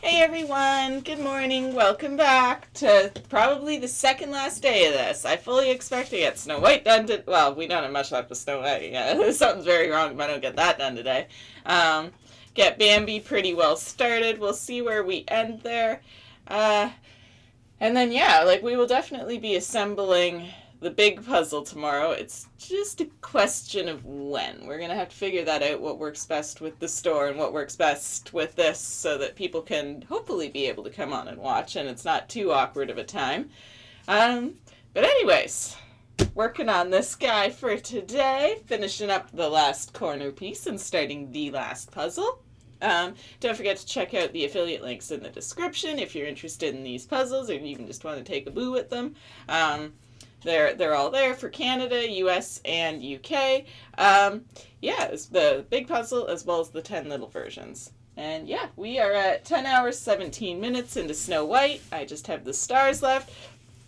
Hey everyone, good morning, welcome back to probably the second last day of this. I fully expect to get Snow White done well, we don't have much left with Snow White. Yeah, something's very wrong if I don't get that done today. Get Bambi pretty well started, we'll see where we end there. And then yeah, we will definitely be assembling the big puzzle tomorrow. It's just a question of when. We're going to have to figure that out, what works best with the store and what works best with this, so that people can hopefully be able to come on and watch and it's not too awkward of a time. But anyways, working on this guy for today, finishing up the last corner piece and starting the last puzzle. Don't forget to check out the affiliate links in the description if you're interested in these puzzles or if you even just want to take a boo at them. They're all there for Canada, U.S., and U.K. It's the big puzzle as well as the 10 little versions. And yeah, we are at 10 hours, 17 minutes into Snow White. I just have the stars left.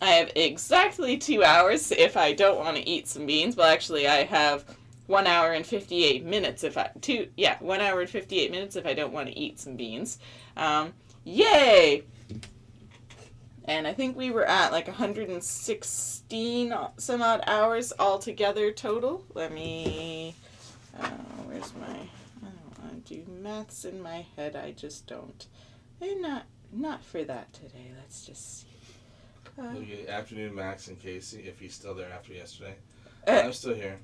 I have exactly 2 hours if I don't want to eat some beans. Well, actually, I have 1 hour and 58 minutes 1 hour and 58 minutes if I don't want to eat some beans. Yay! And I think we were at 116 some odd hours altogether total. Let me, where's my, I don't want to do maths in my head, I just don't. And not for that today, let's just see. We'll get afternoon Max and Casey, if he's still there after yesterday. I'm still here.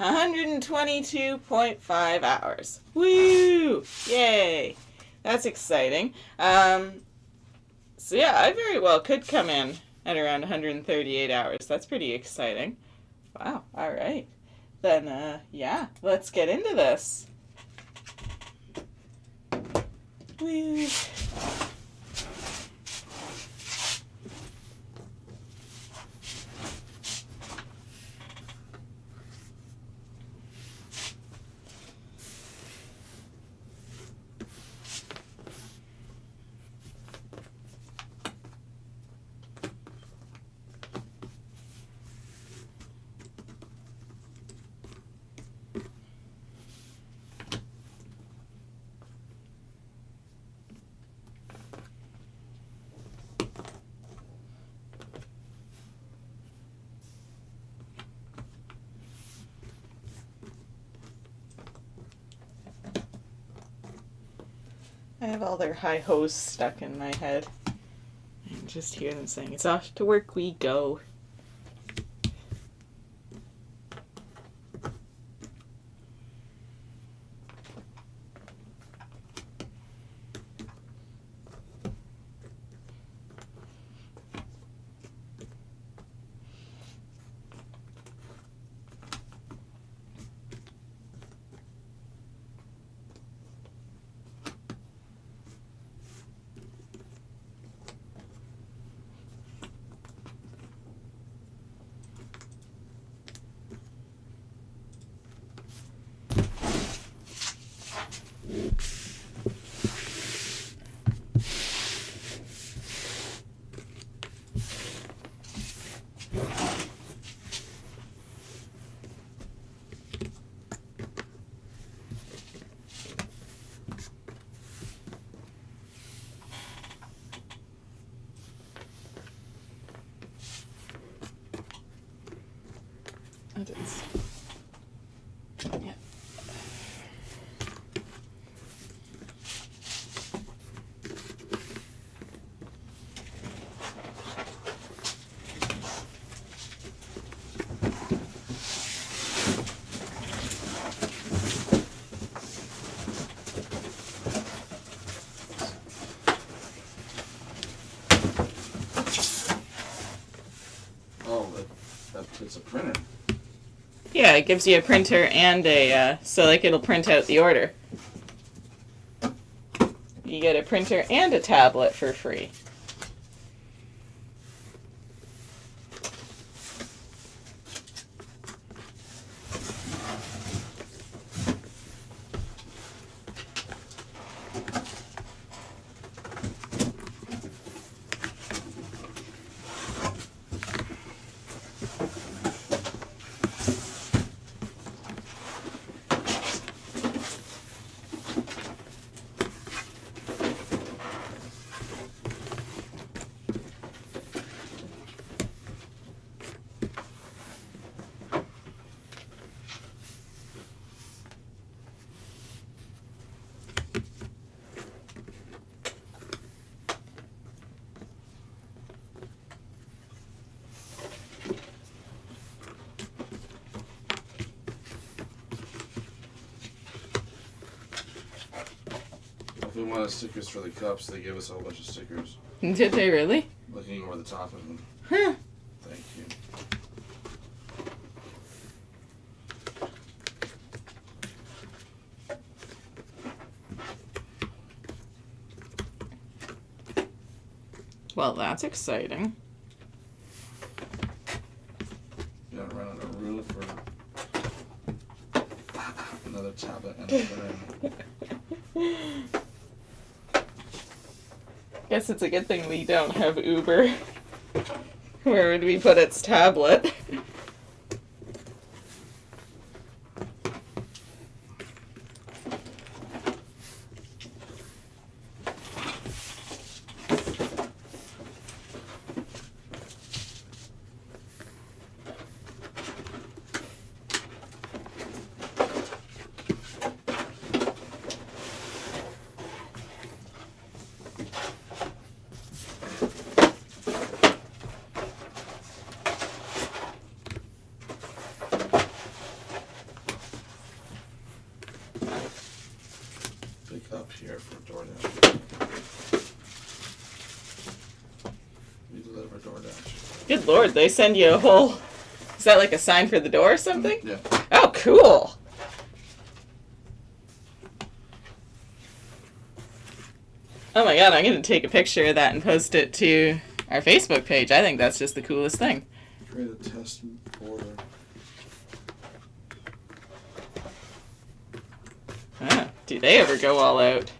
122.5 hours. Woo! Yay! That's exciting. So yeah, I very well could come in at around 138 hours. That's pretty exciting. Wow, alright. Then, yeah, let's get into this. Woo! I have all their hi-hos stuck in my head. I just hear them saying, "It's off to work we go." It is. Yeah. Oh, it's a printer. Yeah, it gives you a printer and a, it'll print out the order. You get a printer and a tablet for free. wanted stickers for the cups, they gave us a whole bunch of stickers. Did they really? Looking over the top of them. Huh. Thank you. Well, that's exciting. Gonna run on a roof or another tablet and a phone. Guess it's a good thing we don't have Uber. Where would we put its tablet? Pick up here for DoorDash. We deliver DoorDash. Good lord, they send you a whole... Is that like a sign for the door or something? Yeah. Oh, cool! Oh my god, I'm gonna take a picture of that and post it to our Facebook page. I think that's just the coolest thing. Create a test order. Ah, do they ever go all out?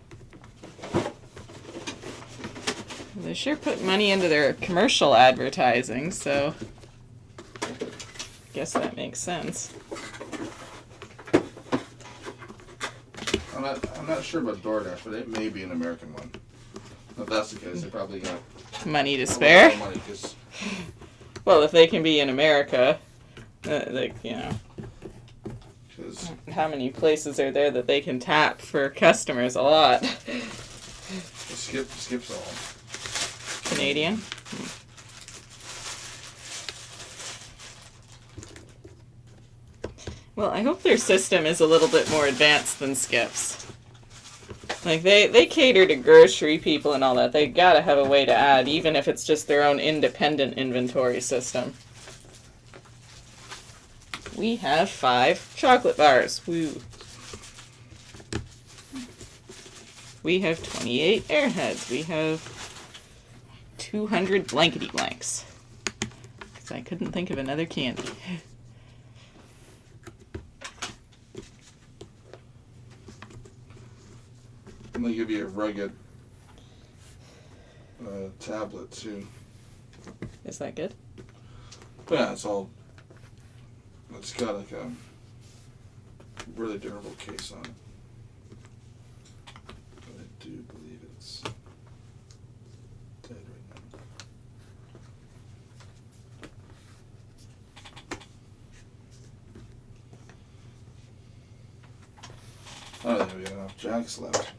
They sure put money into their commercial advertising, so guess that makes sense. I'm not sure about DoorDash, but it may be an American one. If that's the case, they probably got Money to spare? money 'cause Well, if they can be in America, like, you know, how many places are there that they can tap for customers? A lot. Skip's all. Canadian? Well, I hope their system is a little bit more advanced than Skip's. Like, they cater to grocery people and all that. They gotta have a way to add, even if it's just their own independent inventory system. We have 5 chocolate bars. Woo. We have 28 airheads. We have 200 blankety blanks. Because I couldn't think of another candy. And they give you a rugged tablet too. Is that good? Yeah, it's got like a really durable case on it. But I do believe it's dead right now. I don't think we got enough jacks left.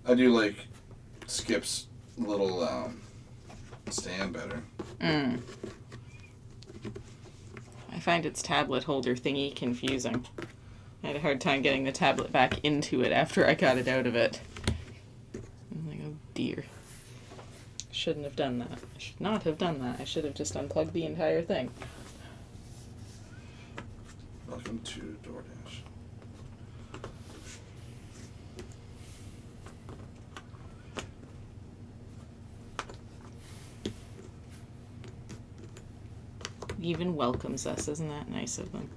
I do like Skip's little stand better. I find its tablet holder thingy confusing. I had a hard time getting the tablet back into it after I got it out of it. I'm like, oh dear. Shouldn't have done that. I should not have done that. I should have just unplugged the entire thing. Welcome to DoorDash. Even welcomes us. Isn't that nice of them?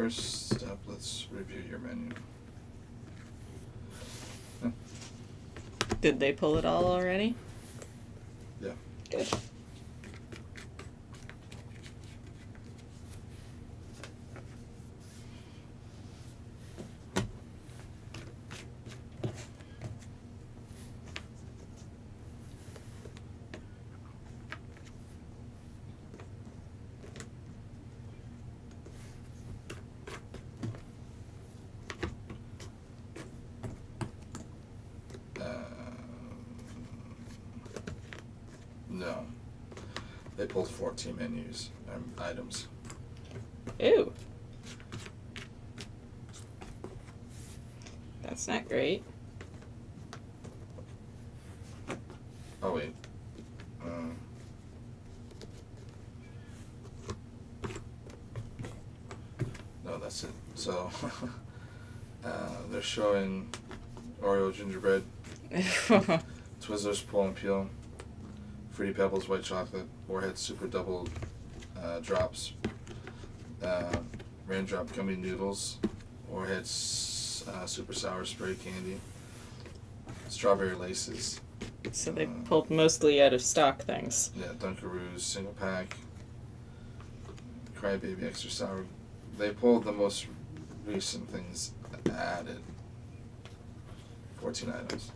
First step, let's review your menu. Did they pull it all already? Yeah. Good. No. They pulled 14 menus, items. Ooh. That's not great. Oh, wait. No, that's it. So, they're showing Oreo gingerbread, Twizzlers pull and peel, Fruity Pebbles white chocolate, Warhead super double drops, Raindrop gummy noodles, Warhead super sour spray candy, strawberry laces. So they pulled mostly out of stock things. Yeah, Dunkaroos single pack, Crybaby extra sour. They pulled the most recent things added. 14 items.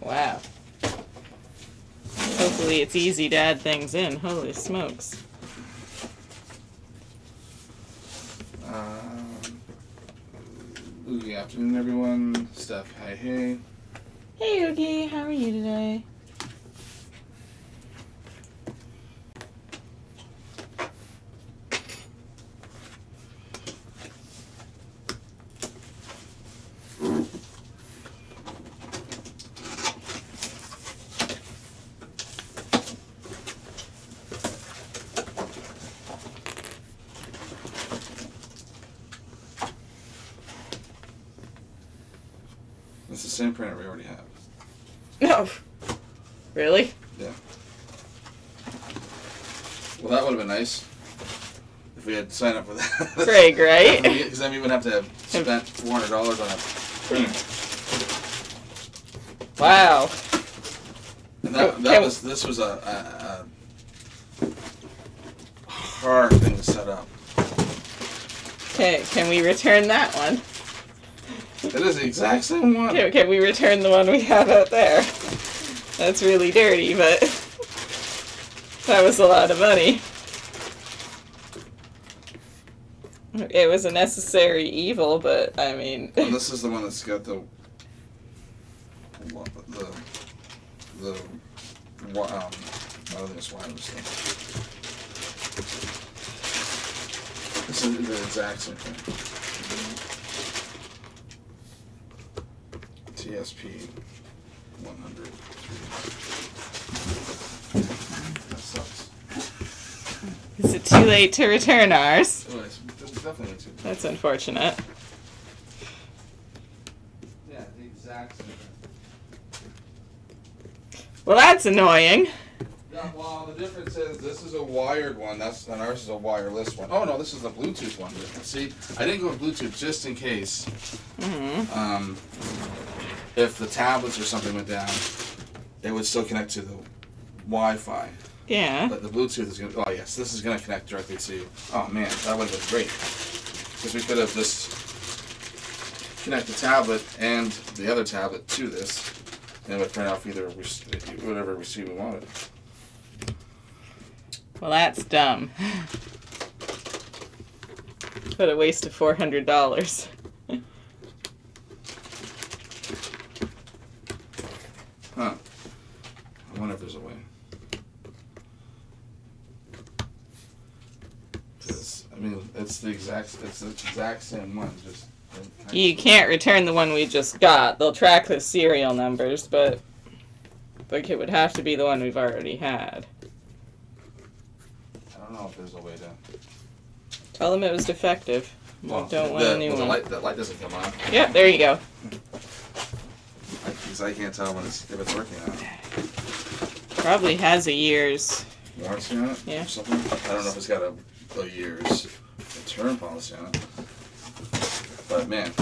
Wow. Hopefully it's easy to add things in. Holy smokes. Good afternoon, everyone. Steph, hi, hey. Hey, Oogie. How are you today? It's the same printer we already have. No. Really? Yeah. Well, that would have been nice if we had signed up for that. Greg, right? Because then we wouldn't have to have spent $400 on a printer. Wow. And this was a hard thing to set up. Okay, can we return that one? It is the exact same one. Can we return the one we have out there? That's really dirty, but that was a lot of money. It was a necessary evil, but I mean... Well, this is the one that's got the I don't think it's wireless thing. This is the exact same thing. TSP 100. That sucks. Is it too late to return ours? Oh, it's definitely too. That's unfortunate. Yeah, the exact same thing. Well, that's annoying. Yeah, well, the difference is this is a wired one, and ours is a wireless one. Oh no, this is the Bluetooth one. See, I didn't go with Bluetooth just in case. Mm-hmm. If the tablets or something went down, it would still connect to the Wi-Fi. Yeah. But the Bluetooth is going to... Oh, yes, this is going to connect directly to... Oh, man, that would have been great. Because we could have just connect the tablet and the other tablet to this, and it would print off either whatever receipt we wanted. Well, that's dumb. What a waste of $400. Huh. I wonder if there's a way. Because, I mean, it's the exact same one, just... You can't return the one we just got. They'll track the serial numbers, but like it would have to be the one we've already had. I don't know if there's a way to... Tell them it was defective. Well, Don't want a new the one. light doesn't come on. Yeah, there you go. Because I can't tell if it's working or not. Probably has a year's. Warranty on it? Yeah. Or something? I don't know if it's got a year's return policy on it. But man,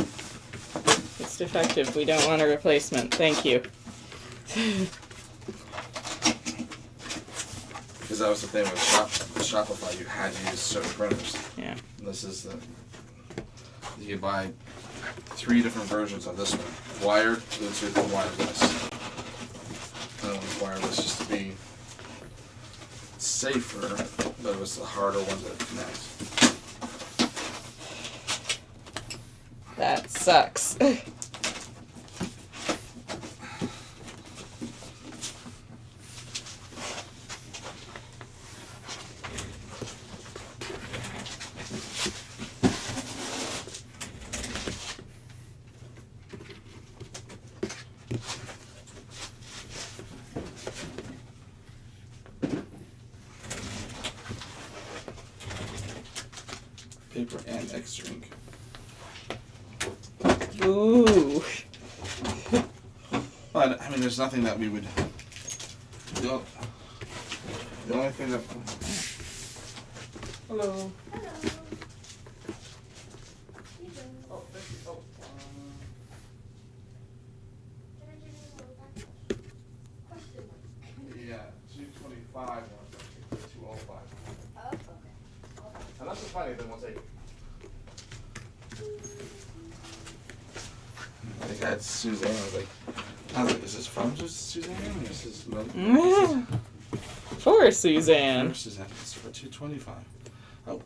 It's defective. We don't want a replacement. Thank you. because that was the thing with Shopify, you had to use certain printers. Yeah. And this is the, you can buy 3 different versions of this one: wired, Bluetooth, and wireless. Wireless just to be safer, but it was the harder one to connect. That sucks. Paper and extra ink. Ooh. Well, I mean, there's nothing that we would. The only thing that. Hello. Oh, thank you. Oh. Yeah, 225. 205. And that's just funny. Then we'll take. I think I had Suzanne. I was like, is this from just Suzanne? Or is this For Suzanne. for Suzanne? It's for 225. Oh.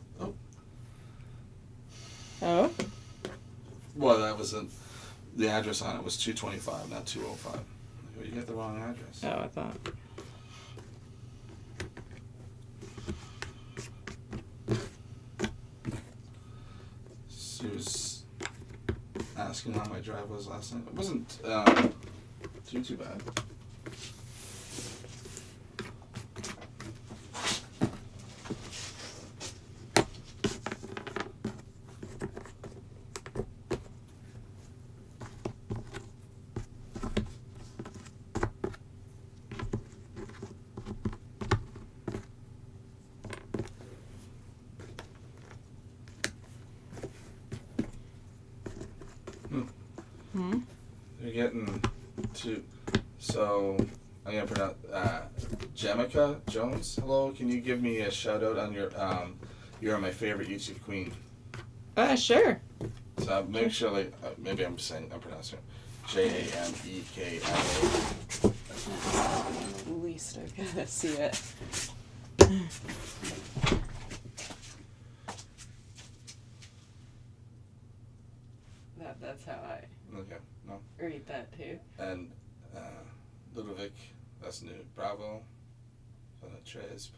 Oh? Well, that wasn't. The address on it was 225, not 205. Like, well, you got the wrong address. Oh, I thought. She was asking how my drive was last night. It wasn't too bad. You're getting to, so I'm gonna pronounce Jamica Jones. Hello, can you give me a shout out on your you're my favorite YouTube queen. Sure. So make sure like maybe I'm pronouncing it Jameka. At least I gotta see it. That's how I Okay, no. read that too. And Ludovic, that's new. Bravo. Tres.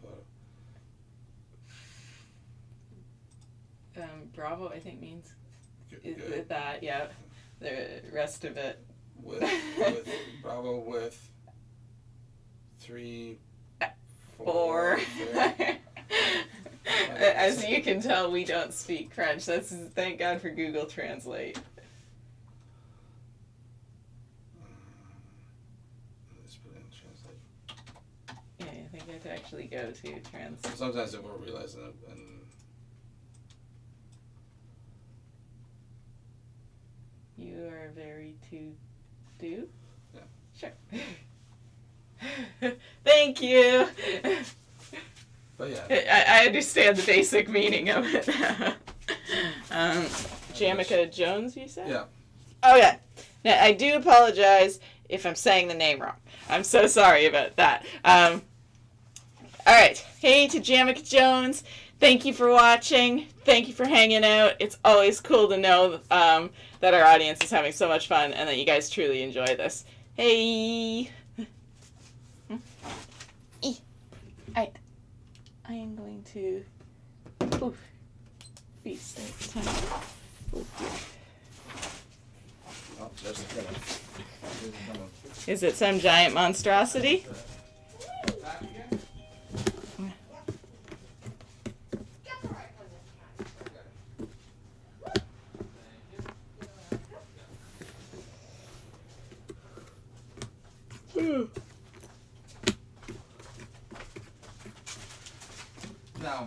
Bravo, I think means Good. that. Yeah. The rest of it. With Bravo with 3, 4. As you can tell, we don't speak French. Thank God for Google Translate. Just put it in translate. Yeah, I think I have to actually go to translate. Sometimes it won't realize it, and You are very to do? Yeah. Sure. Thank you. but yeah. I understand the basic meaning of it. Jamica Jones, you said? Yeah. Okay. Now, I do apologize if I'm saying the name wrong. I'm so sorry about that. All right. Hey to Jamica Jones. Thank you for watching. Thank you for hanging out. It's always cool to know that our audience is having so much fun and that you guys truly enjoy this. Hey. I am going to restart the time. Oh, dear. Oh, there's the color. Is it some giant monstrosity? Back again? Now,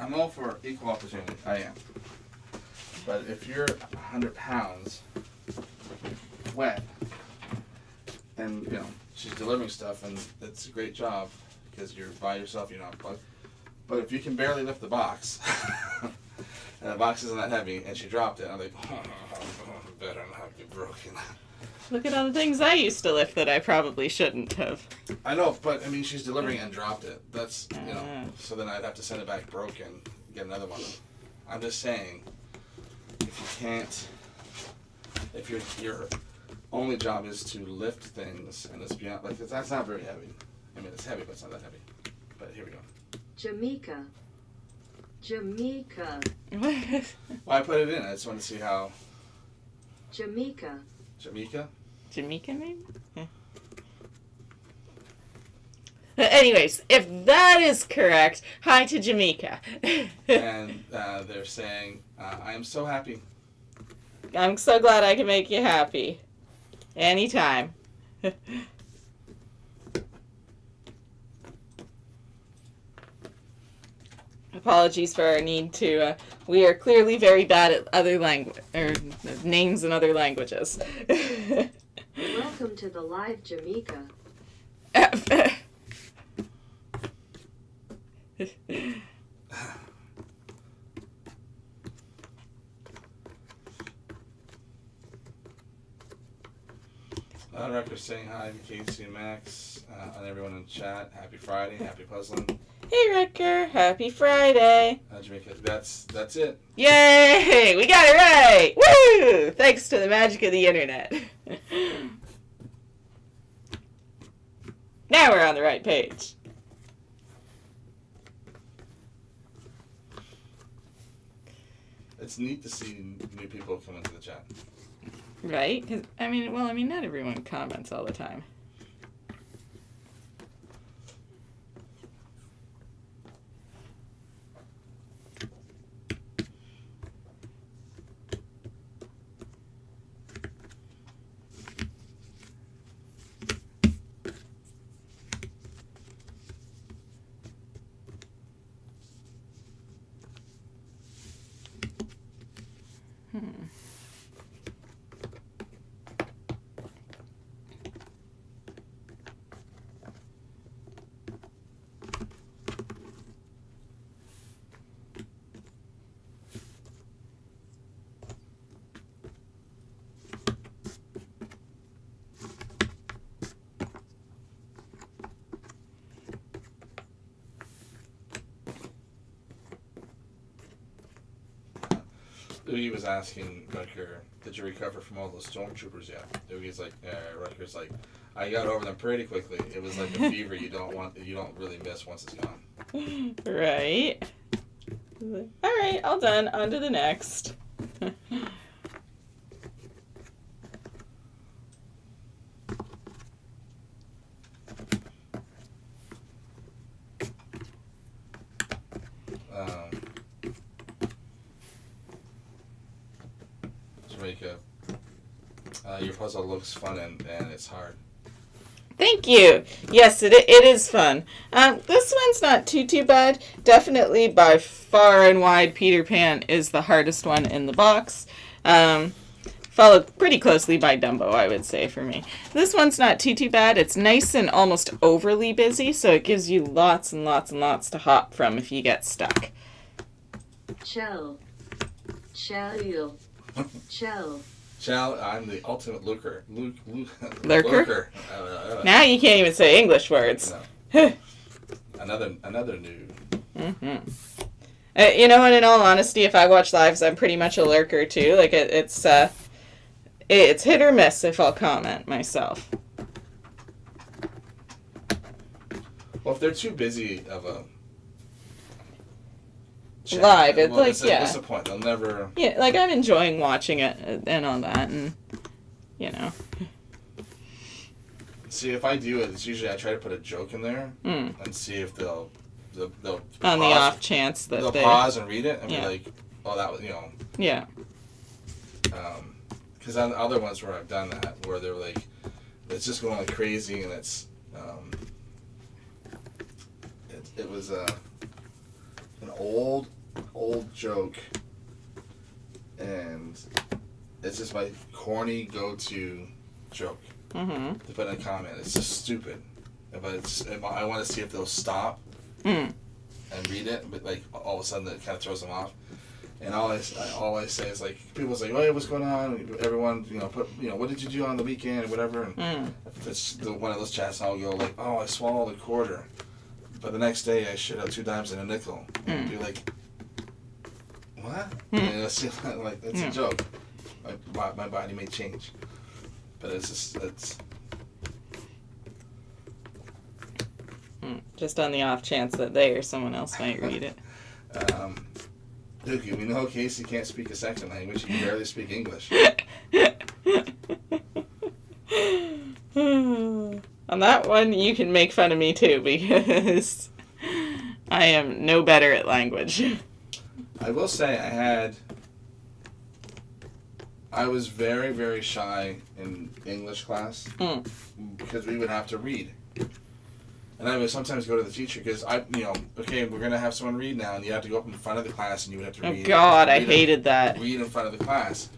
I'm all for equal opportunity. I am. But if you're 100 pounds wet, and she's delivering stuff, and it's a great job because you're by yourself, you're not plugged. But if you can barely lift the box, and the box isn't that heavy, and she dropped it, I'm like, better not be broken. Look at all the things I used to lift that I probably shouldn't have. I know, but I mean, she's delivering and dropped it. That's, so then I'd have to send it back broken, get another one. I'm just saying, if you can't, if your only job is to lift things and it's beyond, like, that's not very heavy. I mean, it's heavy, but it's not that heavy. But here we go. Jamaica. Well, I put it in. I just wanted to see how. Jamaica. Jamaica? Jamaica, maybe? Yeah. Anyways, if that is correct, hi to Jamaica. And they're saying, I am so happy. I'm so glad I can make you happy. Anytime. Apologies for our need to. We are clearly very bad at other names in other languages. Welcome to the live Jamaica. Record saying hi to Casey and Max and everyone in the chat. Happy Friday. Happy puzzling. Hey, Rutger. Happy Friday. Jamaica. That's it. Yay! We got it right! Woo! Thanks to the magic of the internet. Now we're on the right page. It's neat to see new people come into the chat. Right? 'Cause, not everyone comments all the time. Oogie was asking Rutger, did you recover from all those stormtroopers yet? Oogie's like, Rutger's like, I got over them pretty quickly. It was like a fever you don't really miss once it's gone. Right. All right, all done. On to the next. Jamaica, your puzzle looks fun and it's hard. Thank you. Yes, it is fun. This one's not too bad. Definitely by far and wide, Peter Pan is the hardest one in the box. Followed pretty closely by Dumbo, I would say, for me. This one's not too bad. It's nice and almost overly busy, so it gives you lots and lots and lots to hop from if you get stuck. Chell. Chow, I'm the ultimate lurker. Lurker? Now you can't even say English words. No. another new. Mm-hmm. And in all honesty, if I watch lives, I'm pretty much a lurker too. Like it's hit or miss if I'll comment myself. Well, if they're too busy of a chat, live, it's well, like what's the point? They'll never. Yeah, like I'm enjoying watching it and all that, and See, if I do it, it's usually I try to put a joke in there and see if they'll on pause, the off chance that they'll they pause and read it and be like, oh, that was Yeah. Because on other ones where I've done that, where they're like, it's just going like crazy, and it was an old joke, and it's just my corny go-to joke Mm-hmm. to put in a comment. It's just stupid, but I want to see if they'll stop Mm. and read it, but like all of a sudden it kind of throws them off. And all I say is like, people say, "Hey, what's going on?" Everyone, what did you do on the weekend or whatever. And if it's one of those chats, I'll go like, "Oh, I swallowed a quarter," but the next day I shit out 2 dimes and a nickel. And be like, "What?" And it's like it's a joke. My body may change, but it's just on the off chance that they or someone else might read it. Dookie, we know Casey can't speak a second language. He can barely speak English. On that one, you can make fun of me too, because I am no better at language. I will say I was very, very shy in English class because we would have to read. And I would sometimes go to the teacher because okay, we're going to have someone read now, and you have to go up in front of the class and you would have to read. Oh God, I hated that. Read in front of the class.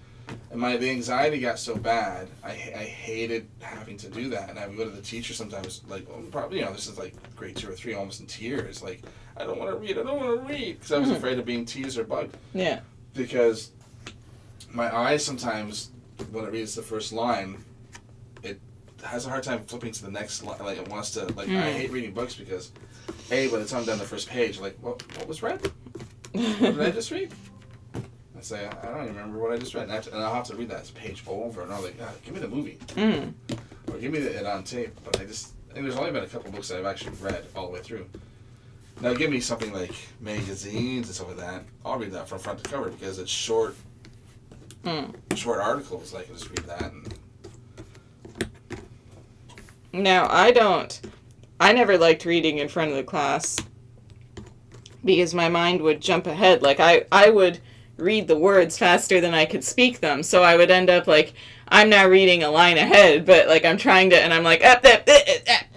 And the anxiety got so bad, I hated having to do that. And I would go to the teacher sometimes, like, probably, this is like grade 2 or 3, almost in tears. Like, I don't want to read, because I was afraid of being teased or bugged. Yeah. Because my eyes sometimes, when it reads the first line, it has a hard time flipping to the next line. Like, it wants to, like, I hate reading books because, by the time I'm done the first page, like, what was read? What did I just read? I say, I don't even remember what I just read. And I'll have to read that page over and over. Like, give me the movie. Or give me it on tape. But there's only been a couple books that I've actually read all the way through. Now, give me something like magazines and stuff like that. I'll read that from front to cover because it's short articles. I can just read that. Now, I never liked reading in front of the class because my mind would jump ahead. Like, I would read the words faster than I could speak them, so I would end up like, I'm now reading a line ahead, but like I'm trying to, and I'm like,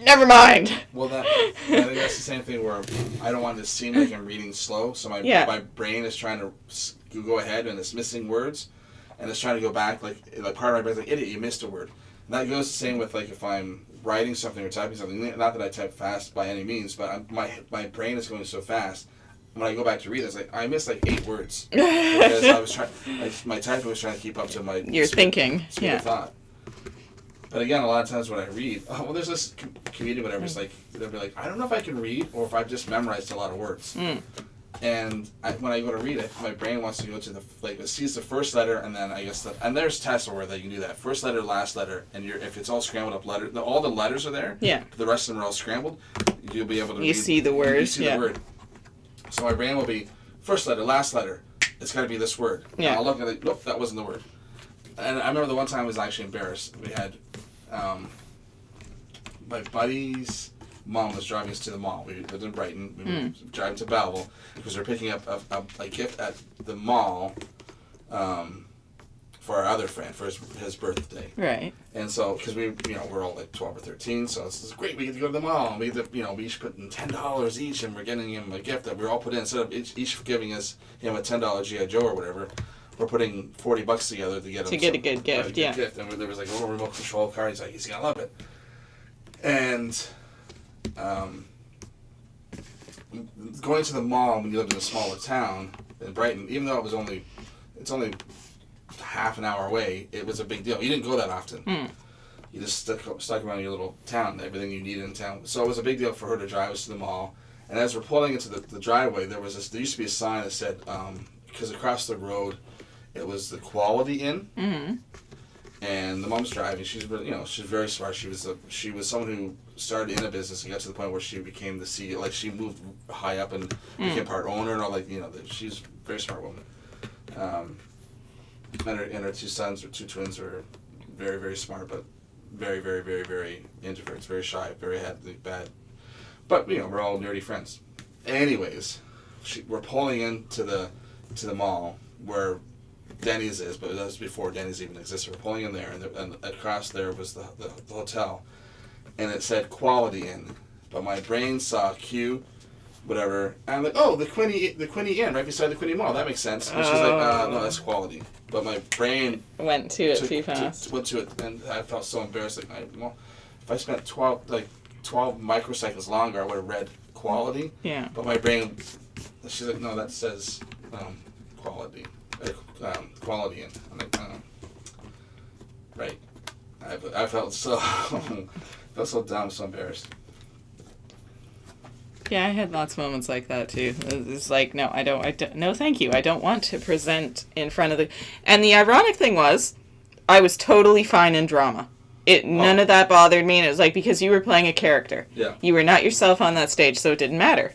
never mind. Well, I think that's the same thing where I don't want it to seem like I'm reading slow, so my brain is trying to go ahead and it's missing words, and it's trying to go back, like part of my brain's like, idiot, you missed a word. And that goes the same with like if I'm writing something or typing something, not that I type fast by any means, but my brain is going so fast. When I go back to read, it's like I missed like 8 words because I was trying. My typing was trying to keep up to my thinking. Speed of thought. But again, a lot of times when I read, there's this comedian, whatever. It's like they'll be like, I don't know if I can read or if I've just memorized a lot of words. And when I go to read it, my brain wants to go to it sees the first letter, and then I guess and there's tests where you can do that first letter, last letter, and if it's all scrambled up letter, all the letters are there. Yeah. But the rest of them are all scrambled. You'll be able to. You see the word. You see the word. So my brain will be first letter, last letter. It's got to be this word. Yeah. I'll look at it. Nope, that wasn't the word. And I remember the one time I was actually embarrassed. We had my buddy's mom was driving us to the mall. We lived in Brighton. We were driving to Belleville because we were picking up a gift at the mall for our other friend for his birthday. Right. And so because we're all like 12 or 13, so it's great. We get to go to the mall. And we each put in $10 each, and we're getting him a gift that we're all put in instead of each giving him a $10 GI Joe or whatever. We're putting $40 together to get him a good gift. Gift. And there was like a little remote control car. He's like, he's gonna love it. And going to the mall when you live in a smaller town in Brighton, even though it's only half an hour away, it was a big deal. You didn't go that often. You just stuck around your little town, everything you needed in town. So it was a big deal for her to drive us to the mall. And as we're pulling into the driveway, there used to be a sign that said, because across the road, it was the Quality Inn. And the mom's driving. She's very smart. She was someone who started in a business and got to the point where she became the CEO. Like she moved high up and became part owner and all. She's a very smart woman. And her 2 sons or 2 twins are very, very smart, but very, very, very, very introverts, very shy, very bad. But we're all nerdy friends. Anyways, we're pulling into the mall where Denny's is, but that was before Denny's even existed. We're pulling in there, and across there was the hotel, and it said Quality Inn. But my brain saw Q, whatever. And I'm like, oh, the Quinny Inn, right beside the Quinny Mall. That makes sense. And she's like, no, that's quality. But my brain went to it too fast. Went to it, and I felt so embarrassed. Like, well, if I spent 12 microseconds longer, I would have read quality. Yeah. But my brain, she's like, no, that says quality. Quality Inn. I'm like, right. I felt so dumb, so embarrassed. Yeah, I had lots of moments like that too. It's like, no, I don't, no, thank you. I don't want to present in front of the. And the ironic thing was, I was totally fine in drama. None of that bothered me, and it was like, because you were playing a character. Yeah. You were not yourself on that stage, so it didn't matter.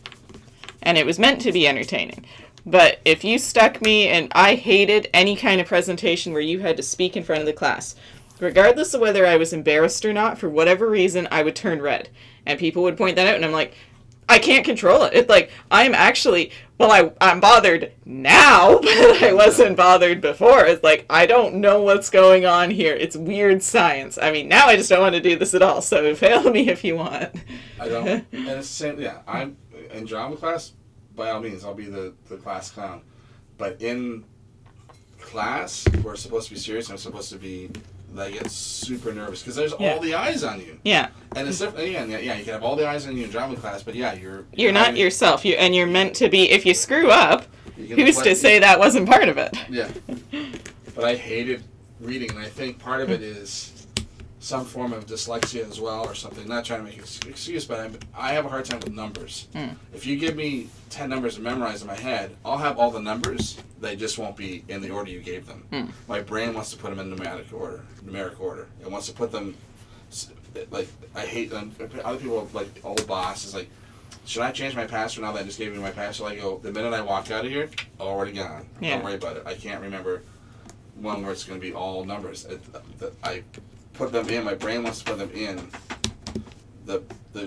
And it was meant to be entertaining. But if you stuck me, and I hated any kind of presentation where you had to speak in front of the class. Regardless of whether I was embarrassed or not, for whatever reason, I would turn red. And people would point that out, and I'm like, I can't control it. It's like, I'm actually, I'm bothered now, but I wasn't bothered before. It's like, I don't know what's going on here. It's weird science. I mean, now I just don't want to do this at all, so fail me if you want. I don't. And it's the same, yeah. I'm in drama class, by all means, I'll be the class clown. But in class, we're supposed to be serious, and I'm supposed to be, I get super nervous because there's all the eyes on you. Yeah. And it's different. Yeah, you can have all the eyes on you in drama class, but yeah, you're not yourself. And you're meant to be. If you screw up, who's to say that wasn't part of it? Yeah. But I hated reading, and I think part of it is some form of dyslexia as well, or something. Not trying to make an excuse, but I have a hard time with numbers. If you give me 10 numbers to memorize in my head, I'll have all the numbers. They just won't be in the order you gave them. My brain wants to put them in numeric order. It wants to put them, like, I hate them. Other people, like, old boss is like, should I change my password now that I just gave you my password? I go, the minute I walk out of here, already gone. Yeah. Don't worry about it. I can't remember one where it's going to be all numbers. I put them in, my brain wants to put them in the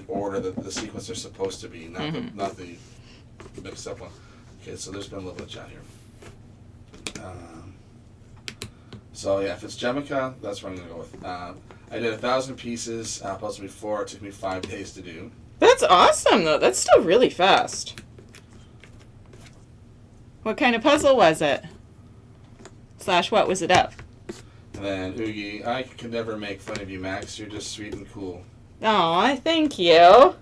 order, the sequence they're supposed to be, not the mixed up one. Okay, so there's been a little bit of chat here. So yeah, if it's Jemica, that's what I'm going to go with. I did 1,000 pieces, Puzzle before. It took me 5 days to do. That's awesome, though. That's still really fast. What kind of puzzle was it? / what was it of? And then Oogie, I could never make fun of you, Max. You're just sweet and cool. Aw, thank you.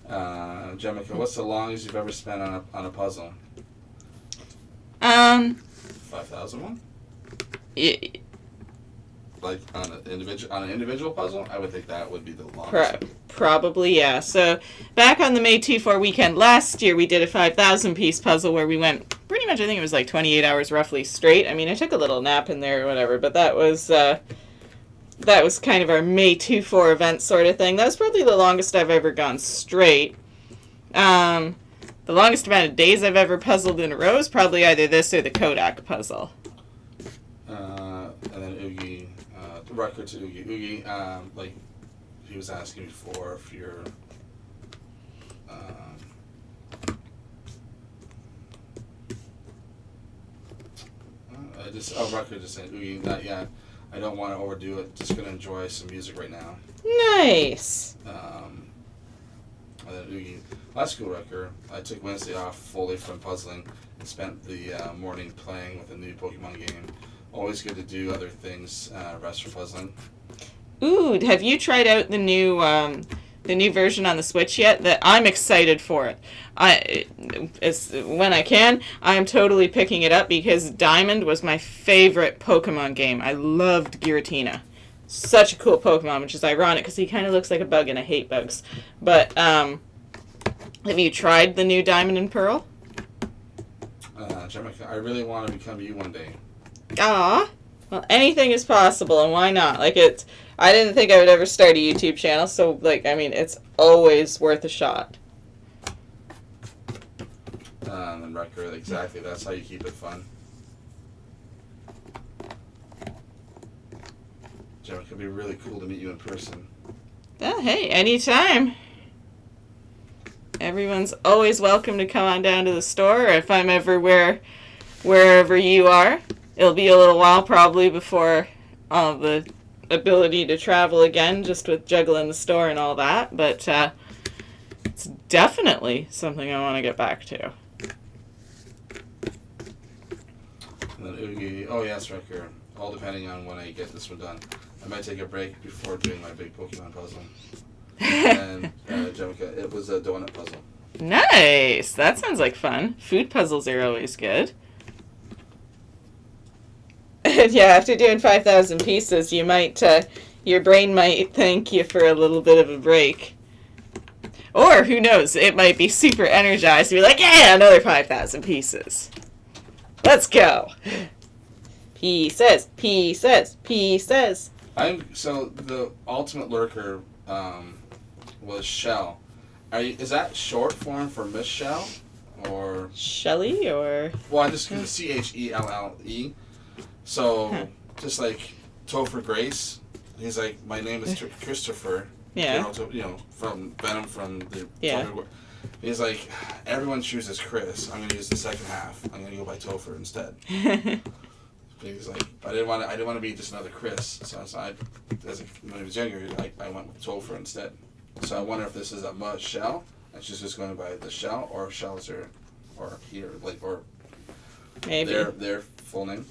Jemica, what's the longest you've ever spent on a puzzle? 5,001? Like on an individual puzzle, I would think that would be the longest. Probably, yeah. So back on the May 2-4 weekend last year, we did a 5,000 piece puzzle where we went pretty much, I think it was like 28 hours roughly straight. I mean, I took a little nap in there or whatever, but that was kind of our May 2-4 event sort of thing. That was probably the longest I've ever gone straight. The longest amount of days I've ever puzzled in a row is probably either this or the Kodak puzzle. And then Oogie, record to Oogie. Oogie, like he was asking before if you're, record just saying Oogie, not yet. I don't want to overdo it. Just gonna enjoy some music right now. Nice. And then Oogie, last school record. I took Wednesday off fully from puzzling and spent the morning playing with a new Pokemon game. Always good to do other things, rest from puzzling. Ooh, have you tried out the new version on the Switch yet? That I'm excited for it. When I can, I'm totally picking it up because Diamond was my favorite Pokemon game. I loved Giratina. Such a cool Pokemon, which is ironic because he kind of looks like a bug and I hate bugs. But have you tried the new Diamond and Pearl? Jemica, I really want to become you one day. Ah, well, anything is possible, and why not? Like, I didn't think I would ever start a YouTube channel, so, like, I mean, it's always worth a shot. And then record, exactly, that's how you keep it fun. Jim, it could be really cool to meet you in person. Hey, anytime. Everyone's always welcome to come on down to the store, or if I'm ever wherever you are. It'll be a little while probably before the ability to travel again, just with juggling the store and all that, but it's definitely something I want to get back to. And then Oogie, oh yes, Wrecker. All depending on when I get this one done. I might take a break before doing my big Pokemon puzzle. And Jemica, it was a donut puzzle. Nice! That sounds like fun. Food puzzles are always good. Yeah, after doing 5,000 pieces, you might, your brain might thank you for a little bit of a break. Or, who knows, it might be super energized and be like, yeah, another 5,000 pieces. Let's go. Pieces, pieces, pieces. So the ultimate lurker was Shell. Is that short form for Miss Shell? Or Shelly, or? Well, I just use Chelle. So, just like Topher Grace, he's like, my name is Christopher. Yeah. You know, from Venom, from the... Yeah. He's like, everyone chooses Chris. I'm going to use the second half. I'm going to go by Topher instead. He's like, I didn't want to be just another Chris. So when I was younger, I went with Topher instead. So I wonder if this is a Shell, and she's just going by the Shell, or Shells or here, like, or Maybe. Their full name.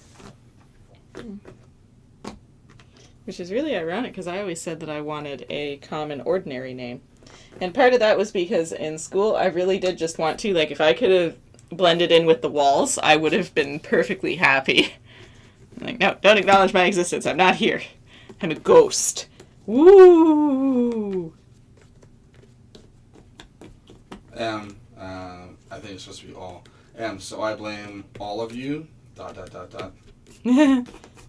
Which is really ironic, because I always said that I wanted a common, ordinary name. And part of that was because in school, I really did just want to, like, if I could have blended in with the walls, I would have been perfectly happy. I'm like, no, don't acknowledge my existence. I'm not here. I'm a ghost. Woo! I think it's supposed to be all. So I blame all of you, ...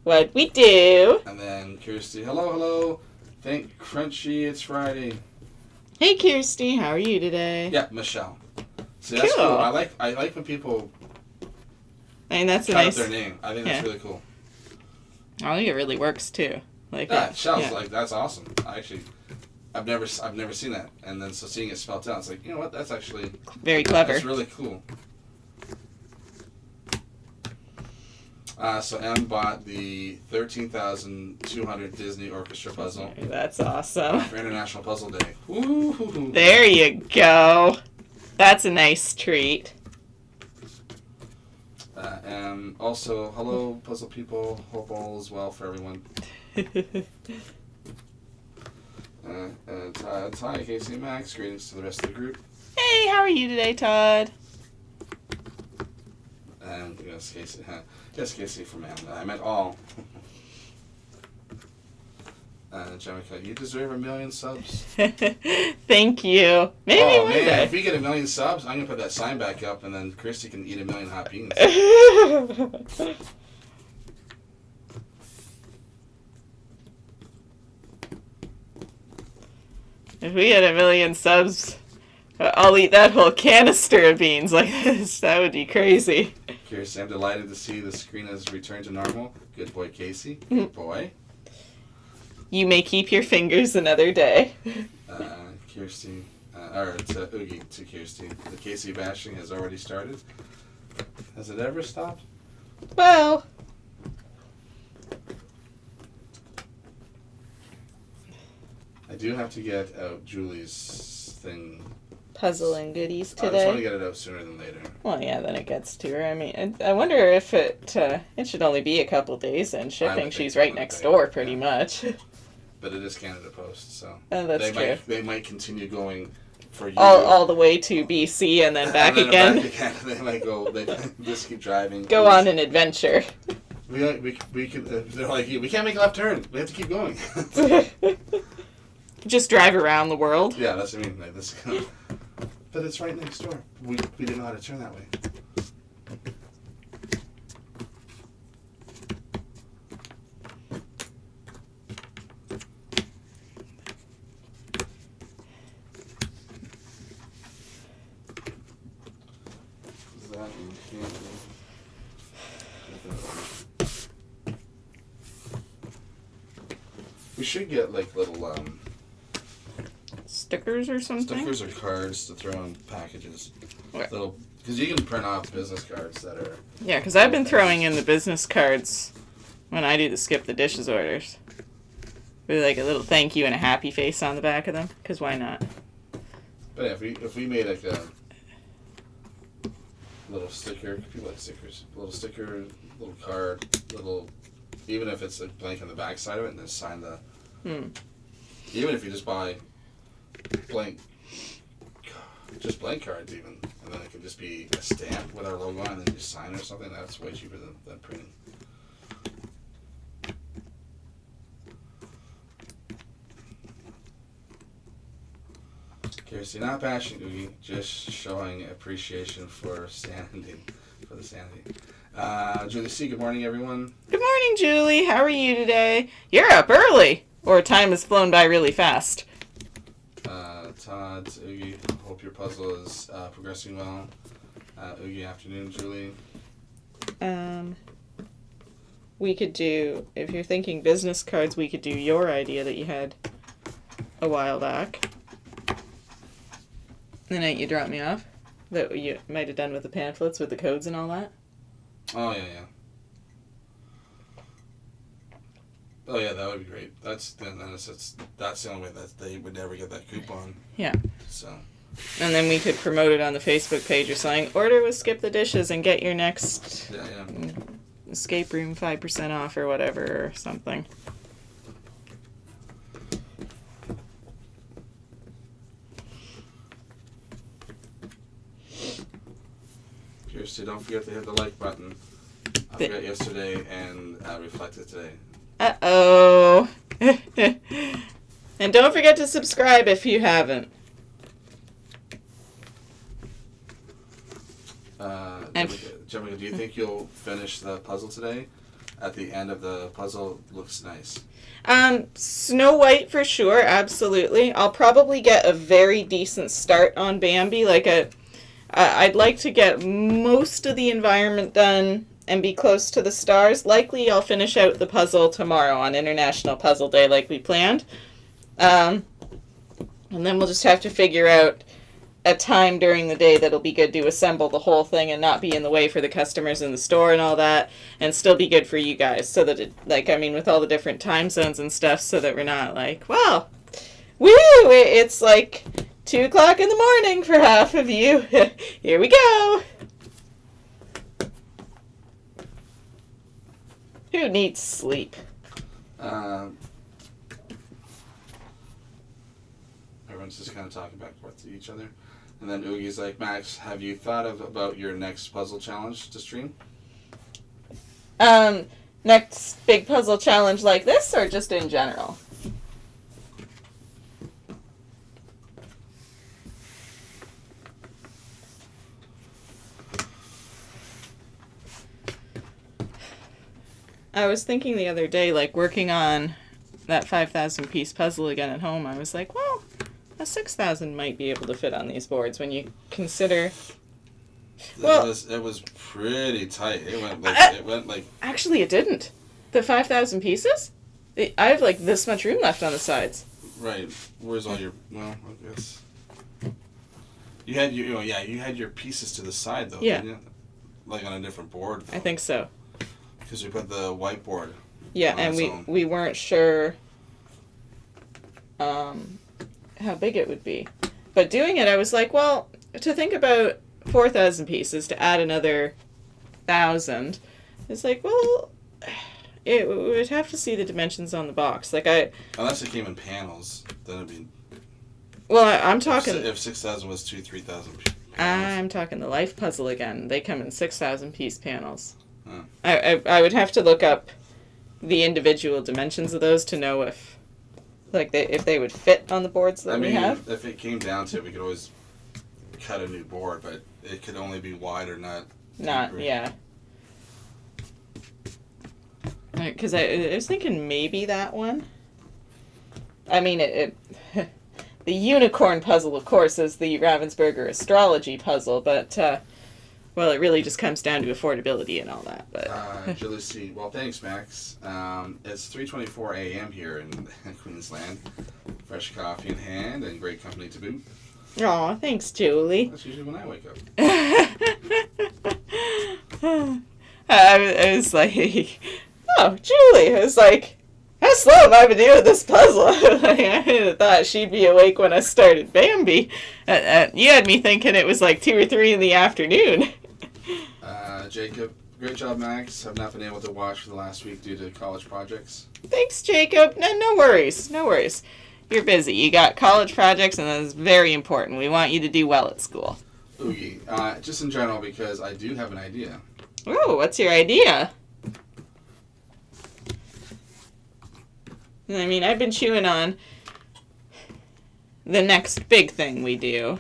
What we do. And then Kirsty, hello. Thank Crunchy, it's Friday. Hey, Kirsty, how are you today? Yeah, Michelle. See, that's cool. I like when people that's a shout out nice... their name. I think that's really cool. I think it really works, too. Like, Michelle's like, that's awesome. I've never seen that. And then so seeing it spelled out, it's like, you know what, that's actually... Very clever. That's really cool. So M bought the 13,200 Disney Orchestra puzzle. That's awesome. For International Puzzle Day. Woo-hoo-hoo. There you go. That's a nice treat. And also, hello, puzzle people. Hope all is well for everyone. Todd, hi, Casey and Max. Greetings to the rest of the group. Hey, how are you today, Todd? And yes, Casey. Yes, Casey from Anne. I meant all. Jemica, you deserve 1 million subs. Thank you. Maybe one day. If we get 1 million subs, I'm gonna put that sign back up, and then Christy can eat 1 million hot beans. If we had 1 million subs, I'll eat that whole canister of beans like this. That would be crazy. Kirsty, I'm delighted to see the screen has returned to normal. Good boy, Casey. Good boy. You may keep your fingers another day. Kirsty, or to Oogie, to Kirsty. The Casey bashing has already started. Has it ever stopped? Well, I do have to get out Julie's thing. puzzle and goodies I just want to today. get it out sooner than later. Well, yeah, then it gets to her. I mean, I wonder if it should only be a couple days and shipping. think She's so, right I next think, door, pretty much. But it is Canada Post, so Oh, that's true. They might continue going for you. All the way to BC and then back and then again. Back again. They might go. They just keep driving. Go on an adventure. We can. They're like, we can't make a left turn. We have to keep going. Just drive around the world. Yeah, that's what I mean. Like this. But it's right next door. We didn't know how to turn that way. We should get like little Stickers or something? stickers or cards to throw in packages. Okay. Little, because you can print off business cards that are. Yeah, because I've been throwing in the business cards when I do the skip the dishes orders. With like a little thank you and a happy face on the back of them. Because why not? But yeah, if we made like a little sticker, people like stickers, little sticker, little card, little, even if it's like blank on the back side of it, and then sign the. Even if you just buy blank cards, even, and then it can just be a stamp with our logo on, and then you sign it or something. That's way cheaper than printing. Kirsty, not bashing Oogie, just showing appreciation for sanity, for the sanity. Julie C, good morning, everyone. Good morning, Julie. How are you today? You're up early, or time has flown by really fast. Todd, Oogie, hope your puzzle is progressing well. Oogie, afternoon, Julie. We could do, if you're thinking business cards, we could do your idea that you had a while back. The night you dropped me off, that you might have done with the pamphlets with the codes and all that. Oh yeah. Oh yeah, that would be great. That's the only way that they would never get that coupon. Yeah. So. And then we could promote it on the Facebook page or something. Order with Skip the Dishes and get your next escape room 5% off or whatever or something. Kirsty, don't forget to hit the like button. I forgot yesterday and reflected today. Uh-oh. And don't forget to subscribe if you haven't. Jessica, do you think you'll finish the puzzle today? At the end of the puzzle, looks nice. Snow White for sure, absolutely. I'll probably get a very decent start on Bambi, I'd like to get most of the environment done and be close to the stars. Likely I'll finish out the puzzle tomorrow on International Puzzle Day like we planned. And then we'll just have to figure out a time during the day that'll be good to assemble the whole thing and not be in the way for the customers in the store and all that, and still be good for you guys, so that it, with all the different time zones and stuff, so that we're not like, well, woo, it's like 2 o'clock in the morning for half of you. Here we go. Who needs sleep? Everyone's just kind of talking back and forth to each other. And then Oogie's like, Max, have you thought about your next puzzle challenge to stream? Next big puzzle challenge like this, or just in general? I was thinking the other day, working on that 5,000 piece puzzle again at home, I was like, well, a 6,000 might be able to fit on these boards when you consider. Well, it was pretty tight. It went like. Actually, it didn't. The 5,000 pieces. I have this much room left on the sides. Right. Where's all your? Well, I guess. You had you had your pieces to the side though. Yeah. Didn't you? Like on a different board. Though. I think so. Because we put the whiteboard. Yeah, and we weren't sure. How big it would be. But doing it, I was like, well, to think about 4,000 pieces, to add another 1,000, it's like, well, it would have to see the dimensions on the box. Unless it came in panels, then it'd be. Well, I'm talking. If 6,000 was 3,000. I'm talking the life puzzle again. They come in 6,000 piece panels. Huh. I would have to look up the individual dimensions of those to know if they would fit on the boards that we have. If it came down to it, we could always cut a new board, but it could only be wide or not. Yeah. Because I was thinking maybe that one. I mean, the unicorn puzzle, of course, is the Ravensburger astrology puzzle, but well, it really just comes down to affordability and all that. But Julie C. Well, thanks, Max. It's 3:24 a.m. here in Queensland. Fresh coffee in hand and great company to boot. Aw, thanks, Julie. That's usually when I wake up. I was like, oh, Julie. I was like, How slow have I been doing this puzzle? I thought she'd be awake when I started Bambi. You had me thinking it was like 2 or 3 in the afternoon. Jacob, great job, Max. I've not been able to watch for the last week due to college projects. Thanks, Jacob. No worries. No worries. You're busy. You got college projects, and that's very important. We want you to do well at school. Oogie, just in general, because I do have an idea. Ooh, what's your idea? I mean, I've been chewing on the next big thing we do.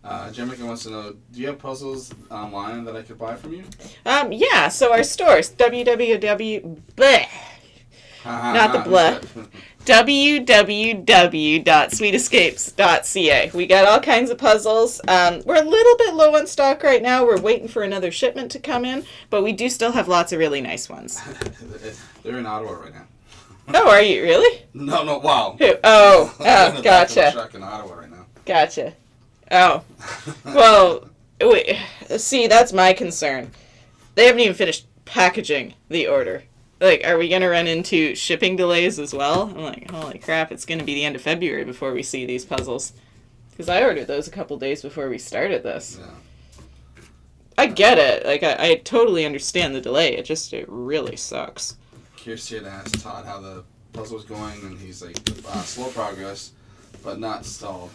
Jemica wants to know, do you have puzzles online that I could buy from you? Yeah, so our stores, www... Bleh. Not the bleh. www.sweetescapes.ca. We got all kinds of puzzles. We're a little bit low on stock right now. We're waiting for another shipment to come in, but we do still have lots of really nice ones. They're in Ottawa right now. Oh, are you really? No, wow. Oh, gotcha. Truck in Ottawa right now. Gotcha. Oh, well, wait, see, that's my concern. They haven't even finished packaging the order. Like, are we going to run into shipping delays as well? I'm like, holy crap, it's going to be the end of February before we see these puzzles. Because I ordered those a couple days before we started this. Yeah. I get it. Like, I totally understand the delay. It really sucks. Kirsten asked Todd how the puzzle was going, and he's like, slow progress, but not stalled.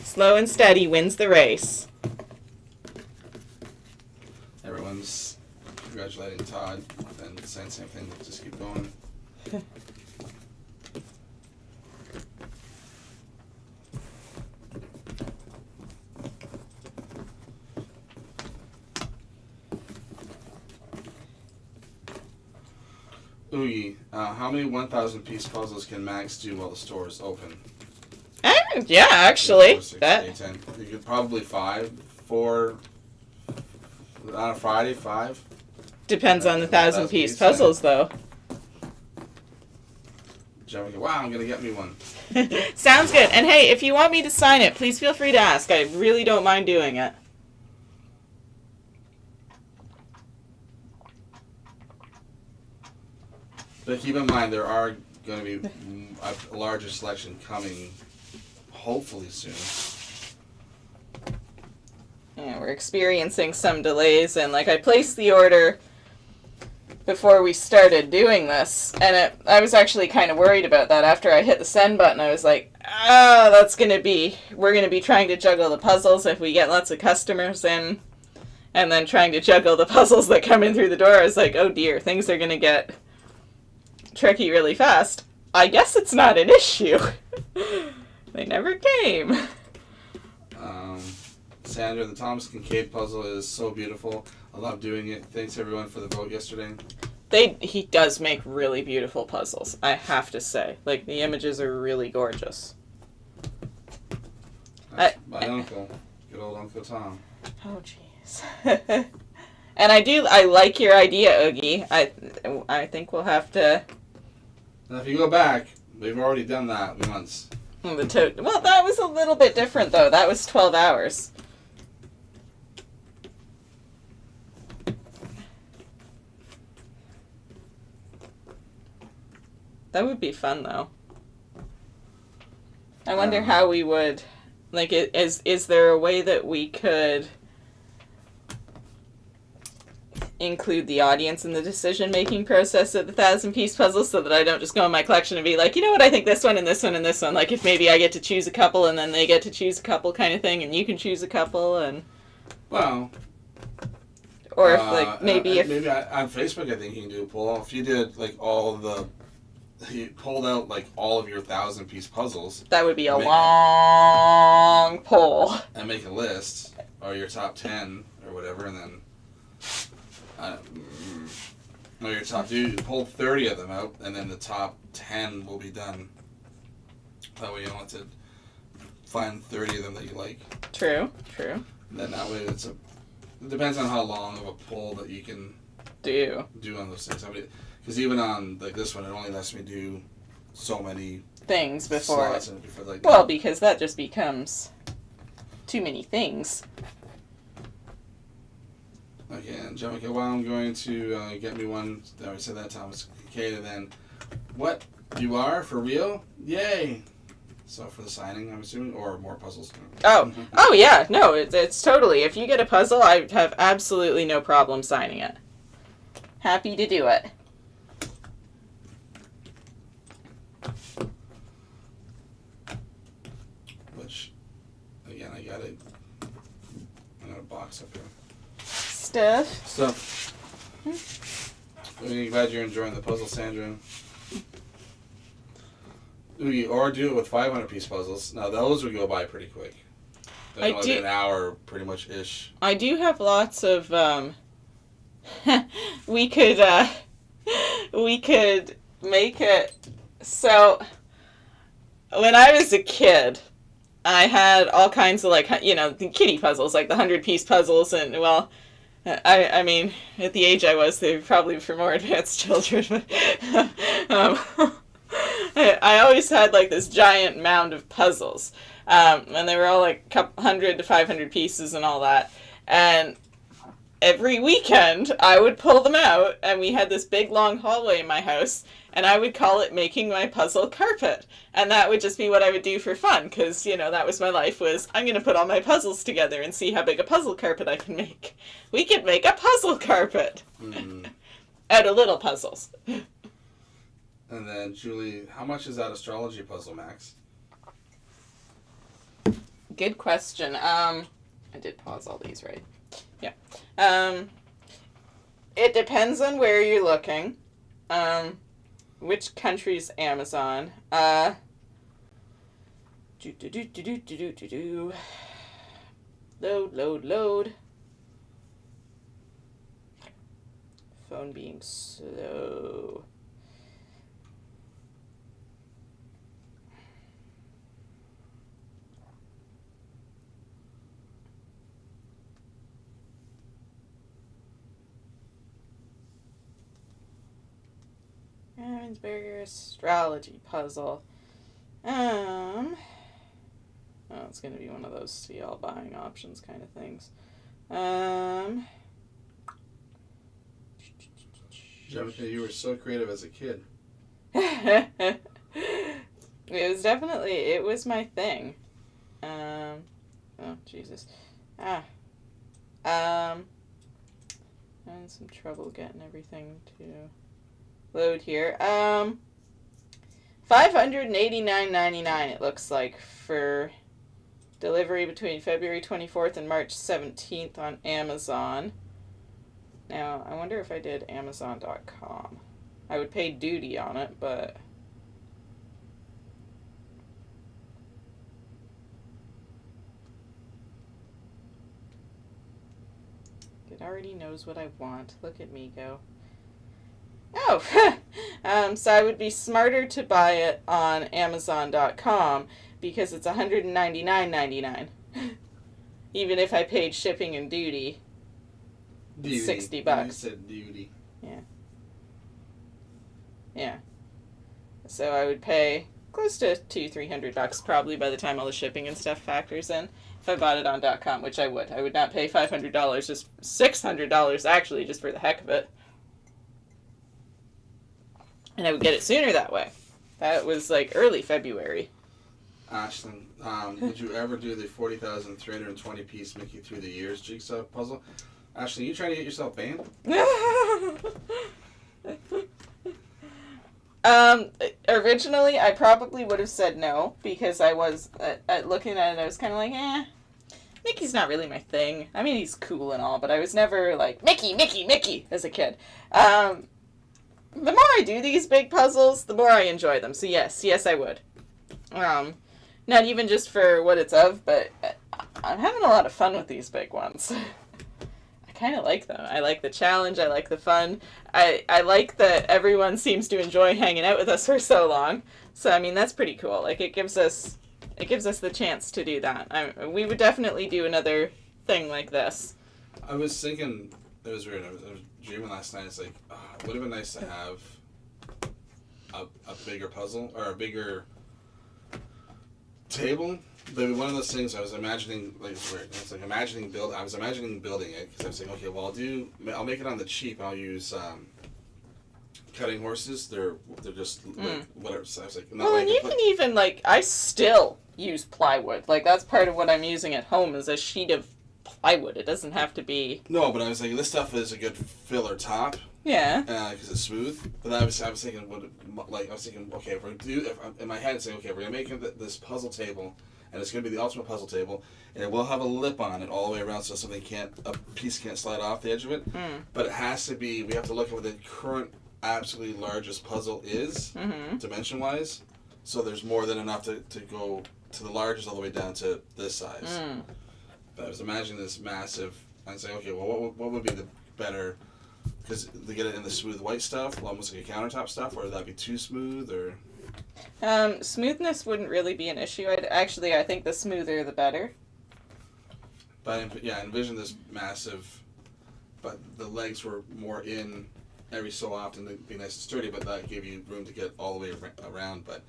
Slow and steady wins the race. Everyone's congratulating Todd and saying the same thing, just keep going. Oogie, how many 1,000-piece puzzles can Max do while the store is open? Yeah, actually. 4, 6, 8, 10. You could probably 4 on a Friday, 5. Depends on the 1,000-piece puzzles, though. Jeremy go, wow, I'm going to get me one. Sounds good. And hey, if you want me to sign it, please feel free to ask. I really don't mind doing it. But keep in mind, there are going to be a larger selection coming, hopefully soon. Yeah, we're experiencing some delays, and like I placed the order before we started doing this, and I was actually kind of worried about that. After I hit the send button, I was like, we're going to be trying to juggle the puzzles if we get lots of customers in, and then trying to juggle the puzzles that come in through the door. I was like, oh dear, things are going to get tricky really fast. I guess it's not an issue. They never came. Sandra, the Thomas Kincaid puzzle is so beautiful. I love doing it. Thanks everyone for the vote yesterday. He does make really beautiful puzzles, I have to say. Like, the images are really gorgeous. That's my uncle. Good old Uncle Tom. Oh, jeez. And I like your idea, Oogie. I think we'll have to... Now, if you go back, we've already done that once. Well, that was a little bit different, though. That was 12 hours. That would be fun, though. I wonder how we would... Like, is there a way that we could include the audience in the decision-making process of the 1,000-piece puzzle so that I don't just go in my collection and be like, you know what, I think this one and this one and this one. Like, if maybe I get to choose a couple and then they get to choose a couple kind of thing, and you can choose a couple, and... Well... Or if, like, maybe on Facebook, I think you can do a poll. If you did, like, you pulled out, like, all of your 1,000-piece puzzles. That would be a long poll. And make a list, or your top 10, or whatever, and then... or your top 2, pull 30 of them out, and then the top 10 will be done. That way you don't have to find 30 of them that you like. True. And then that way it depends on how long of a pull that you can do on those things. Because even on like this one, it only lets me do so many things before. Like, well, because that just becomes too many things. Okay, Okay, and Jamaica, well, I'm going to get me one. I already said that, Thomas. Okay, and then, what? You are? For real? Yay! So for the signing, I'm assuming, or more puzzles? Oh yeah, no, it's totally. If you get a puzzle, I have absolutely no problem signing it. Happy to do it. Which, again, I got a box up here. Stuff. Stuff. Really glad you're enjoying the puzzle, Sandra. Or do it with 500-piece puzzles. Now, those would go by pretty quick. They'd only be an hour, pretty much-ish. I do have lots of, we could make it, so, when I was a kid, I had all kinds of, like, you know, the kiddie puzzles, like the 100-piece puzzles, and, well, I mean, at the age I was, they were probably for more advanced children, but, I always had, like, this giant mound of puzzles, and they were all, like, 100 to 500 pieces and all that, and every weekend, I would pull them out, and we had this big, long hallway in my house, and I would call it making my puzzle carpet, and that would just be what I would do for fun, because, you know, that was my life, was, I'm going to put all my puzzles together and see how big a puzzle carpet I can make. We could make a puzzle carpet! Out of little puzzles. And then, Julie, how much is that astrology puzzle, Max? Good question. I did pause all these, right? Yeah. It depends on where you're looking. Which country's Amazon? Load. Phone being slow. Ravensburger astrology puzzle. Oh, it's gonna be one of those see all buying options kind of things. Jamaica, you were so creative as a kid. It was my thing. Oh, Jesus. Having some trouble getting everything to load here. $589.99 it looks like for delivery between February 24th and March 17th on Amazon. Now, I wonder if I did Amazon.com. I would pay duty on it, but it already knows what I want. Look at me go. Oh, so I would be smarter to buy it on Amazon.com because it's $199.99. Even if I paid shipping and duty. Duty. $60. You said duty. Yeah. So I would pay close to $200-300 probably by the time all the shipping and stuff factors in. If I bought it on .com, which I would. I would not pay $500, just $600 actually, just for the heck of it. And I would get it sooner that way. That was like early February. Ashlyn, would you ever do the 40,320 piece Mickey Through the Years jigsaw puzzle? Ashley, you trying to get yourself banned? Originally, I probably would have said no, because I was looking at it, I was kind of like, Mickey's not really my thing. I mean, he's cool and all, but I was never like, Mickey, as a kid. The more I do these big puzzles, the more I enjoy them. So yes, I would. Not even just for what it's of, but I'm having a lot of fun with these big ones. I kind of like them. I like the challenge. I like the fun. I like that everyone seems to enjoy hanging out with us for so long. So, I mean, that's pretty cool. Like, it gives us the chance to do that. We would definitely do another thing like this. I was thinking, it was weird. I was dreaming last night. It's like, it would have been nice to have a bigger puzzle, or a bigger table But one of those things I was imagining, like it's weird. It's like I was imagining building it because I was saying, okay, well I'll make it on the cheap. I'll use cutting horses. They're just like whatever. So I was like, no, Well, and you can even like I still use plywood. Like that's part of what I'm using at home is a sheet of plywood. It doesn't have to be. No, but I was like, this stuff is a good filler top. Yeah. Because it's smooth. But I was thinking, okay, in my head saying, okay, we're gonna make this puzzle table, and it's gonna be the ultimate puzzle table, and it will have a lip on it all the way around, so a piece can't slide off the edge of it. But it has to be. We have to look at what the current absolutely largest puzzle is, dimension wise. So there's more than enough to go to the largest all the way down to this size. But I was imagining this massive. I'd say, okay, well, what would be the better? Because they get it in the smooth white stuff, almost like a countertop stuff, or would that be too smooth, or? Smoothness wouldn't really be an issue. I think the smoother the better. But yeah, envision this massive, but the legs were more in every so often to be nice and sturdy, but that gave you room to get all the way around. But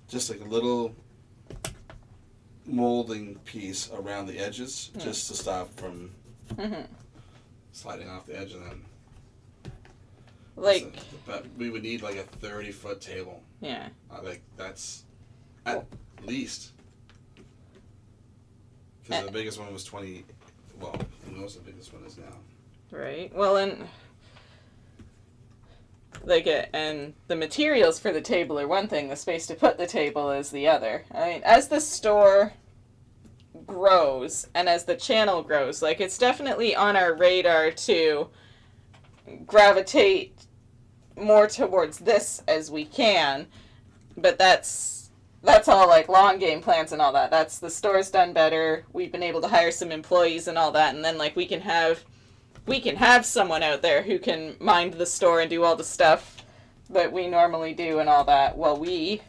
just like a little molding piece around the edges, just to stop from sliding off the edge, and then. Like, but we would need like a 30-foot table. Yeah. Like that's at least. Because the biggest one was 20. Well, who knows what the biggest one is now? Right. Well, and and the materials for the table are one thing. The space to put the table is the other. I mean, as the store grows and as the channel grows, like it's definitely on our radar to gravitate more towards this as we can, but that's all like long game plans and all that. That's the store's done better. We've been able to hire some employees and all that, and then like we can have someone out there who can mind the store and do all the stuff that we normally do and all that while we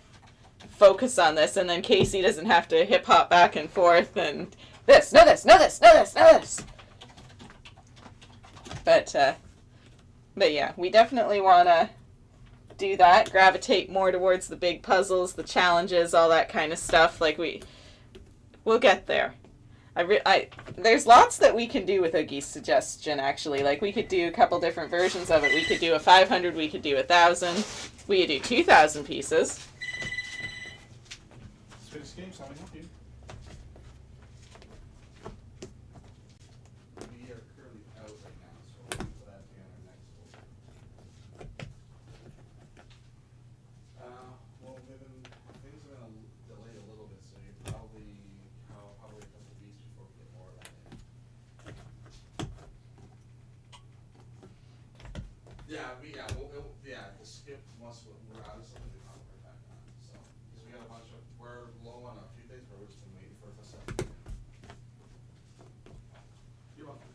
focus on this, and then Casey doesn't have to hip hop back and forth and this, no this, no this, no this, no this. But yeah, we definitely want to do that, gravitate more towards the big puzzles, the challenges, all that kind of stuff. Like we'll get there. There's lots that we can do with Oogie's suggestion, actually. Like we could do a couple different versions of it. We could do a 500, we could do 1,000, we could do 2,000 pieces. Swedish games, how may I help you? We are currently out right now, so we'll put that together next week. Well, things have been delayed a little bit, so you're probably a couple weeks before we get more of that in. The skip once we're out of something, we pop right back on. So, because we got we're low on a few things, but we're just been waiting for this. You're welcome.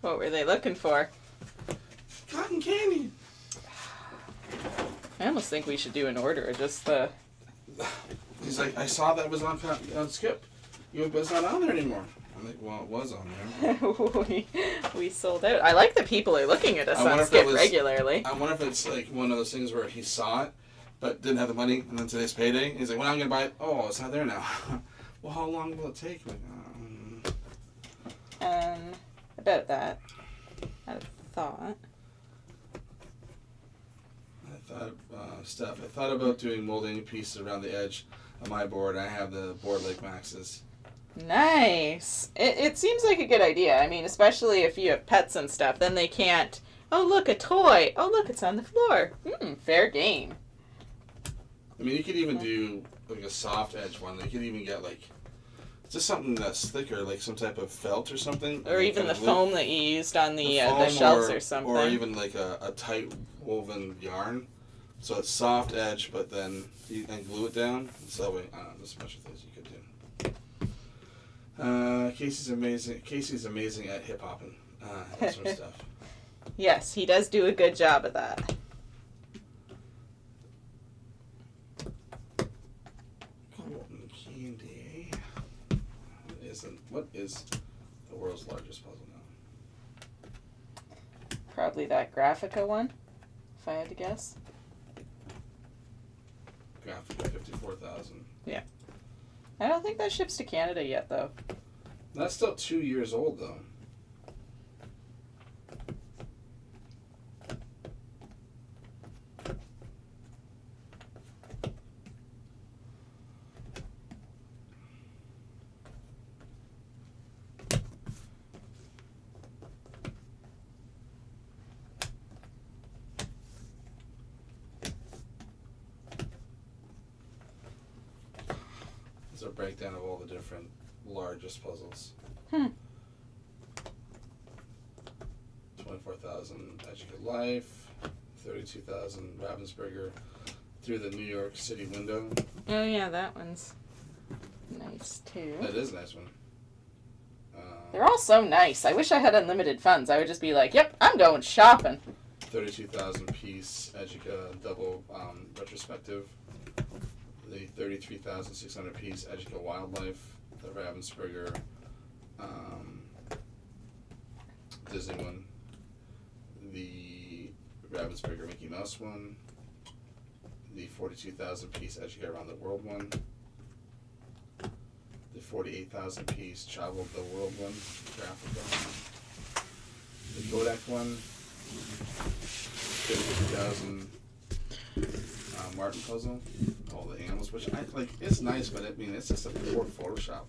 What were they looking for? Cotton candy. I almost think we should do an order, just the... He's like, I saw that was on Skip. It's not on there anymore. I'm like, well, it was on there. we sold out. I like that people are looking at us on Skip regularly. I wonder if it's like one of those things where he saw it, but didn't have the money, and then today's payday. He's like, well, I'm going to buy it. Oh, it's not there now. Well, how long will it take? Like, about that. I thought. Stuff. I thought about doing molding pieces around the edge of my board. I have the board like Max's. Nice. It seems like a good idea. I mean, especially if you have pets and stuff, then they can't, oh, look, a toy. Oh, look, it's on the floor. Fair game. I mean, you could even do like a soft edge one. You could even get like just something that's thicker, like some type of felt or something. Or even the foam that you used on the shells or something. Or even like a tight woven yarn. So it's soft edge, but then you can glue it down. So that way, there's a bunch of things you could do. Casey's amazing at hip hopping. That sort of stuff. Yes, he does do a good job of that. Cotton candy. What is the world's largest puzzle now? Probably that Graphica one, if I had to guess. Graphica 54,000. I don't think that ships to Canada yet, though. That's still 2 years old, though. A breakdown of all the different largest puzzles. 24,000 Educate Life, 32,000 Ravensburger through the New York City window. Oh yeah, that one's nice too. That is a nice one. They're all so nice. I wish I had unlimited funds. I would just be like, yep, I'm going shopping. 32,000 piece Educa double retrospective. The 33,600 piece Educa Wildlife, the Ravensburger Disney one, the Ravensburger Mickey Mouse one, the 42,000 piece Educa Around the World one, the 48,000 piece Travel the World one, graphic one, the Kodak one, 50,000 Martin puzzle, all the animals, which I like. It's nice, but I mean, it's just a poor Photoshop.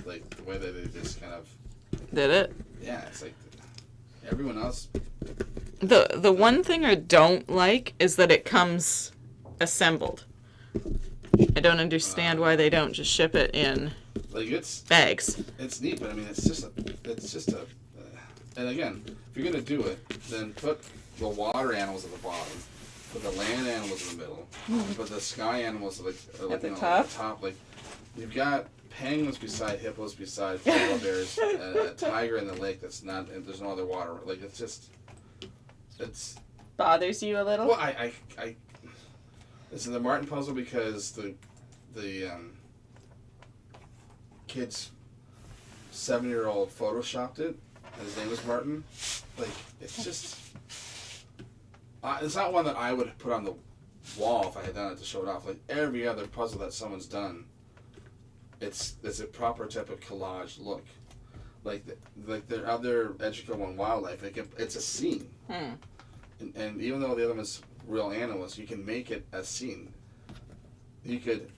Like the way that they just kind of did it. Yeah, it's like everyone else. The one thing I don't like is that it comes assembled. I don't understand why they don't just ship it in like it's bags. It's neat, but I mean, it's just a. And again, if you're gonna do it, then put the water animals at the bottom. Put the land animals in the middle. Put the sky animals at the top. Like you've got penguins beside hippos beside polar bears, a tiger in the lake that's not. And there's no other water. Like it's bothers you a little. Well, it's in the Martin puzzle because the kid's 7-year-old photoshopped it, and his name was Martin. Like it's just. It's not one that I would put on the wall if I had done it to show it off. Like every other puzzle that someone's done, it's a proper type of collage look. Like their other Educa one Wildlife, it's a scene. And even though the other one's real animals, you can make it a scene. You could.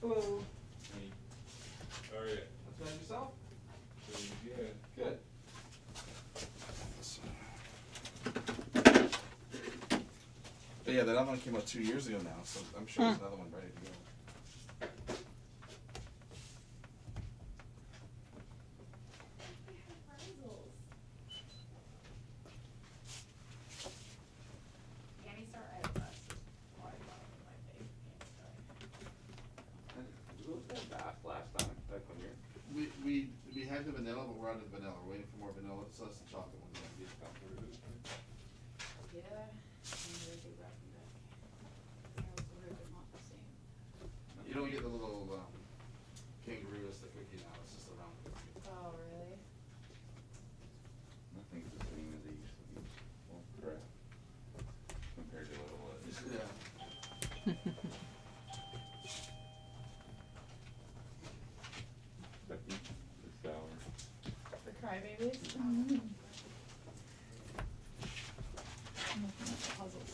Ooh. How are you? That's about yourself? Good. Good. But yeah, that other one came out 2 years ago now, so I'm sure there's another one ready to go. We had the vanilla, but we're out of the vanilla. We're waiting for more vanilla, so that's the chocolate one. Yeah. You don't get the little kangaroo as the cookie now. It's just a round cookie. Oh, really? Nothing's the same as it used to be. Well, correct. Compared to what it was. Yeah. Becky, the sour. The crybabies? Puzzles.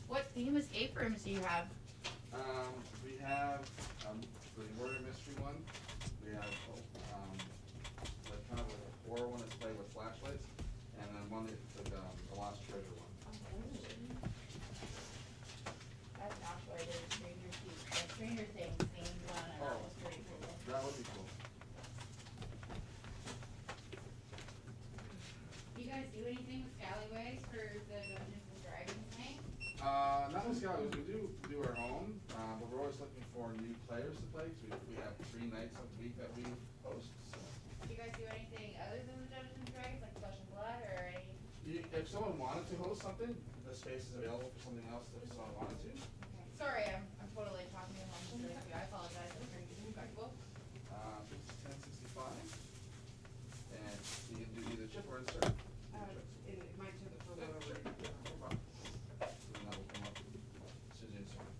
What theme escape rooms do you have? We have the murder mystery one. We have like kind of like a horror one that's played with flashlights, and then one that's like the lost treasure one. That's actually I did Stranger Things themed one, and that was pretty cool. That would be cool. Do you guys do anything with Scallywags for the Dungeons and Dragons night? Not with Scallywags. We do our own, but we're always looking for new players to play. Cause we have 3 nights a week that we host. So. Do you guys do anything other than the Dungeons and Dragons, like Flesh and Blood, or any? If someone wanted to host something, the space is available for something else if someone wanted to. Okay. Sorry, I'm totally talking to him. I apologize. I'm very disrespectful. This is 1065. And you can do either chip or insert. It might turn the phone Yeah, over. sure. Yeah, no problem. And that will come up as soon as you insert.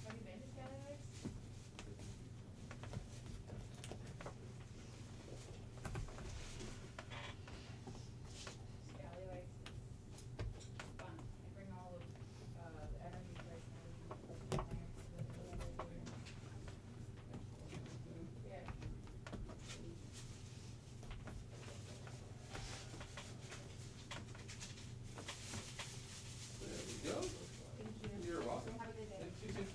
Have you been to Scallywags? Scallywags is fun. I bring all of the energy right now. Yeah. There we go. Thank you. You're welcome. Have a good day. Thank you too.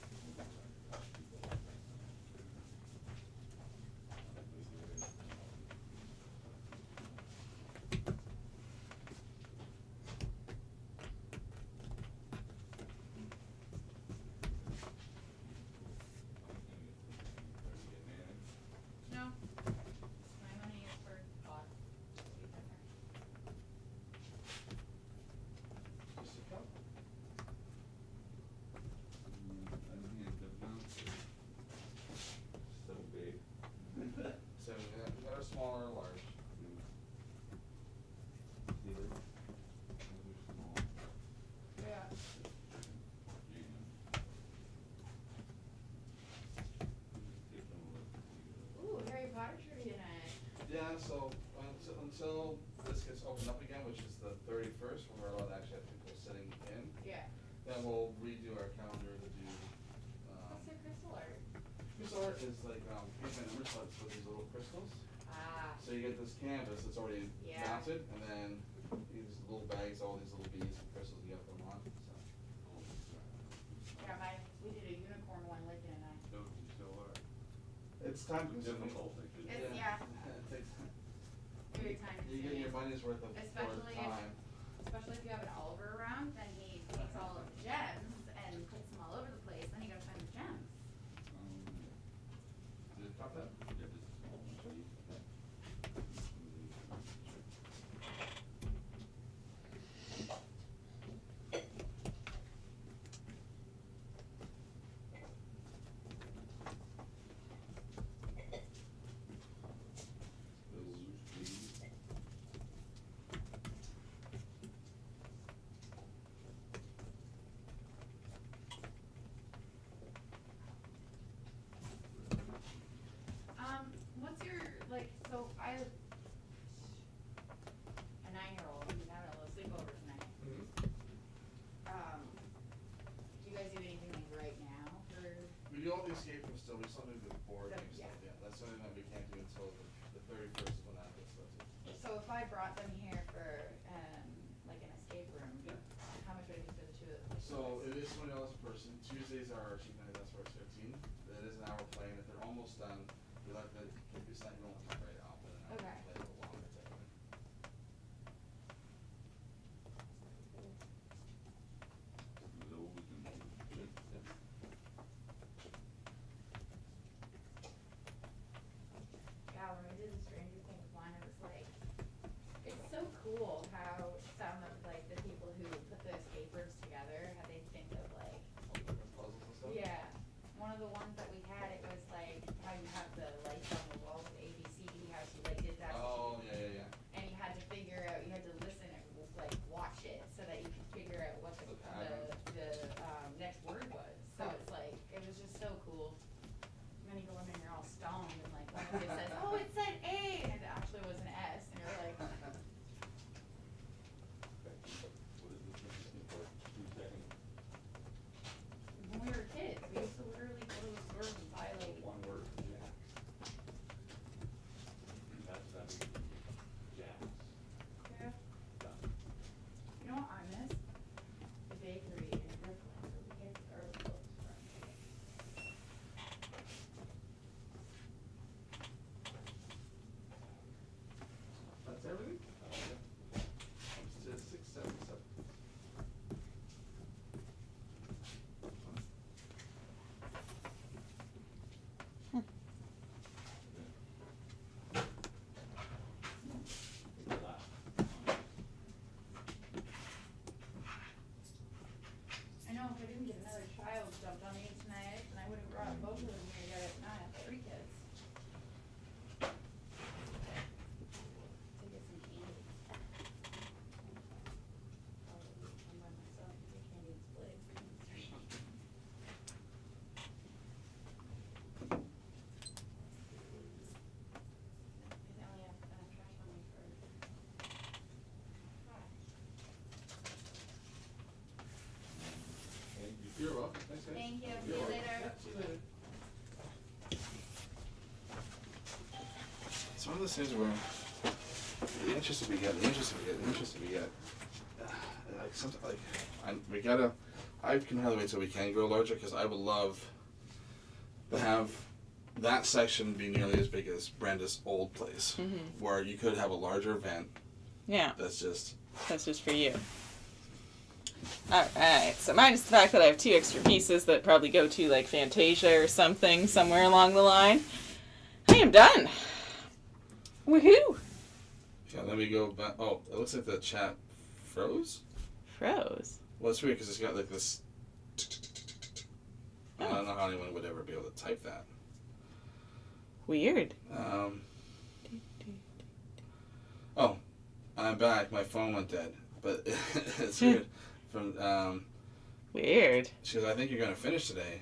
No. My money is for God. Just a cup. So big. So we got a smaller or large. Yeah. Ooh, Harry Potter trivia night. Yeah, so until this gets opened up again, which is the 31st, when we're allowed to actually have people sitting in, Yeah. then we'll redo our calendar to do, What's the crystal art? crystal art is like, paint number slips with these little crystals. Ah. So you get this canvas that's already Yeah. mounted, and then these little bags, all these little beads and crystals, you gotta put them on, so. Yeah, we did a unicorn one, Lincoln and I. It's time consuming. Difficult, I could. It's- yeah. It takes, Very time you get your money's worth of, for Especially if- time. Especially if you have an Oliver around, then he takes all of the gems and puts them all over the place, then you gotta find the gems. Did it pop that? What's your, like, so I have a 9-year-old, who's having a little sleepover tonight. Do you guys do anything like right now for? We do all the escape rooms still, we still do the board game Yeah. stuff, yeah, that's something that we can't do until the 31st is when that gets started. So if I brought them here for, like an escape room, Yeah. how much would it be for the two of them? So it is $20 a person, Tuesdays are our cheap night, that's where it's 15, that is an hour play, and if they're almost done, we like to keep this night going right out, but an hour Okay. play a little longer typically. Yeah, when we did the Stranger Things one, it was like, it's so cool how some of like the people who put the escape rooms together, how they think of like, All different puzzles and stuff. yeah, Thank you. See you later. See you later. It's one of those things where the interest we get. Like sometimes, I can hardly wait till we can grow larger because I would love to have that section be nearly as big as Brenda's old place, where you could have a larger event. Yeah. That's just for you. Alright, so minus the fact that I have 2 extra pieces that probably go to like Fantasia or something somewhere along the line, I am done. Woohoo! yeah. Let me go back. Oh, it looks like the chat froze. Froze. Well, it's weird because it's got like this. I don't know how anyone would ever be able to type that. Weird. Oh, I'm back. My phone went dead, but it's weird. Weird. She goes, I think you're gonna finish today.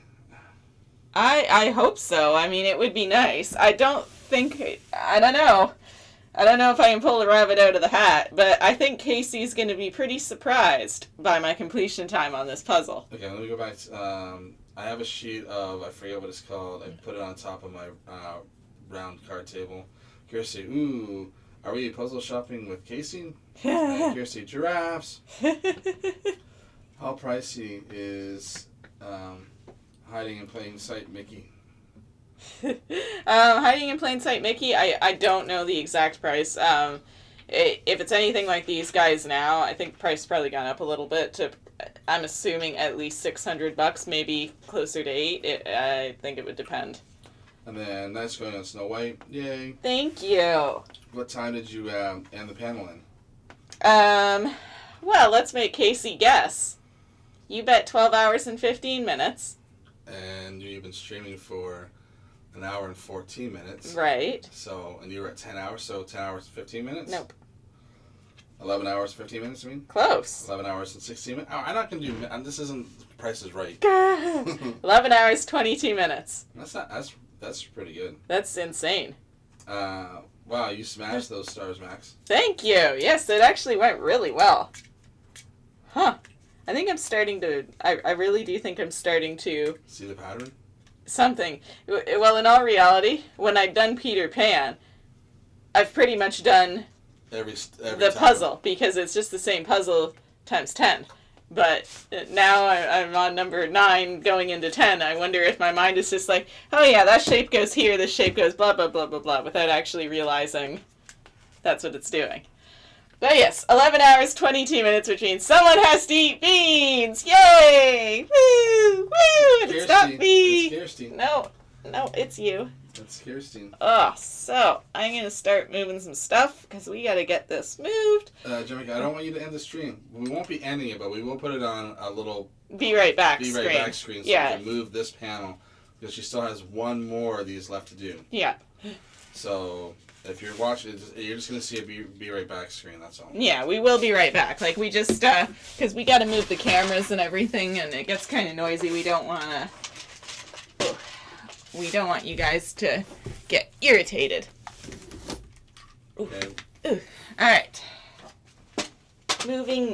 I hope so. I mean, it would be nice. I don't know. I don't know if I can pull a rabbit out of the hat, but I think Casey's going to be pretty surprised by my completion time on this puzzle. Okay, let me go back. I have a sheet of, I forget what it's called. I put it on top of my round card table. Kirsty, ooh, are we puzzle shopping with Casey? Kirsty, giraffes. How pricey is hiding in plain sight, Mickey? Hiding in plain sight, Mickey. I don't know the exact price. If it's anything like these guys now, I think the price has probably gone up a little bit to, I'm assuming at least $600, maybe closer to $800. I think it would depend. And then that's going on Snow White. Yay. Thank you. What time did you end the panel in? Well, let's make Casey guess. You bet 12 hours and 15 minutes. And you've been streaming for an hour and 14 minutes. Right. So, and you were at 10 hours, so 10 hours and 15 minutes? Nope. 11 hours, 15 minutes, I mean? Close. 11 hours and 16 minutes? Oh, I'm not going to do, this isn't Price is Right. 11 hours, 22 minutes. That's pretty good. That's insane. Wow, you smashed those stars, Max. Thank you. Yes, it actually went really well. Huh. I think I'm starting to, I really do think I'm starting to... See the pattern? Something. Well, in all reality, when I've done Peter Pan, I've pretty much done every the puzzle, because it's just the same puzzle times 10. But now I'm on number 9 going into 10. I wonder if my mind is just like, oh yeah, that shape goes here, this shape goes blah, blah, blah, blah, blah, without actually realizing that's what it's doing. But yes, 11 hours, 22 minutes, which means someone has to eat beans! Yay! Woo! Woo! It's not me! It's Kirsty. No, it's you. That's Kirsty. Oh, so I'm going to start moving some stuff because we got to get this moved. Jamaica, I don't want you to end the stream. We won't be ending it, but we will put it on a little Be right back Be screen. Right Back screen so we can move this panel because she still has one more of these left to do. Yeah. So if you're watching, you're just going to see a Be Right Back screen, that's all. Yeah, we will be right back. Like, we just, because we got to move the cameras and everything, and it gets kind of noisy. We don't want you guys to get irritated. Okay. Ooh. All right. Moving.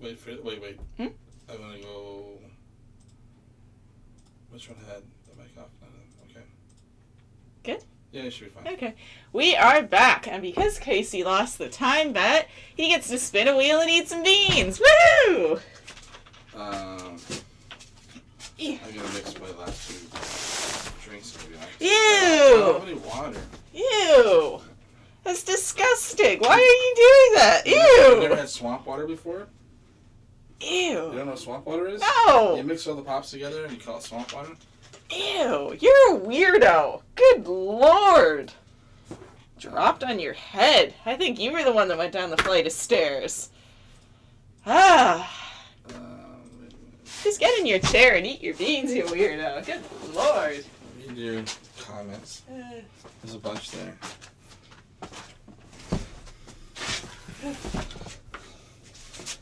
Wait. Hmm? I'm gonna go. Which one had the mic off? Okay. Good? Yeah, it should be fine. Okay. We are back, and because Casey lost the time bet, he gets to spin a wheel and eat some beans. Woo! I gotta mix my last two drinks, to be honest. Ew! I don't have any water. Ew! That's disgusting. Why are you doing that? You've never Ew! had swamp water before? You Ew! don't know what swamp water is? You No! mix all the pops together and you call it swamp water? Ew! You're a weirdo. Good lord! Dropped on your head. I think you were the one that went down the flight of stairs. Ah! Wait a minute. Just get in your chair and eat your beans, you weirdo. Good lord. Read your comments. There's a bunch there.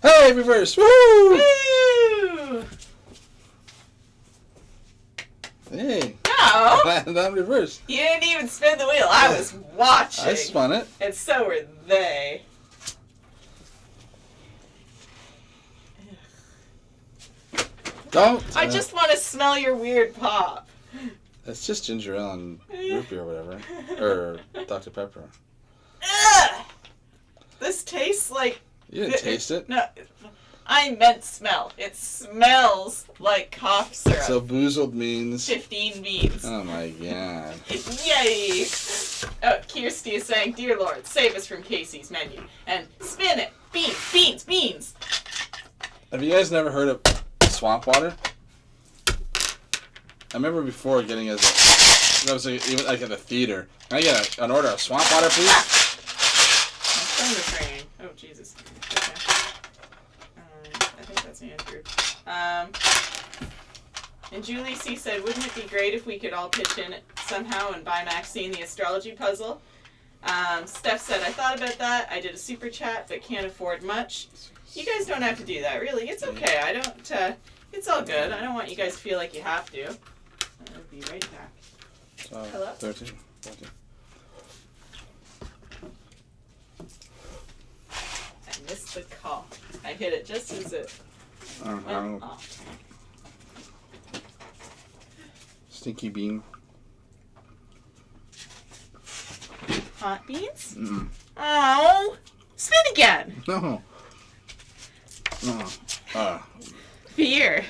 Hey, reverse! Woo! Woo! Hey, No! landed on reverse. You didn't even spin the wheel. I was watching. I spun it. And so were they. Don't. I just want to smell your weird pop. That's just ginger ale and root beer or whatever. Or Dr. Pepper. Ugh! This tastes like... You didn't taste it? No, I meant smell. It smells like cough syrup. So boozled means... 15 beans. Oh my god. Yay! Oh, Kirsty is saying, "Dear Lord, save us from Casey's menu." And spin it. Beans, beans, beans. Have you guys never heard of swamp water? I remember before getting as a... I was like, even like at the theater. Can I get an order of swamp water, please? My phone is ringing. Oh, Jesus. Okay. I think that's Andrew. And Julie C. said, "Wouldn't it be great if we could all pitch in somehow and buy Maxine the astrology puzzle?" Steph said, "I thought about that. I did a super chat, but can't afford much." You guys don't have to do that, really. It's okay. I don't, it's all good. I don't want you guys to feel like you have to. I'll be right back. Hello? 13, 14. I missed the call. I hit it just as it went off. Stinky bean. Hot beans? Mm-mm. Oh! Spin again! No. No. Fear.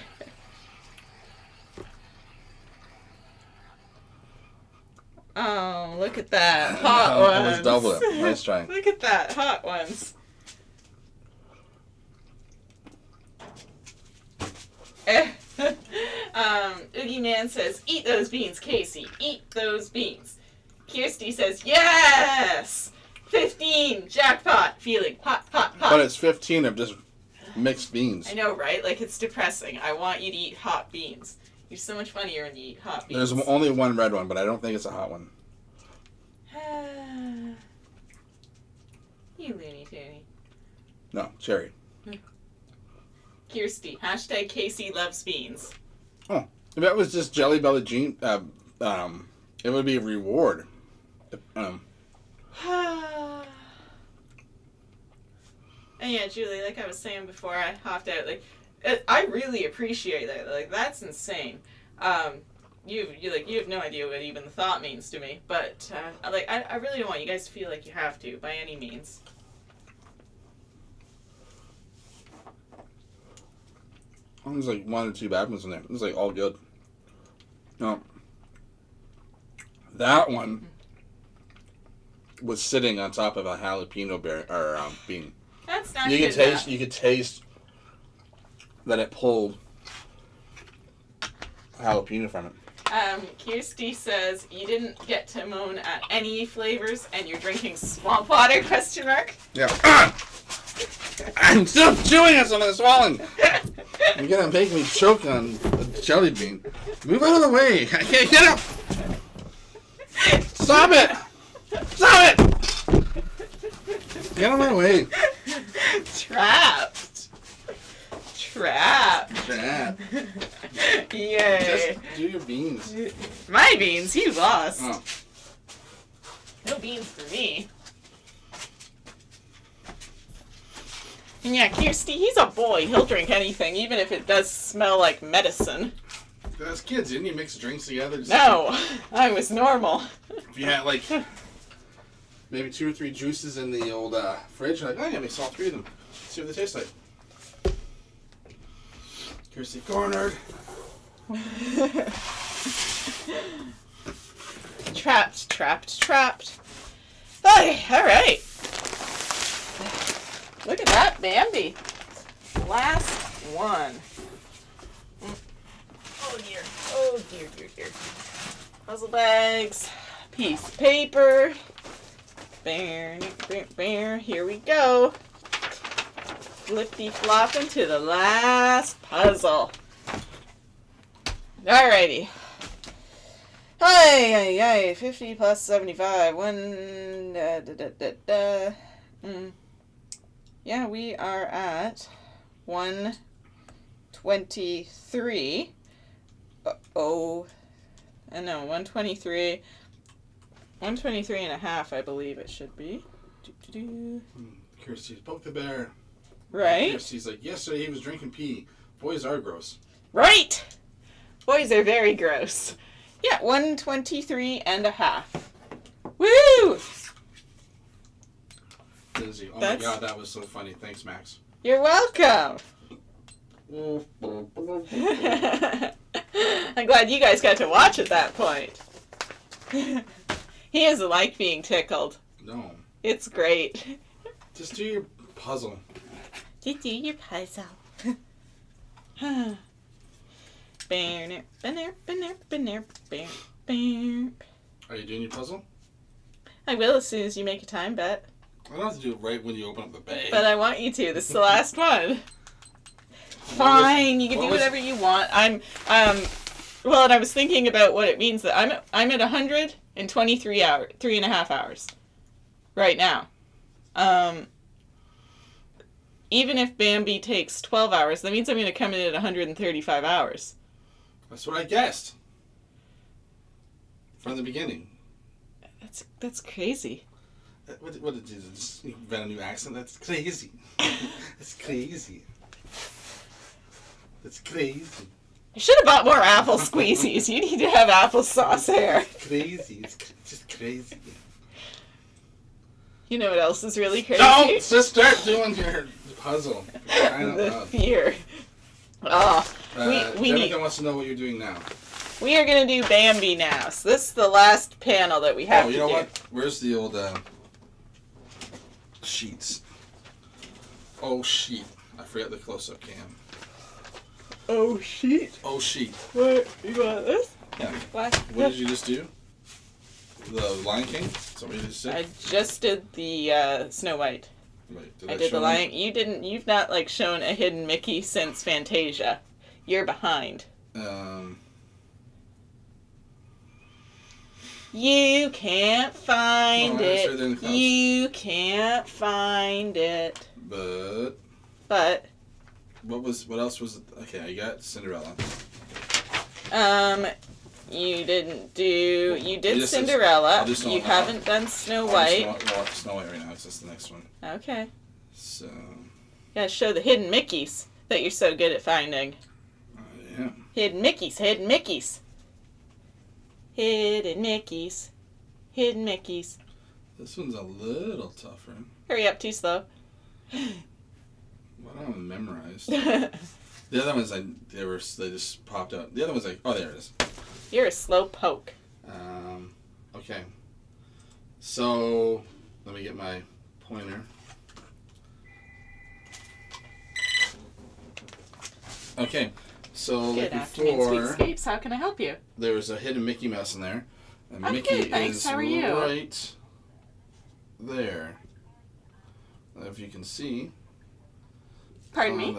Oh, look at that. Hot ones. Almost double it. Nice try. Look at that. Hot ones. Oogie Man says, "Eat those beans, Casey. Eat those beans." Kirsty says, "Yes! 15! Jackpot! Feeling hot, hot, hot." But it's 15 of just mixed beans. I know, right? Like, it's depressing. I want you to eat hot beans. You're so much funnier when you eat hot beans. There's only one red one, but I don't think it's a hot one. You loony toony. No, cherry. Kirsty, hashtag Casey loves beans. Oh, if that was just Jelly Belly Jean, it would be a reward. And yeah, Julie, like I was saying before I hopped out, like, I really appreciate that. Like, that's insane. You have no idea what even the thought means to me. But I really don't want you guys to feel like you have to by any means. There's like one or two bad ones in there. It's like all good. No, that one was sitting on top of a jalapeno bean. That's not You good could taste. enough. You could taste that it pulled jalapeno from it. Kirsty says you didn't get to moan at any flavors, and you're drinking swamp water? ? Yeah. I'm still chewing on something that's swallowing. You're gonna make me choke on a jelly bean. Move out of the way. I can't get up. Stop it. Stop it. Get out of my way. Trapped. Yay. Just do your beans. My beans, you lost. Oh. No beans for me. And yeah, Kirsty, he's a boy. He'll drink anything, even if it does smell like medicine. As kids, didn't you mix drinks together? Just No, I was normal. If you had like maybe 2 or 3 juices in the old fridge, like, oh yeah, mix all 3 of them. See what they taste like. Kirsty cornered. Trapped, trapped, trapped. Hey, all right. Look at that, Bambi. Last one. Oh dear. Oh dear, dear, dear. Puzzle bags. Piece of paper. Here we go. Flippy flop into the last puzzle. Alrighty. Hi, 50 plus 75. Yeah, we are at 123. No, 123. 123 and a half, I believe it should be. Kirsty's poke the bear. Right? Kirsty's like, yesterday he was drinking pee. Boys are gross. Right! Boys are very gross. Yeah, 123 and a half. Woo! Lizzie, oh That's- my god, that was so funny. Thanks, Max. You're welcome. I'm glad you guys got to watch at that point. He doesn't like being tickled. No. It's great. Just do your puzzle. Do your puzzle. Are you doing your puzzle? I will as soon as you make a time bet. I don't have to do it right when you open up the bag. But I want you to. This is the last one. Fine, you can do whatever you want. Well, and I was thinking about what it means that I'm at 123 hours, 3.5 hours, right now. Even if Bambi takes 12 hours, that means I'm going to come in at 135 hours. That's what I guessed. From the beginning. That's crazy. What did you do? Just invent a new accent? That's crazy. That's crazy. That's crazy. I should have bought more apple squeezies. You need to have applesauce here. Crazy. It's just crazy. You know what else is really crazy? Don't just start doing your puzzle. The fear. Oh, we need. Everyone wants to know what you're doing now. We are gonna do Bambi now. So this is the last panel that we have to do. You know what? Where's the old sheets? Oh, sheet. I forgot the close-up cam. Oh sheet. Oh, sheet. What? You want this? Yeah. What? What did you just do? The Lion King? Is that what you just said? I just did the Snow White. Wait, I did show the Lion. You didn't. You've not like shown a hidden Mickey since Fantasia. You're behind. You can't find No, I it. said they're in the clouds. You can't find it. But But what else was it? Okay, I got Cinderella. you didn't do. You did just- Cinderella. I'll do Snow You White. haven't done Snow I'll White. do Snow White right now. It's just the next one. Okay. So. You gotta show the hidden Mickeys that you're so good at finding. Yeah. Hidden Mickeys. Hidden Mickeys. Hidden Mickeys. Hidden Mickeys. This one's a little tougher. Hurry up, too slow. Well, I don't have them memorized. The other ones, they just popped out. The other one's like, oh, there it is. You're a slow poke. Okay. So, let me get my pointer. Okay. So, Good like afternoon, before, Sweetscapes. How can I help you? there was a hidden Mickey Mouse in there. And I'm Mickey good, thanks. is How are you? right there. If you can see. Pardon on me?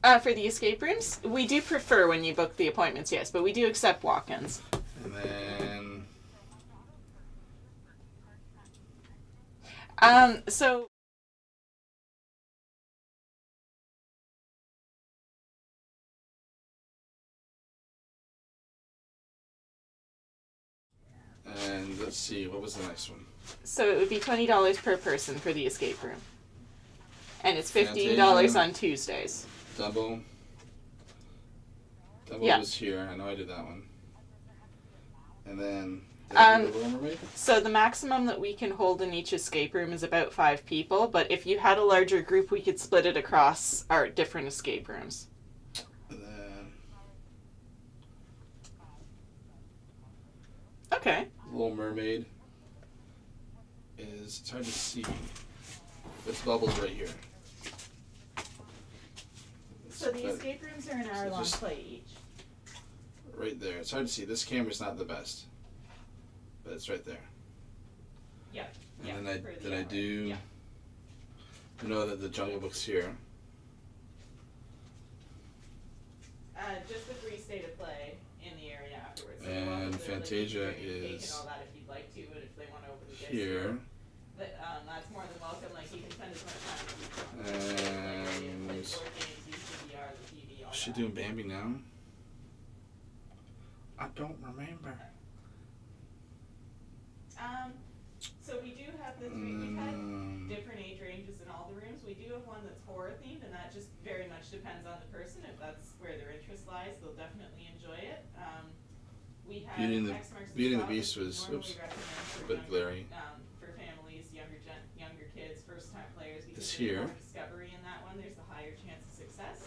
That. For the escape rooms, we do prefer when you book the appointments, yes, but we do accept walk-ins. And then. So. And let's see, what was the next one? So it would be $20 per person for the escape room. And it's $15 Fantasia. on Tuesdays. Dumbo. Dumbo Yeah. was here. I know I did that one. And then did I do the Little Mermaid? So the maximum that we can hold in each escape room is about 5 people, but if you had a larger group, we could split it across our different escape rooms. And then Okay. Little Mermaid is, it's hard to see. It's Bubbles right here. So the But escape rooms are an hour-long just- play each. right there. It's hard to see. This camera's not the best, but it's right there. Yep. And then I do. Yeah. You know that the Jungle Book's here. Just the free state of play in the area afterwards. So And you're welcome to, Fantasia like, bring your cake is and all that if you'd like to, but if they want to open the disc Here. that's more than welcome. Like, you can spend as much time as you want. And Play board games, use DVR, the TV, all is she that. doing Bambi now? I don't remember. So we do have the three. We've had different age ranges in all the rooms. We do have one that's horror themed, and that just very much depends on the person. If that's where their interest lies, they'll definitely enjoy it. We have X marks the Beauty and the spot, Beast which we was normally oops, recommend for a bit younger, glary. for families, younger kids, first time players. Because It's there's here. more discovery in that one. There's a higher chance of success.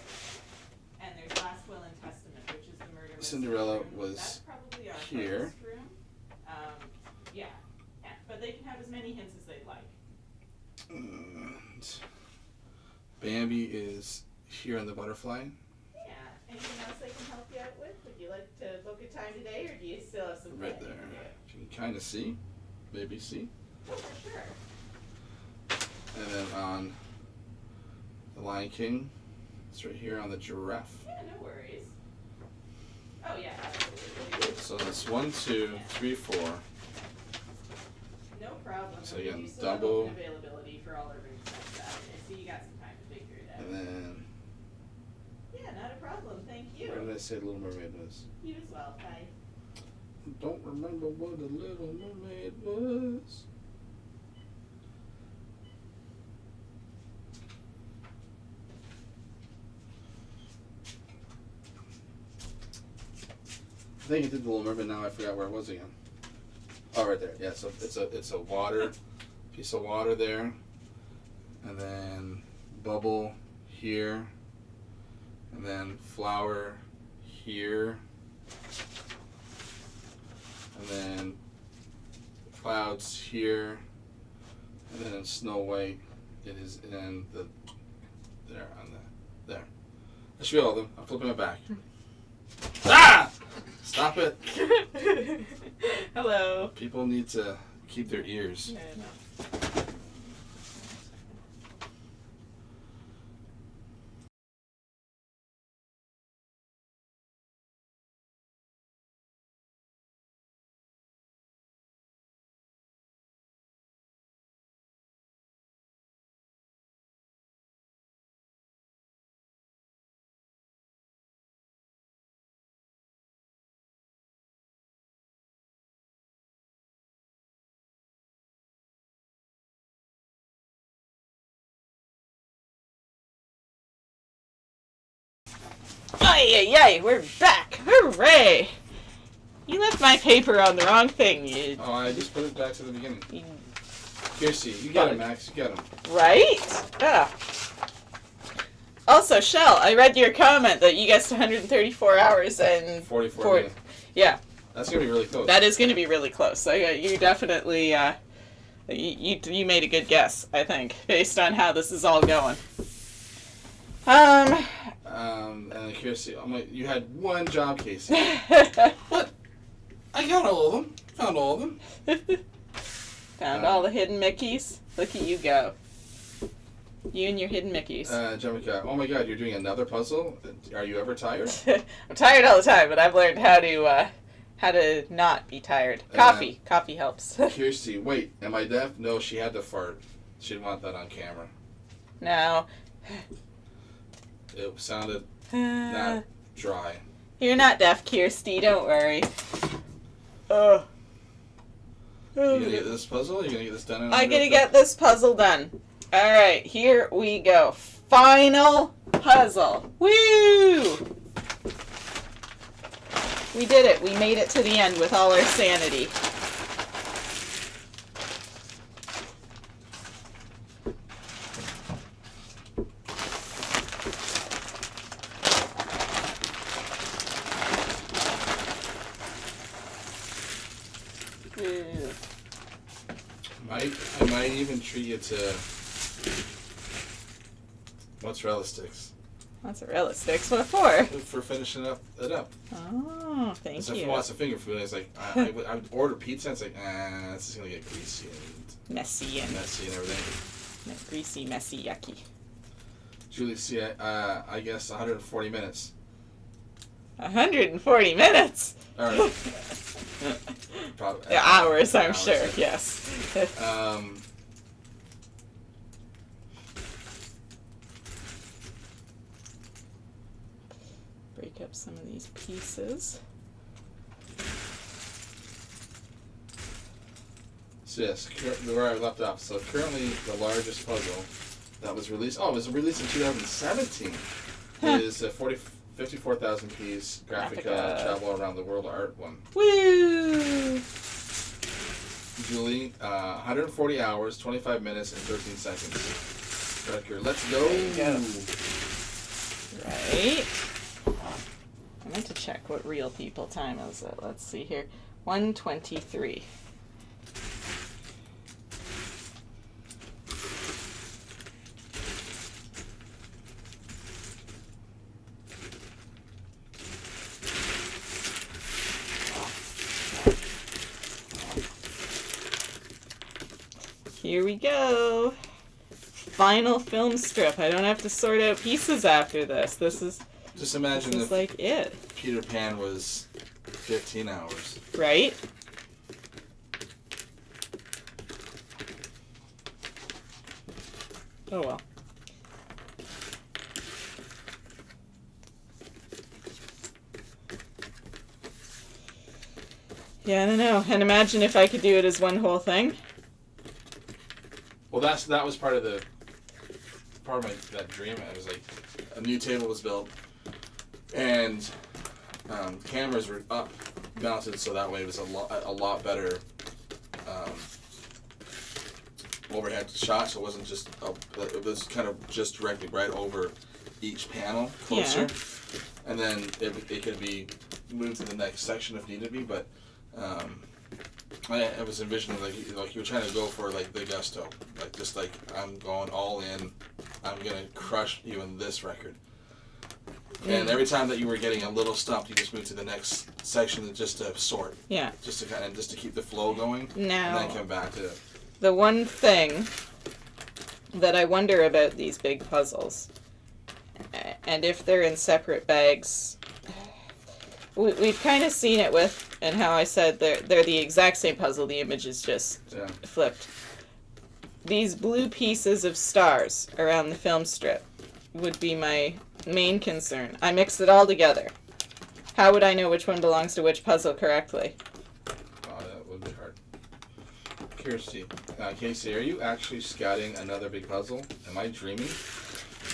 And there's Last Will and Testament, which is the murder mystery Cinderella room. was That's probably our here. focused room. Yeah, but they can have as many hints as they'd like. And Bambi is here on the butterfly. Yeah. Anything else I can help you out with? Would you like to book a time today, or do you still have some Right planning there. to do? You can kind of see. Maybe see. Oh, for sure. And then on the Lion King, it's right here on the giraffe. Yeah, no worries. Oh yeah, absolutely. So that's 1, 2, 3, 4. No problem. So And we again, do still have Dumbo. open availability for all our rooms next Saturday, so you got some time to figure it out. And then, Yeah, not a problem. Thank you. where did I say Little Mermaid was? You as well. Bye. Don't remember what the Little Mermaid was. I think I did the Little Mermaid. Now I forgot where it was again. Oh, right there. Yeah. So it's a water piece of water there, and then bubble here, and then flower here. And then clouds here, and then in Snow White, it is in the there on the there. That should be all of them. I'm flipping it back. Ah! Stop it! Hello. People need to keep their ears. Yeah, I know. Ay, ay, ay, we're back. Hooray! You left my paper on the wrong thing, you... Oh, I just put it back to the beginning. you Here, see, you got him, Max. You got him. right? Ah. Also, Shell, I read your comment that you guessed 134 hours and... 44 minutes. Yeah, That's gonna be really close. that is going to be really close. So you definitely, you made a good guess, I think, based on how this is all going. And here, see, I'm like, you had one job, Casey. What? I got all of them. Found all of them. Found all the hidden Mickeys. Look at you go. You and your hidden Mickeys. Jemica, oh my God, you're doing another puzzle? Are you ever tired? I'm tired all the time, but I've learned how to not be tired. Coffee. Coffee helps. Kirsty, wait, am I deaf? No, she had to fart. She didn't want that on camera. No. It sounded not dry. You're not deaf, Kirsty. Don't worry. You gonna get this puzzle? You gonna get this done? I'm gonna get this puzzle done. Alright, here we go. Final puzzle. Woo! We did it. We made it to the end with all our sanity. Woo. I might even treat you to mozzarella sticks Mozzarella sticks. What for? for finishing it up. Oh, thank So if you. you want some finger food, it's like I would order pizza. And it's like this is gonna get greasy and Messy and messy and everything. greasy, messy, yucky. Julie, see, I guess 140 minutes. 140 minutes. Or probably Hours, I'm hours, sure. yeah. Yes. Break up some of these pieces. So yes, where I left off. So currently, the largest puzzle that was released. Oh, it was released in 2017. Is a 54,000 piece Graphica Travel Around the World art one. Woo! Julie, 140 hours, 25 minutes, and 13 seconds. Record. Let's go. There you go. Right. I meant to check what real people time is it. Let's see here. 1:23. Here we go. Final film strip. I don't have to sort out pieces after this. This is Just imagine if like it, Peter Pan was 15 hours. right? Oh well. Yeah, I don't know. And imagine if I could do it as one whole thing. Well, that was part of that dream. It was like a new table was built, and cameras were up mounted, so that way it was a lot better overhead shot. So it wasn't just it was kind of just directly right over each panel closer, and then it could be moved to the next section if needed be. But I was envisioning like you were trying to go for like the gusto, like just like I'm going all in, I'm gonna crush you in this record. And every time that you were getting a little stumped, you just moved to the next section just to sort. Yeah. Just to keep the flow going. Now, And then come back to it. the one thing that I wonder about these big puzzles, and if they're in separate bags, we've kind of seen it with, and how I said they're the exact same puzzle, the image is just flipped. These blue pieces of stars around the film strip would be my main concern. I mixed it all together. How would I know which one belongs to which puzzle correctly? Oh, that would be hard. Kirsty, Casey, are you actually scouting another big puzzle? Am I dreaming?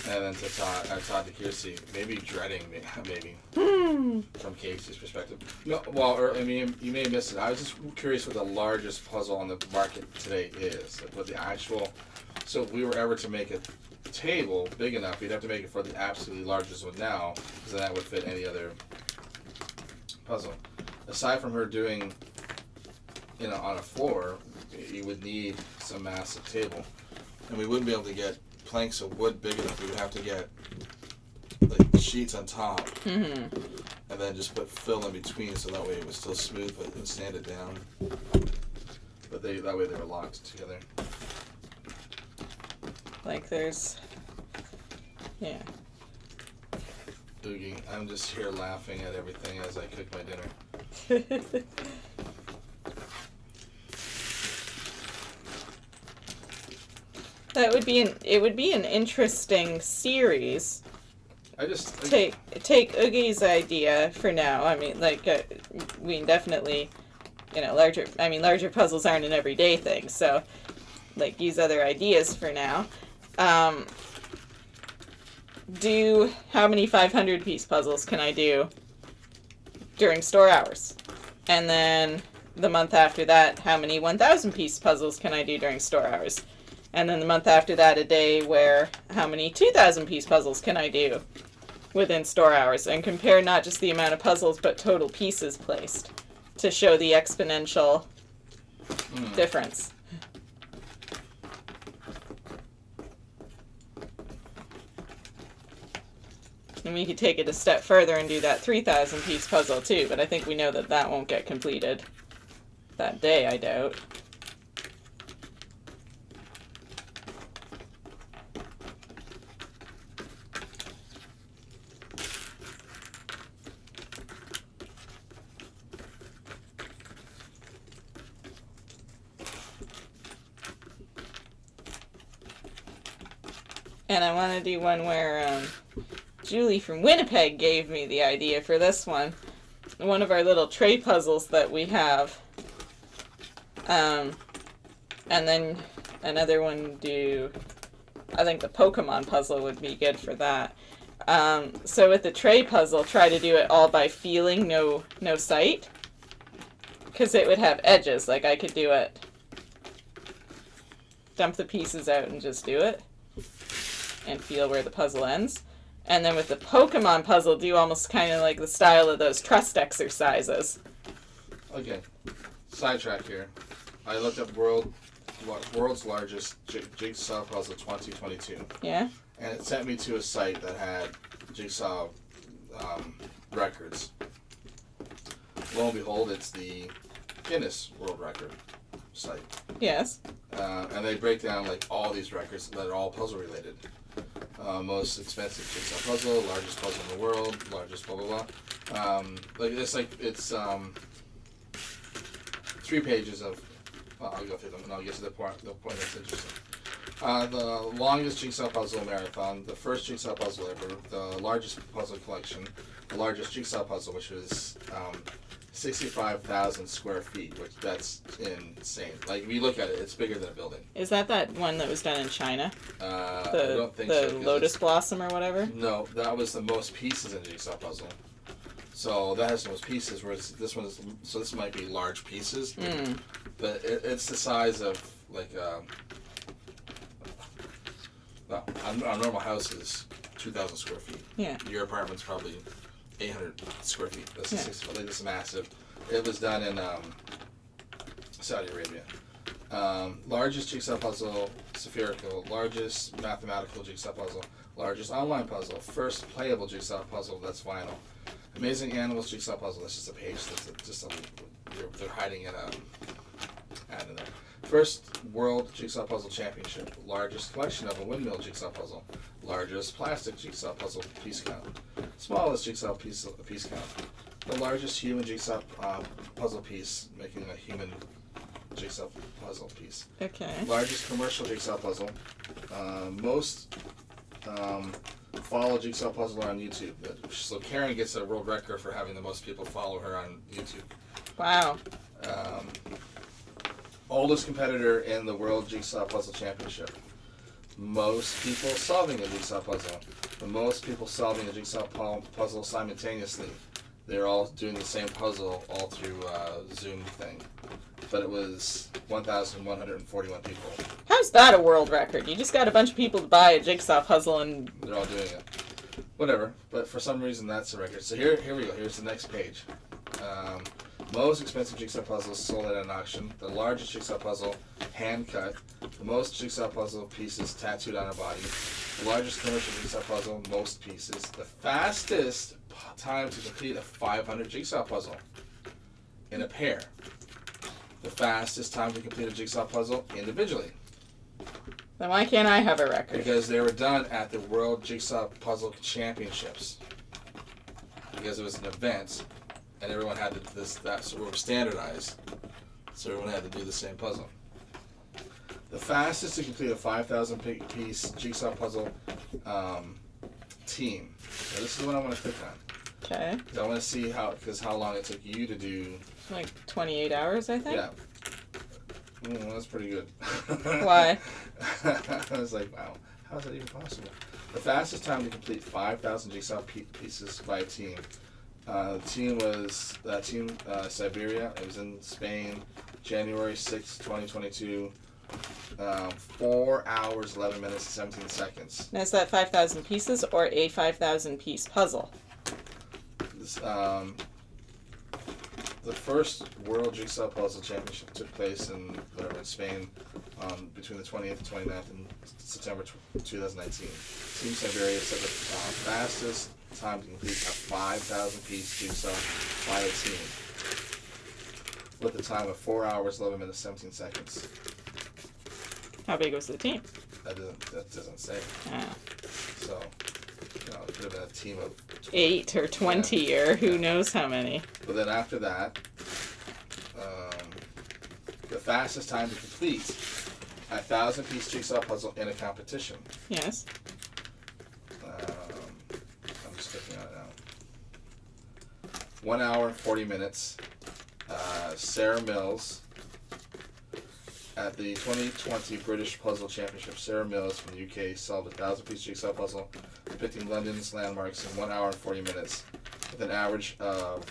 And then to Todd to Kirsty, maybe dreading, maybe. From Casey's perspective. No, well, I mean, you may have missed it. I was just curious what the largest puzzle on the market today is. Like what the actual. So if we were ever to make a table big enough, we'd have to make it for the absolutely largest one now, because then that would fit any other puzzle. Aside from her doing, on a floor, you would need some massive table, and we wouldn't be able to get planks of wood big enough. We would have to get like sheets on top, and then just put fill in between, so that way it was still smooth, but it would sand it down. But that way they were locked together. Like there's, yeah. Oogie, I'm just here laughing at everything as I cook my dinner. It would be an interesting series. I just Take Oogie's idea for now. I mean, we definitely, larger puzzles aren't an everyday thing. So, use other ideas for now. do how many 500-piece puzzles can I do during store hours? And then the month after that, how many 1,000-piece puzzles can I do during store hours? And then the month after that, a day where how many 2,000-piece puzzles can I do within store hours? And compare not just the amount of puzzles, but total pieces placed to show the exponential difference. And we could take it a step further and do that 3,000-piece puzzle too, but I think we know that that won't get completed that day, I doubt. And I want to do one where Julie from Winnipeg gave me the idea for this one. One of our little tray puzzles that we have. And then another one do, I think the Pokemon puzzle would be good for that. So with the tray puzzle, try to do it all by feeling, no sight. Because it would have edges, like I could do it. Dump the pieces out and just do it. And feel where the puzzle ends. And then with the Pokemon puzzle, do almost kind of like the style of those trust exercises. Okay, sidetrack here. I looked up world's largest jigsaw puzzle 2022. Yeah? And it sent me to a site that had jigsaw records. Lo and behold, it's the Guinness World Record site. Yes. And they break down like all these records that are all puzzle related. Most expensive jigsaw puzzle, largest puzzle in the world, largest blah blah blah. It's 3 pages of. Well, I'll go through them and I'll get to the point that's interesting. The longest jigsaw puzzle marathon, the first jigsaw puzzle ever, the largest puzzle collection, the largest jigsaw puzzle, which was 65,000 square feet, which that's insane. Like, if you look at it, it's bigger than a building. Is that one that was done in China? I The don't think so. 'Cause Lotus Blossom or whatever? No, that was the most pieces in a jigsaw puzzle. So that has the most pieces, whereas this one is, so this might be large pieces. But it's the size of, like, well, our normal house is 2,000 square feet. Yeah. Your apartment's probably 800 square feet. That's Yeah. 60, like, it's massive. It was done in Saudi Arabia. Largest jigsaw puzzle, spherical. Largest mathematical jigsaw puzzle. Largest online puzzle. First playable jigsaw puzzle that's vinyl. Amazing Animals jigsaw puzzle. That's just a page. They're hiding an ad in there. First World Jigsaw Puzzle Championship. Largest collection of a windmill jigsaw puzzle. Largest plastic jigsaw puzzle piece count. Smallest jigsaw piece count. The largest human jigsaw puzzle piece, making a human jigsaw puzzle piece. Okay. Largest commercial jigsaw puzzle. Most follow jigsaw puzzler on YouTube. So Karen gets a world record for having the most people follow her on YouTube. Wow. Oldest competitor in the World Jigsaw Puzzle Championship. Most people solving a jigsaw puzzle. The most people solving a jigsaw puzzle simultaneously. They're all doing the same puzzle all through Zoom thing. But it was 1,141 people. How's that a world record? You just got a bunch of people to buy a jigsaw puzzle and... They're all doing it. Whatever. But for some reason, that's a record. So here we go. Here's the next page. Most expensive jigsaw puzzles sold at an auction. The largest jigsaw puzzle, hand cut. The most jigsaw puzzle pieces tattooed on a body. The largest commercial jigsaw puzzle, most pieces. The fastest time to complete a 500 jigsaw puzzle in a pair. The fastest time to complete a jigsaw puzzle individually. Then why can't I have a record? Because they were done at the World Jigsaw Puzzle Championships. Because it was an event. And everyone had to so we were standardized. So everyone had to do the same puzzle. The fastest to complete a 5,000 piece jigsaw puzzle team. So this is the one I want to click on. Okay. I want to see how long it took you to do. Like 28 hours, I think? Yeah. That's pretty good. Why? I was like, wow, How's that even possible? The fastest time to complete 5,000 jigsaw pieces by a team. Team Siberia. It was in Spain, January 6, 2022. 4 hours, 11 minutes, 17 seconds. Now, is that 5,000 pieces or a 5,000 piece puzzle? This, the first World Jigsaw Puzzle Championship took place in Spain between the 20th and 29th in September 2019. Team Siberia set the fastest time to complete a 5,000 piece jigsaw by a team with the time of 4 hours, 11 minutes, 17 seconds. How big was the team? That doesn't say. Ah. So, it could have been a team of 8 or 20 or who knows how many. But then after that, the fastest time to complete a 1,000-piece jigsaw puzzle in a competition. Yes. I'm just clicking on it now. 1 hour and 40 minutes. Sarah Mills. At the 2020 British Puzzle Championship, Sarah Mills from the UK solved a 1,000-piece jigsaw puzzle depicting London's landmarks in 1 hour and 40 minutes, with an average of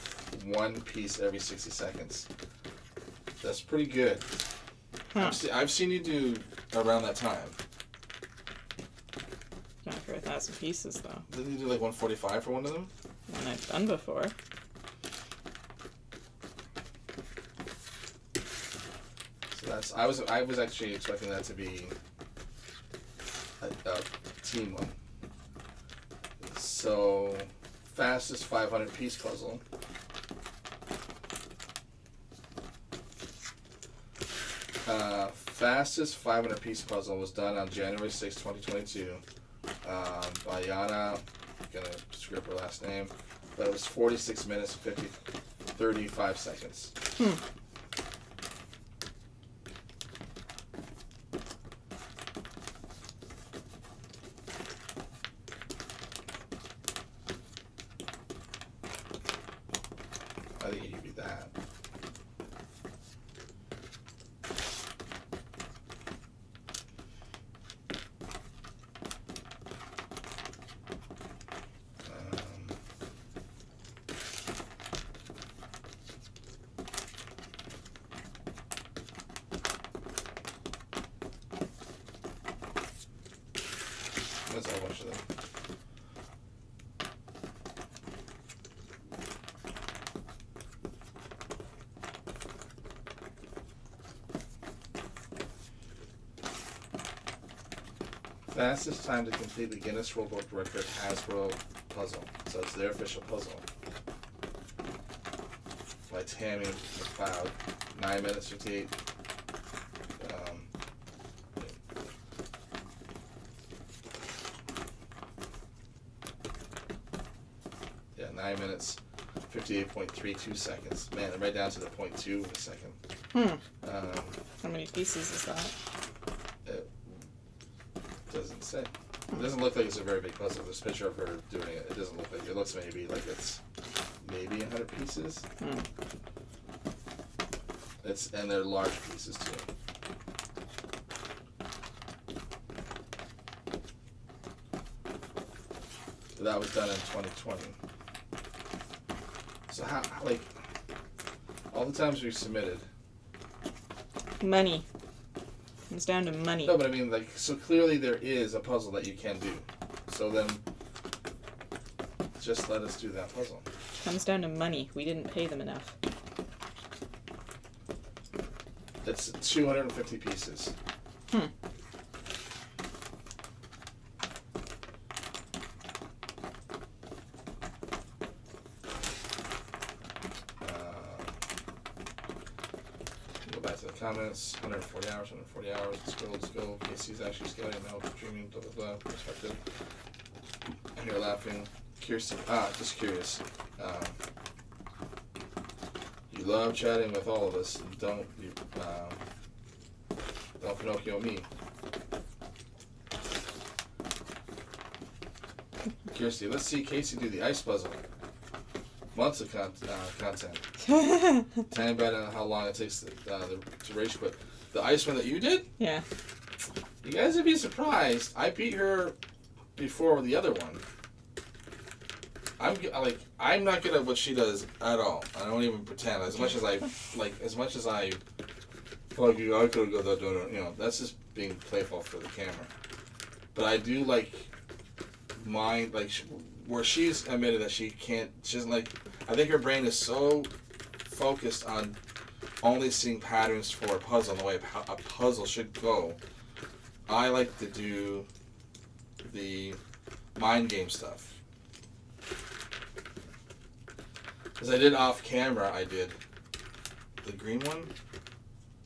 1 piece every 60 seconds. That's pretty good. Huh. I've seen you do around that time. Not for 1,000 pieces, though. Didn't you do like 145 for one of them? One I've done before. So I was actually expecting that to be a team one. So fastest 500-piece puzzle. Fastest 500-piece puzzle was done on January 6, 2022 by Yana. I'm gonna screw up her last name, but it was 46 minutes 35 seconds. I think you can beat that. That's a whole bunch of them. Fastest time to complete the Guinness World Book record Hasbro puzzle. So it's their official puzzle. By Tammy McLeod. 9 minutes 58. Yeah, 9 minutes 58.32 seconds. Man, I'm right down to the 0.2 of a second. How many pieces is that? It doesn't say. It doesn't look like it's a very big puzzle. There's a picture of her doing it. It doesn't look like it. Looks maybe like it's maybe 100 pieces. And they're large pieces too. So that was done in 2020. So how like all the times we submitted. Money. Comes down to money. No, but I mean, like, so clearly there is a puzzle that you can do. So then, just let us do that puzzle. Comes down to money. We didn't pay them enough. It's 250 pieces. Go back to the comments. 140 hours, 140 hours. Let's go. Casey's actually scaling now. Dreaming, blah, blah, blah. Perspective. And you're laughing. Kirsten. Just curious. You love chatting with all of us. Don't Pinocchio me. Kirsty, let's see Casey do the ice puzzle. Months of content. Tell me about how long it takes to race, but the ice one that you did? Yeah. You guys would be surprised. I beat her before with the other one. I'm not good at what she does at all. I don't even pretend. As much as I feel like I could go that, you know, that's just being playful for the camera. But I do like mine, like where she's admitted that she doesn't like. I think her brain is so focused on only seeing patterns for a puzzle and the way a puzzle should go. I like to do the mind game stuff. Because I did off camera, I did the green one.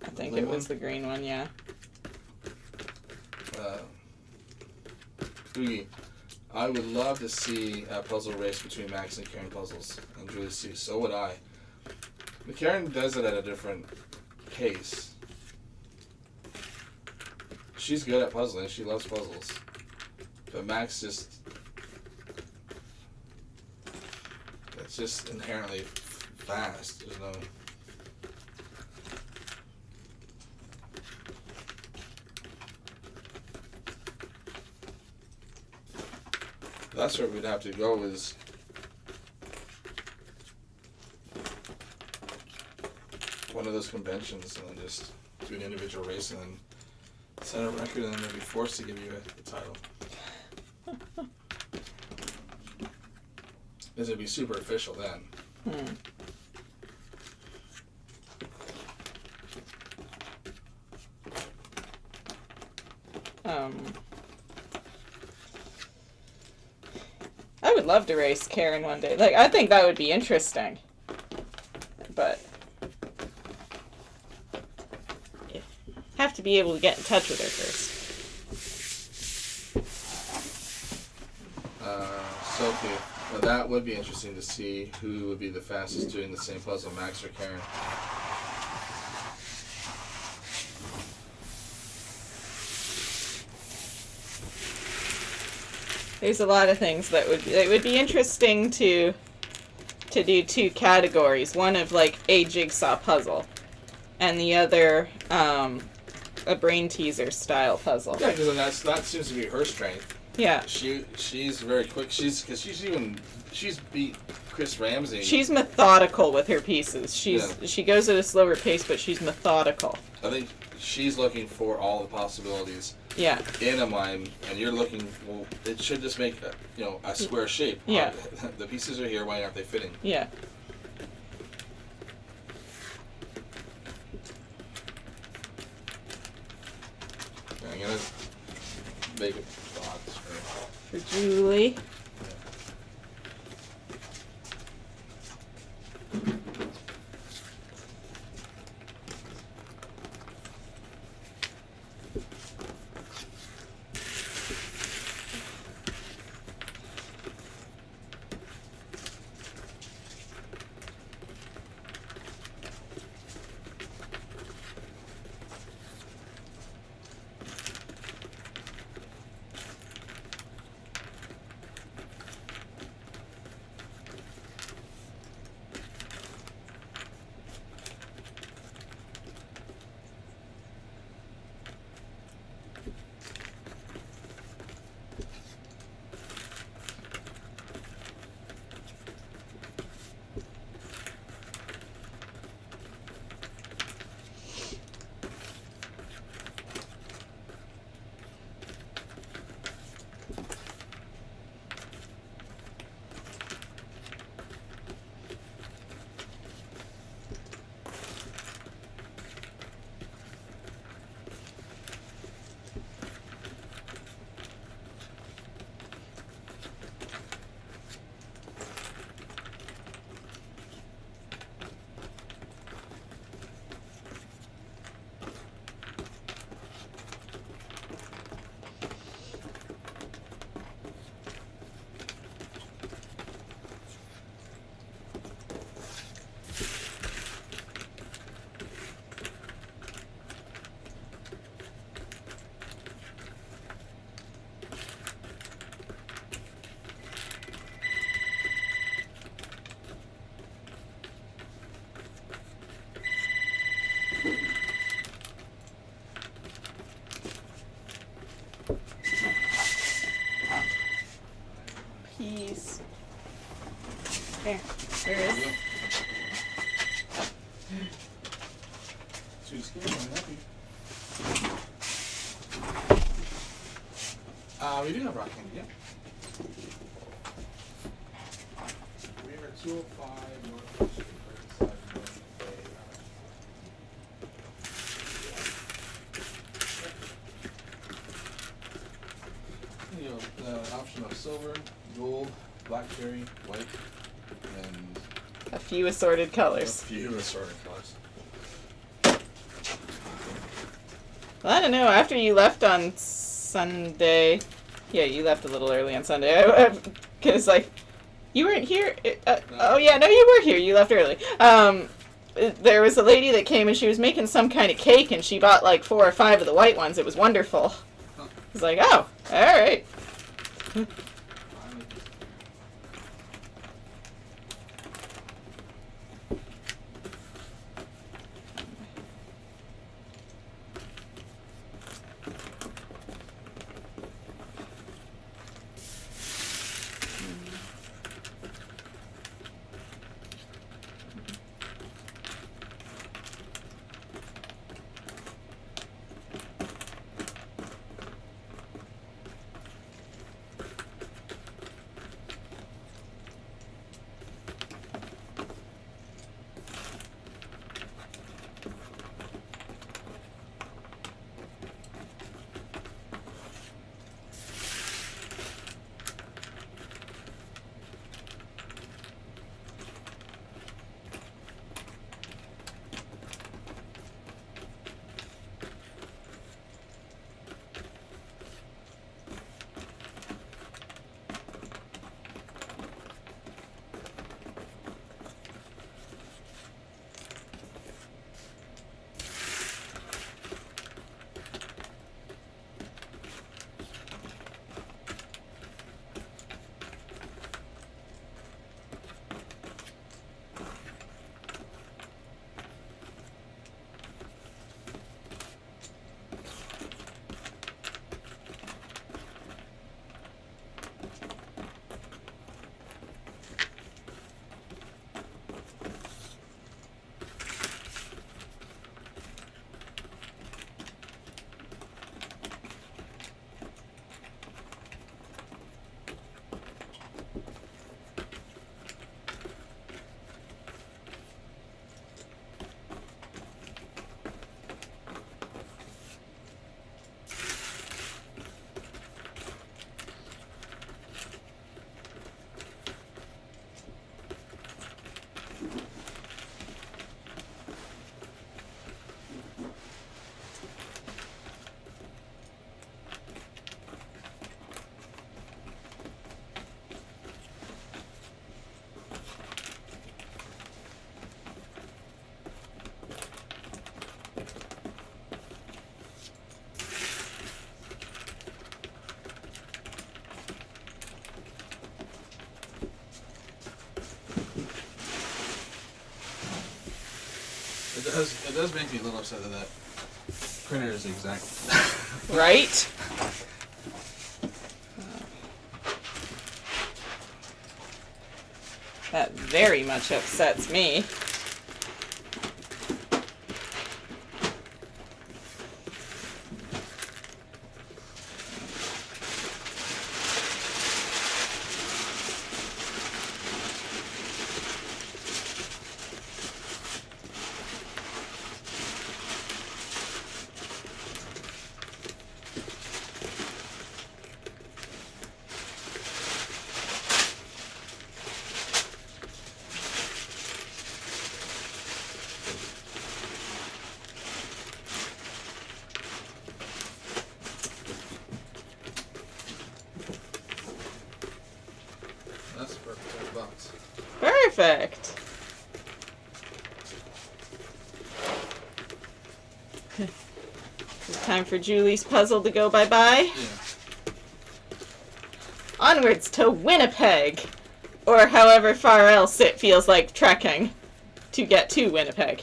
I think it was the green one, yeah. Googie, I would love to see a puzzle race between Max and Karen Puzzles and Julie C. So would I. But Karen does it at a different pace. She's good at puzzling. She loves puzzles. But Max it's just inherently fast. There's no... That's where we'd have to go is one of those conventions and then just do an individual race and then set a record and then they'd be forced to give you a title. Because it'd be super official then. I would love to race Karen one day. Like, I think that would be interesting. But you have to be able to get in touch with her first. Sophie, well, that would be interesting to see who would be the fastest doing the same puzzle, Max or Karen. There's a lot of things that would be interesting to do two categories. One of like a jigsaw puzzle, and the other a brain teaser style puzzle. Yeah, because that seems to be her strength. Yeah. She's very quick. She's beat Chris Ramsey. She's methodical with her pieces. She goes at a slower pace, but she's methodical. I think she's looking for all the possibilities. Yeah. In a mime, and you're looking. Well, it should just make a square shape. Yeah. The pieces are here. Why aren't they fitting? Yeah. I'm gonna make a box For Julie. We do have rock candy, yeah. We are 205 North Street, right beside North Bay. You know, the option of silver, gold, black cherry, white, and A few assorted a colors. few assorted colors. Well, I don't know. After you left on Sunday, yeah, you left a little early on Sunday. Because like, you weren't here. Oh yeah, no, you were here. You left early. There was a lady that came and she was making some kind of cake and she bought like 4 or 5 of the white ones. It was wonderful. I was like, oh, all right. It does make me a little upset that that printer is exact. Right? That very much upsets me. That's perfect box. Perfect. It's time for Julie's puzzle to go bye-bye. Yeah. Onwards to Winnipeg, or however far else it feels like trekking to get to Winnipeg.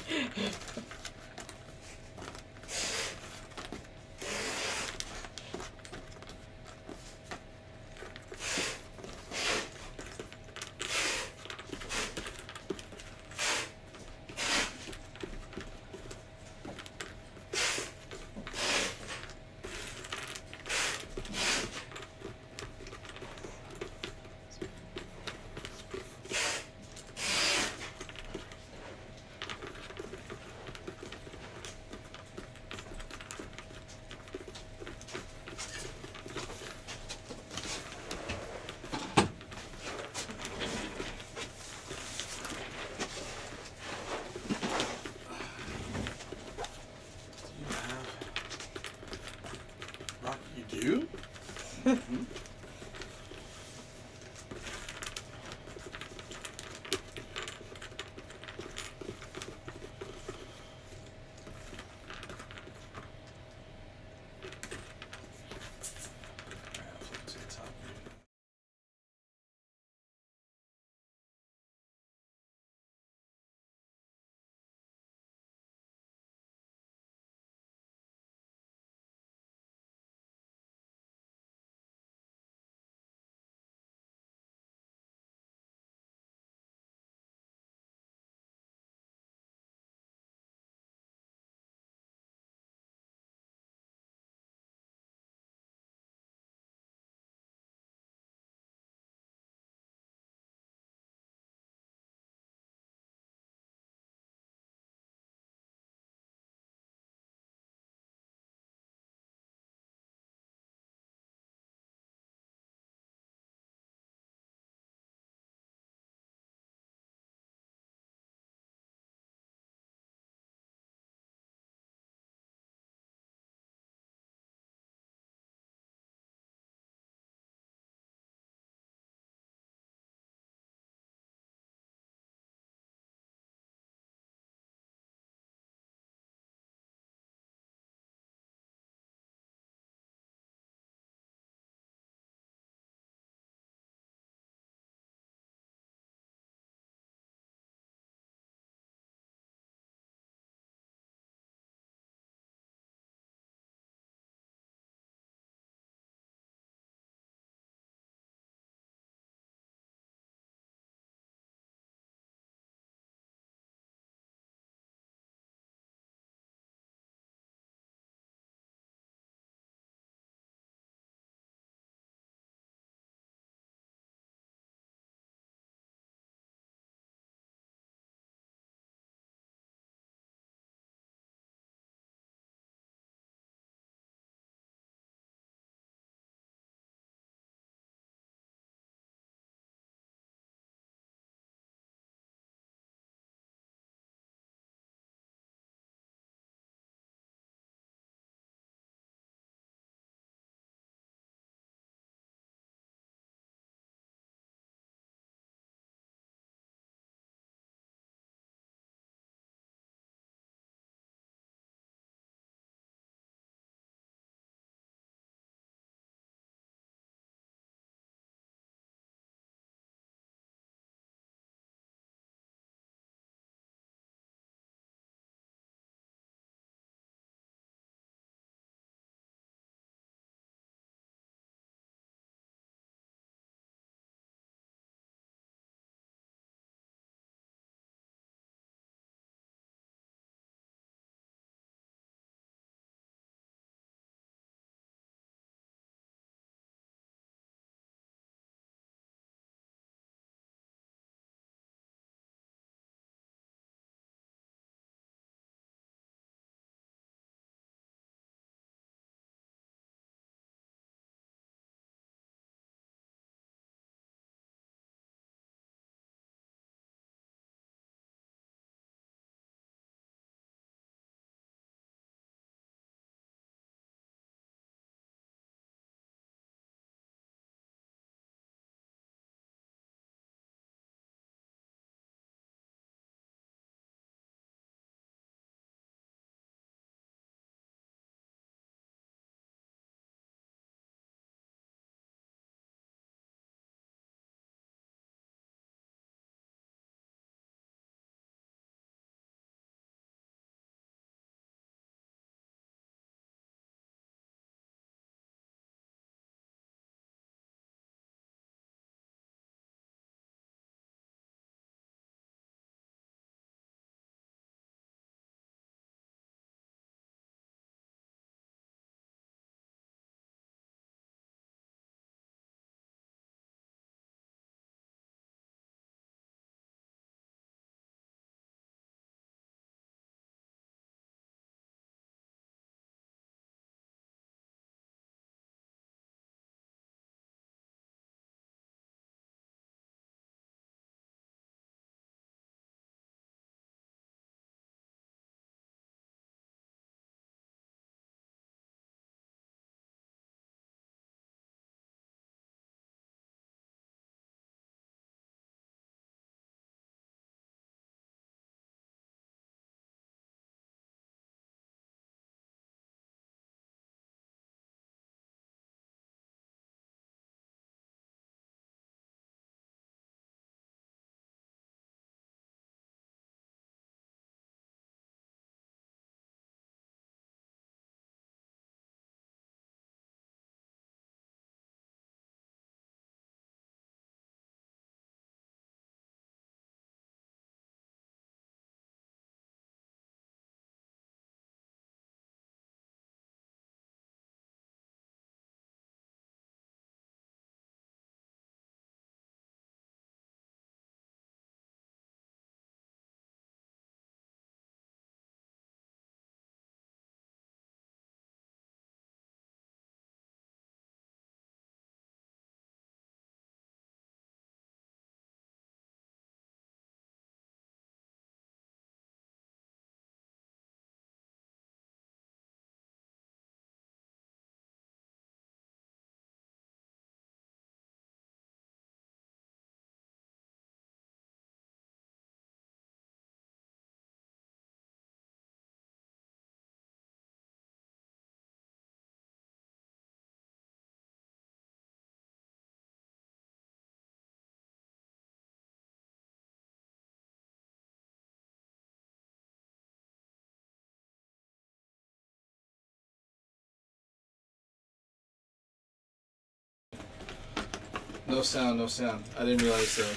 No sound, no sound. I didn't realize that.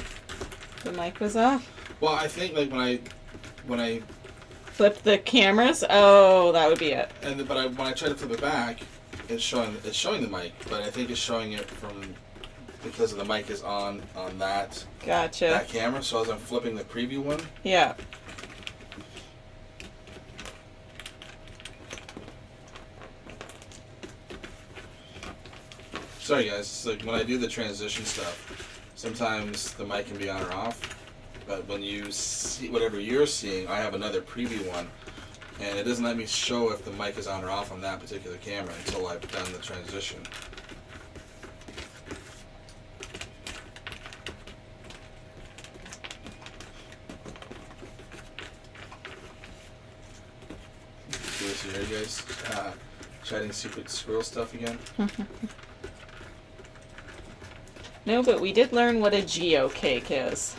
The mic was off. Well, I think like when I Flip the cameras. Oh, that would be it. when I try to flip it back, it's showing the mic, but I think it's showing it from because the mic is on that Gotcha. camera. So as I'm flipping the preview one, Yeah. sorry guys, it's like when I do the transition stuff, sometimes the mic can be on or off. But when you see whatever you're seeing, I have another preview one, and it doesn't let me show if the mic is on or off on that particular camera until I've done the transition. Curious to hear you guys chatting secret squirrel stuff again. No, but we did learn what a geocake is.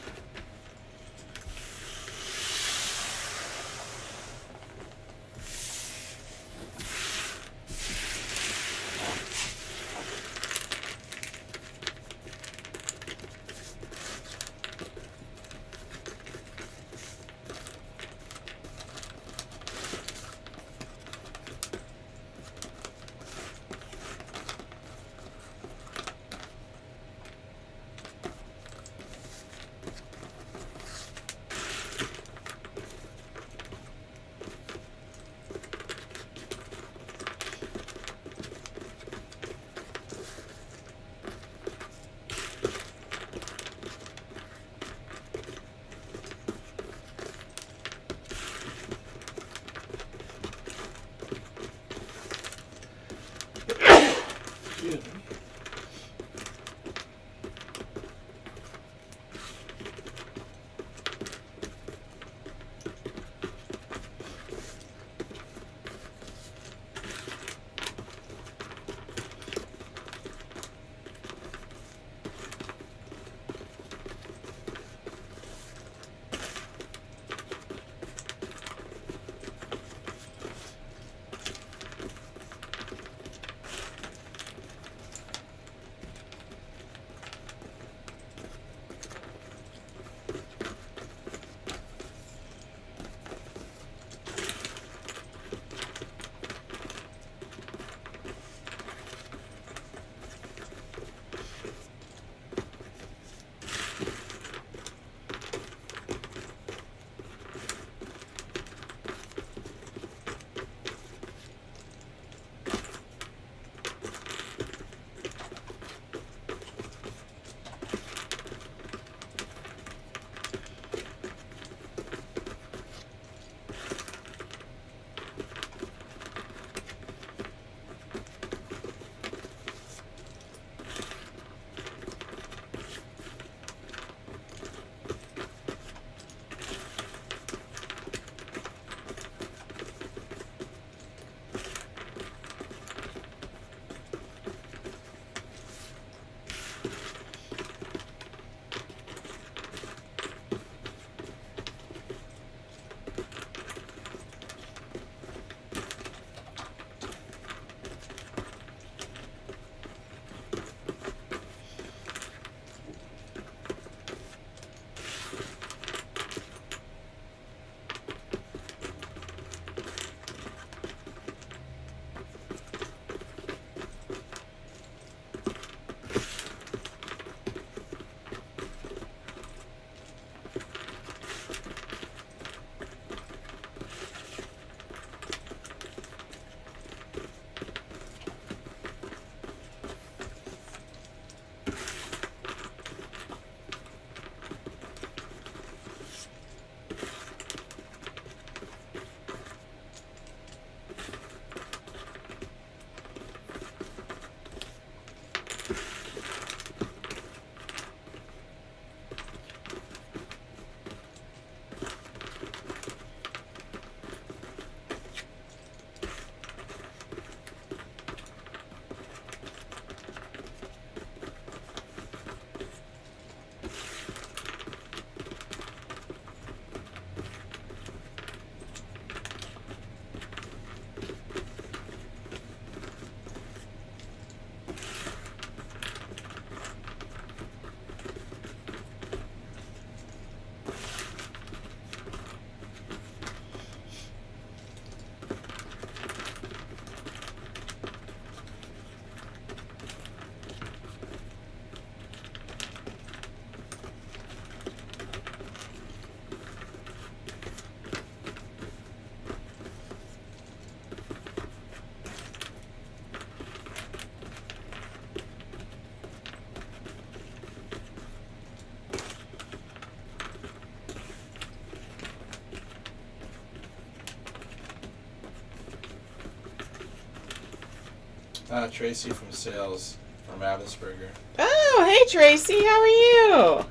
Tracy from sales from Ravensburger. Oh, hey Tracy, how are you?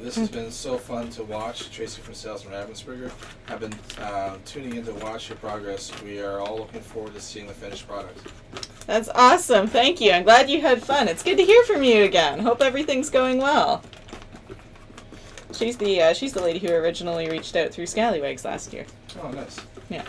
This has been so fun to watch. Tracy from sales from Ravensburger. I've been tuning in to watch your progress. We are all looking forward to seeing the finished product. That's awesome. Thank you. I'm glad you had fun. It's good to hear from you again. Hope everything's going well. She's the lady who originally reached out through Scallywags last year. Oh, nice. Yeah.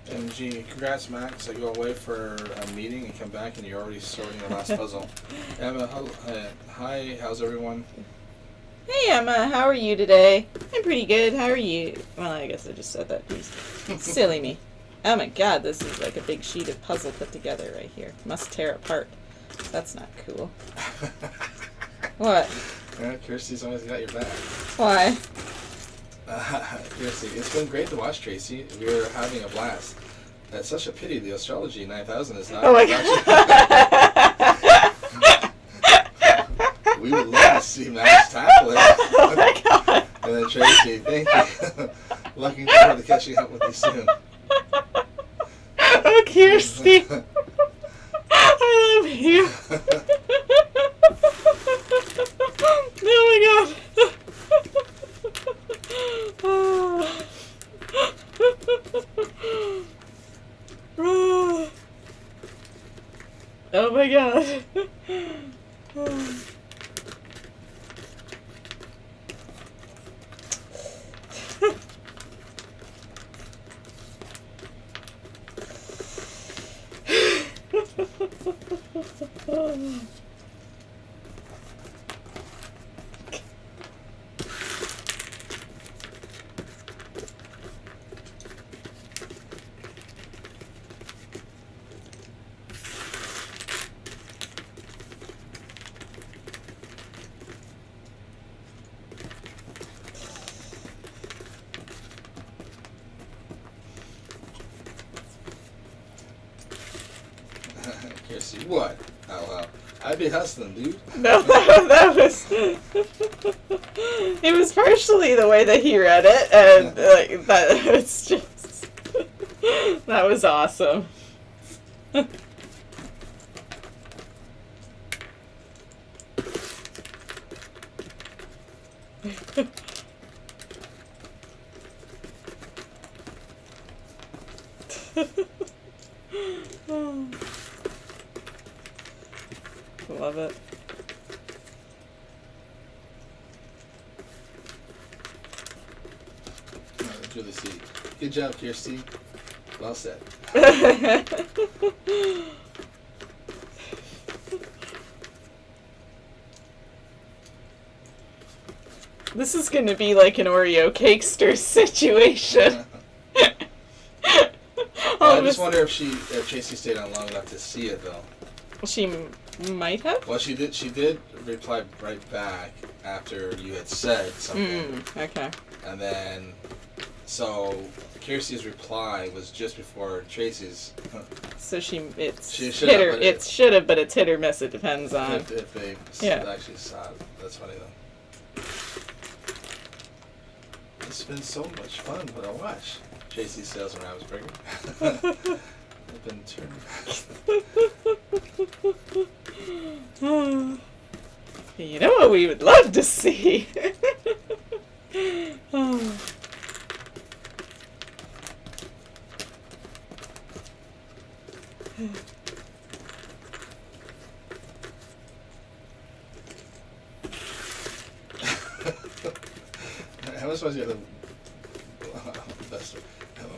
MG, congrats Max. I go away for a meeting and come back and you're already sorting the last puzzle. Emma, hi, how's everyone? Hey Emma, how are you today? I'm pretty good. How are you? Well, I guess I just said that. Silly me. Oh my god, this is like a big sheet of puzzle put together right here. Must tear apart. That's not cool. What? Yeah, Kirsty's always got your back. Why? Kirsty, it's been great to watch, Tracy. We're having a blast. It's such a pity the Astrology 9000 is not. Oh my god. We would love to see Max tackle it. Oh my god. And then Tracy, thank you. Looking forward to catching up with you soon. Oh, Kirsty. I love you. Oh my god. Oh my god. Kirsty, what? Oh well, I'd be hustling, dude. No, that was. It was partially the way that he read it, and like that. It's just. That was awesome. Love it. Let's really see. Good job, Kirsty. Well said. This is going to be like an Oreo Cakester situation. I just wonder if Tracy stayed on long enough to see it though. She might have. Well, she did reply right back after you had said something. Okay. And then So Kiersey's reply was just before Tracy's. So she She hit should've, her. but It should have, but it's hit or miss. It depends on. if they Yeah. actually saw it. That's funny though. It's been so much fun to watch. Tracy's sales in Ravensburger. I've been turned. You know what we would love to see? I was supposed to get the best.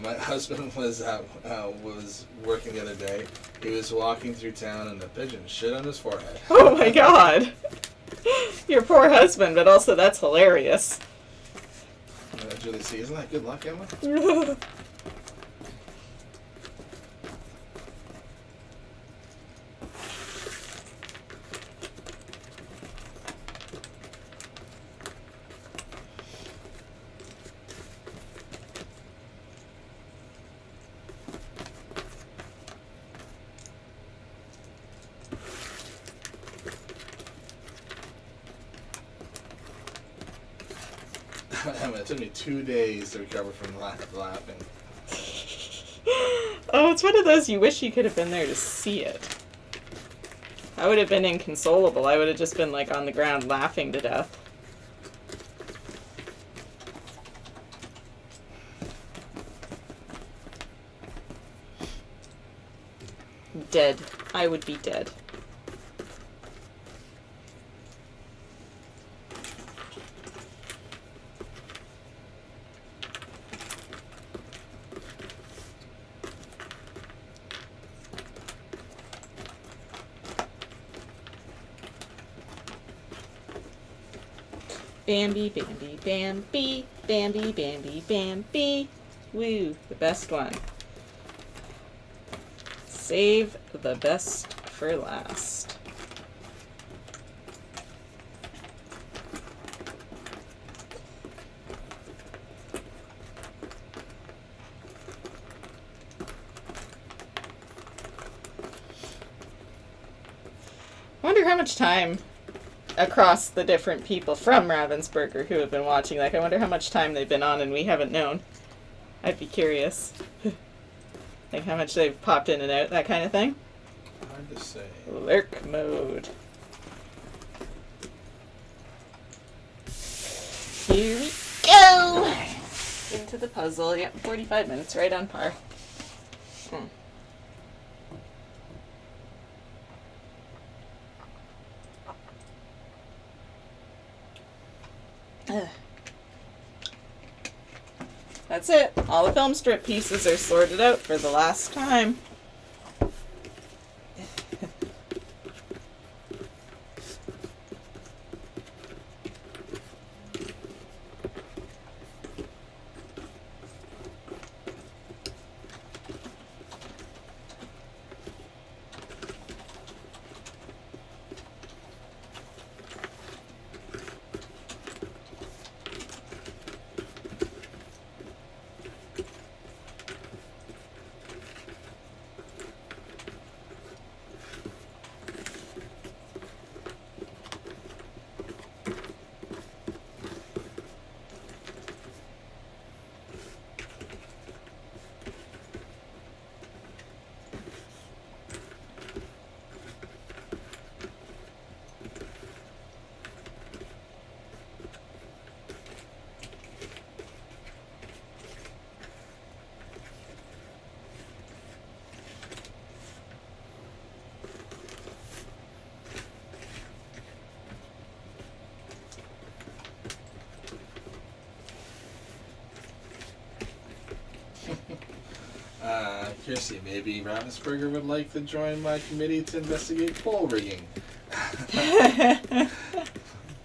My husband was working the other day. He was walking through town and a pigeon shit on his forehead. Oh my god. Your poor husband, but also that's hilarious. Julie C, isn't that good luck, Emma? Emma, it took me 2 days to recover from laughing. Oh, it's one of those you wish you could have been there to see it. I would have been inconsolable. I would have just been like on the ground laughing to death. Dead. I would be dead. Bambi, Bambi, Bambi, Bambi, Bambi, Bambi. Woo, the best one. Save the best for last. I wonder how much time across the different people from Ravensburger who have been watching. Like, I wonder how much time they've been on and we haven't known. I'd be curious. Like how much they've popped in and out, that kind of thing. Hard to say. Lurk mode. Here we go! Into the puzzle. Yep, 45 minutes, right on par. That's it. All the film strip pieces are sorted out for the last time. Kirsty, maybe Ravensburger would like to join my committee to investigate pole rigging.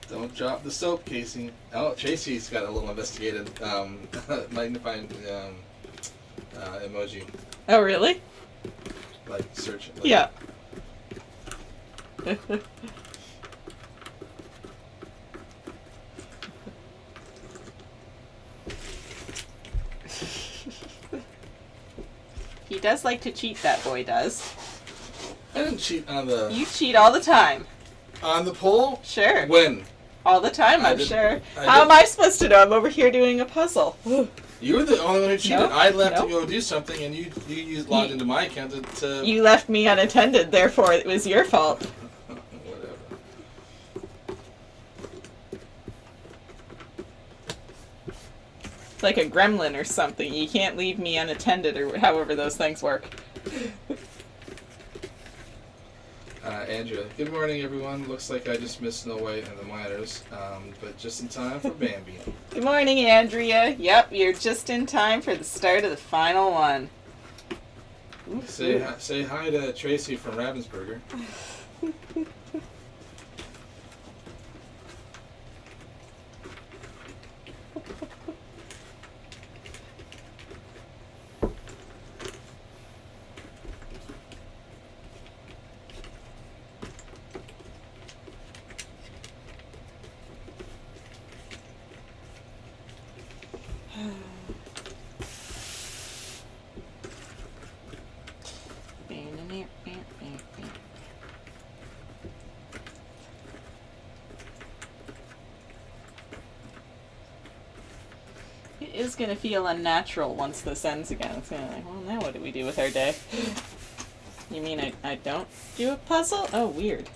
Don't drop the soap casing. Oh, Tracy's got a little investigated magnifying emoji. Oh, really? Like search. Like, Yeah. He does like to cheat, that boy does. I didn't cheat on the You cheat all the time. poll. Sure. When? All the time, I I'm didn't- sure. I How am didn't- I supposed to know? I'm over here doing a puzzle. You were the only one who cheated. Nope, I left nope. to go do something, and you logged into my account to You left me unattended, therefore it was your fault. whatever. It's like a gremlin or something. You can't leave me unattended, or however those things work. Andrea, good morning, everyone. Looks like I just missed Snow White and the Miners, but just in time for Bambi. Good morning, Andrea. Yep, you're just in time for the start of the final one. Oof, Say oof. say hi to Tracy from Ravensburger. It is going to feel unnatural once this ends again. It's going to be like, well, now what do we do with our day? You mean I don't do a puzzle? Oh, weird.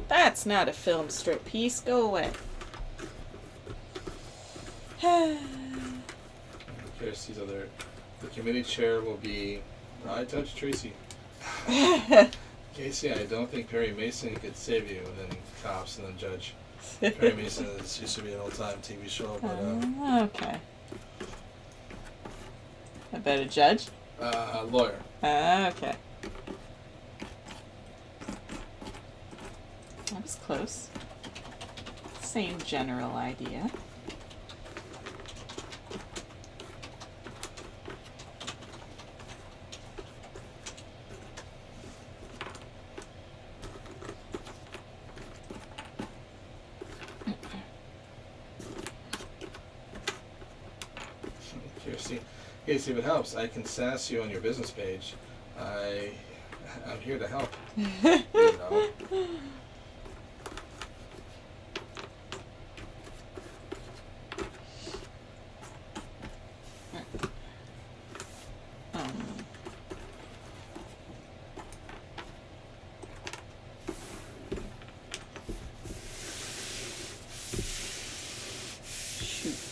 That's not a film strip piece. Go away. Here's these other. The committee chair will be. I touched Tracy. Casey, I don't think Perry Mason could save you, and then cops, and then judge. Perry Mason used to be an old-time TV show, but Okay. I better judge? lawyer. Okay. That was close. Same general idea. Casey, if it helps, I can sass you on your business page. I'm here to help. You know?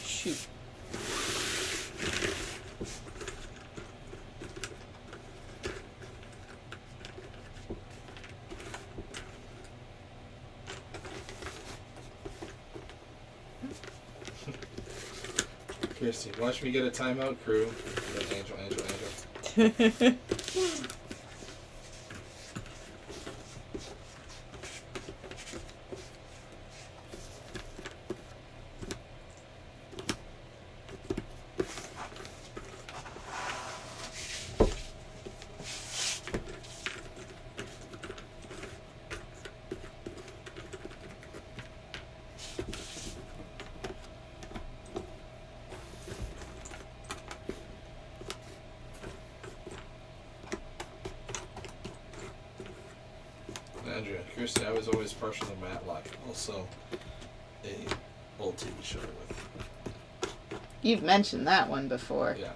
Shoot. Kirsty, watch me get a timeout, crew. Angel. Andrea, Kirsty, I was always partial to Matlock, also a old TV show with. You've mentioned that one before. Yeah.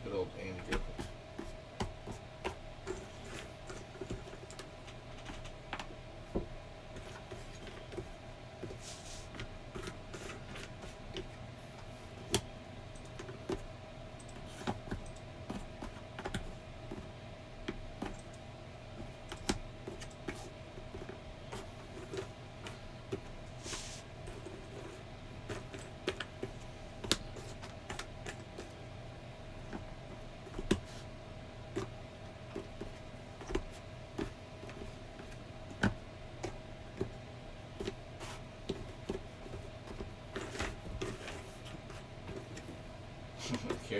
Good old Andy Griffith.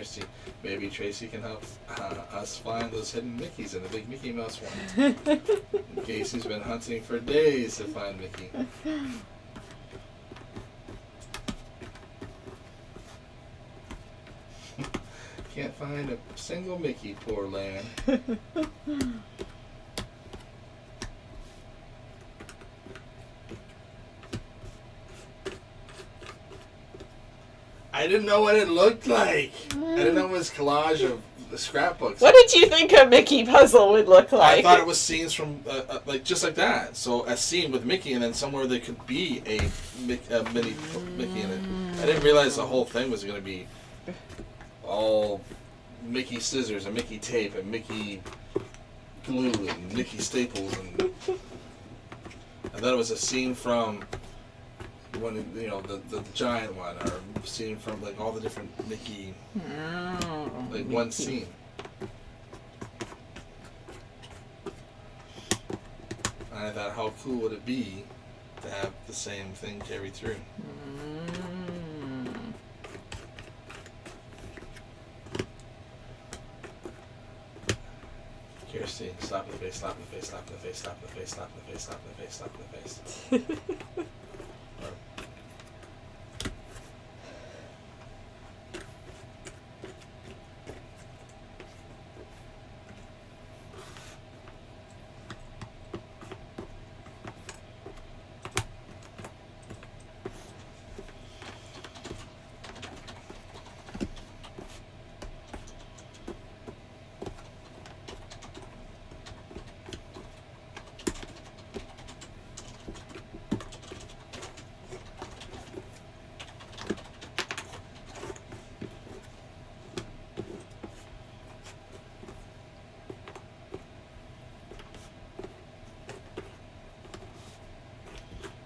Kirsty, maybe Tracy can help us find those hidden Mickeys in the big Mickey Mouse one. Casey's been hunting for days to find Mickey. Can't find a single Mickey, poor lamb. I didn't know what it looked like. I didn't know it was collage of the scrapbooks. What did you think a Mickey puzzle would look like? I thought it was scenes from, like, just like that. So a scene with Mickey, and then somewhere there could be a mini Mickey in it. I didn't realize the whole thing was going to be all Mickey scissors and Mickey tape and Mickey glue and Mickey staples. And I thought it was a scene from one, you know, the giant one, or a scene from like all the different Mickey, like one scene. And I thought, how cool would it be to have the same thing carry through? Kirsty, slap in the face, slap in the face, slap in the face, slap in the face, slap in the face, slap in the face, slap in the face.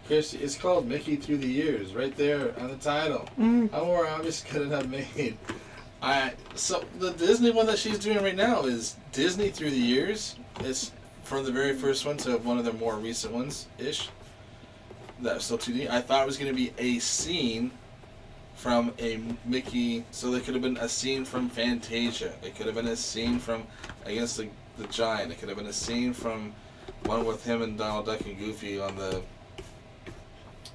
Kirsty, it's called Mickey Through the Years, right there on the title. How more obvious could it have made? So the Disney one that she's doing right now is Disney Through the Years. It's from the very first one to one of the more recent ones ish. That's still 2D. I thought it was going to be a scene from a Mickey. So there could have been a scene from Fantasia. It could have been a scene from Against the Giant. It could have been a scene from one with him and Donald Duck and Goofy on the.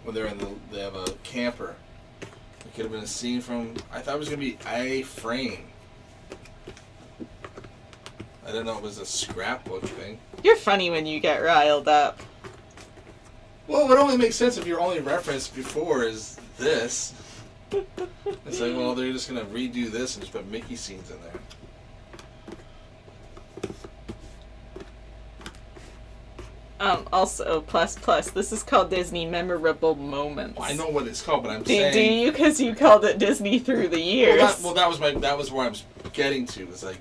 When they're they have a camper. It could have been a scene from. I thought it was going to be a frame. I didn't know it was a scrapbook thing. You're funny when you get riled up. Well, it would only make sense if your only reference before is this. It's like, well, they're just going to redo this and just put Mickey scenes in there. Also, plus, this is called Disney Memorable Moments. Well, I know what it's called, but I'm Do saying. you? Because you called it Disney Through the Years. That was where I was getting to. Was like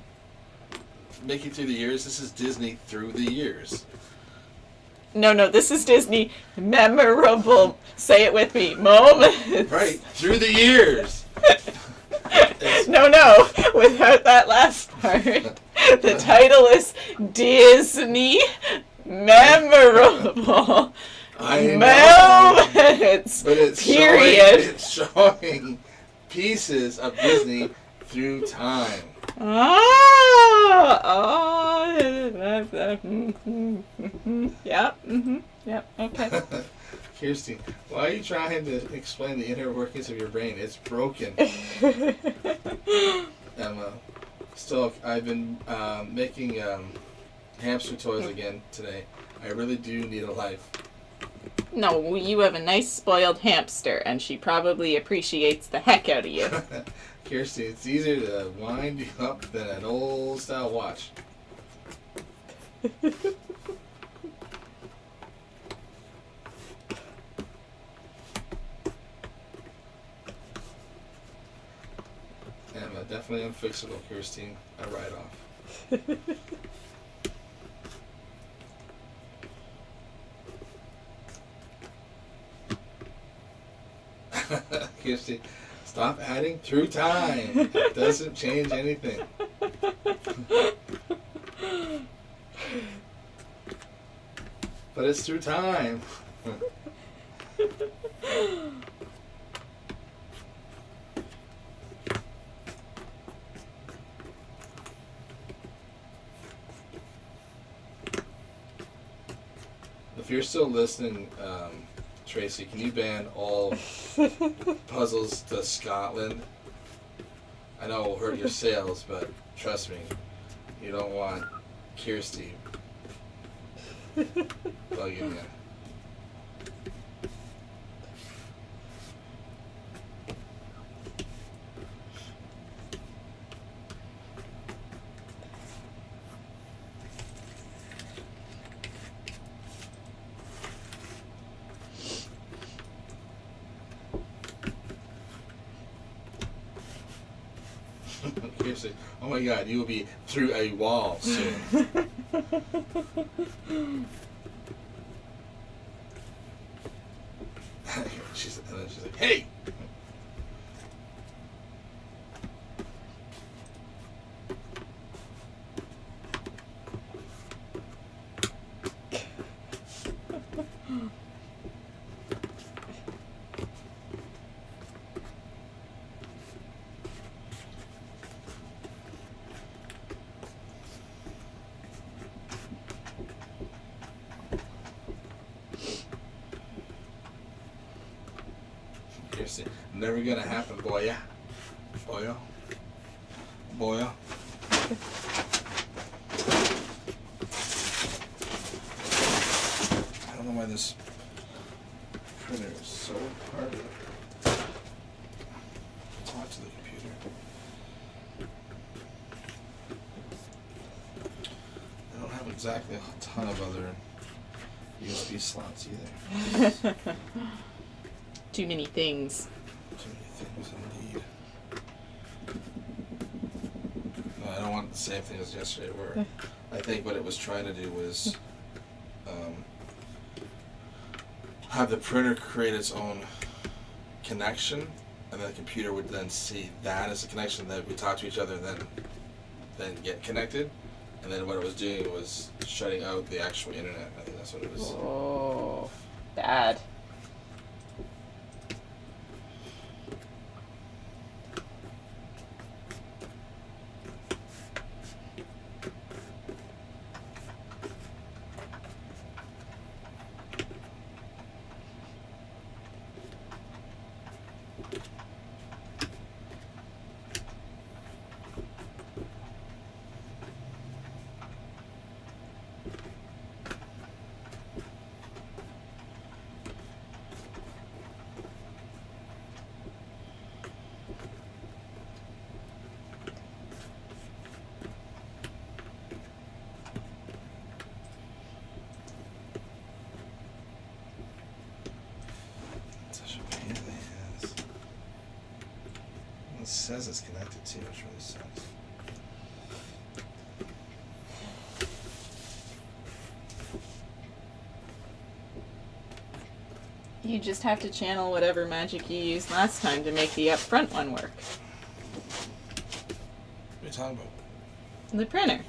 Mickey Through the Years. This is Disney Through the Years. No, this is Disney Memorable. Say it with me. Moments. Right, through the years. No, without that last part. The title is Disney Memorable I know. Moments. But it's period. showing pieces of Disney through time. Yep, okay. Kirsty, why are you trying to explain the inner workings of your brain? It's broken. Emma, still, I've been making hamster toys again today. I really do need a life. No, you have a nice spoiled hamster, and she probably appreciates the heck out of you. Kirsty, it's easier to wind you up than an old style watch. Emma, definitely unfixable, Kirsty. I write off. Kirsty, stop adding through time. It doesn't change anything. But it's through time. If you're still listening, Tracy, can you ban all puzzles to Scotland? I know it will hurt your sales, but trust me, you don't want Kirsty bugging you. Seriously. Oh my god, you will be through a wall soon. she's like, hey! Never gonna happen, boya. Boya. Boya. I don't know why this printer is so hard to talk to the computer. I don't have exactly a ton of other USB slots either. Too many things. Too many things indeed. No, I don't want the same thing as yesterday where I think what it was trying to do was have the printer create its own connection, and then the computer would then see that as a connection that we talk to each other and then get connected. And then what it was doing was shutting out the actual internet. I think that's what it was. Oh, bad. It says it's connected too, which really sucks. You just have to channel whatever magic you used last time to make the up front one work. What are you talking about? The printer.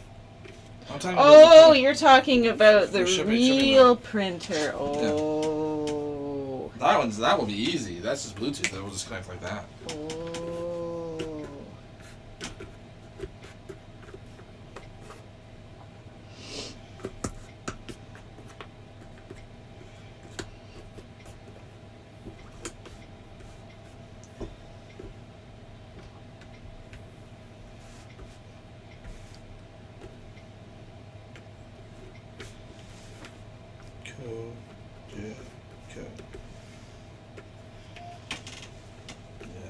I'm talking Oh, you're talking about the shipping real printer. Oh. that will be easy. That's just Bluetooth. That will just connect like that. Oh.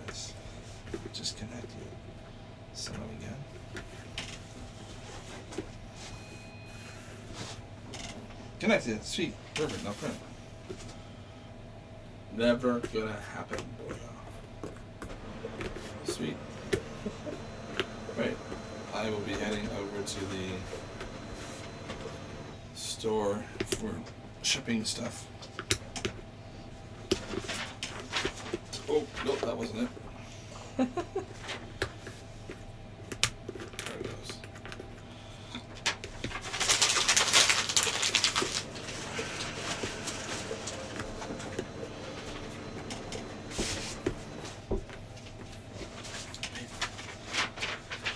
Yes. Just connect you. Send them again. Connected. Sweet. Perfect. Now print. Never gonna happen, boy. Sweet. Right. I will be heading over to the store for shipping stuff. Oh, nope, that wasn't it. There it goes.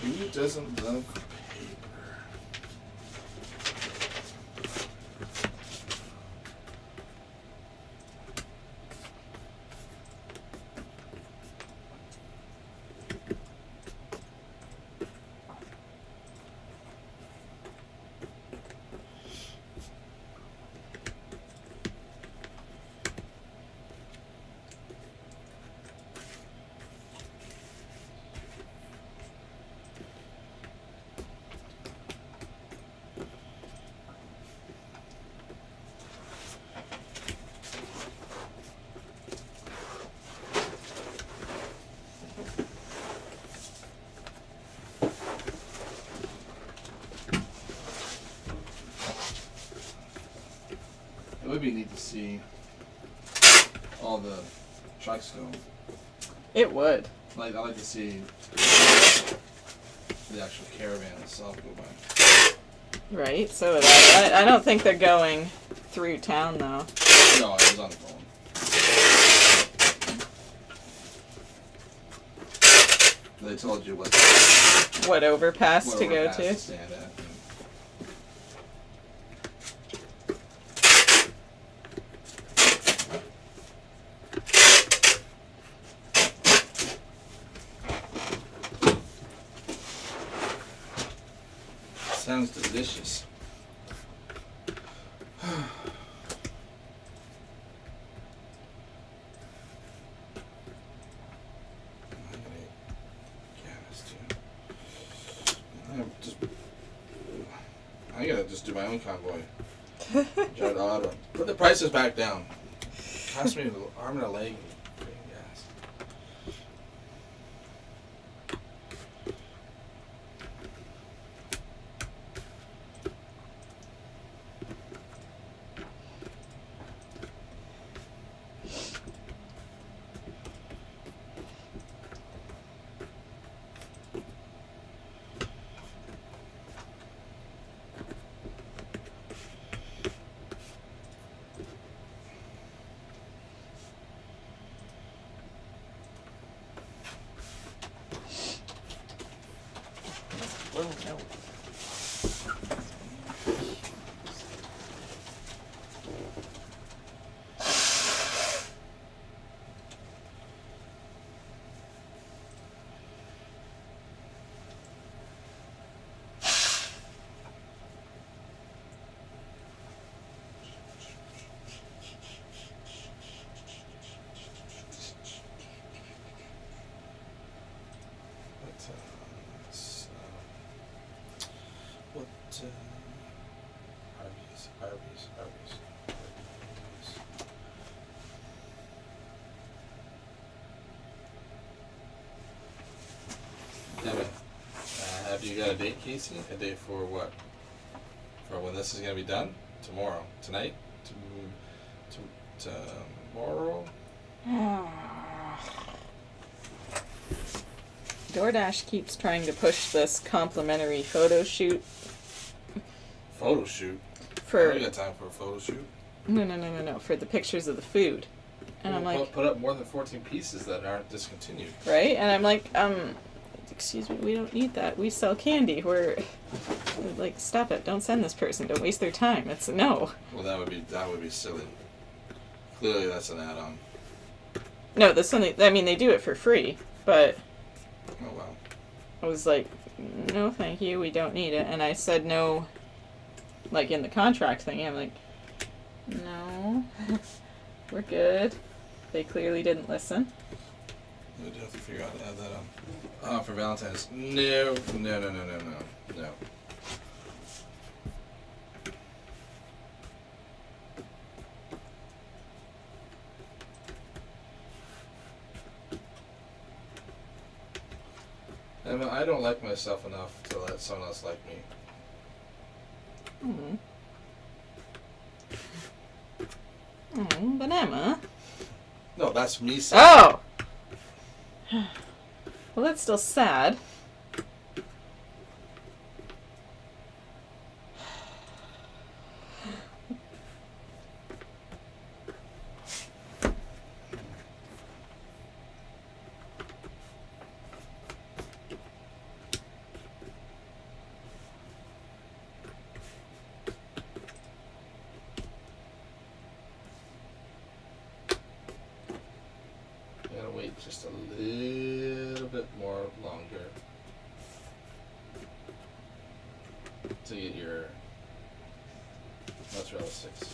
Who doesn't love paper? would be neat to see all the trucks go. It would. Like, I like to see the actual caravan itself go by. Right? So would I don't think they're going through town, though. No, I was on the phone. They told you What overpass what to go overpass to? stand at. Sounds delicious. I gotta just do my own convoy. Drive the odd one. Put the prices back down. Cost me an arm and a leg. Gas. Arby's. Anyway, have you got a date, Casey? A date for what? For when this is going to be done? Tomorrow? Tonight? Tomorrow? DoorDash keeps trying to push this complimentary photo shoot. Photo shoot? For I got time for a photo shoot. No, for the pictures of the food. And I'm like, put up more than 14 pieces that aren't discontinued. right? And I'm like, excuse me, we don't need that. We sell candy. We're like, stop it. Don't send this person. Don't waste their time. It's no. Well, that would be silly. Clearly, that's an add-on. No, this one, they do it for free, but Oh wow. I was like, no, thank you. We don't need it. And I said no, like in the contract thing. I'm like, no, we're good. They clearly didn't listen. We do have to figure out how to add that on. Oh, for Valentine's. No. Emma, I don't like myself enough to let someone else like me. But Emma. No, that's me saying. Oh! Well, that's still sad. Wait just a little bit more longer to get your mozzarella sticks.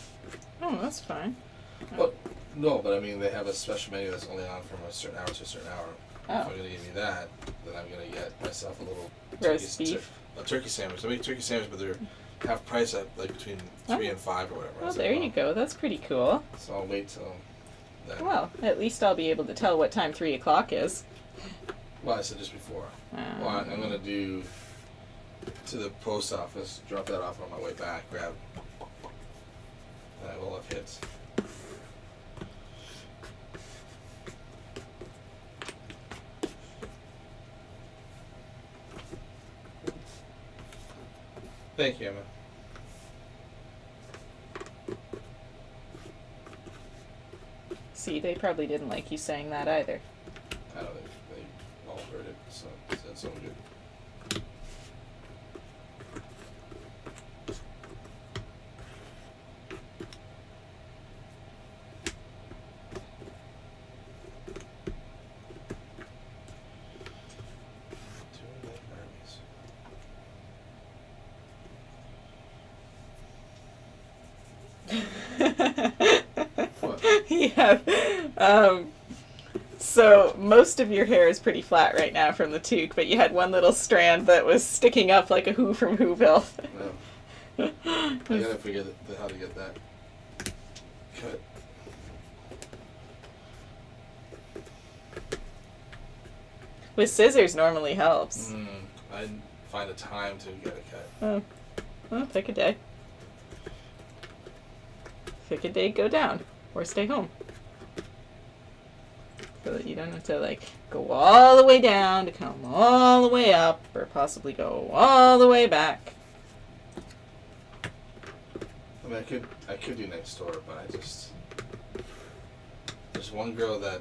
Oh, that's fine. But no, but I mean they have a special menu that's only on from a certain hour to a certain hour. Oh. If I'm gonna give me that, then I'm gonna get myself a little Roast beef. A turkey sandwich. I make turkey sandwich, but they're half price at like between 3 and 5 or whatever. I Well, was there like, you go. That's pretty cool. So I'll wait till then. Well, at least I'll be able to tell what time 3 o'clock is. Well, I said just before. Well, I'm gonna do to the post office, drop that off on my way back, grab I will have hit. Thank you, Emma. See, they probably didn't like you saying that either. I don't think they all heard it, so that's all good. Two like What? Yeah. So most of your hair is pretty flat right now from the toque, but you had one little strand that was sticking up like a Who from Whoville. No. I gotta figure how to get that cut. With scissors normally helps. I didn't find a time to get a cut. Oh. Well, pick a day. Pick a day, go down. Or stay home. So that you don't have to, like, go all the way down to come all the way up, or possibly go all the way back. I mean, I could do next door, but there's one girl that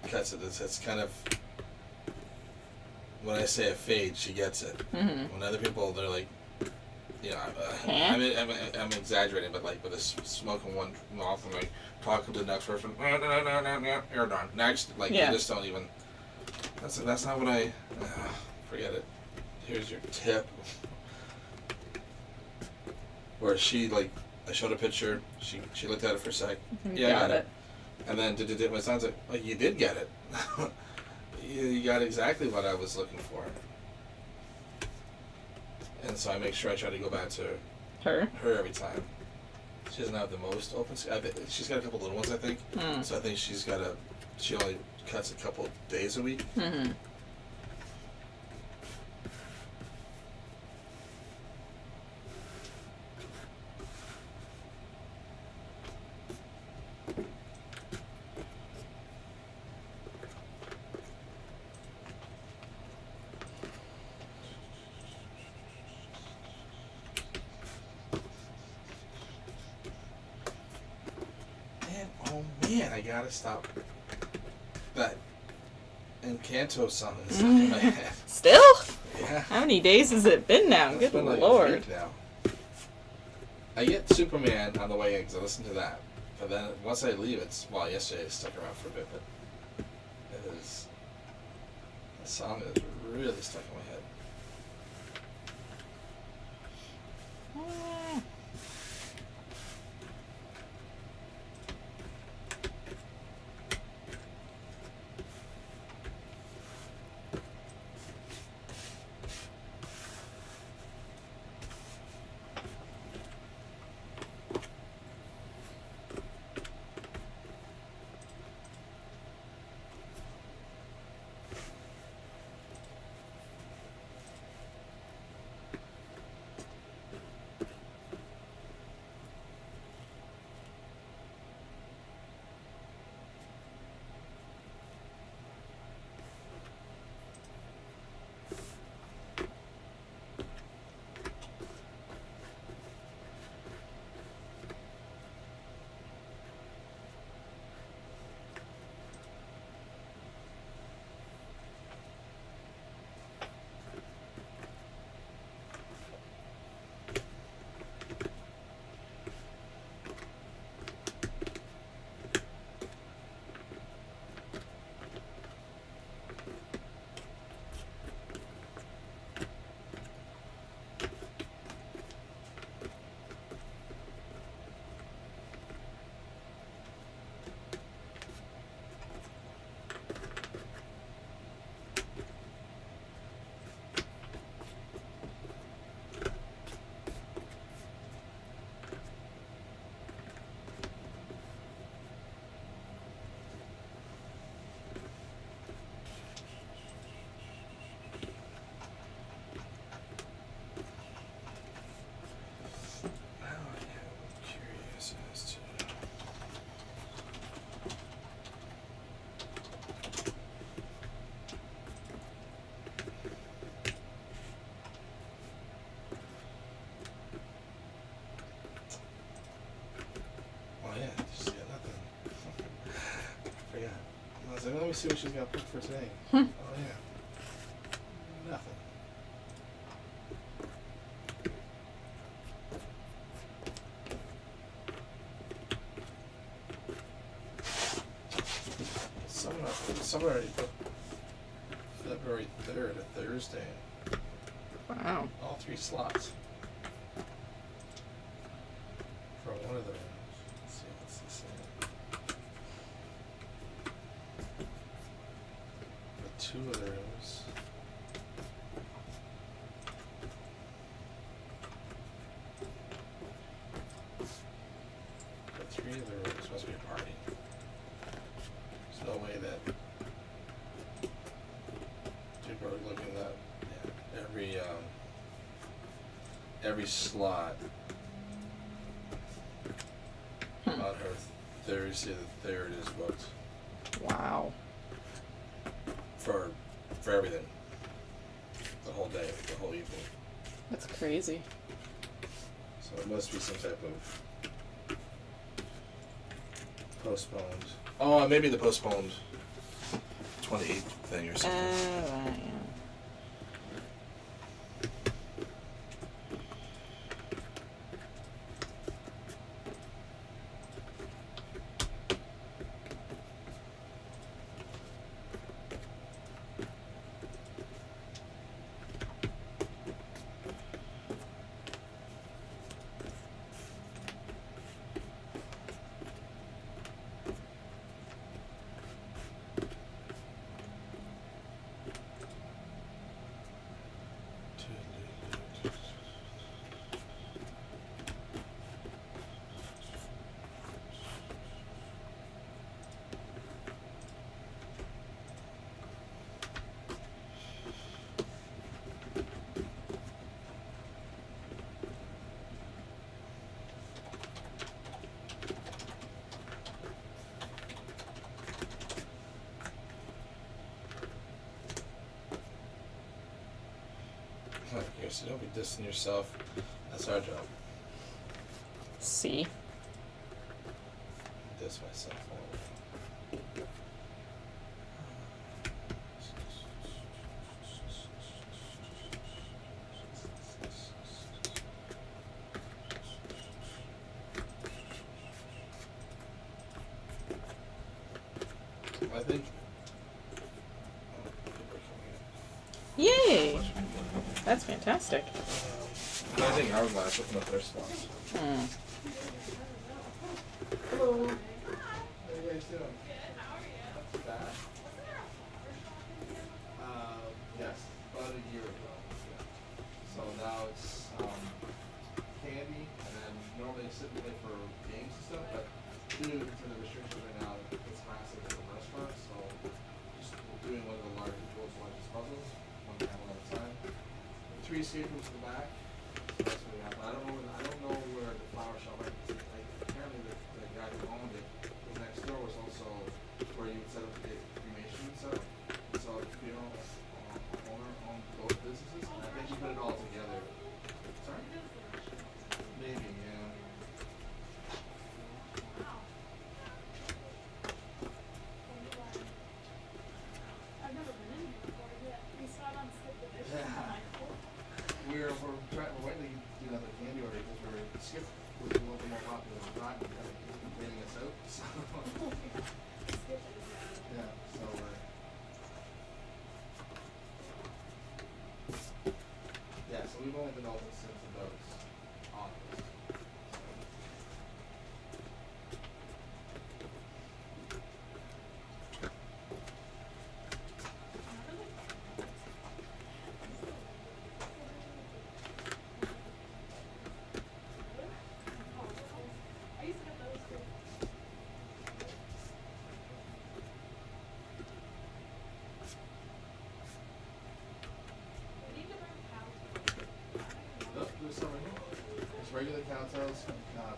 cuts it. It's kind of, when I say a fade, she gets it. Mm-hmm. When other people, they're like, you know, I'm exaggerating, but like with a smoking one mouth and like talking to the next person, you're done. Next, like Yeah. you just don't even. That's not what I. Forget it. Here's your tip. Where she like, I showed a picture. She looked at it for a sec. Yeah, I got it. And then it sounds like, well, you did get it. You got exactly what I was looking for. And so I make sure I try to go back to Her? her every time. She doesn't have the most open. She's got a couple little ones, I think. Mm. So I think she only cuts a couple days a week. Mm-hmm. Man, I gotta stop that Encanto song is stuck in my head. Still? Yeah. How many days has it been now? It's Good been like a lord. week now. I get Superman on the way in because I listen to that. But then once I leave, yesterday I stuck around for a bit, but the song is really stuck in my head. Oh yeah, she's got nothing. I forgot. I was like, let me see what she's got booked for today. Oh yeah. Nothing. Someone already booked February 3rd, a Thursday. Wow. All 3 slots. For one of the rooms. Let's see, what's this in? For 2 of the rooms. For 3 of the rooms must be a party. There's no way that people are looking at every slot on her Thursday the 3rd is booked Wow. for everything. The whole day, the whole evening. That's crazy. So it must be some type of postponed. Oh, maybe the postponed 28th thing or something. Right, yeah. Okay, so don't be dissing yourself. That's our job. See? Diss myself all the way. I think. Yay! That's fantastic. I think Hourglass opened up their spots. Hmm. Hello. How you guys doing? Good, how are you? Not too bad. Wasn't there a flower shop in here? Yes, about a year ago. Yeah. So now it's candy, and then normally they sit in there for games and stuff, but due to the restrictions right now, it's massive for the restaurant, so just doing one of the world's largest puzzles, one panel at a time. 3 escape rooms in the back. So that's what we have. I don't know where the flower shop is. Like, apparently the guy who owned it, the next door was also where you would set up the cremation and stuff. So you know, owner owned both businesses, and I think he put it all together. Sorry? Maybe, yeah. I've never been in here before yet. We saw it on Skip the Dish. Yeah. We're waiting to do another candy order because Skip was a little bit more popular than Rock and kind of getting us out. So Skip is, yeah, so yeah, so we've only been open since about August. I used to get those too. We need to bring cows. Nope, there's some right here. There's regular cowtails,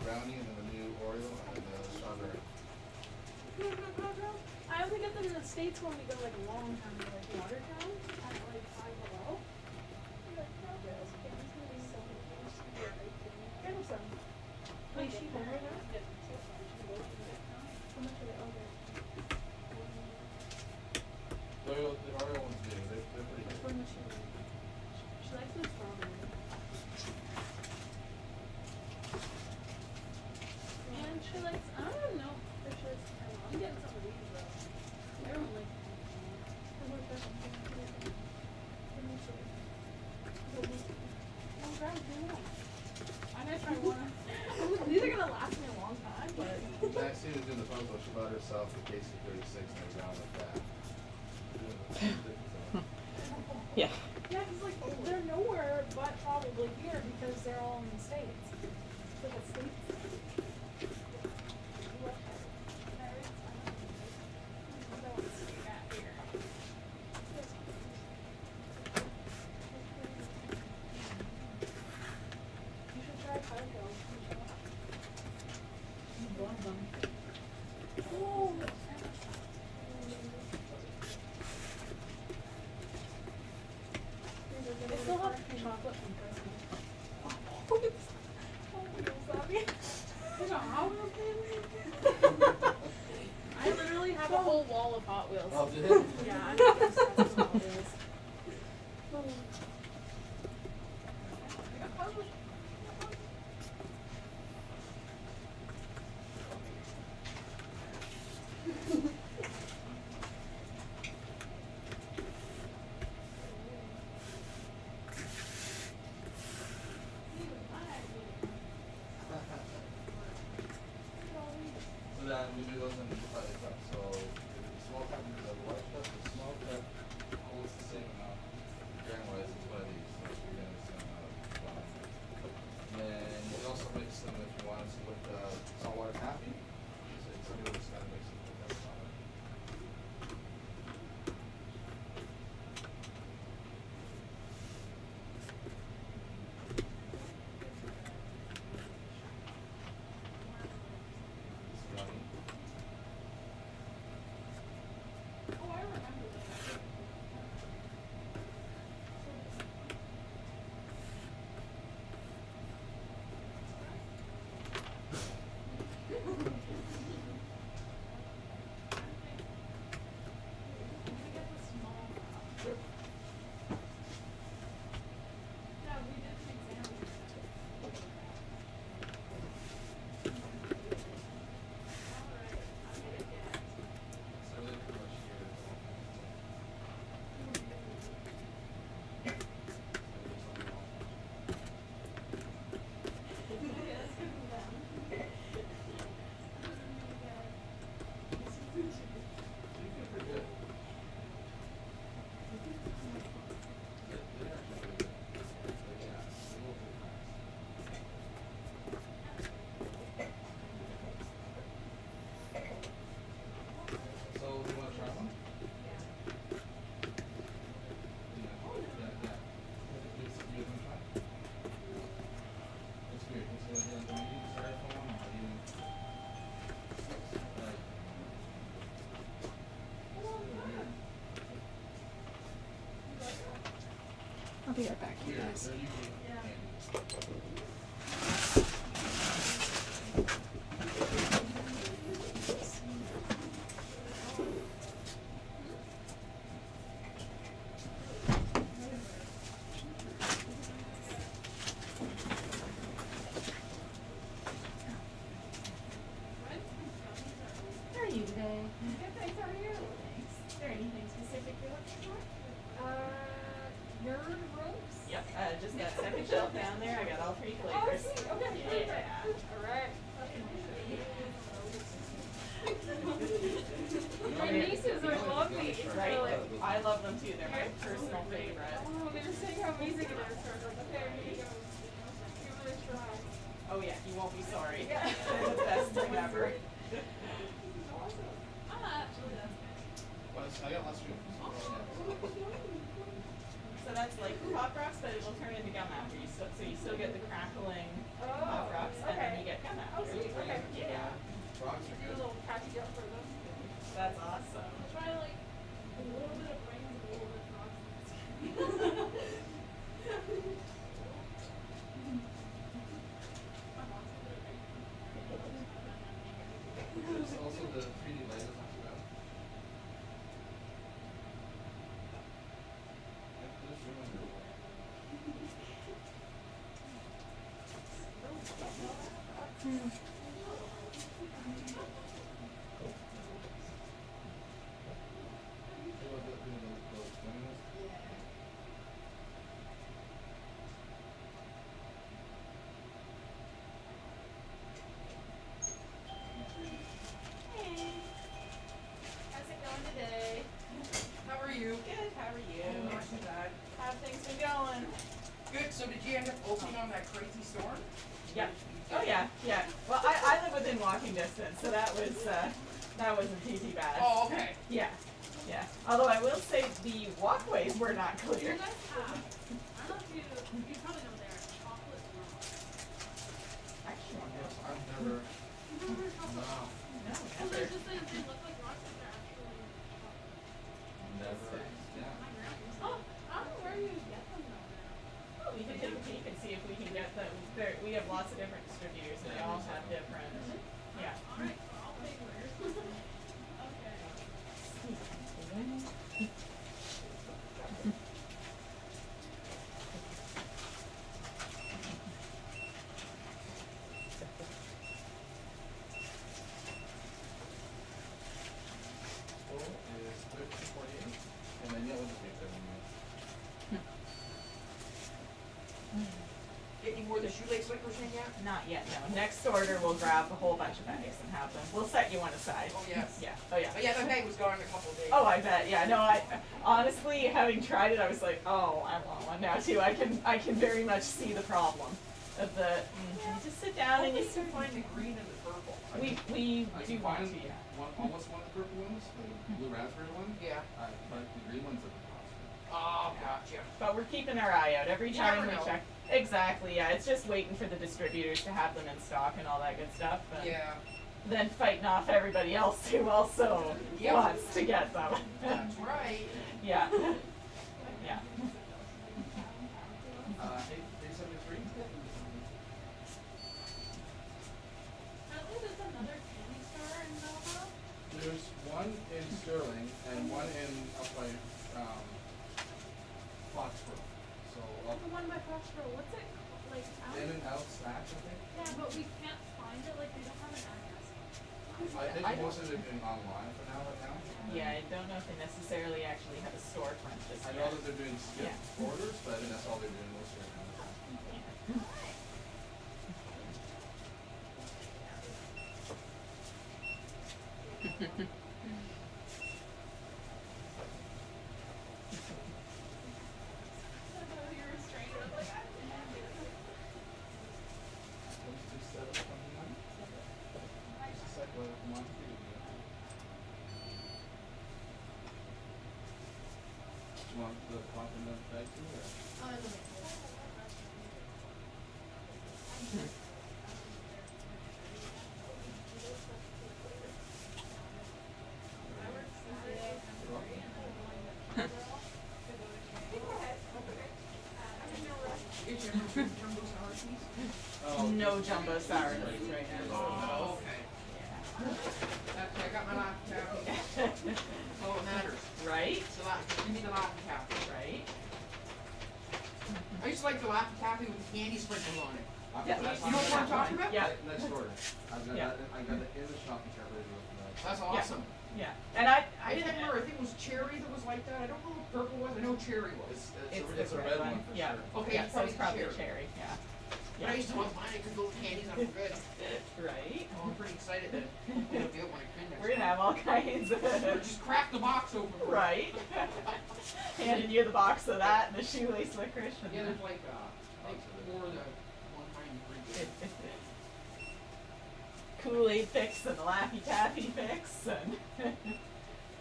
brownie, and then the new Oreo, and then the strawberry. I only get them in the States when we go like a long time to like Watertown at like 5 below. Like, cowbells, okay, it's gonna be so good. Get them some. Wait, she born right now? puzzle, she bought herself a case of 36 and it was down like that. Yeah. Yeah, because like they're nowhere but probably here because they're all in the States. So the States. You should try Costco. Oh. They still have chocolate from Christmas. Oh, it's I literally have a whole wall of Hot Wheels. Oh, did it? Yeah, I'm obsessed with Hot Wheels. So then we do those in the cup. So the small cup is the large cup. The small cup holds the same amount. Gram-wise, it's one of these. So you're getting the same amount of volume. Then you can also mix them if you want to with saltwater taffy. So some people just kind of mix it with that saltwater. It's yummy. Oh, I remember that. Yeah, we did an exam. Alright, I'm gonna get. So really pretty much here. So you want to try one? Yeah. It's weird. Try. It's weird. It's like, when you use styrofoam or you like. It's weird. I'll be right back, you Weird. guys. They're usually candy. How are you today? Good, thanks, how are you? Thanks. Is there anything specific you're looking for? Nerd ropes? Yep, just that second shelf down there. I got all three Oh, flavors. sweet, okay, Yeah. perfect. Alright. My nieces are lovely. Right? Like, I love them too. They're my personal favorite. oh, they were saying how amazing it is. So I was like, okay, here you go. Give it a try. Oh yeah, you won't be sorry. Yeah. They're the best thing ever. Actually, that's good. Well, I got last week. So that's like Pop Rocks, but it will turn into gum after you still, so you still get the crackling Pop Rocks, and then okay. you get gum Oh, after. sweet, okay. Yeah, Rocks are A good. little catchy up for them. that's awesome. Try like a little bit of brains, a little bit of rocks. There's also the 3D light is not too bad. There's room under Yeah. Well, I live within walking distance, so that wasn't too bad. Oh, okay. Yeah. Yeah. Although I will say the walkways were not You clear. guys have, I don't know if you probably know they're chocolate rocks. Actually, I've never. You remember chocolate No. rocks? no, So never. they're just like, they look like rocks, but they're actually chocolate. Never. Yeah. My grandma's. Oh, I don't know where you get them though now. Well, we can take a peek and see if we can get them. There, we have lots of different distributors, and they all have different. Yeah. Alright, so I'll take yours. Okay. Full is 1348, and then yeah, we'll just make that one. Get any more of the shoelace liquors in yet? Not yet, no. Next order, we'll grab a whole bunch of bags and have them. We'll set you one aside. Oh, yes. Yeah. Oh, yeah. Oh, yeah, that bag was gone in a couple of days. Oh, I bet. Yeah. No, I honestly, having tried it, I was like, oh, I want one now too. I can very much see the problem of the. You just sit down and you Hopefully you find the green and the purple. we I do can want find to. Yeah. almost one of the purple ones, the blue raspberry one. Yeah. But the green one's at the Costco. Oh, gotcha. But we're keeping our eye out every You time never we know. check. Exactly. Yeah. It's just waiting for the distributors to have them in stock and all that good stuff. But Yeah. then fighting off everybody else who also Yep. wants to get them. That's right. Yeah. Yeah. 873. Apparently there's another candy store in Belleville. There's one in Sterling and one in up by Foxborough. So up The one by Foxborough, what's it called? Like, in and out snacks, I think. yeah, but we can't find it, like, they don't have an address. I think most of it is online for now, right now. Yeah. I don't know if they necessarily actually have a storefront just I yet. know that they're doing skip orders, but I think that's all they're doing mostly right now. You're a stranger, I was like, I can't do this. 167, something like that. Just a sec, let it come on through. Do you want the clock in the bag too, or? Oh, it's okay. Get your jumbo sour piece. Oh, No jumbo sour noodles right now. Oh, okay. That's, I got my Laffy Taffy. That's all that matters. Right? It's the Give me the Laffy Taffy. Right? I used to like the Laffy Taffy with the candy sprinkles on it. Yeah, You know what I'm talking about? Yeah. Next order. I've got Yeah. that, I got it in the shopping cart ready to open up. That's awesome. Yeah. And I I didn't remember, I think it was cherry that was like that. I don't know what purple was. I know cherry was. It's a the red red one one. for Yeah. sure. Okay, Yeah, so it's probably cherry. Yeah. But I used to love mine because those candies are good. Right? Oh, I'm pretty excited that it'll be open again next We're gonna have all kinds of. Or just crack the box open. for it. Right? Handed you the box of that and the shoelace licorice. And Yeah, there's like, I think 4 of the 193 good. Kool-Aid fix and the Laffy Taffy fix and.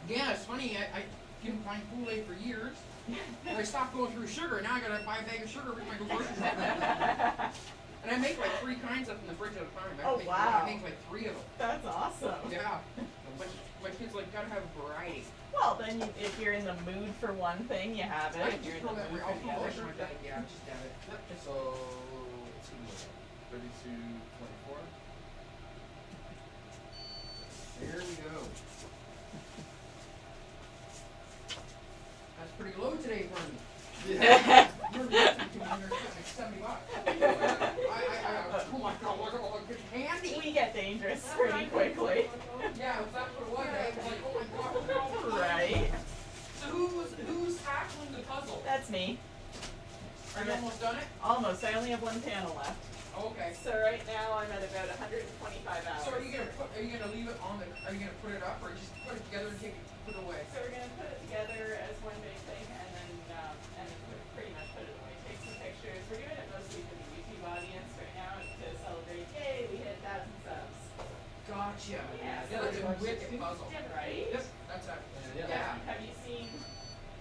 Yeah, it's funny. I couldn't find Kool-Aid for years. And I stopped going through sugar. Now I gotta buy a bag of sugar every time I go grocery shopping. And I make like 3 kinds up in the fridge at a time. Oh, I wow. make like 3 of them. That's awesome. Yeah. But my kids like gotta have variety. Well, then if you're in the mood for one thing, you have it. I If just you're in throw the that mood I'll for the throw other. that in my bag. Yeah, just have it. Yep. So, let's see what 3224. There we go. That's pretty low today for me. Yeah. You're listening to me when you're sitting at $70. Oh my god, look at all the good candy. We get dangerous pretty quickly. Yeah, that's what it was. I was like, oh my god, look at all the Right? So who's tackling the puzzle? That's me. Are you almost done it? Almost. I only have one panel left. Okay. So right now I'm at about 125 hours. So are you gonna leave it on the? Are you gonna put it up, or just put it together and put it away? So we're gonna put it together as one big thing, and then pretty much put it away. Take some pictures. We're doing it mostly for the YouTube audience right now to celebrate. Yay, we hit Gotcha. Yeah, that's a wicked puzzle. Right? Yep, that's a. Yeah. Yeah. Have you seen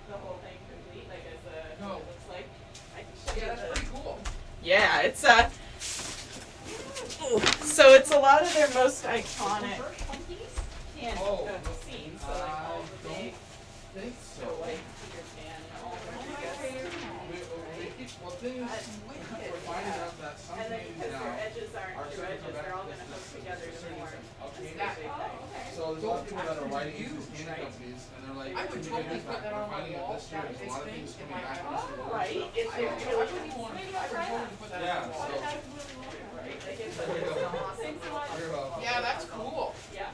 the whole thing complete? Like as a No. what it looks like? I can show Yeah, you that's pretty cool. Yeah, it's so it's a lot of their most iconic hand Oh. scenes. So like all the big think Snow White, Peter Pan, and all the Well, thing is, we're finding out that some And then communities because their now edges aren't are true starting edges, to come they're back all to going to this hook together to certain form. okay. That- So there's a lot of people that are writing into these candy companies, and they're like, I would "Can you totally get put this that back?" on We're my finding out wall. this year, That there's a lot of thing things in coming my back to house. this year. Right? It's I would totally put that Yeah, on the wall. so. Right? Like it's awesome. You're welcome. Yeah, that's cool. Yeah.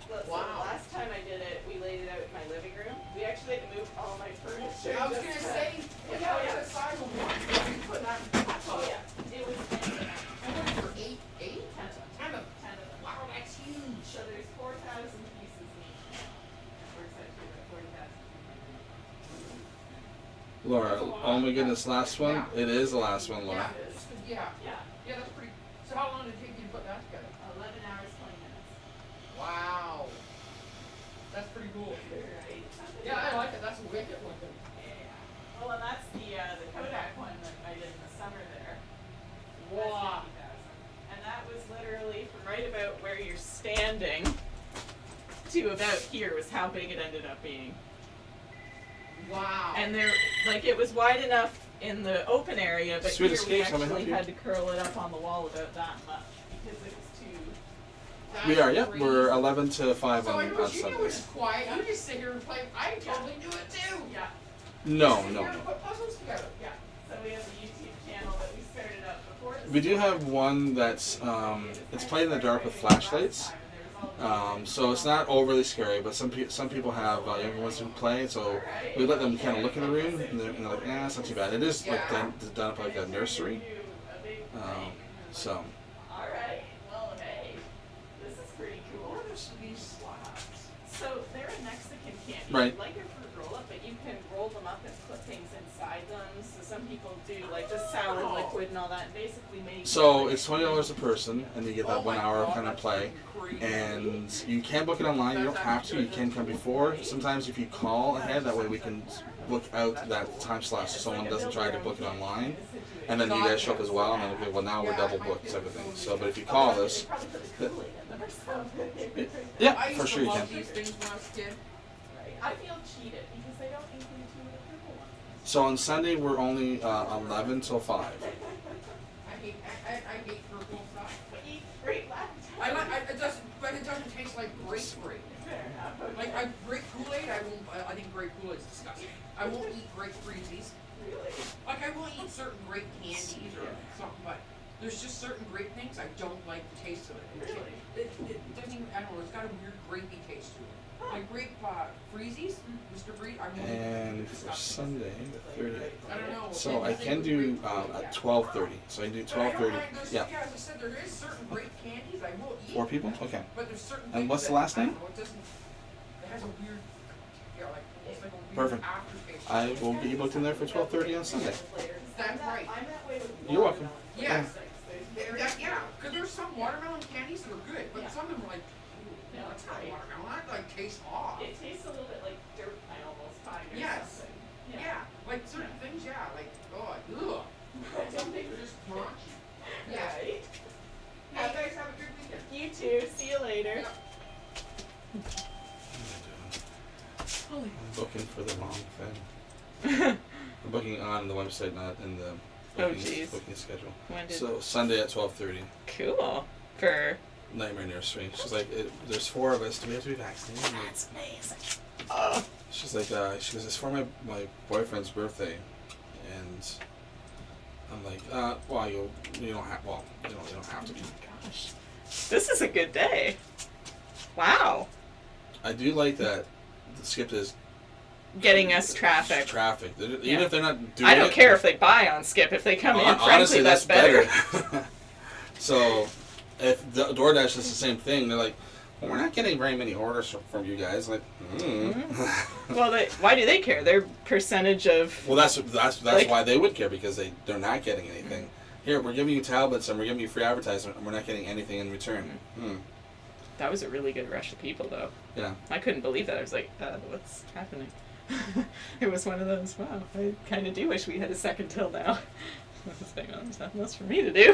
So Wow. last time I did it, we laid it out in my living room. We actually had to move all my furniture. I was just gonna to- say, yeah, it's a size of one. You put that in the Oh yeah, it was 10 And what is there, eight? 10 of them. 10 of them. 10 of them. Wow, that's huge. So there's 4,000 pieces in each. Works out to about 40,000. Laura, oh my goodness, last one? It is the last one, Laura. Yeah, yeah, Yeah, yeah, that's pretty. So how long did it take you to put that together? 11 hours, 20 minutes. Wow. That's pretty cool. Right? Yeah, I like it. That's a wicked looking. Yeah. Well, and that's the Kodak one that I did in the summer there. Wow. That's 50,000. And that was literally from right about where you're standing to about here was how big it ended up being. Wow. And there, like, it was wide enough in the open area, but Sweet here we escapes, how may I help actually you? had to curl it up on the wall about that much because it was too. That's We are, yep. crazy. We're 11 to 5 So I on know what you do Sundays. is quiet. You just sit here and play. I totally do it too. Yeah, No, Sit no, here and no. put puzzles together. yeah. So we have a YouTube channel that we started up before. We do have one that's, it's played in the dark with flashlights. So it's not overly scary, but some people have younger ones who play, so we let them kind of look in the room, and they're like, it's not too bad. It is like done up like a nursery. So Alright, well, hey, this is pretty cool. So they're a Mexican candy. Right. Like a fruit roll up, but you can roll them up and put things inside them. So some people do like the sour liquid and all that, and basically make. So it's $20 a person, and you get that Oh 1 my hour God, kind of that's play. crazy. And you can book it online. You don't have to. You can come before. Sometimes if you call ahead, that way we can book out that time slot so someone doesn't try to book it online. And then you guys show up as well, and then okay, well now we're double booked type of thing. So, but if you call us, Probably put the Kool-Aid in them or something. yeah, I used for to sure you love can. these things when I was a kid. Right. I feel cheated because they don't include two of the purple ones. So on Sunday we're only 11 till 5. I hate purple stuff. But you eat great last It doesn't, but it doesn't taste like grape. Fair enough. Like grape Kool-Aid, I think grape Kool-Aid is disgusting. I won't eat grape freezies. Really? Like I will eat certain grape candies or something, but there's just certain grape things I don't like the taste of it. Really? It doesn't even, I don't know, it's got a weird grapey taste to it. Like grape freezies, Mr. Freeze, I won't eat And them. for Sunday the 30th. I don't know. So I can do at 12:30. So I can do 12:30. Yeah. Yeah, as I said, there is certain grape candies I will eat. 4 people? Okay. But there's certain And things what's the that, last I name? don't know, it doesn't, it has a weird, yeah, like, it's like a weird Perfect. aftertaste. I will get you booked in there for 12:30 on Sunday. That's right. I'm that way with You're welcome. Yeah. There's Yeah, because there's some watermelon candies that are good, but Yeah. some of them are like, ooh, No, that's it's not right. watermelon, that like tastes off. It tastes a little bit like dirt, I almost find, or Yes. something. Yeah, like certain things, yeah, like, oh, ugh. Some things are just crunchy. Yeah. Right? Hey, you guys have a good weekend. You too. See you later. I'm booking for the wrong thing. I'm booking on the website, not in the booking schedule. When did? So Sunday at 12:30. Cool. For. Nightmare Nursery. She's like, there's 4 of us. Do we have to be vaccinated? I'm like, That's amazing. Oh. she's like, she goes, it's for my boyfriend's birthday, and I'm like, well, you don't have, well, you don't have to be. Gosh. This is a good day. Wow. I do like that. Skip is Getting us traffic. Traffic. Even Yeah. if they're not doing I don't it, care if they buy on Skip. If they come in, frankly, honestly, that's better. So, if the DoorDash is the same thing, they're like, well, we're not getting very many orders from you guys. Like, Well, why do they care? Their percentage of. Well, that's Like- why they would care, because they're not getting anything. Here, we're giving you tablets and we're giving you free advertisement, and we're not getting anything in return. That was a really good rush of people, though. Yeah. I couldn't believe that. I was like, what's happening? It was one of those, wow, I kind of do wish we had a second till now. I was like, well, there's nothing else for me to do.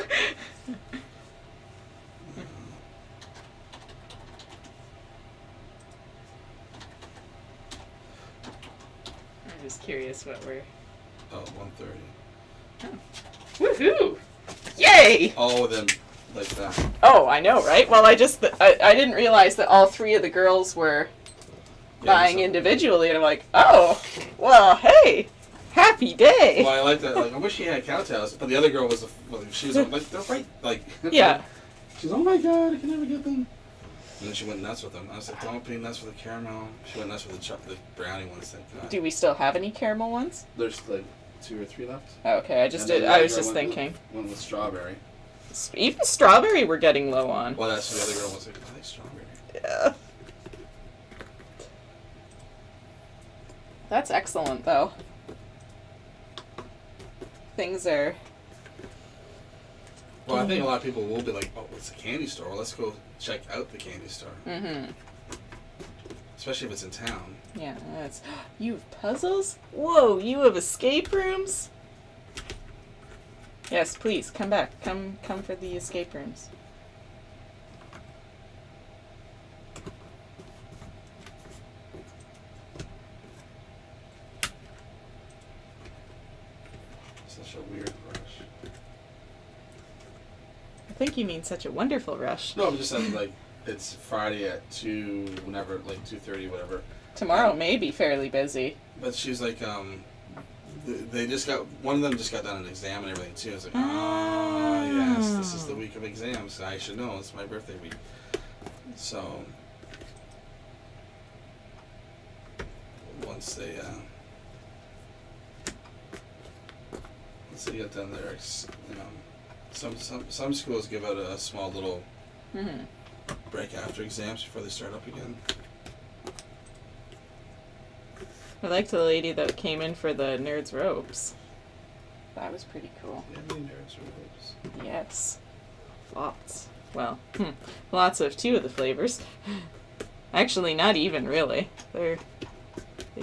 I'm just curious what we're... Oh, 1:30. Woohoo! Yay! All of them like that. Oh, I know, right? Well, I didn't realize that all three of the girls were buying so- individually, and I'm like, oh, well, hey, happy day. Well, I like that. Like, I wish she had cowtails, but the other girl was, she was like, they're right. Like, Yeah. she's, oh my god, I can never get them. And then she went nuts with them. I was like, don't be nuts with the caramel. She went nuts with the brownie ones. Thank God. Do we still have any caramel ones? There's like 2 or 3 left. Okay, I And then the I other was girl just went with- thinking. One with strawberry. Even strawberry we're getting low on. Well, that's the other girl was like, I like strawberry. Yeah. That's excellent, though. Things are... Well, I think a lot of people will be like, oh, it's a candy store. Well, let's go check out the candy store. Mm-hmm. Especially if it's in town. Yeah, that's... You have puzzles? Whoa, you have escape rooms? Yes, please, come back. Come for the escape rooms. Such a weird rush. I think you mean such a wonderful rush. No, I'm just saying, like, it's Friday at 2, whenever, like 2:30, whatever. Tomorrow may be fairly busy. But she's like, they just got, one of them just got done an exam and everything too. It's like, yes, this is the week of exams. I should know. It's my birthday week. So, once they get done there, you know, some schools give out a small little Mm-hmm. break after exams before they start up again. I liked the lady that came in for the Nerds Ropes. That was pretty cool. Yeah, many nerds or ropes. Yes. Lots. Well, lots of 2 of the flavors. Actually, not even really. They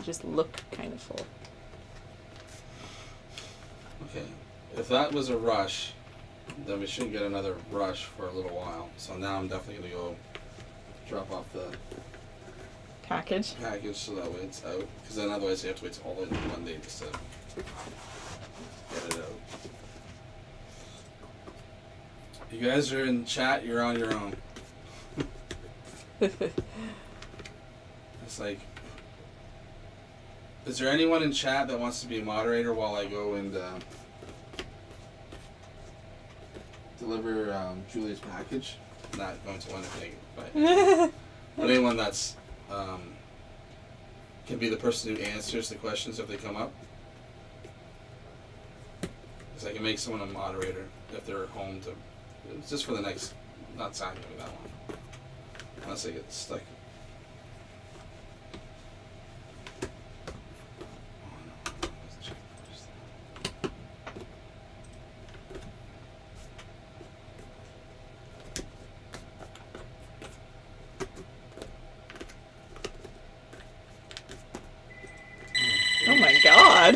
just look kind of full. Okay, if that was a rush, then we shouldn't get another rush for a little while. So now I'm definitely gonna go drop off the Package? package so that way it's out. Because then otherwise you have to wait till all the way to Monday just to get it out. You guys are in chat, you're on your own. It's like, is there anyone in chat that wants to be a moderator while I go and deliver Julia's package? Not going to anything, but anyone that's can be the person who answers the questions if they come up. Because I can make someone a moderator if they're home to, it's just for the next, not signing that one, unless they get stuck. Oh my god!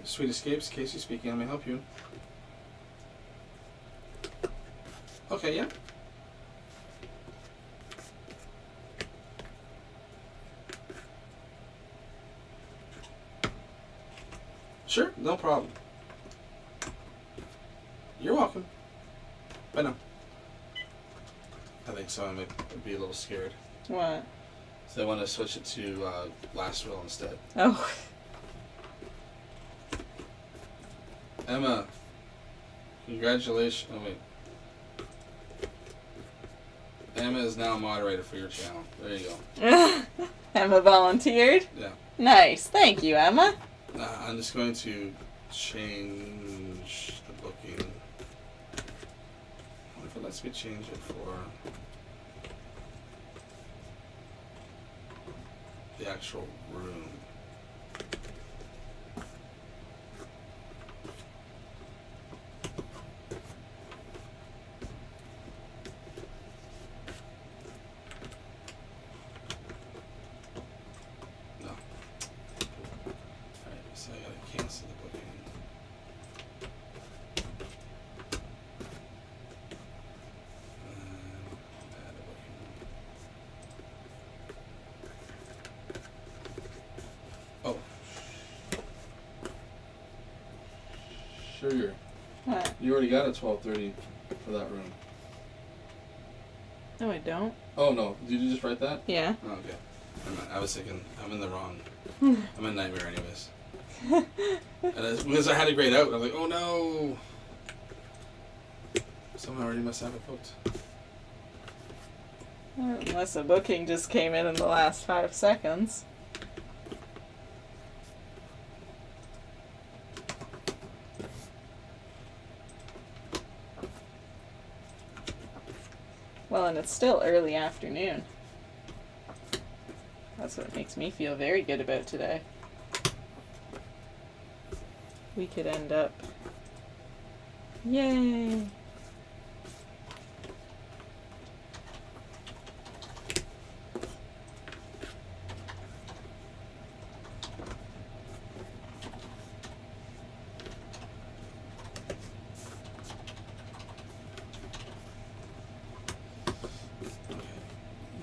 Sweet Escapes, Casey speaking, I may help you. Okay, yeah. Sure, no problem. You're welcome. Bye now. I think so, I might be a little scared. What? So they want to switch it to Last Will instead. Oh. Emma, congratulations. Oh, wait. Emma is now a moderator for your channel. There you go. Emma volunteered? Yeah. Nice. Thank you, Emma. I'm just going to change the booking. I wonder if it lets me change it for the actual room. Sugar. What? You already got a 12:30 for that room. No, I don't. Oh no, did you just write that? Yeah. Oh, okay. I was thinking I'm in the wrong. I'm a nightmare anyways. And because I had a grade out, I'm like, oh no. Someone already must have it booked. Unless a booking just came in the last 5 seconds. Well, and it's still early afternoon. That's what makes me feel very good about today. We could end up... Yay!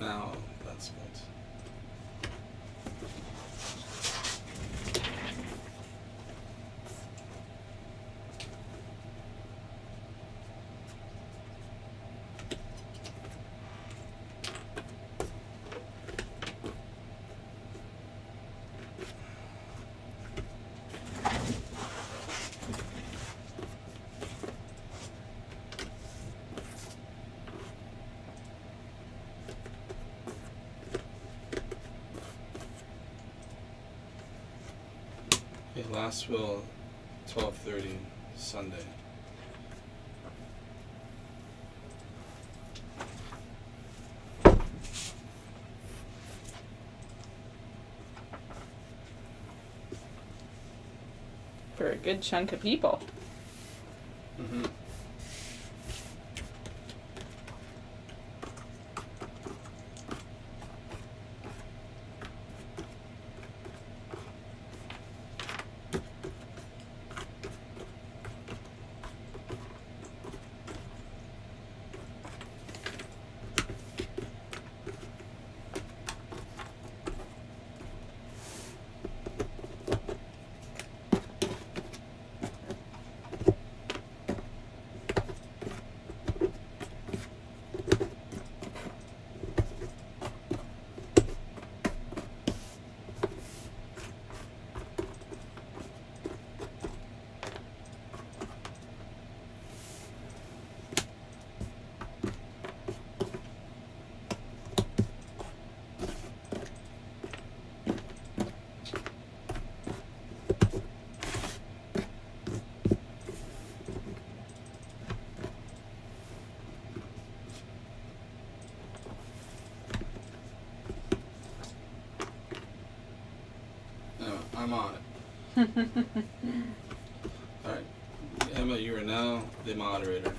Now that's good. Okay, last will 12:30 Sunday. For a good chunk of people. Mm-hmm. I'm on it. Alright. Emma, you are now the moderator.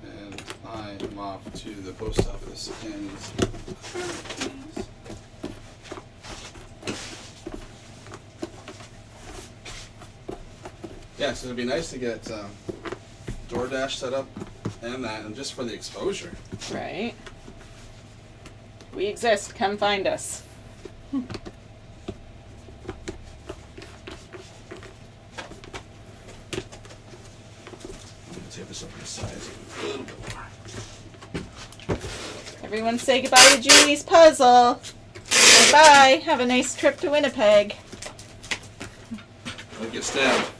And I am off to the post office and yeah, so it'd be nice to get DoorDash set up and that, and just for the exposure. Right. We exist. Come find us. Take this up to the sides a little bit more. Everyone say goodbye to Julie's puzzle. Bye. Have a nice trip to Winnipeg. Don't get stabbed.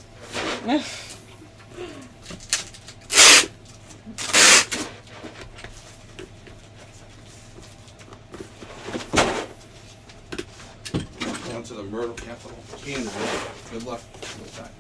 Down to the Myrtle Capital. Canada. Good luck with the package.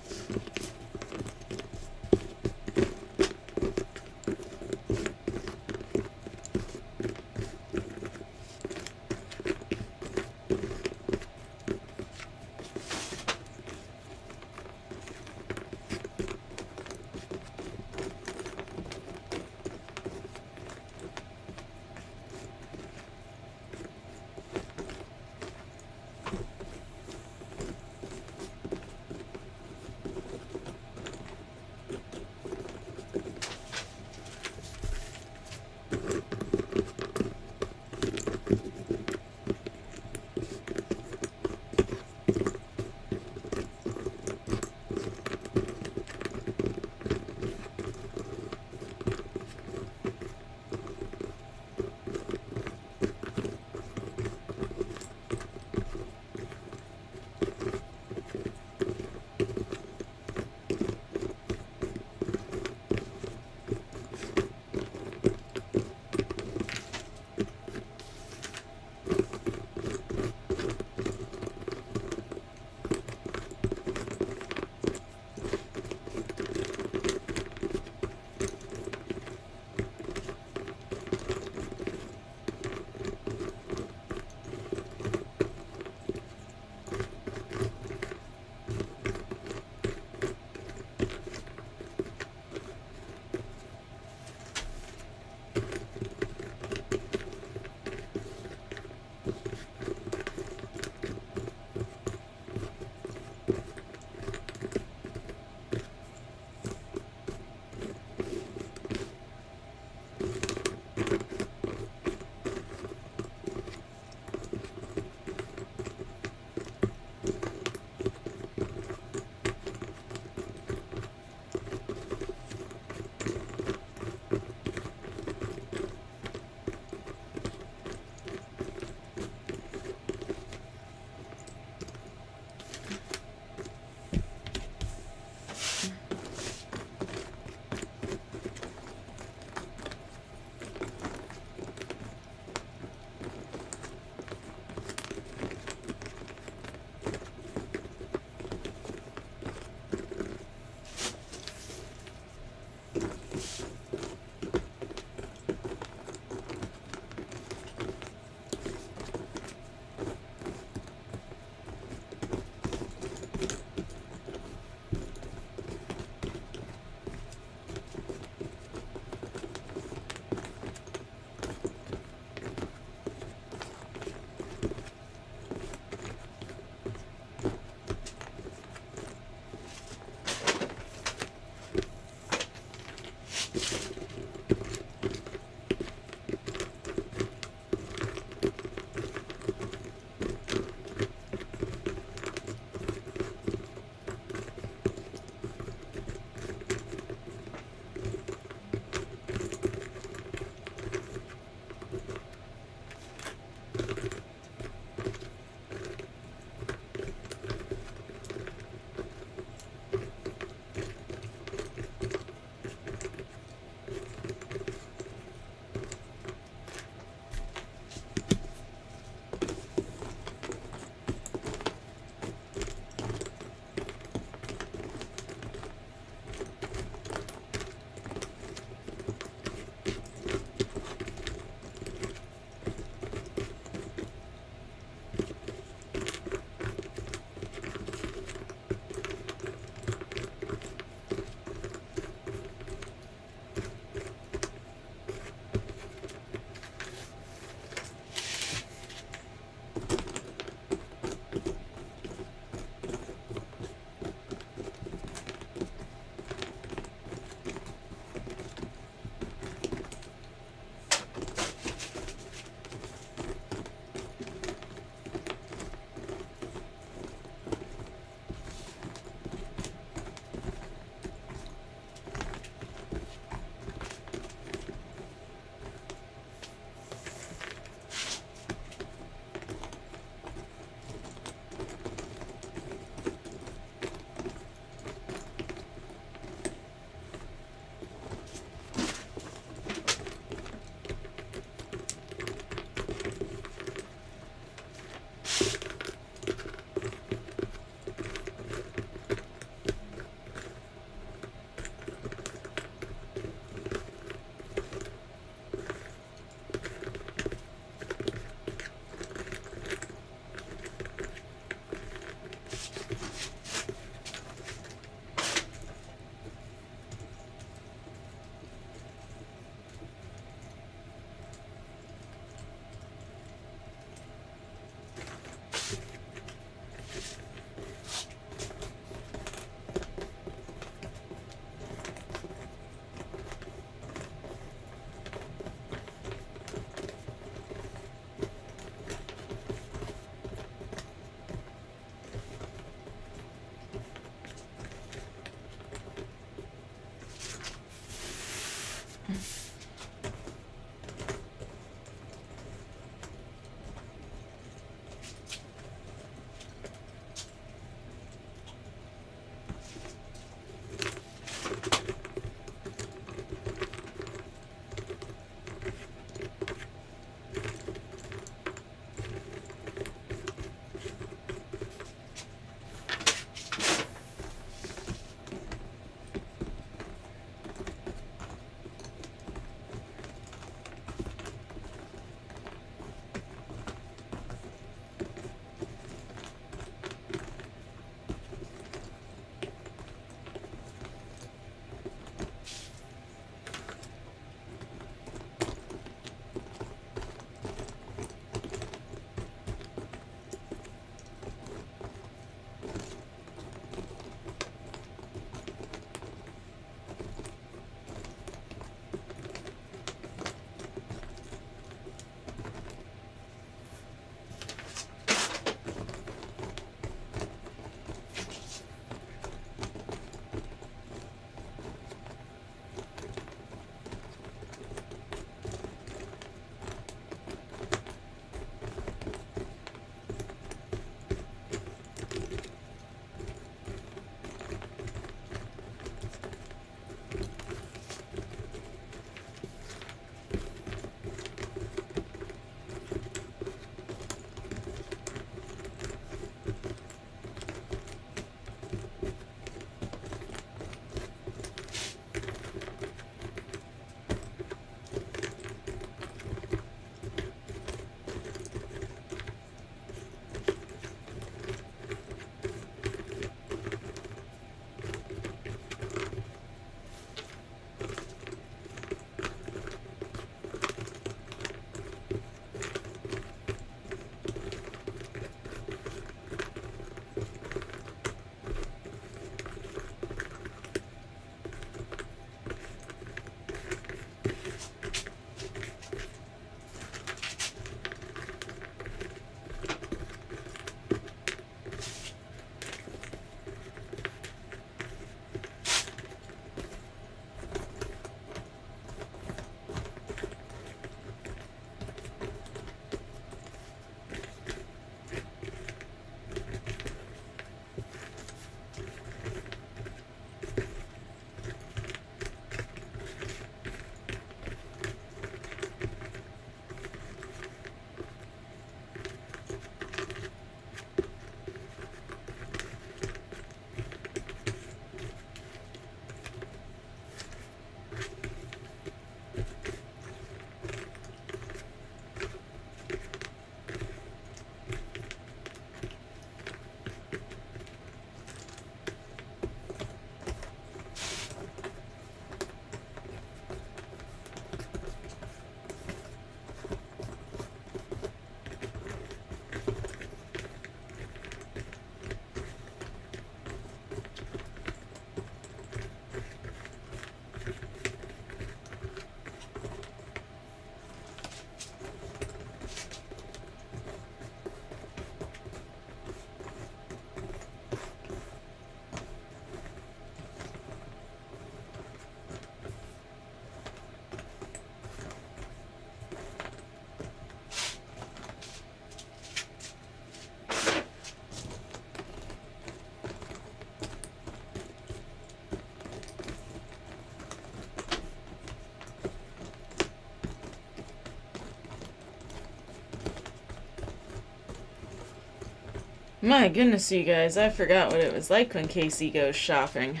My goodness, you guys, I forgot what it was like when Casey goes shopping.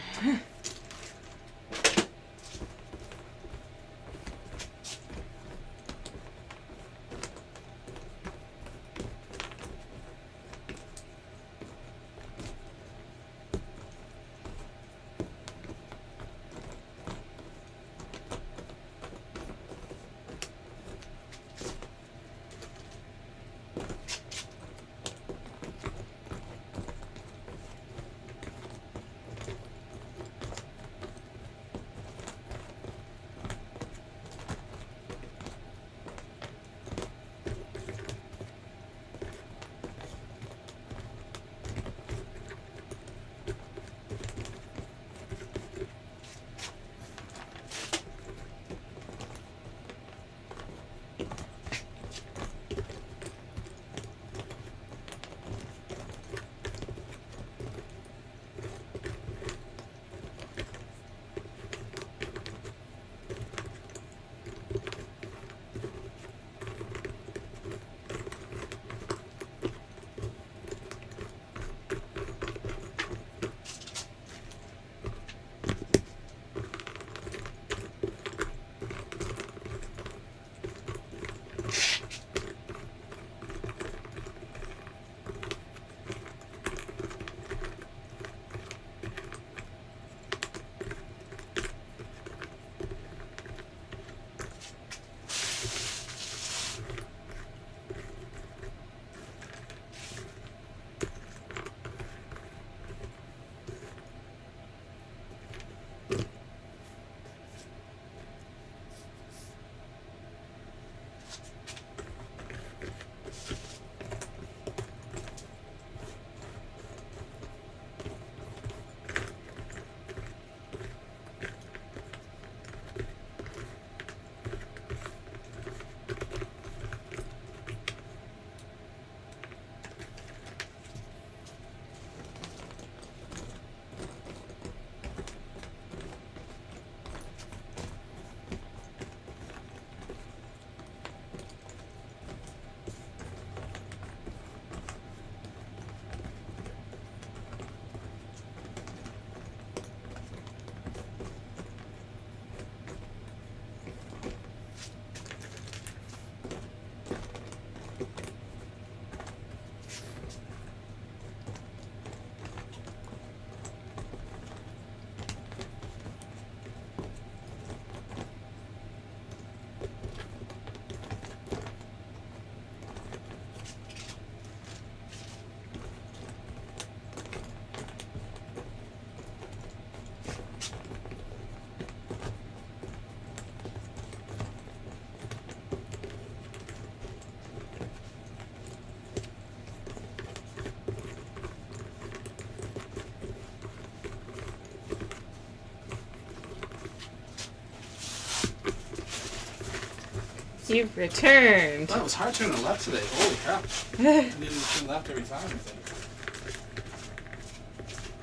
You've returned. That was hard turning left today. Holy crap. I needed to turn left every time, I think.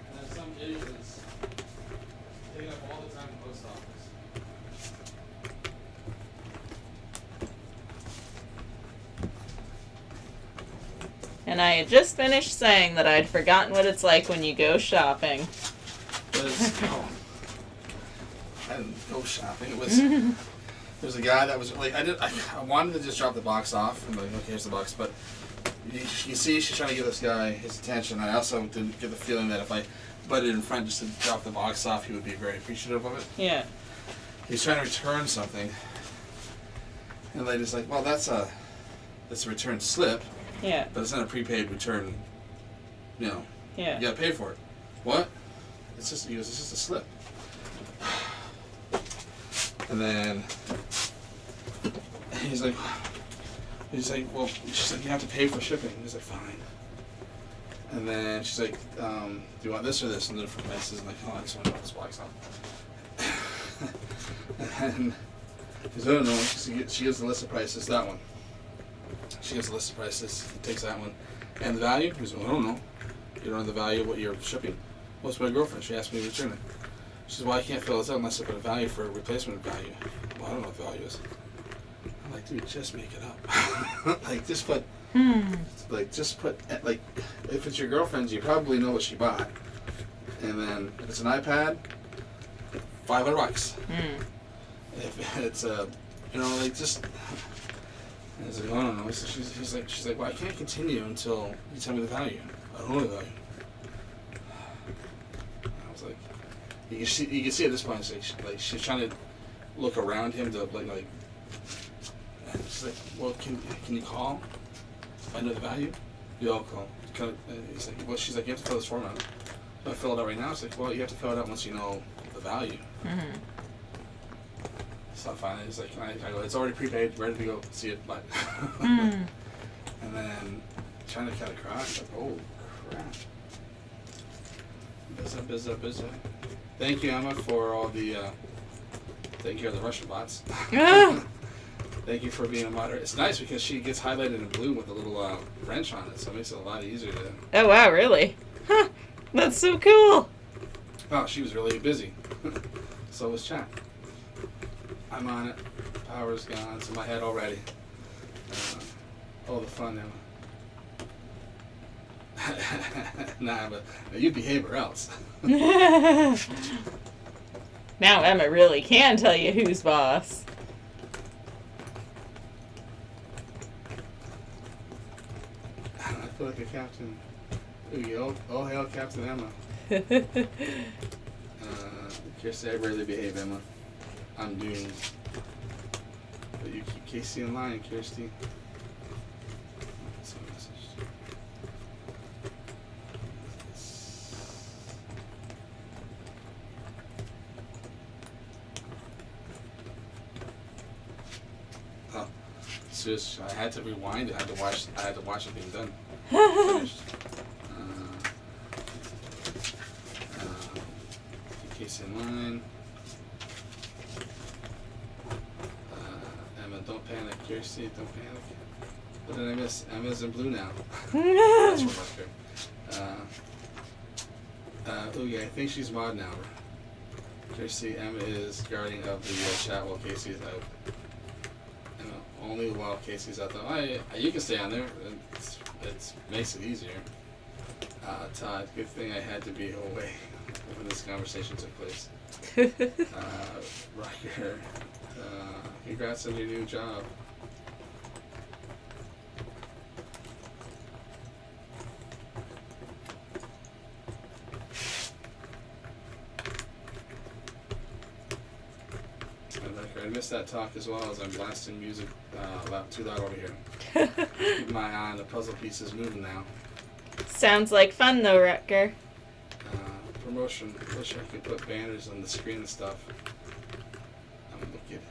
And then some idiot is taking up all the time in the post office. And I had just finished saying that I'd forgotten what it's like when you go shopping. But it's, I didn't go shopping. It was... There was a guy that was like, I wanted to just drop the box off. I'm like, okay, here's the box. But you see, she's trying to give this guy his attention. I also didn't get the feeling that if I butted in front just to drop the box off, he would be very appreciative of it. Yeah. He's trying to return something. And the lady's like, well, that's a return slip. Yeah. But it's not a prepaid return, you know. Yeah. You gotta pay for it. What? He goes, it's just a slip. And then he's like, well, she's like, you have to pay for shipping. He's like, fine. And then she's like, do you want this or this? And they're from prices. And like, oh, I just want to know what this box on. And he's like, no, she gives the list of prices, that one. She gives the list of prices, takes that one. And the value? He's like, well, I don't know. You don't know the value of what you're shipping? Well, it's my girlfriend. She asked me to return it. She says, well, I can't fill this out unless I put a value for a replacement value. Well, I don't know what the value is. I'm like, dude, just make it up. Like, just put Like, just put, like, if it's your girlfriend's, you probably know what she bought. And then if it's an iPad, $500. If it's a, like, just. I was like, I don't know. So she's like, well, I can't continue until you tell me the value. I don't know the value. I was like, you can see at this point, it's like she's trying to look around him to like. And she's like, well, can you call? If I know the value, you all call. He's like, well, she's like, you have to fill this form out. If I fill it out right now, it's like, well, you have to fill it out once you know the value. So finally, he's like, I go, it's already prepaid, ready to go, see it, bye. And then, trying to cut across, like, oh, crap. Bizza. Thank you, Emma, for all the, taking care of the Russian bots. Thank you for being a moderator. It's nice because she gets highlighted in blue with a little wrench on it, so it makes it a lot easier to... Oh, wow, really? Huh, that's so cool. Oh, she was really busy. So was chat. I'm on it. Power's gone. It's in my head already. All the fun, Emma. Nah, but you behave or else. Now Emma really can tell you who's boss. I feel like a captain. Oh, hail Captain Emma. Kirsty, I rarely behave, Emma. I'm doomed. But you keep Casey in line, Kirsty. That's a message. Oh, it's just I had to rewind it. I had to watch it being done. Finished. Casey in line. Don't panic, Kirsty, don't panic. What did I miss? Emma's in blue now. That's from oh yeah, I think she's mod now. Kirsty, Emma is guardian of the chat while Casey's out. Emma, only while Casey's out though. You can stay on there. It makes it easier. Todd, good thing I had to be away when this conversation took place. Roger. Congrats on your new job. I missed that talk as well as I'm blasting music too loud over here. Keep my eye on the puzzle pieces moving now. Sounds like fun though, Rutger. Promotion. Wish I could put banners on the screen and stuff. I'm wicked.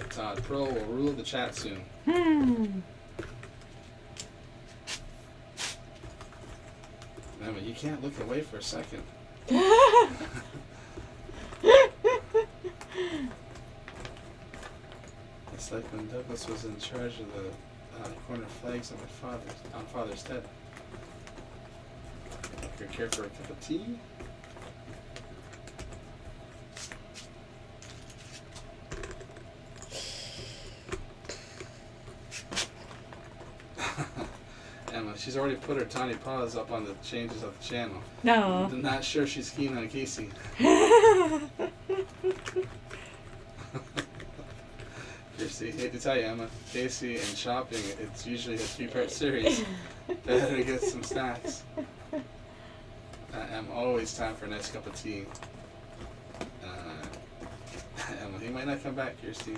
Todd Pro will rule the chat soon. Emma, you can't look away for a second. It's like when Douglas was in charge of the corner flags on Father's Dead. You care for a cup of tea? Emma, she's already put her tiny paws up on the changes of the channel. No. I'm not sure she's keen on Casey. Casey, hate to tell you, Emma, Casey and shopping, it's usually a 3-part series. Better get some snacks. I'm always time for a nice cup of tea. Emma, he might not come back, Kirsty.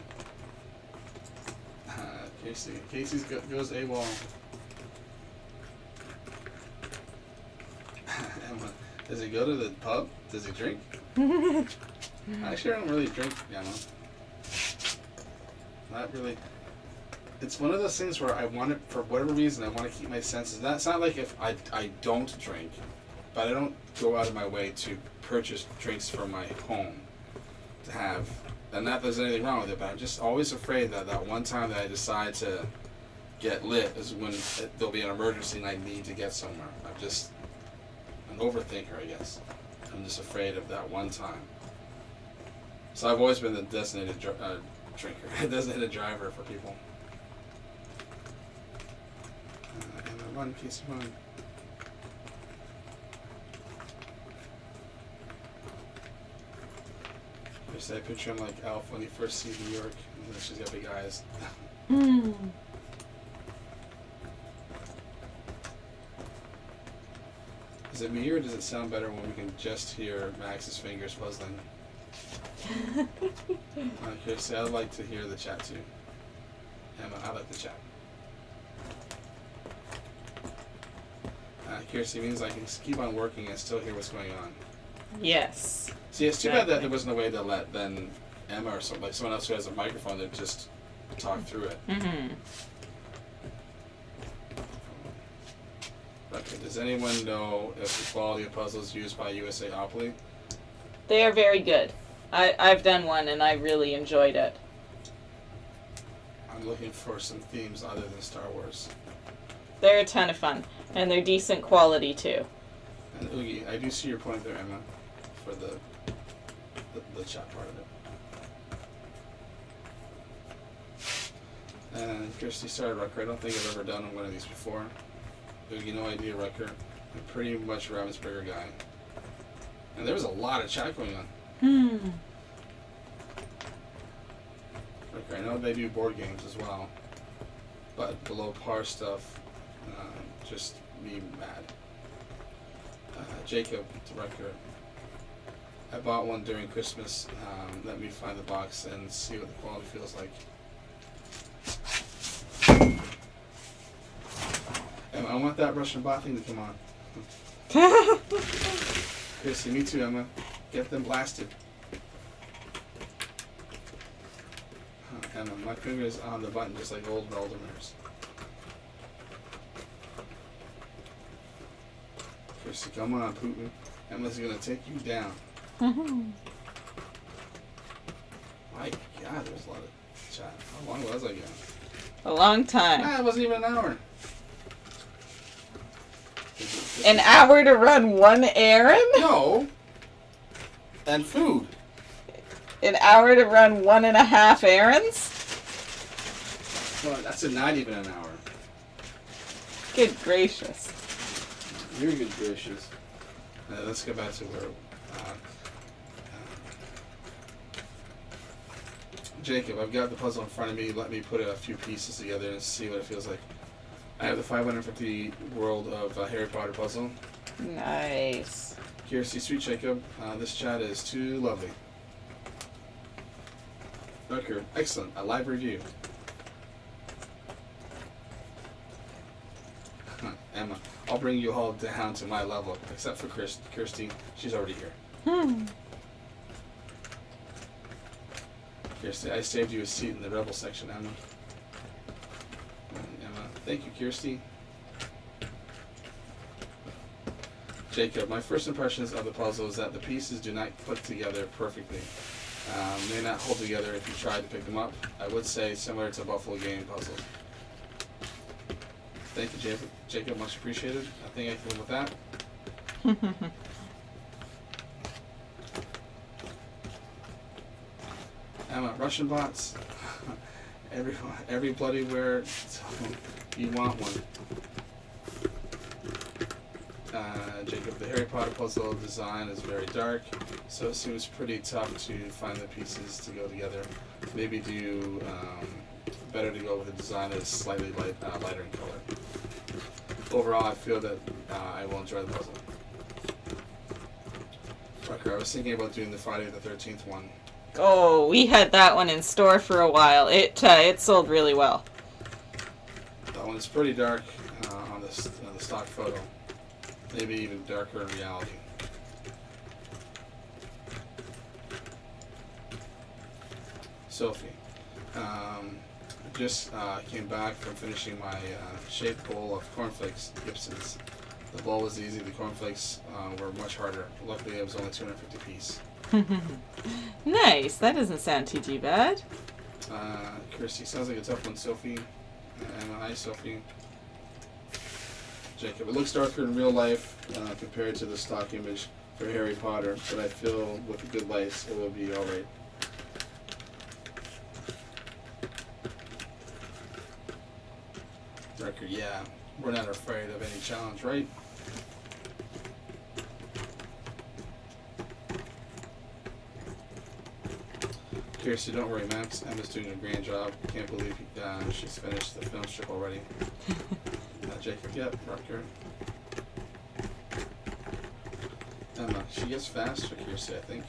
Casey goes AWOL. Emma, does he go to the pub? Does he drink? Actually, I don't really drink, Emma. Not really. It's one of those things where I want it, for whatever reason, I want to keep my senses. That's not like if I don't drink, but I don't go out of my way to purchase drinks for my home to have. And not that there's anything wrong with it, but I'm just always afraid that that one time that I decide to get lit is when there'll be an emergency and I need to get somewhere. I'm just an overthinker, I guess. I'm just afraid of that one time. So I've always been the designated drinker, designated driver for people. Run, Casey, run. Just I picture him like Elf when he first sees New York, and then she's got big eyes. Is it me or does it sound better when we can just hear Max's fingers puzzling? Kirsty, I'd like to hear the chat too. Emma, I like the chat. Kirsty means I can keep on working and still hear what's going on. Yes. See, it's too bad that there wasn't a way to let then Emma or someone else who has a microphone to just talk through it. Mm-hmm. Okay, does anyone know if the quality of puzzles used by USA Opoly? They are very good. I've done one and I really enjoyed it. I'm looking for some themes other than Star Wars. They're a ton of fun. And they're decent quality too. And Oogie, I do see your point there, Emma, for the chat part of it. And Kirsty, sorry, Rucker, I don't think I've ever done one of these before. Oogie, no idea, Rucker. I'm pretty much a Ravensburger guy. And there was a lot of chat going on. Rucker, I know they do board games as well. But below par stuff, just me mad. Jacob, the Rucker. I bought one during Christmas. Let me find the box and see what the quality feels like. Emma, I want that Russian bot thing to come on. Chrissy, me too, Emma. Get them blasted. Emma, my finger is on the button just like old Voldemort's. Chrissy, come on, Putin. Emma's gonna take you down. My God, there's a lot of chat. How long was I gone? A long time. Nah, it wasn't even an hour. An hour to run one errand? No. And food. An hour to run 1.5 errands? Well, that's not even an hour. Good gracious. You're good gracious. Let's go back to where... Jacob, I've got the puzzle in front of me. Let me put a few pieces together and see what it feels like. I have the 550 World of Harry Potter puzzle. Nice. Kirsty, sweet Jacob, this chat is too lovely. Rucker, excellent. A live review. Emma, I'll bring you all down to my level, except for Kirsty. She's already here. Kirsty, I saved you a seat in the Rebel section, Emma. Emma, thank you, Kirsty. Jacob, my first impressions of the puzzle is that the pieces do not put together perfectly. May not hold together if you try to pick them up. I would say similar to Buffalo Gaming puzzle. Thank you, Jacob. Much appreciated. I think I can live with that. Emma, Russian bots. Every bloody where you want one. Jacob, the Harry Potter puzzle design is very dark, so it seems pretty tough to find the pieces to go together. Maybe do better to go with a design that is slightly lighter in color. Overall, I feel that I will enjoy the puzzle. Rucker, I was thinking about doing the Friday the 13th one. Oh, we had that one in store for a while. It sold really well. That one is pretty dark on the stock photo. Maybe even darker in reality. Sophie. Just came back from finishing my shaped bowl of cornflakes, Gibson's. The bowl was easy, the cornflakes were much harder. Luckily, it was only 250 piece. Nice. That doesn't sound too bad. Kirsty, sounds like a tough one, Sophie. Emma, hi, Sophie. Jacob, it looks darker in real life compared to the stock image for Harry Potter, but I feel with the good lights it will be alright. Darker, yeah. We're not afraid of any challenge, right? Kirsty, don't worry, Max. Emma's doing a grand job. Can't believe she's finished the film strip already. Jacob, yep, Rucker. Emma, she gets faster, Kirsty, I think.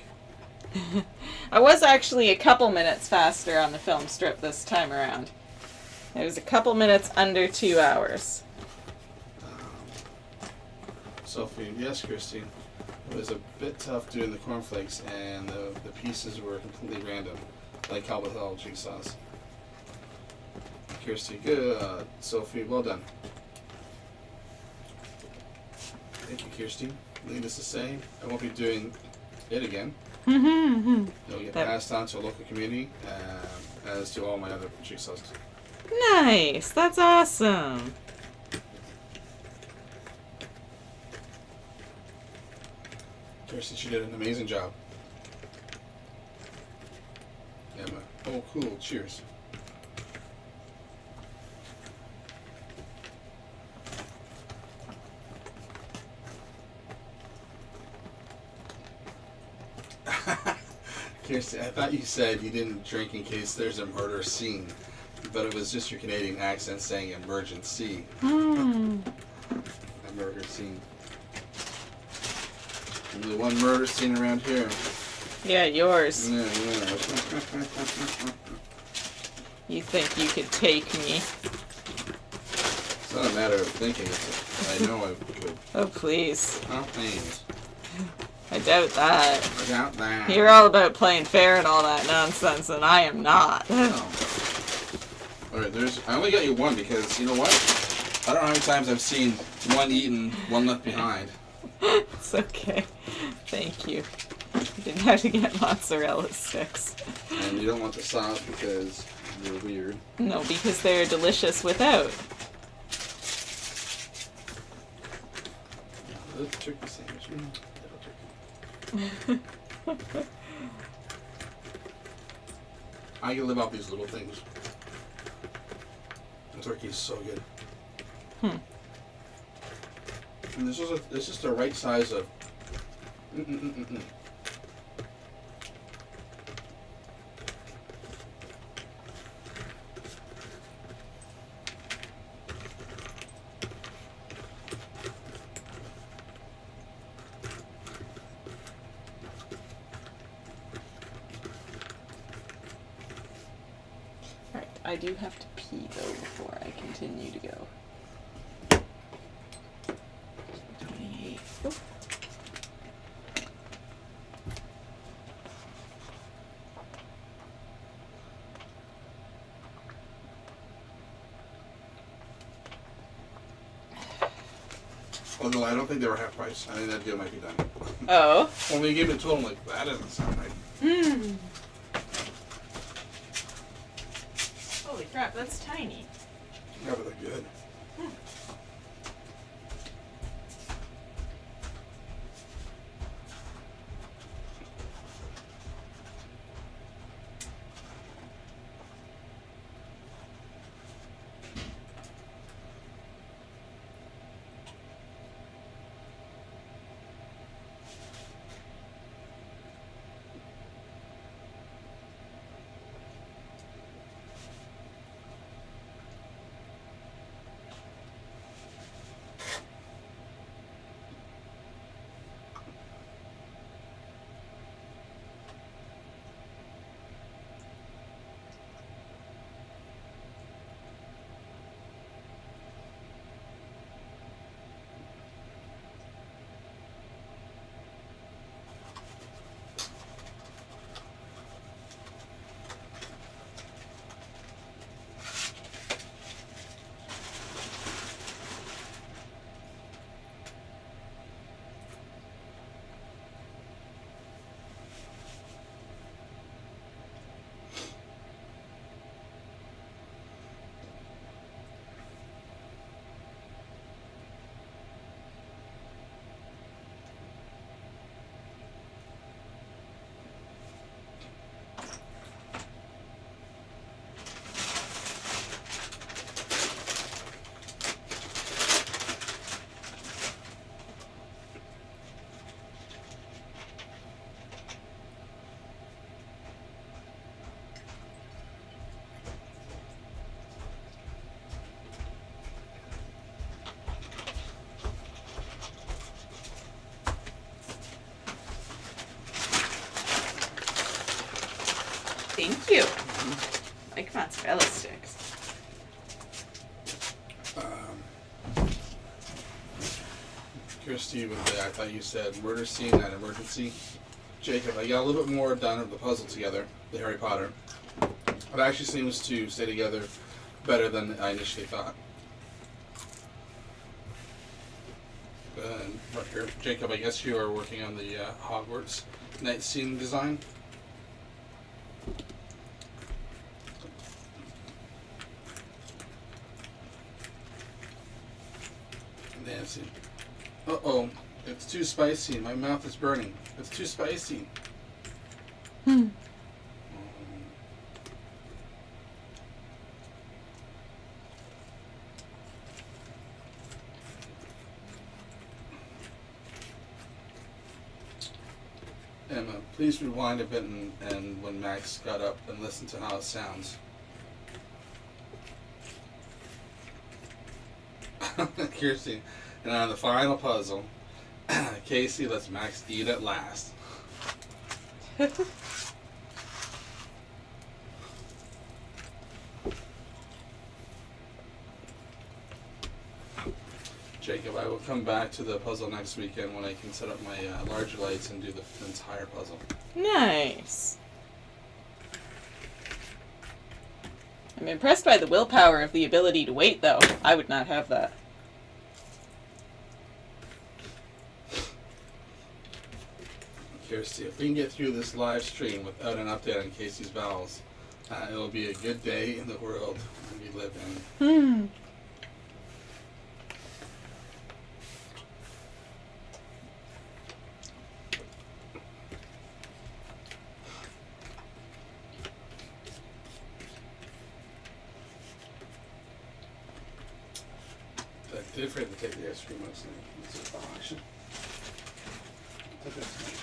I was actually a couple minutes faster on the film strip this time around. It was a couple minutes under 2 hours. Sophie, yes, Christine. It was a bit tough doing the cornflakes, and the pieces were completely random, like how with all jigsaws. Kirsty, good. Sophie, well done. Thank you, Kirsty. Needless to say, I won't be doing it again. It'll get passed on to a local community, as to all my other jigsaws. Nice. That's awesome. Kirsty, she did an amazing job. Emma, oh cool, cheers. Kirsty, I thought you said you didn't drink in case there's a murder scene, but it was just your Canadian accent saying emergency. A murder scene. Only one murder scene around here. Yeah, yours. Yeah. You think you could take me? It's not a matter of thinking. I know I could. Oh, please. Oh, please. I doubt that. I doubt that. You're all about playing fair and all that nonsense, and I am not. Oh. Alright, I only got you one because, you know what? I don't know how many times I've seen one eaten, one left behind. It's okay. Thank you. You didn't have to get mozzarella sticks. And you don't want the sauce because you're weird. No, because they're delicious without. Little turkey sandwich. Little turkey. I can live off these little things. The turkey is so good. And this is the right size of. Right, I do have to pee though before I continue to go. 28. Oh. Although I don't think they were half price. I think that deal might be done. Oh. When we gave it to them, like, that doesn't sound right. Holy crap, that's tiny. Yeah, but they're good. Thank you. Like mozzarella sticks. Kirsty, with that, I thought you said murder scene and emergency. Jacob, I got a little bit more done of the puzzle together, the Harry Potter. It actually seems to stay together better than I initially thought. Right here, Jacob, I guess you are working on the Hogwarts night scene design. Nancy. Uh-oh, it's too spicy. My mouth is burning. It's too spicy. Emma, please rewind a bit and when Max got up and listen to how it sounds. Kirsty, and on the final puzzle, Casey lets Max eat at last. Jacob, I will come back to the puzzle next weekend when I can set up my larger lights and do the entire puzzle. Nice. I'm impressed by the willpower of the ability to wait, though. I would not have that. Kirsty, if we can get through this live stream without an update on Casey's bowels, it will be a good day in the world we live in. I did forget to take the ice cream last night. Oh, I should take that tonight.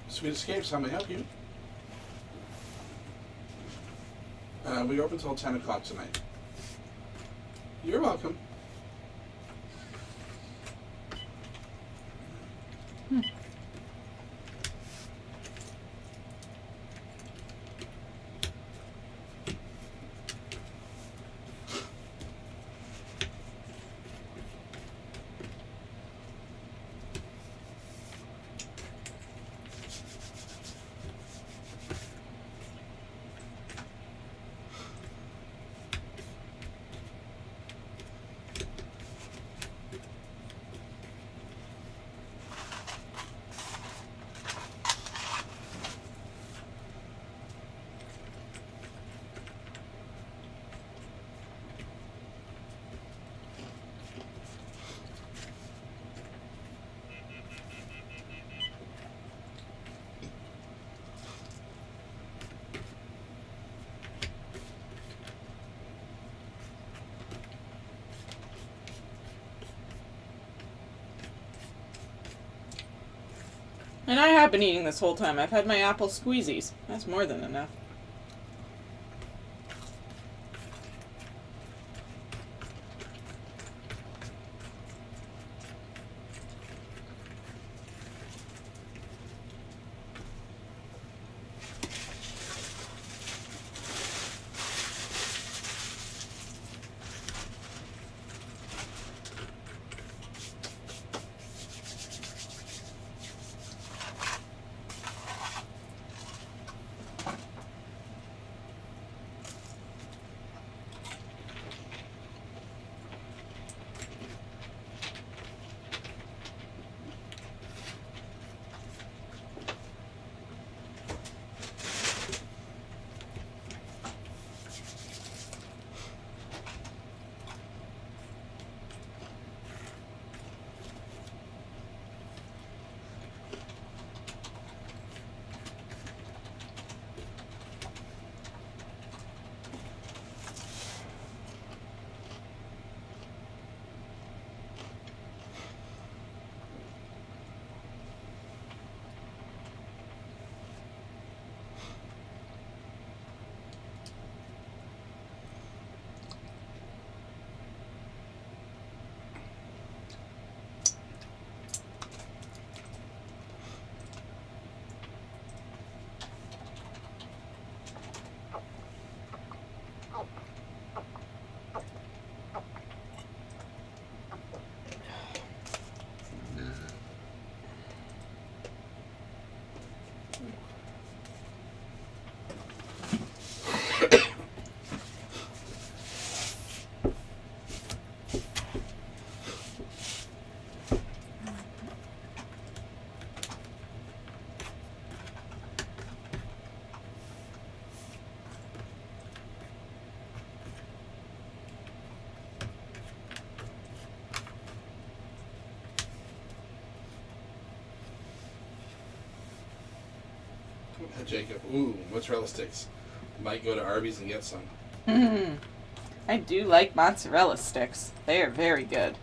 Sweet Escapes, how may I help you? We open until 10 o'clock tonight. You're welcome. And I have been eating this whole time. I've had my apple squeezies. That's more than enough. Jacob, ooh, mozzarella sticks. Might go to Arby's and get some. I do like mozzarella sticks. They are very good.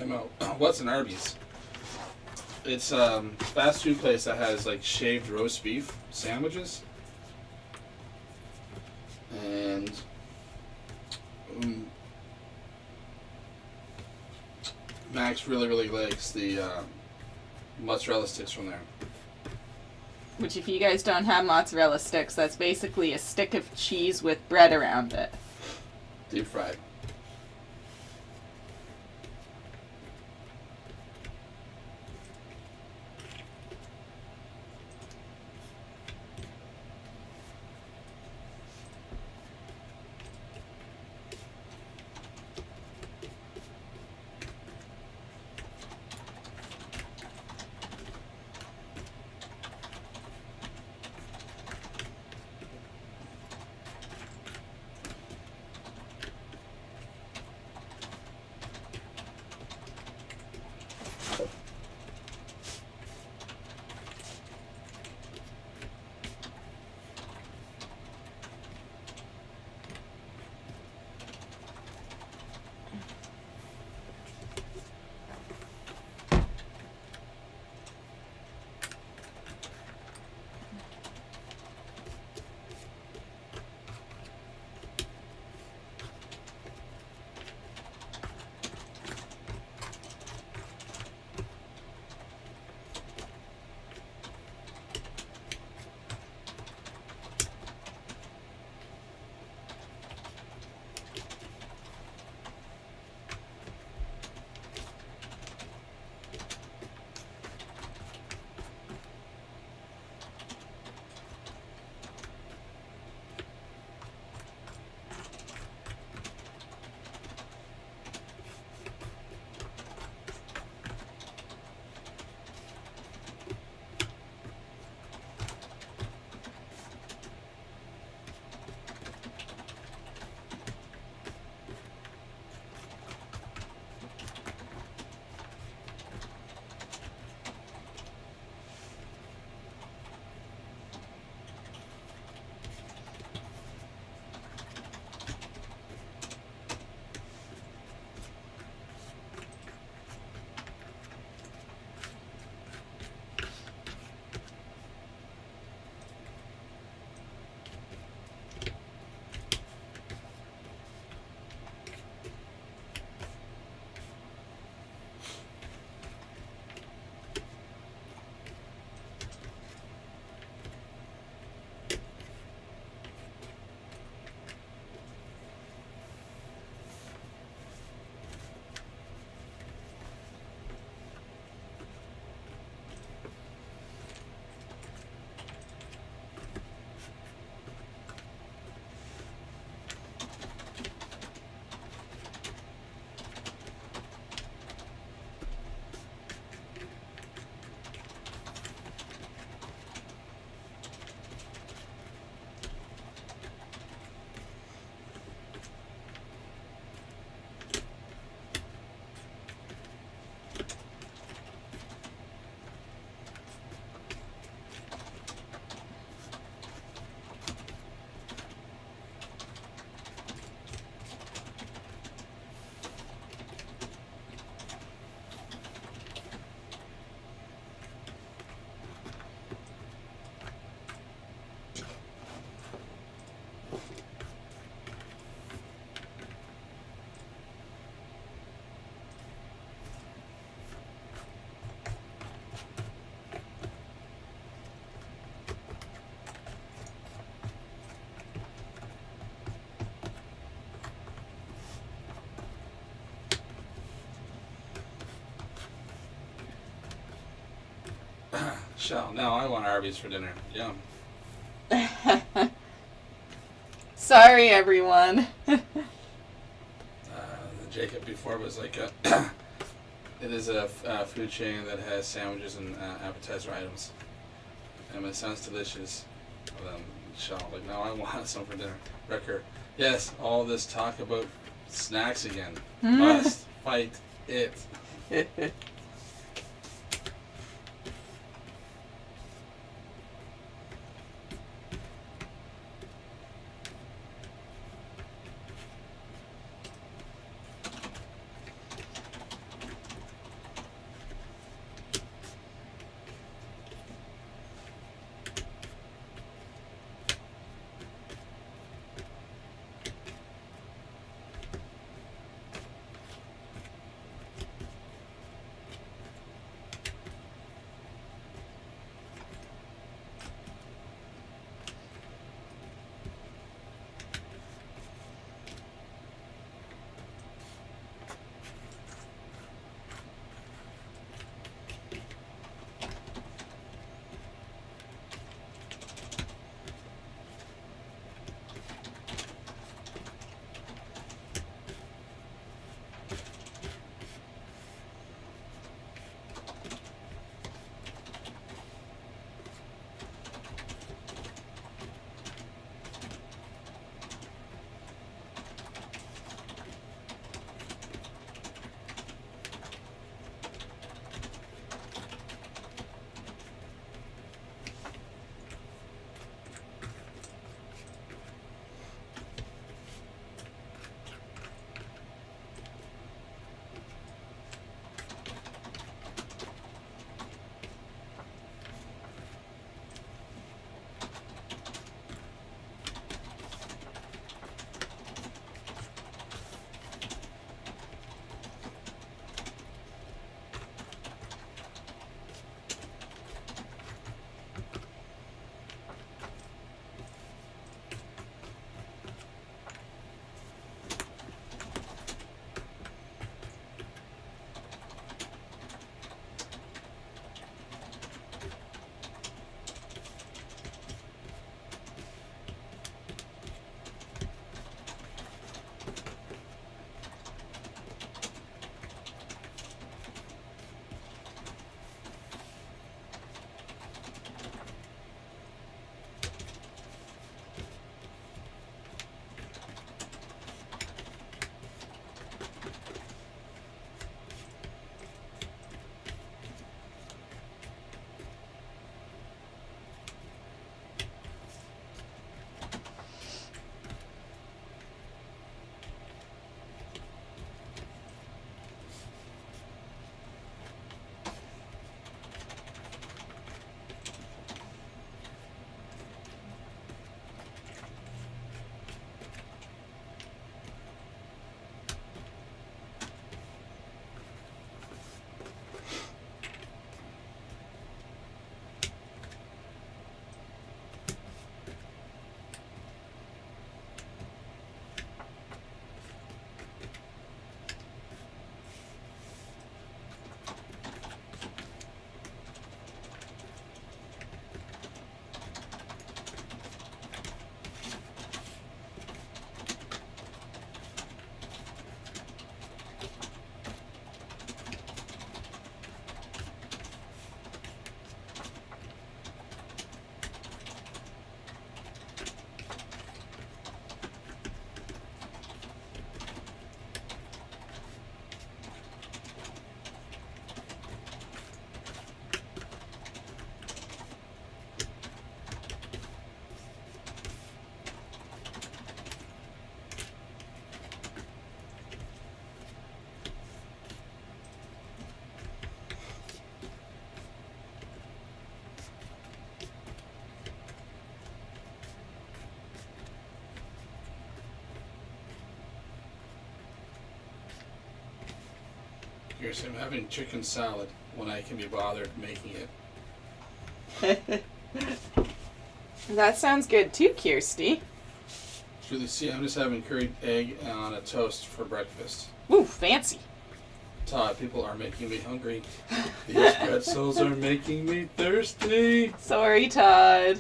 them out. What's an Arby's? It's fast food place that has like shaved roast beef sandwiches. And Max really likes the mozzarella sticks from there. Which, if you guys don't have mozzarella sticks, that's basically a stick of cheese with bread around it. Deep fried. Shell. Now I want Arby's for dinner. Yum. Sorry, everyone. The Jacob before was like a it is a food chain that has sandwiches and appetizer items. And it sounds delicious. Shell, like, no, I want some for dinner. Wrecker, yes, all this talk about snacks again. Must fight it. Kirsty, I'm having chicken salad when I can be bothered making it. That sounds good too, Kirsty. Truly, see, I'm just having curried egg on a toast for breakfast. Ooh, fancy. Todd, people are making me hungry. These pretzels are making me thirsty. Sorry, Todd.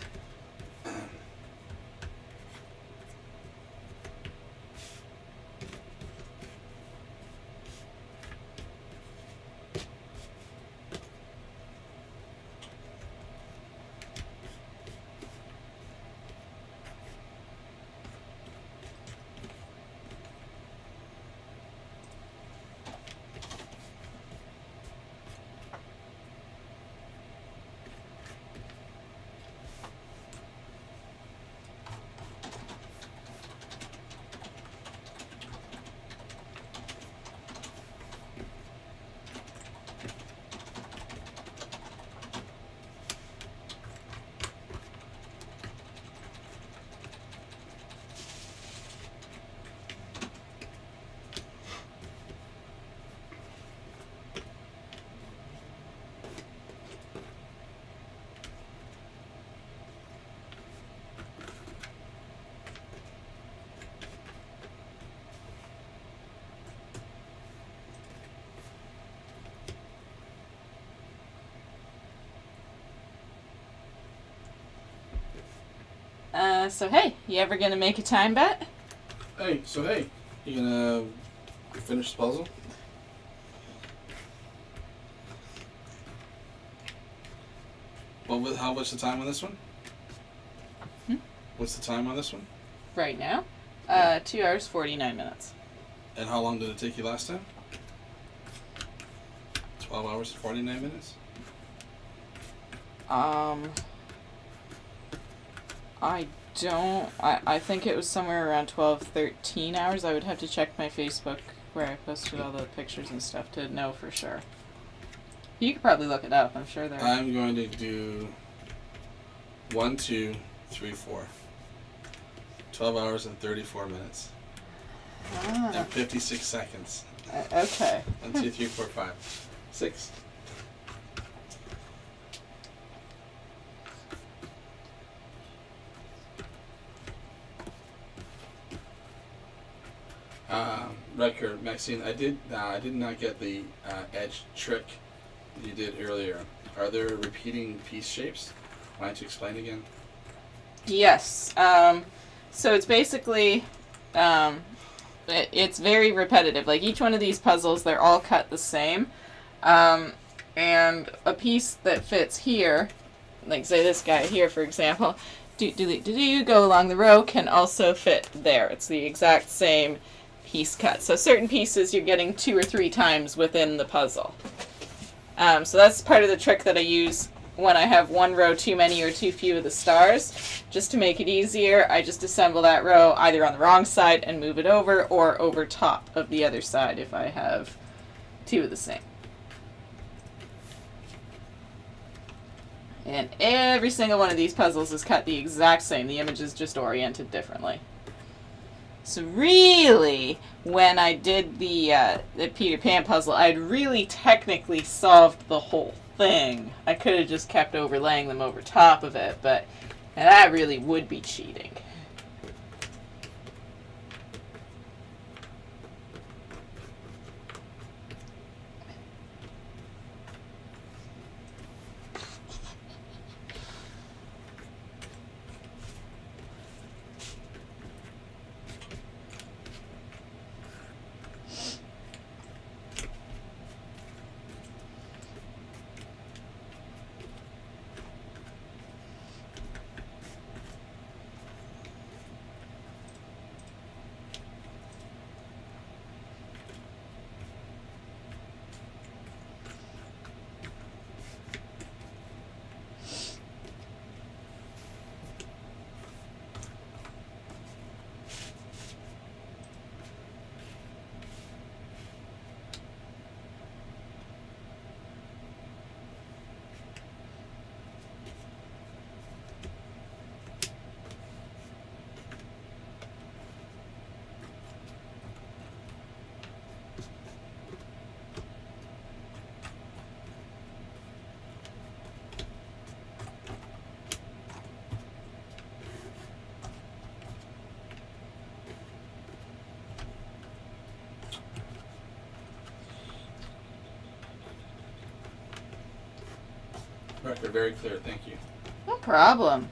So hey, you ever gonna make a time bet? Hey, you gonna finish the puzzle? How much the time on this one? What's the time on this one? Right now? 2 hours, 49 minutes. And how long did it take you last time? 12 hours, 49 minutes? I think it was somewhere around 12, 13 hours. I would have to check my Facebook where I posted all the pictures and stuff to know for sure. You could probably look it up. I'm sure there. I'm going to do 1, 2, 3, 4. 12 hours and 34 minutes. And 56 seconds. Okay. 1, 2, 3, 4, 5, 6. Record, Maxine, I did not get the edge trick you did earlier. Are there repeating piece shapes? Why don't you explain again? Yes. So it's basically, it's very repetitive. Like each one of these puzzles, they're all cut the same. And a piece that fits here, like say this guy here, for example, go along the row can also fit there. It's the exact same piece cut. So certain pieces you're getting 2 or 3 times within the puzzle. So that's part of the trick that I use when I have one row too many or too few of the stars. Just to make it easier, I just assemble that row either on the wrong side and move it over, or over top of the other side if I have 2 of the same. And every single one of these puzzles is cut the exact same. The image is just oriented differently. So really, when I did the Peter Pan puzzle, I'd really technically solved the whole thing. I could have just kept overlaying them over top of it, but that really would be cheating. record very clear. Thank you. No problem.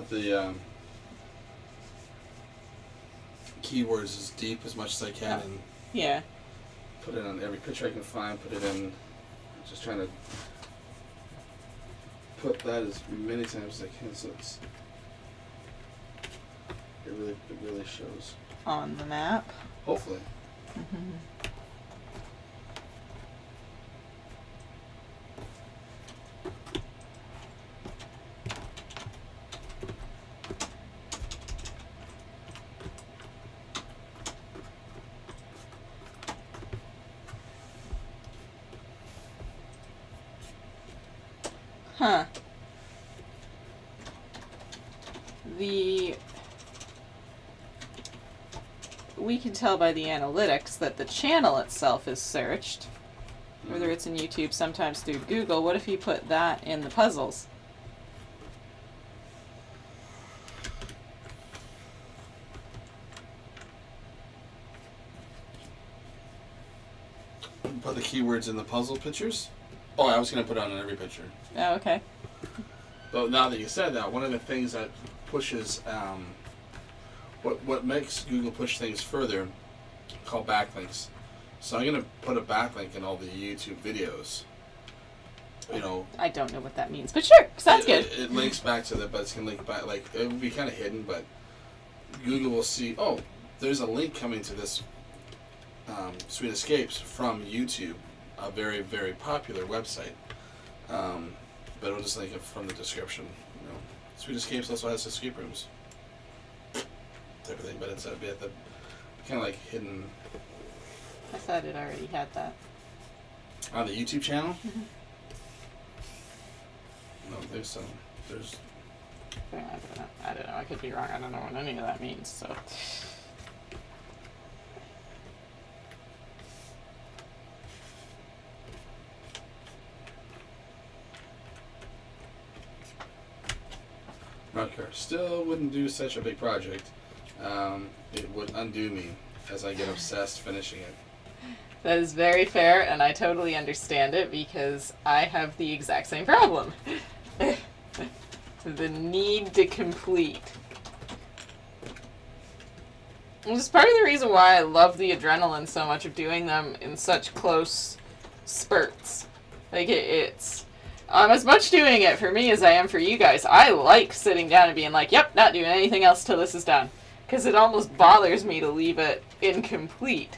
put the keywords as deep as much as I can and Yeah. put it on every picture I can find, put it in, just trying to put that as many times as I can so it really shows. On the map. Hopefully. Huh. We can tell by the analytics that the channel itself is searched, whether it's in YouTube, sometimes through Google. What if you put that in the puzzles? Put the keywords in the puzzle pictures? Oh, I was going to put it on every picture. Oh, okay. But now that you said that, one of the things that pushes, what makes Google push things further, called backlinks. So I'm going to put a backlink in all the YouTube videos. You know, I don't know what that means, but sure, sounds good. It links back to the, but it's going to link back, like, it will be kind of hidden, but Google will see, oh, there's a link coming to this Sweet Escapes from YouTube, a very, very popular website. But it'll just link it from the description. You know, Sweet Escapes also has escape rooms, type of thing, but it's a bit the kind of like hidden. I thought it already had that. On the YouTube channel? No, there's I don't know. I could be wrong. I don't know what any of that means. So. Okay. Still wouldn't do such a big project. It would undo me as I get obsessed finishing it. That is very fair, and I totally understand it because I have the exact same problem. The need to complete. This is part of the reason why I love the adrenaline so much of doing them in such close spurts. Like, it's... I'm as much doing it for me as I am for you guys. I like sitting down and being like, yep, not doing anything else till this is done. Because it almost bothers me to leave it incomplete.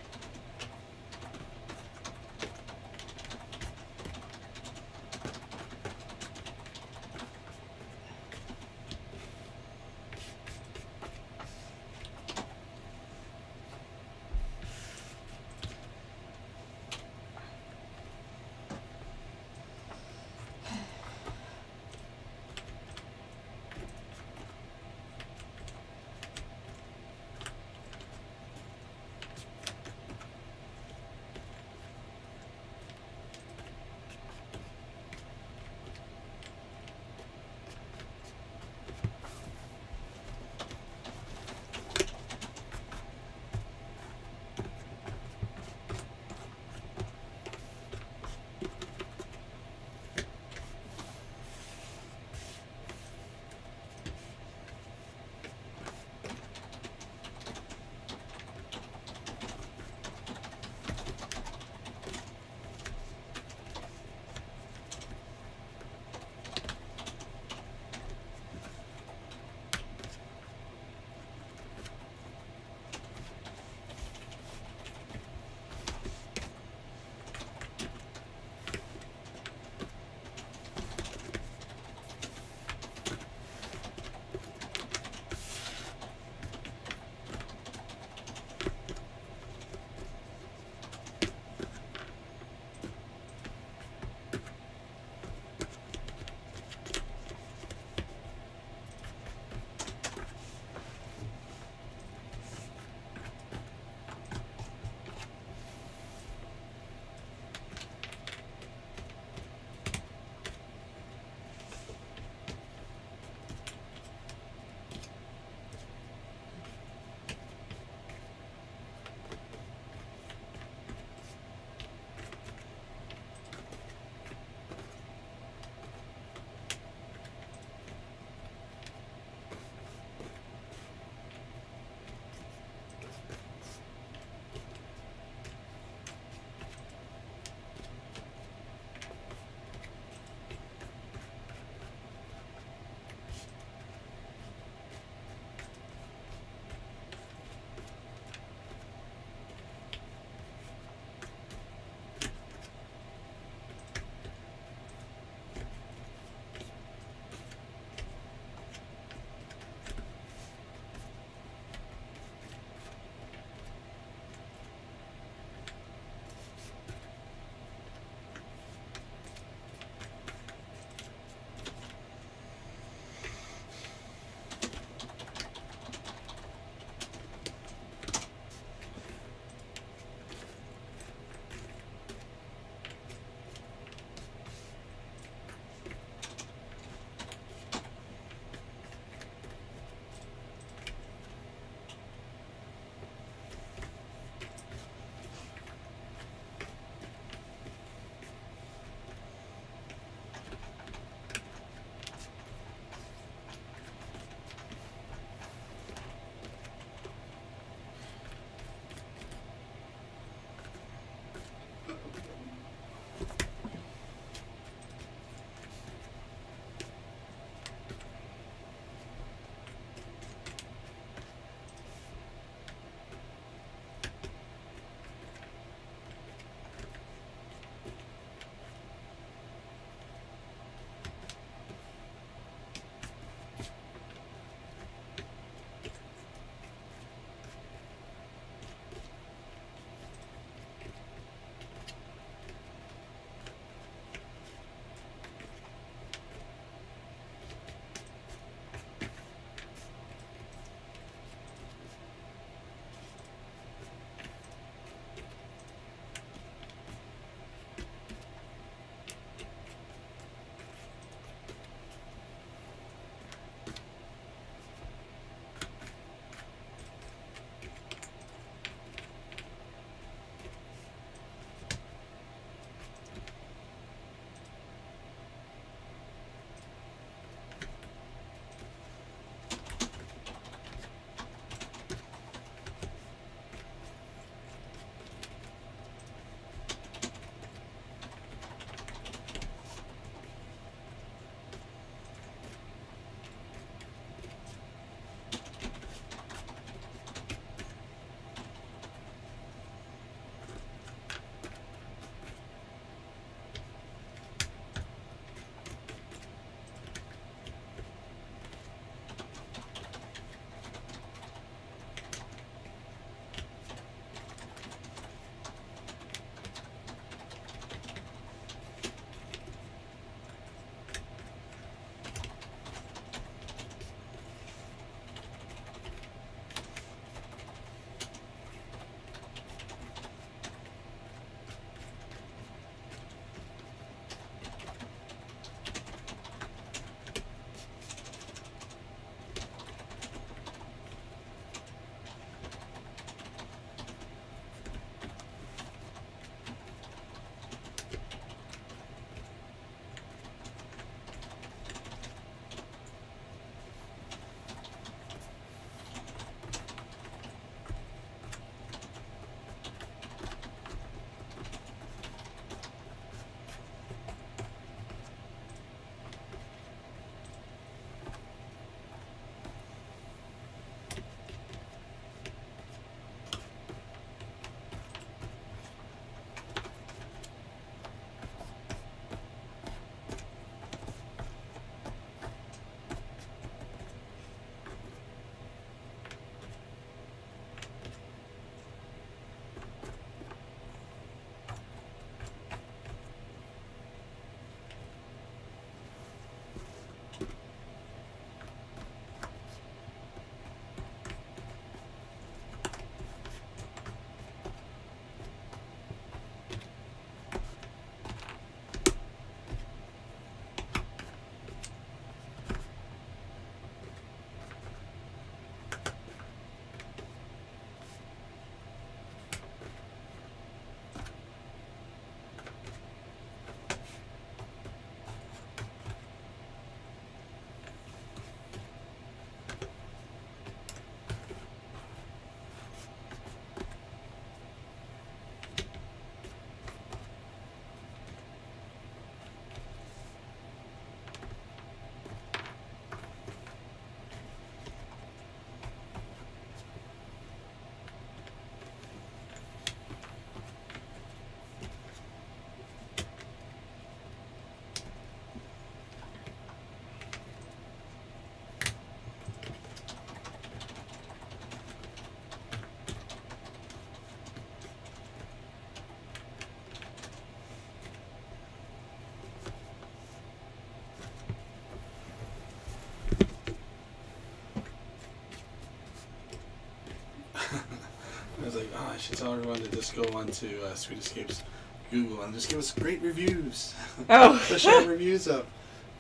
was like, oh, I should tell everyone to just go on to Sweet Escapes Google and just give us great reviews. Oh. Push our reviews up.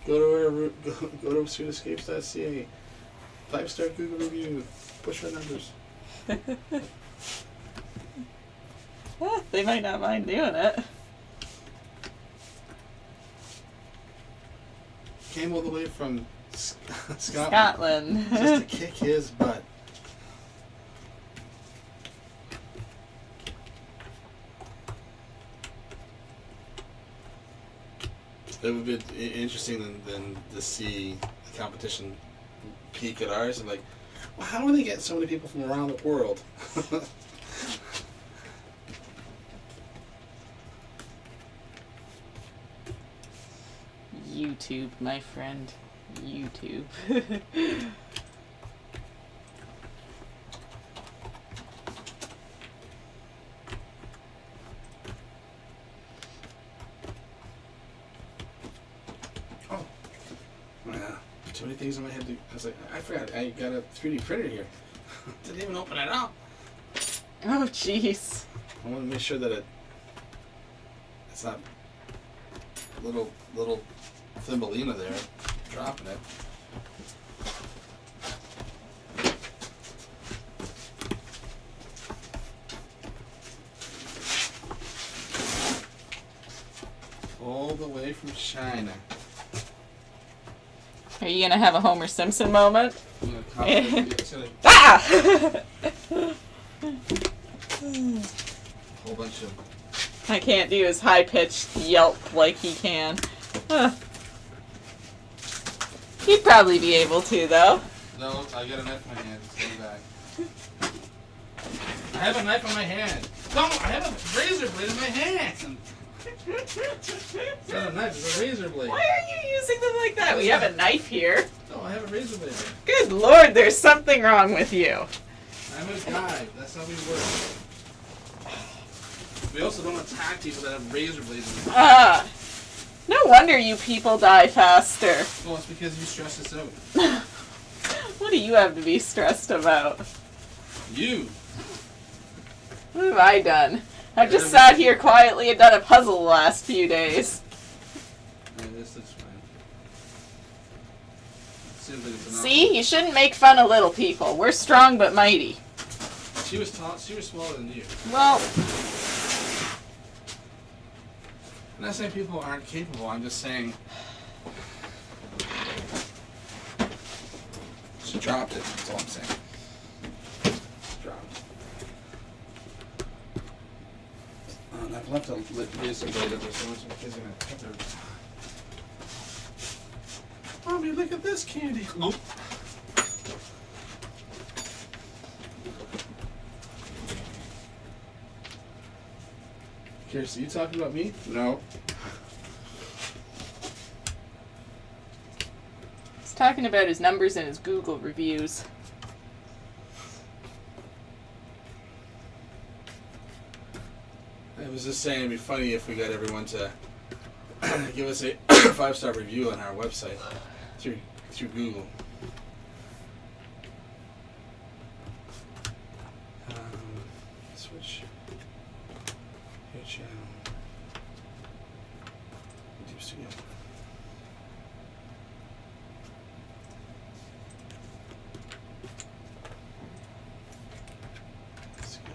Go to sweetescapes.ca. 5-star Google review. Push our numbers. They might not mind doing it. Came all the way from Scotland Scotland. just to kick his butt. It would be interesting than to see the competition peak at ours and like, well, how do they get so many people from around the world? YouTube, my friend. YouTube. Too many things in my head. I was like, I forgot. I got a 3D printer here. Didn't even open it up. Oh, jeez. I want to make sure that it's not little Thumbelina there dropping it. All the way from China. Are you gonna have a Homer Simpson moment? I'm gonna copy it. It's gonna Ah! whole bunch of. I can't do his high-pitched yelp like he can. Huh. He'd probably be able to, though. No, I got a knife in my hand. It's coming back. I have a knife in my hand. No, I have a razor blade in my hand. It's not a knife, it's a razor blade. Why are you using them like that? We have a knife here. No, I have a razor blade. Good lord, there's something wrong with you. I'm a guy. That's how we work. We also don't attack people that have razor blades in them. No wonder you people die faster. Well, it's because you stress us out. What do you have to be stressed about? You. What have I done? I've just sat here quietly and done a puzzle the last few days. Yeah, this looks fine. Seems like it's enough. See? You shouldn't make fun of little people. We're strong but mighty. She was smaller than you. Well, I'm not saying people aren't capable, I'm just saying she dropped it, that's all I'm saying. Dropped. And I've left a razor blade up there, so my kids are gonna cut their. Mommy, look at this candy. Nope. Kirsty, you talking about me? No. he's talking about his numbers and his Google reviews. I was just saying it'd be funny if we got everyone to give us a 5-star review on our website through Google. Switch your channel. YouTube Studio. Skip.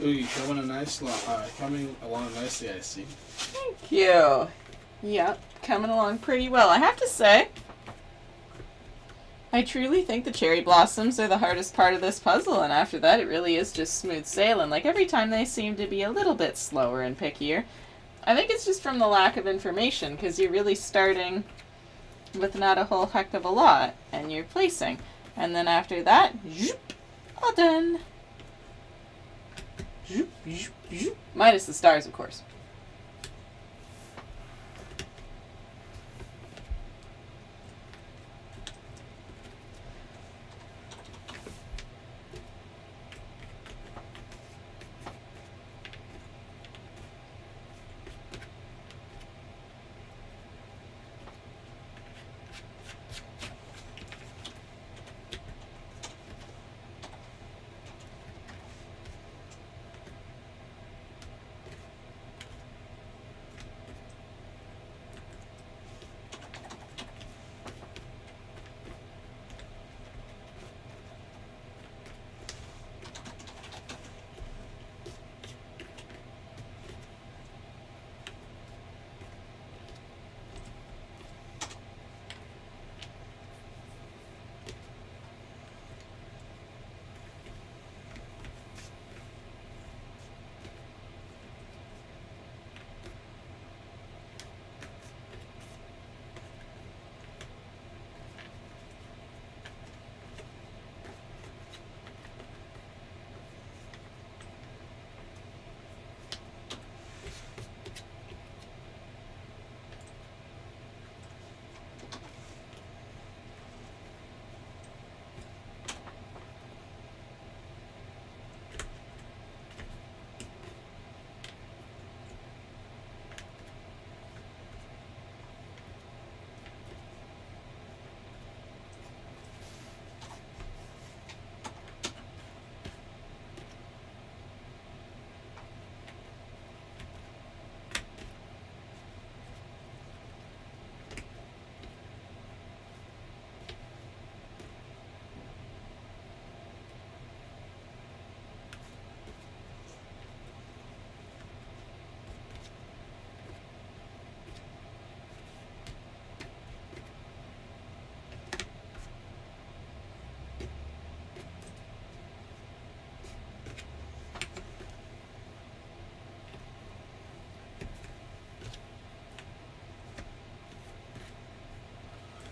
Ooh, coming along nicely, I see. Thank you. Yep, coming along pretty well. I have to say, I truly think the cherry blossoms are the hardest part of this puzzle, and after that it really is just smooth sailing. Like, every time they seem to be a little bit slower and pickier. I think it's just from the lack of information, because you're really starting with not a whole heck of a lot, and you're placing. And then after that, zoop, all done. Zoop, zoop, zoop. Minus the stars, of course.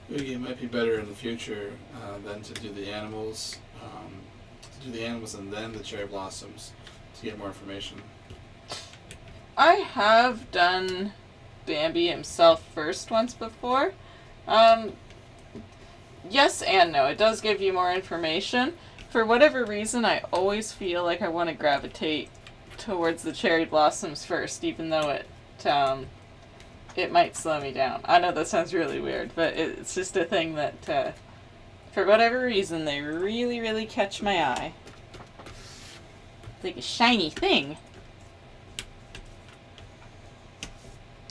It might be better in the future than to do the animals, and then the cherry blossoms to get more information. I have done Bambi himself first once before. Yes and no. It does give you more information. For whatever reason, I always feel like I want to gravitate towards the cherry blossoms first, even though it might slow me down. I know that sounds really weird, but it's just a thing that, for whatever reason, they really, really catch my eye. It's like a shiny thing.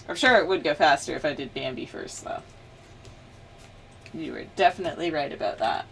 I'm sure it would go faster if I did Bambi first, though. You were definitely right about that.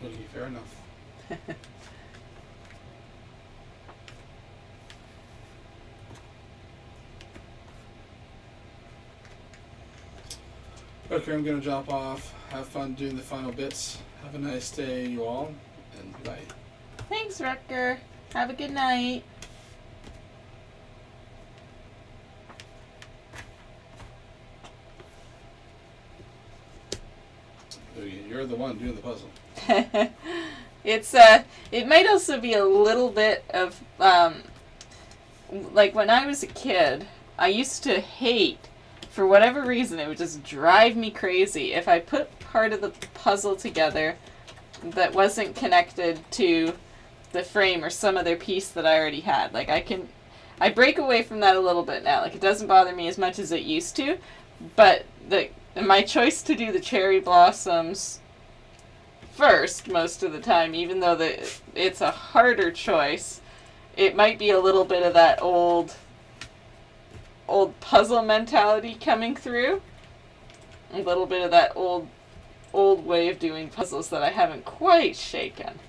Okay, fair enough. Okay, I'm gonna drop off. Have fun doing the final bits. Have a nice day, you all, and goodbye. Thanks, Rutger. Have a good night. You're the one doing the puzzle. It might also be a little bit of, like when I was a kid, I used to hate, for whatever reason, it would just drive me crazy if I put part of the puzzle together that wasn't connected to the frame or some other piece that I already had. Like I break away from that a little bit now. Like it doesn't bother me as much as it used to, but my choice to do the cherry blossoms first most of the time, even though it's a harder choice, it might be a little bit of that old puzzle mentality coming through. A little bit of that old way of doing puzzles that I haven't quite shaken.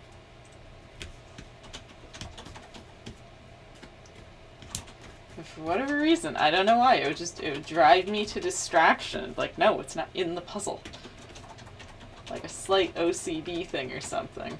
For whatever reason, I don't know why, it would drive me to distraction. Like, no, it's not in the puzzle. Like a slight OCD thing or something.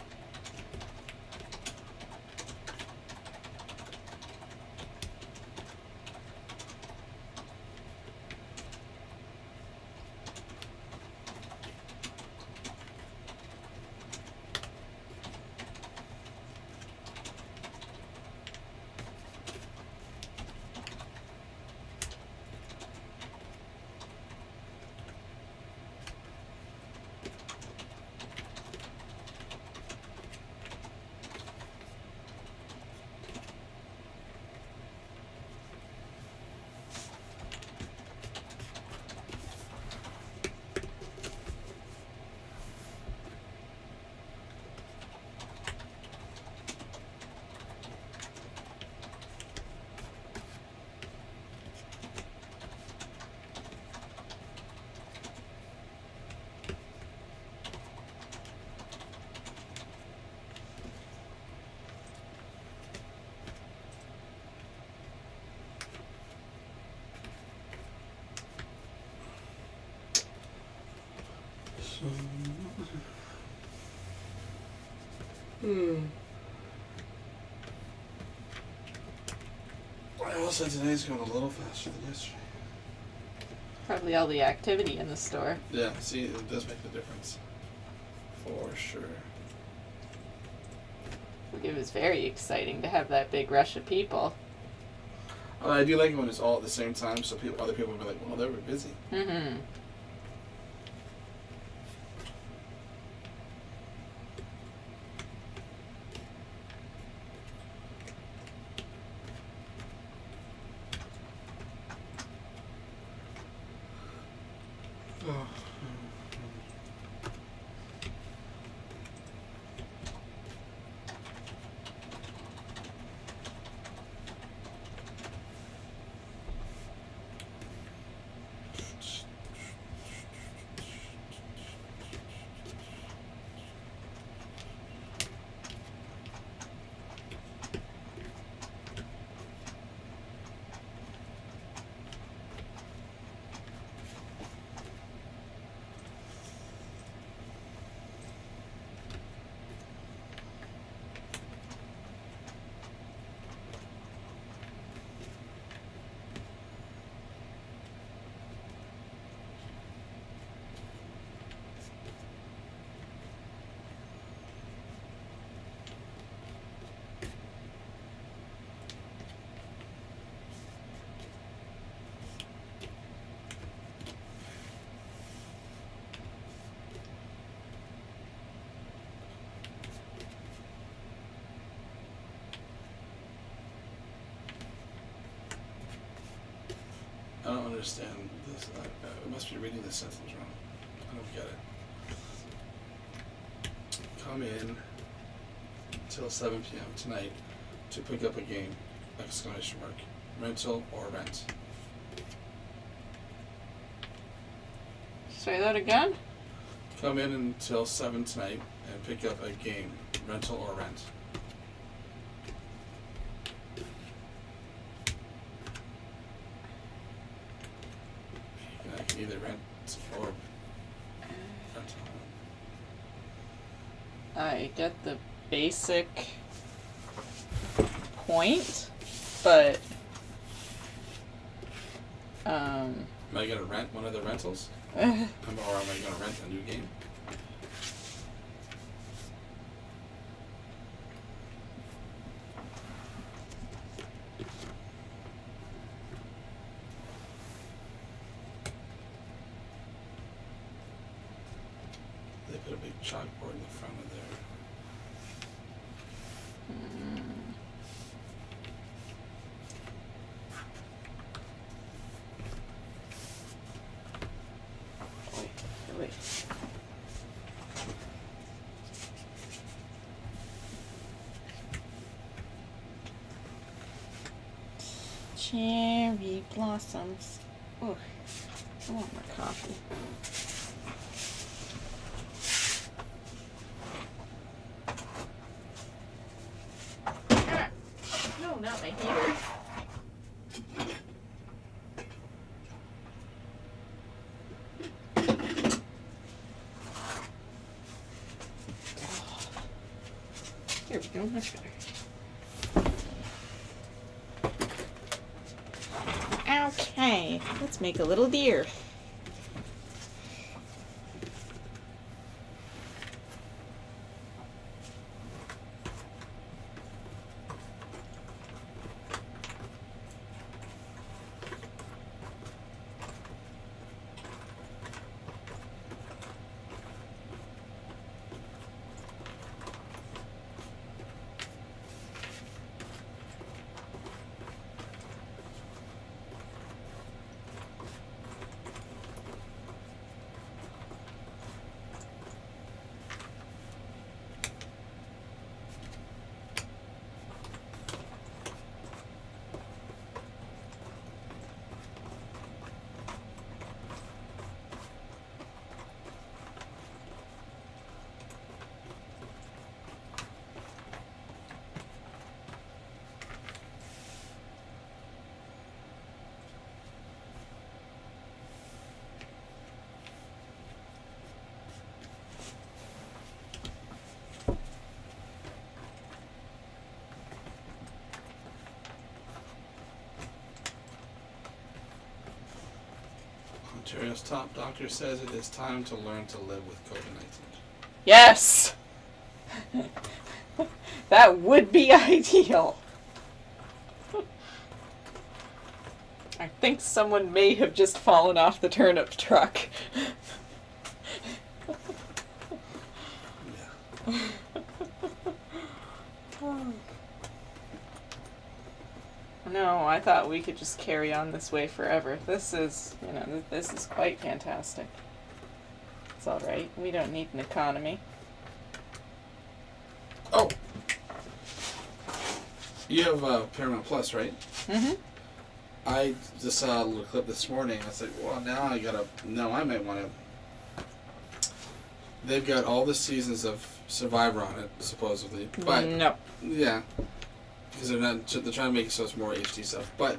I will say today's going a little faster than yesterday. Probably all the activity in the store. Yeah, see, it does make a difference. For sure. It was very exciting to have that big rush of people. I do like it when it's all at the same time, so other people will be like, well, they were busy. Mm-hmm. I don't understand this. I must be reading this sentence wrong. I don't get it. Come in until 7 p.m. tonight to pick up a game! Exclamation mark. Rental or rent. Say that again? Come in until 7 tonight and pick up a game. Rental or rent. I can either rent or rental. I get the basic point, but Am I gonna rent one of the rentals? Or am I gonna rent a new game? They put a big chalkboard in the front of there. Cherry blossoms. Oh, I want more coffee. Ah, no, not my heater. There we go, much better. Okay, let's make a little deer. Ontario's top doctor says it is time to learn to live with COVID-19. Yes! That would be ideal. I think someone may have just fallen off the turnip truck. Yeah. No, I thought we could just carry on this way forever. This is, this is quite fantastic. It's alright. We don't need an economy. Oh! You have Paramount Plus, right? Mm-hmm. I just saw a little clip this morning. I was like, well, now I might want to. They've got all the seasons of Survivor on it, supposedly. But, no. yeah. Because they're trying to make it so it's more HD stuff. But,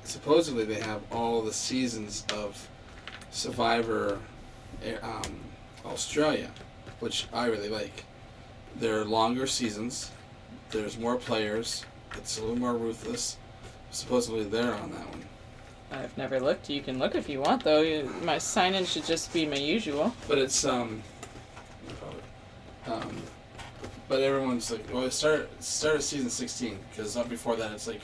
supposedly they have all the seasons of Survivor Australia, which I really like. They're longer seasons. There's more players. It's a little more ruthless. Supposedly they're on that one. I've never looked. You can look if you want, though. My sign-in should just be my usual. But it's but everyone's like, well, start at season 16 because before that it's like,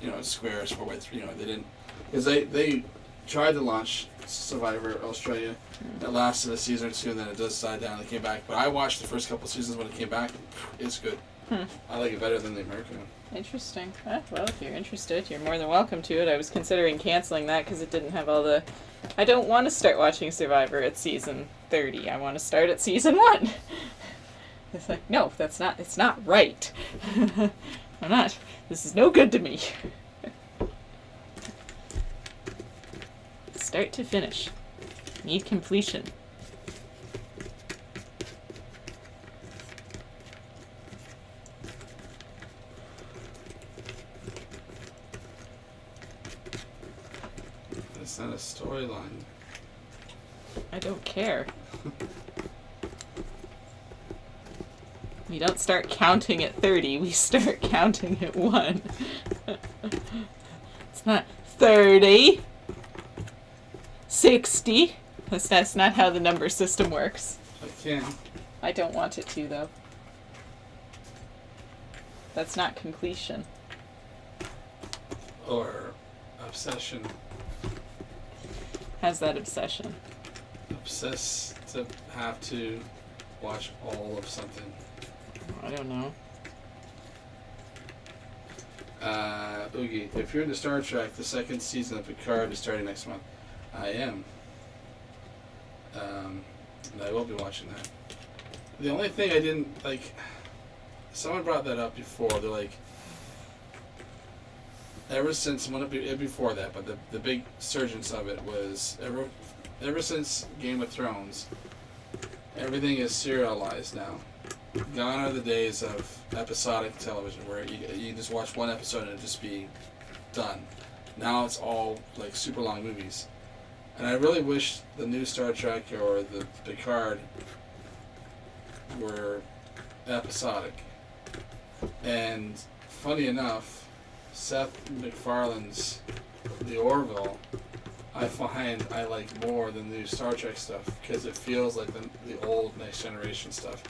it's squares 4x3. They didn't because they tried to launch Survivor Australia. It lasted a season or two, and then it does die down. They came back, but I watched the first couple seasons when it came back. It's good. I like it better than the American one. Interesting. Well, if you're interested, you're more than welcome to it. I was considering canceling that because it didn't have all the... I don't want to start watching Survivor at season 30. I want to start at season 1. It's like, no, it's not right. I'm not. This is no good to me. Start to finish. Need completion. It's not a storyline. I don't care. We don't start counting at 30, we start counting at 1. It's not 30, 60. That's not how the number system works. I can. I don't want it to, though. That's not completion. Or obsession. How's that obsession? Obsessed to have to watch all of something. I don't know. Oogie, if you're into Star Trek, the second season of Picard is starting next month. I am. And I will be watching that. The only thing I didn't like, someone brought that up before. They're like, ever since before that, but the big surgence of it was ever since Game of Thrones. Everything is serialized now. Gone are the days of episodic television where you just watch one episode and it just be done. Now it's all like super long movies. And I really wish the new Star Trek or the Picard were episodic. And funny enough, Seth MacFarlane's The Orville, I find I like more than the new Star Trek stuff because it feels like the old Next Generation stuff.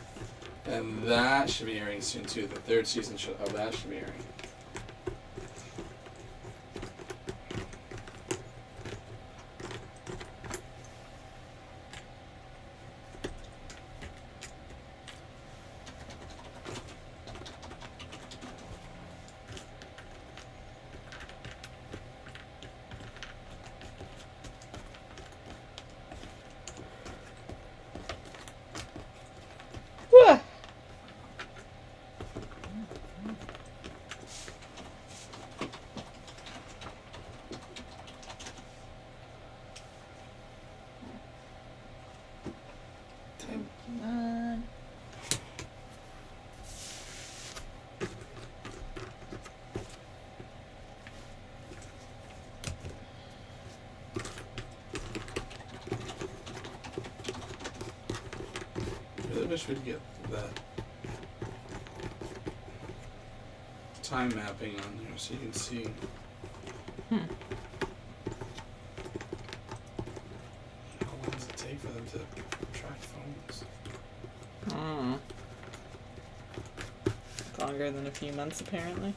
And that should be airing soon too. The third season of that should be airing. Whew. Come on. I really wish we'd get that time mapping on there so you can see. Hmm. How long does it take for them to track phones? Hmm. Longer than a few months, apparently.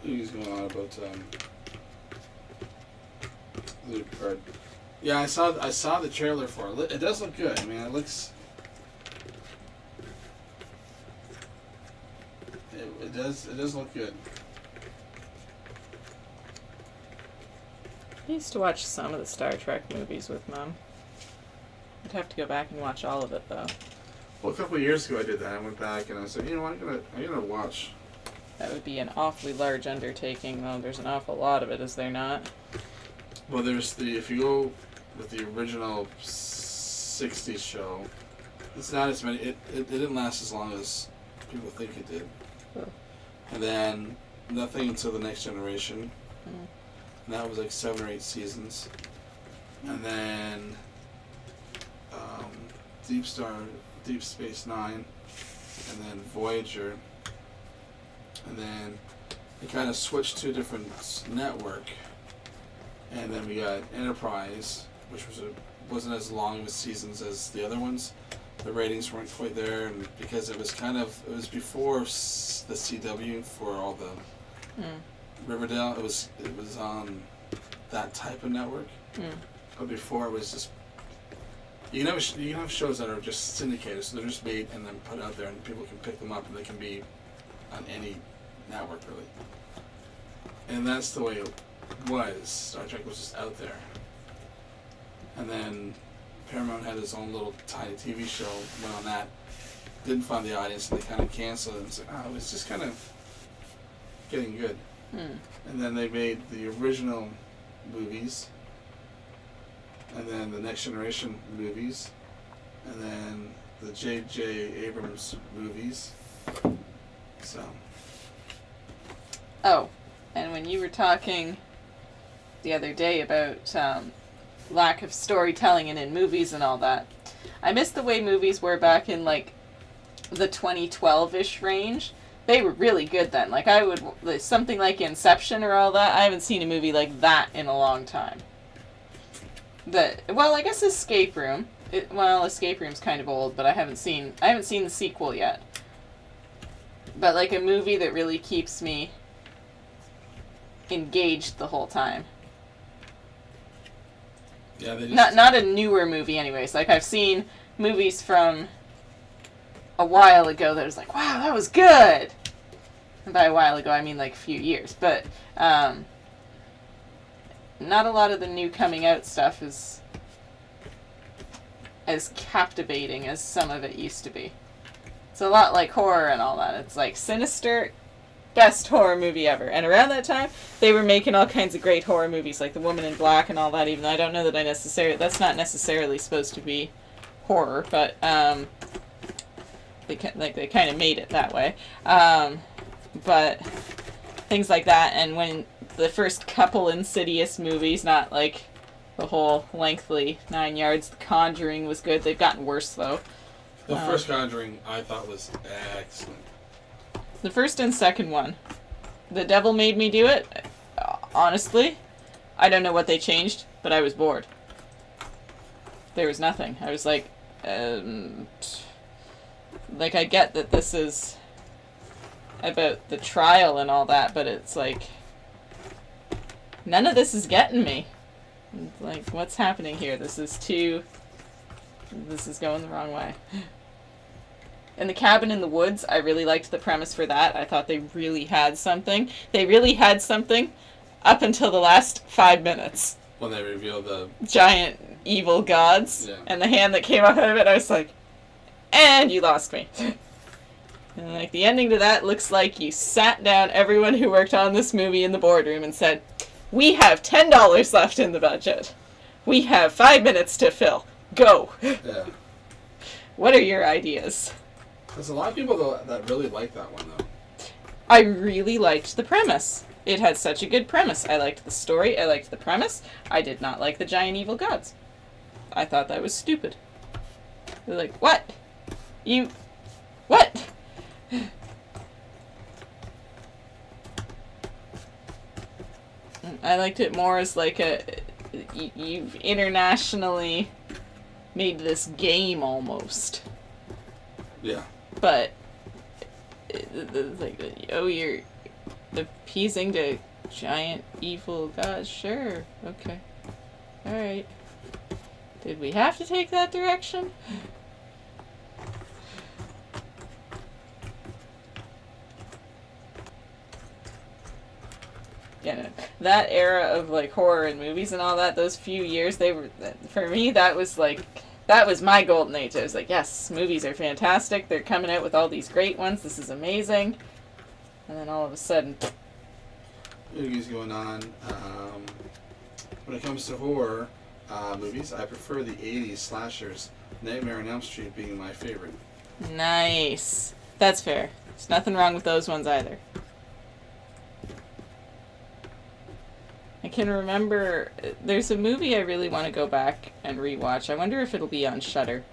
He's going on about Luke Card. Yeah, I saw the trailer for it. It does look good. I mean, it looks. It does look good. I used to watch some of the Star Trek movies with Mom. I'd have to go back and watch all of it though. Well, a couple of years ago I did that. I went back and I said, you know what, I'm gonna watch. That would be an awfully large undertaking, though. There's an awful lot of it, is there not? Well, there's if you go with the original 60s show, It's not as many. It didn't last as long as people think it did. Oh. And then nothing until the Next Generation. Mm. And that was like 7 or 8 seasons. And then Deep Space Nine, and then Voyager. And then it kind of switched to a different network. And then we got Enterprise, which wasn't as long of seasons as the other ones. The ratings weren't quite there, and because it was before the CW for all the Riverdale. It was on that type of network. But before it was just you can have shows that are just syndicated, so they're just made and then put out there, and people can pick them up, and they can be on any network really. And that's the way it was. Star Trek was just out there. And then Paramount had his own little tiny TV show, went on that, didn't find the audience, and they kind of canceled it and said, it was just kind of getting good. And then they made the original movies, and then the Next Generation movies, and then the J.J. Abrams movies. So. Oh, and when you were talking the other day about lack of storytelling and in movies and all that, I miss the way movies were back in like the 2012-ish range. They were really good then. Like something like Inception or all that. I haven't seen a movie like that in a long time. I guess Escape Room. Escape Room's kind of old, but I haven't seen the sequel yet. But like a movie that really keeps me engaged the whole time. Yeah, they just... Not a newer movie anyways. Like I've seen movies from a while ago that was like, wow, that was good. And by a while ago, I mean like a few years. But not a lot of the new coming out stuff is as captivating as some of it used to be. It's a lot like horror and all that. It's like sinister, best horror movie ever. And around that time, they were making all kinds of great horror movies, like The Woman in Black and all that, even though I don't know that that's not necessarily supposed to be horror, but they kind of made it that way. But things like that, and when the first couple Insidious movies, not like the whole lengthy 9 yards, The Conjuring was good. They've gotten worse, though. The first Conjuring I thought was excellent. The first and second one. The Devil Made Me Do It. Honestly, I don't know what they changed, but I was bored. There was nothing. I was like, I get that this is about the trial and all that, but it's like, none of this is getting me. It's like, what's happening here? This is going the wrong way. And The Cabin in the Woods, I really liked the premise for that. I thought they really had something. They really had something up until the last 5 minutes. When they revealed the giant evil gods, yeah, and the hand that came out of it, I was like, and you lost me. And like, the ending to that looks like you sat down everyone who worked on this movie in the boardroom and said, we have $10 left in the budget. We have 5 minutes to fill. Go. Yeah. What are your ideas? There's a lot of people though that really like that one though. I really liked the premise. It had such a good premise. I liked the story. I liked the premise. I did not like the giant evil gods. I thought that was stupid. They're like, what? What? I liked it more as like you've internationally made this game almost. Yeah. But it's like, oh, you're appeasing to giant evil gods. Sure. Okay. Alright. Did we have to take that direction? Yeah, that era of like horror and movies and all that, those few years, they were, for me, that was my golden age. I was like, yes, movies are fantastic. They're coming out with all these great ones. This is amazing. And then all of a sudden, movies going on. When it comes to horror movies, I prefer the 80s slashers. Nightmare on Elm Street being my favorite. nice. That's fair. There's nothing wrong with those ones either. I can remember, there's a movie I really want to go back and rewatch. I wonder if it'll be on Shudder,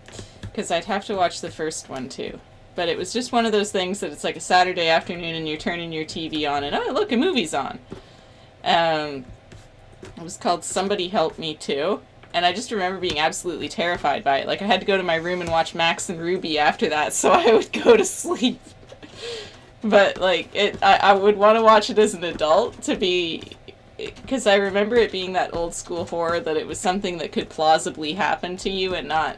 because I'd have to watch the first one too. But it was just one of those things that it's like a Saturday afternoon and you're turning your TV on and, oh, look, a movie's on. It was called Somebody Help Me Too, and I just remember being absolutely terrified by it. Like, I had to go to my room and watch Max and Ruby after that, so I would go to sleep. But, like, I would want to watch it as an adult to be... Because I remember it being that old school horror that it was something that could plausibly happen to you and not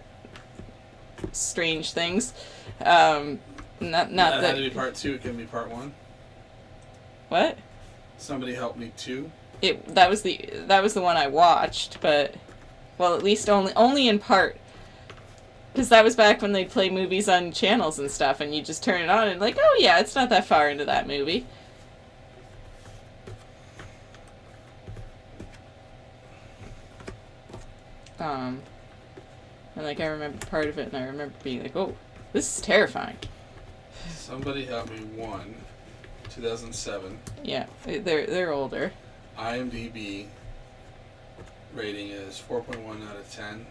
strange things. Not that that had to be part 2. It can be part 1. What? Somebody Help Me 2. That was the one I watched, but well, at least only in part. Because that was back when they'd play movies on channels and stuff, and you just turn it on and like, oh yeah, it's not that far into that movie. And like I remember part of it, and I remember being like, "Oh, this is terrifying." Somebody Help Me 1, 2007. Yeah, they're older. IMDb rating is 4.1 out of 10.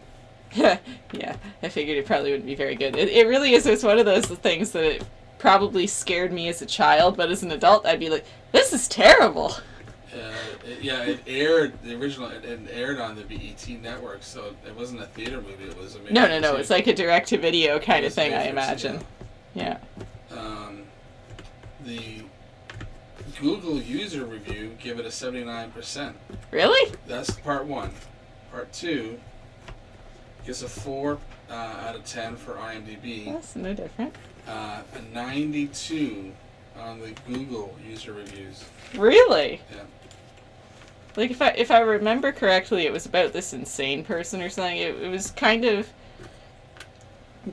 Yeah, I figured it probably wouldn't be very good. It really is. It's one of those things that it probably scared me as a child, but as an adult, I'd be like, "This is terrible." It aired the original. It aired on the BET network, so it wasn't a theater movie. It was a No. It's like a direct-to-video kind of thing, I imagine. Yeah. The Google user review give it a 79%. Really? That's part 1. Part 2 Gets a 4 out of 10 for IMDb. That's no different. A 92 on the Google user reviews. Really? Yeah. Like if I remember correctly, it was about this insane person or something. It was kind of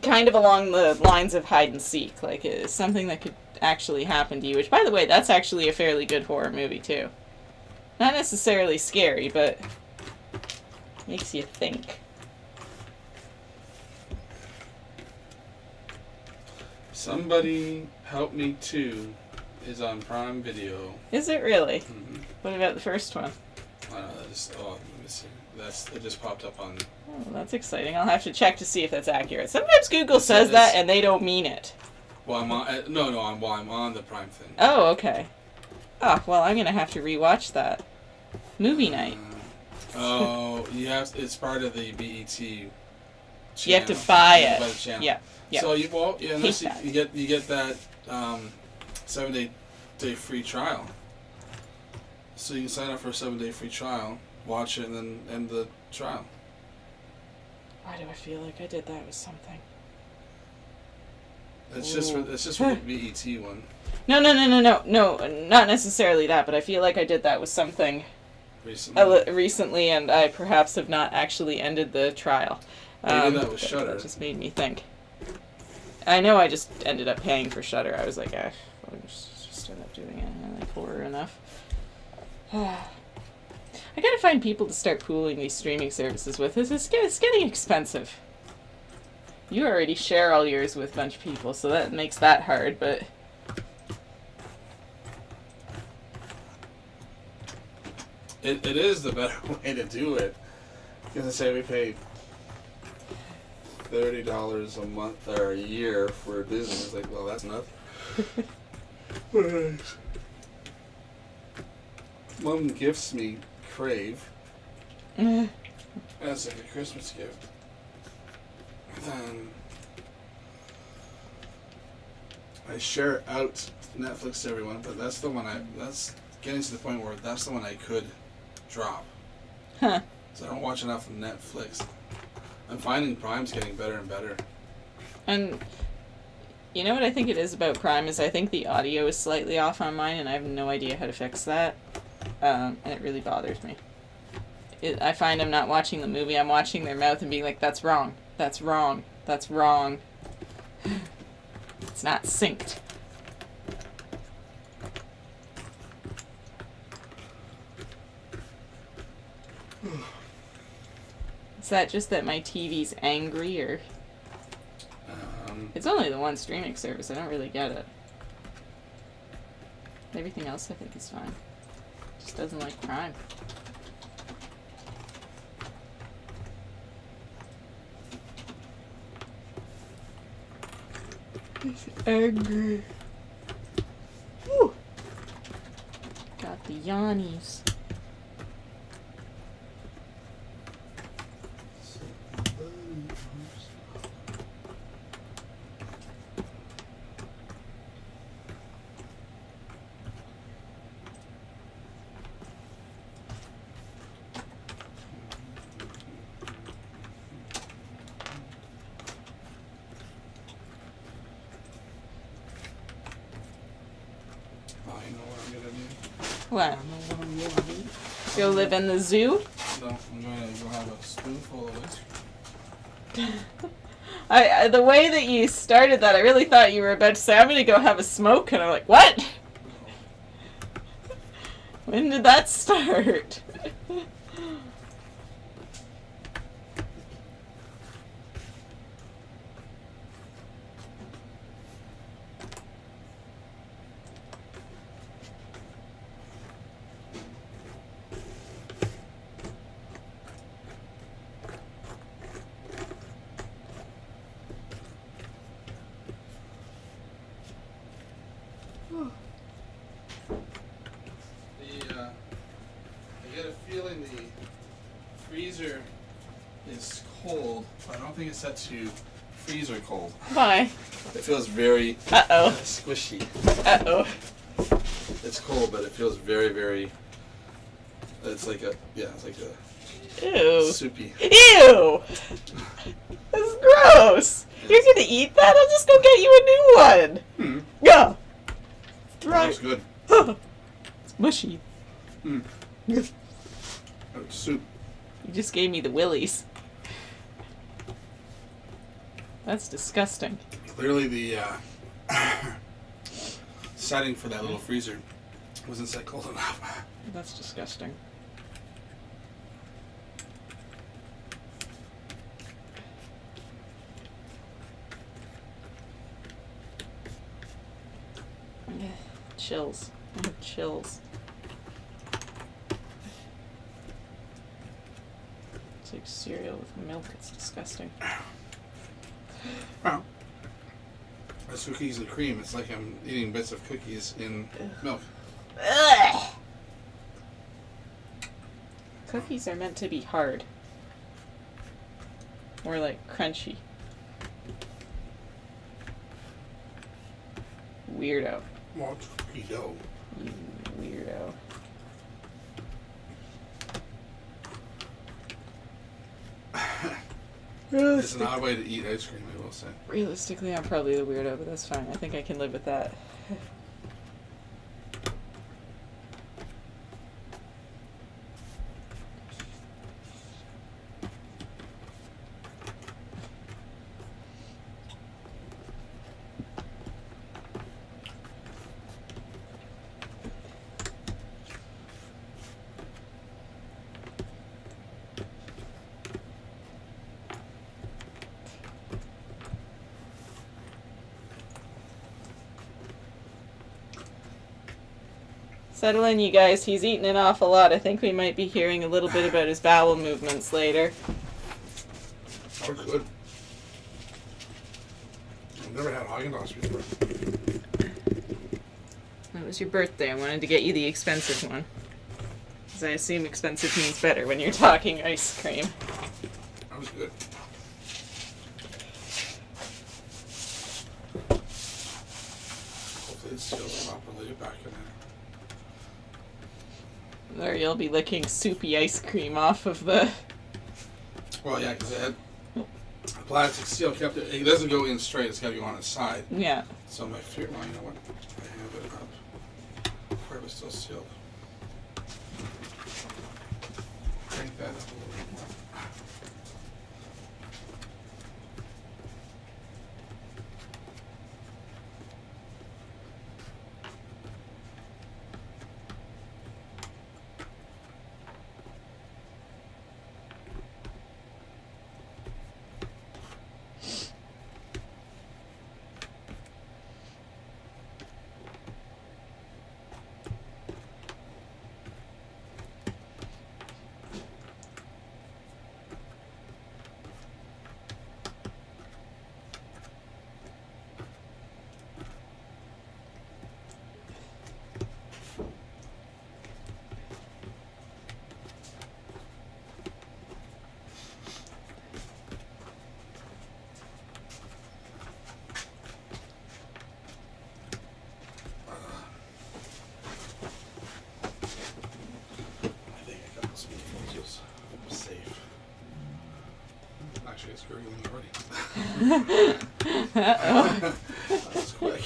along the lines of hide and seek. Like it's something that could actually happen to you. Which, by the way, that's actually a fairly good horror movie too. Not necessarily scary, but makes you think. Somebody Help Me 2 is on Prime Video. Is it really? Mm-hmm. What about the first one? I don't know. Let me see. It just popped up on. Oh, that's exciting. I'll have to check to see if that's accurate. Sometimes Google says that and they don't mean it. Well, I'm on. I'm on the Prime thing. Oh, okay. Oh, well, I'm gonna have to rewatch that. Movie night. You have. It's part of the BET. Channel. You have to buy it. Buy the channel. Yeah. Yeah. So unless Hate that. you get that 7-day free trial. So you can sign up for a 7-day free trial, watch it, and then end the trial. Why do I feel like I did that with something? It's just for the BET one. No, not necessarily that, but I feel like I did that with something recently, and I perhaps have not actually ended the trial. Maybe that was Shudder. That just made me think. I know I just ended up paying for Shudder. I was like, I'll just end up doing it. I like horror enough. I gotta find people to start pooling these streaming services with. It's getting expensive. You already share all yours with a bunch of people, so that makes that hard, but... It is the better way to do it. Because I say we pay $30 a month or a year for Disney. It's like, well, that's nothing. Mom gifts me Crave. That's like a Christmas gift. Then I share out Netflix to everyone, but that's the one that's getting to the point where that's the one I could drop. Huh. So I don't watch enough of Netflix. I'm finding Prime's getting better and better. And you know what I think it is about Prime is I think the audio is slightly off on mine, and I have no idea how to fix that. And it really bothers me. I find I'm not watching the movie, I'm watching their mouth and being like, that's wrong, that's wrong, that's wrong. It's not synced. Is that just that my TV's angry, or... It's only the one streaming service, I don't really get it. Everything else I think is fine. Just doesn't like Prime. He's angry. Whew. Got the yawnies. What? Go live in the zoo? No, I'm going to go have a spoonful of it. The way that you started that, I really thought you were about to say, I'm going to go have a smoke, and I'm like, what? When did that start? I get a feeling the freezer is cold, but I don't think it's set to freezer cold. Why? It feels very Uh-oh. squishy. Uh-oh. It's cold, but it feels very, very... It's like a Ew. Soupy. Ew! That's gross! You're gonna eat that? I'll just go get you a new one! Hmm. Yeah! That Right. was good. It's mushy. Hmm. Soup. You just gave me the willies. That's disgusting. Clearly the setting for that little freezer wasn't set cold enough. That's disgusting. Chills. I have chills. It's like cereal with milk. It's disgusting. Well, that's cookies and cream. It's like I'm eating bits of cookies in milk. Ugh. Cookies are meant to be hard. Or like crunchy. Weirdo. Well, it's cookie dough. You weirdo. It's an odd way to eat ice cream, I will say. Realistically, I'm probably the weirdo, but that's fine. I think I can live with that. Settle in, you guys. He's eating an awful lot. I think we might be hearing a little bit about his bowel movements later. Oh, good. I've never had Haagen-Dazs before. It was your birthday. I wanted to get you the expensive one. Because I assume expensive means better when you're talking ice cream. That was good. Hopefully it's sealed properly back in there. Or you'll be licking soupy ice cream off of the... Well, yeah, because it had a plastic seal kept it. It doesn't go in straight. It's got to go on its side. Yeah. So my fear, well, you know what? I have it up. Part of it's still sealed. Crank that up a little bit more. Actually, it's gurgling already. Uh-oh. That was quick.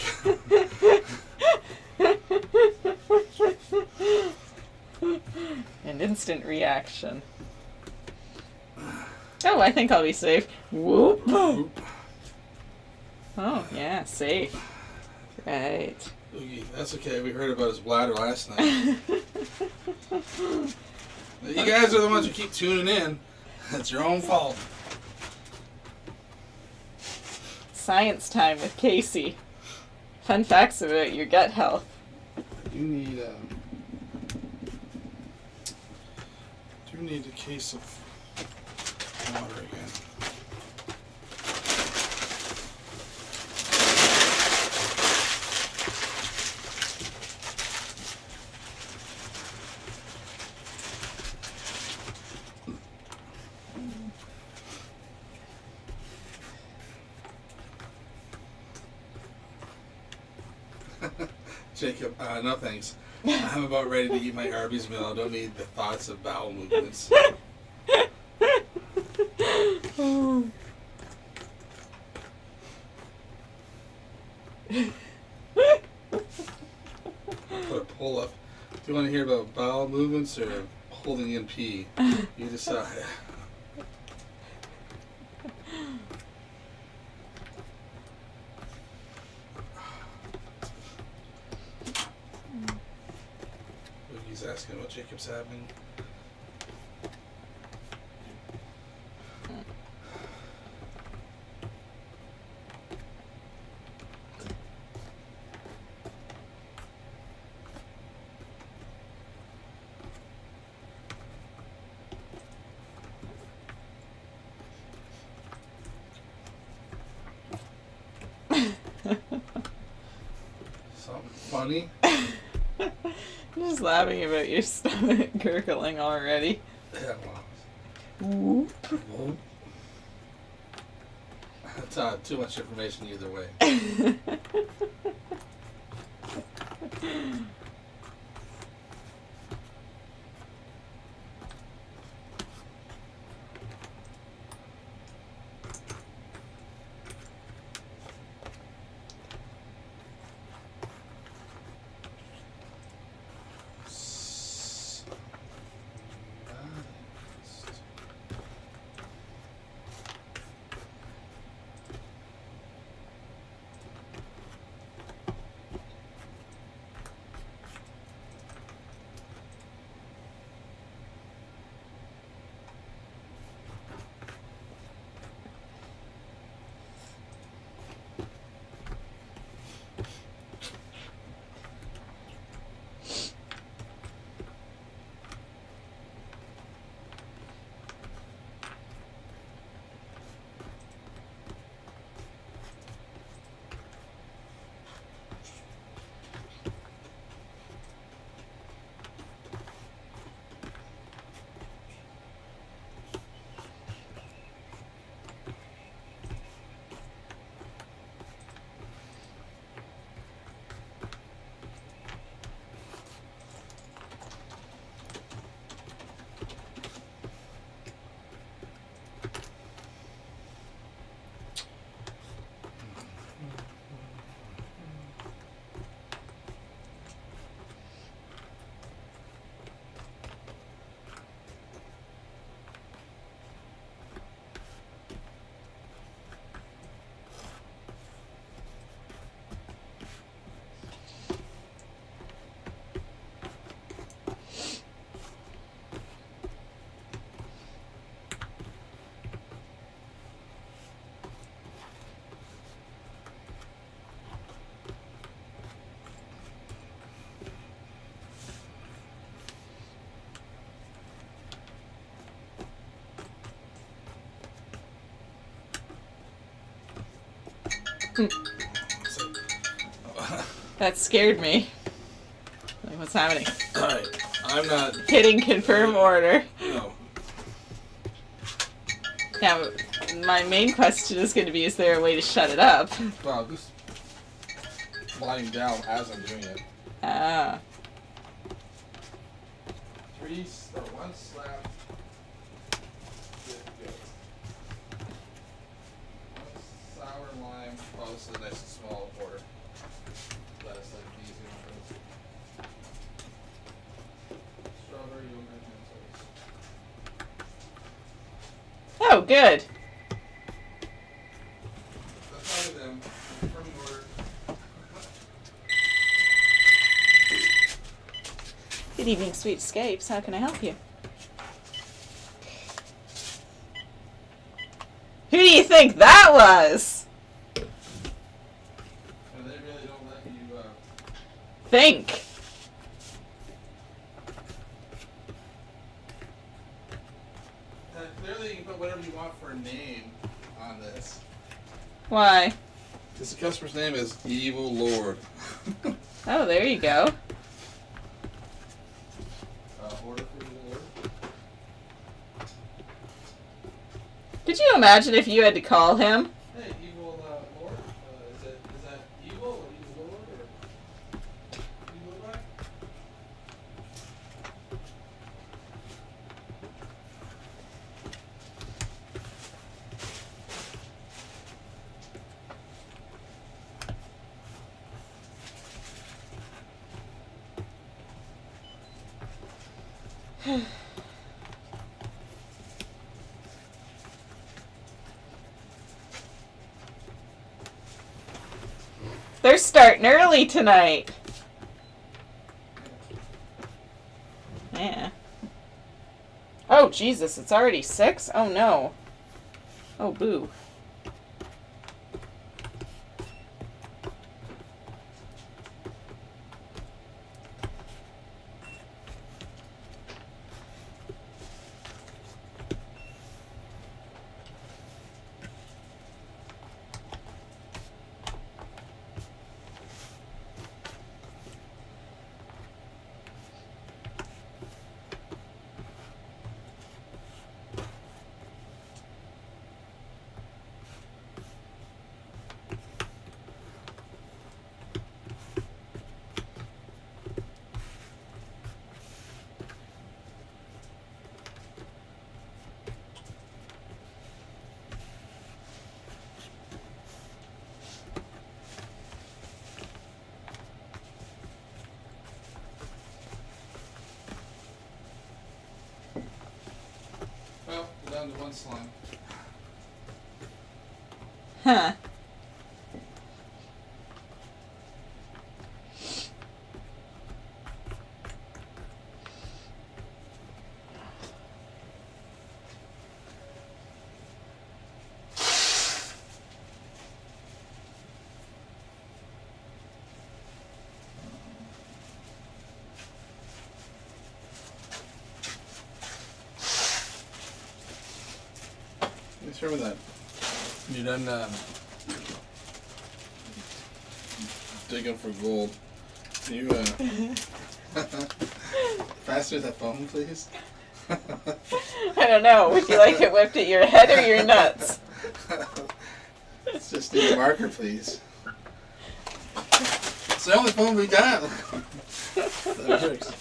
An instant reaction. Oh, I think I'll be safe. Whoop. Oh, yeah, safe. Right. Oogie, that's okay. We heard about his bladder last night. You guys are the ones who keep tuning in. That's your own fault. Science time with Casey. Fun facts about your gut health. You need a case of water again. Jacob, no thanks. I'm about ready to eat my Arby's meal. I don't need the thoughts of bowel movements. Put a pull up. Do you want to hear about bowel movements or holding in pee? You decide. He's asking what Jacob's having. Something funny? I'm just laughing about your stomach gurgling already. Yeah, well. That's too much information either way. That scared me. Like, what's happening? Alright, I'm not. Hitting confirm order. No. Now, my main question is going to be, is there a way to shut it up? Wow, this lying down as I'm doing it. Ah. One slap. Good. One sour lime. Oh, this is a nice and small order. Lettuce like these ones. Strawberry yogurt and Oh, good. that's all of them. Confirming order. Good evening, Sweet Escapes. How can I help you? Who do you think that was? And they really don't let you, Think. clearly you can put whatever you want for a name on this. Why? Because the customer's name is Evil Lord. Oh, there you go. Order for Evil Lord. Could you imagine if you had to call him? Hey, Evil Lord. Is that evil or Evil Lord or Evil Lord? They're starting early tonight. Yeah. Oh, Jesus, it's already 6? Oh, no. Oh, boo. Well, we're down to one slime. Huh. Let's remember that. You're done digging for gold. You faster with that phone, please. I don't know. Would you like it whipped at your head or your nuts? Let's just need a marker, please. It's the only phone we got. That works.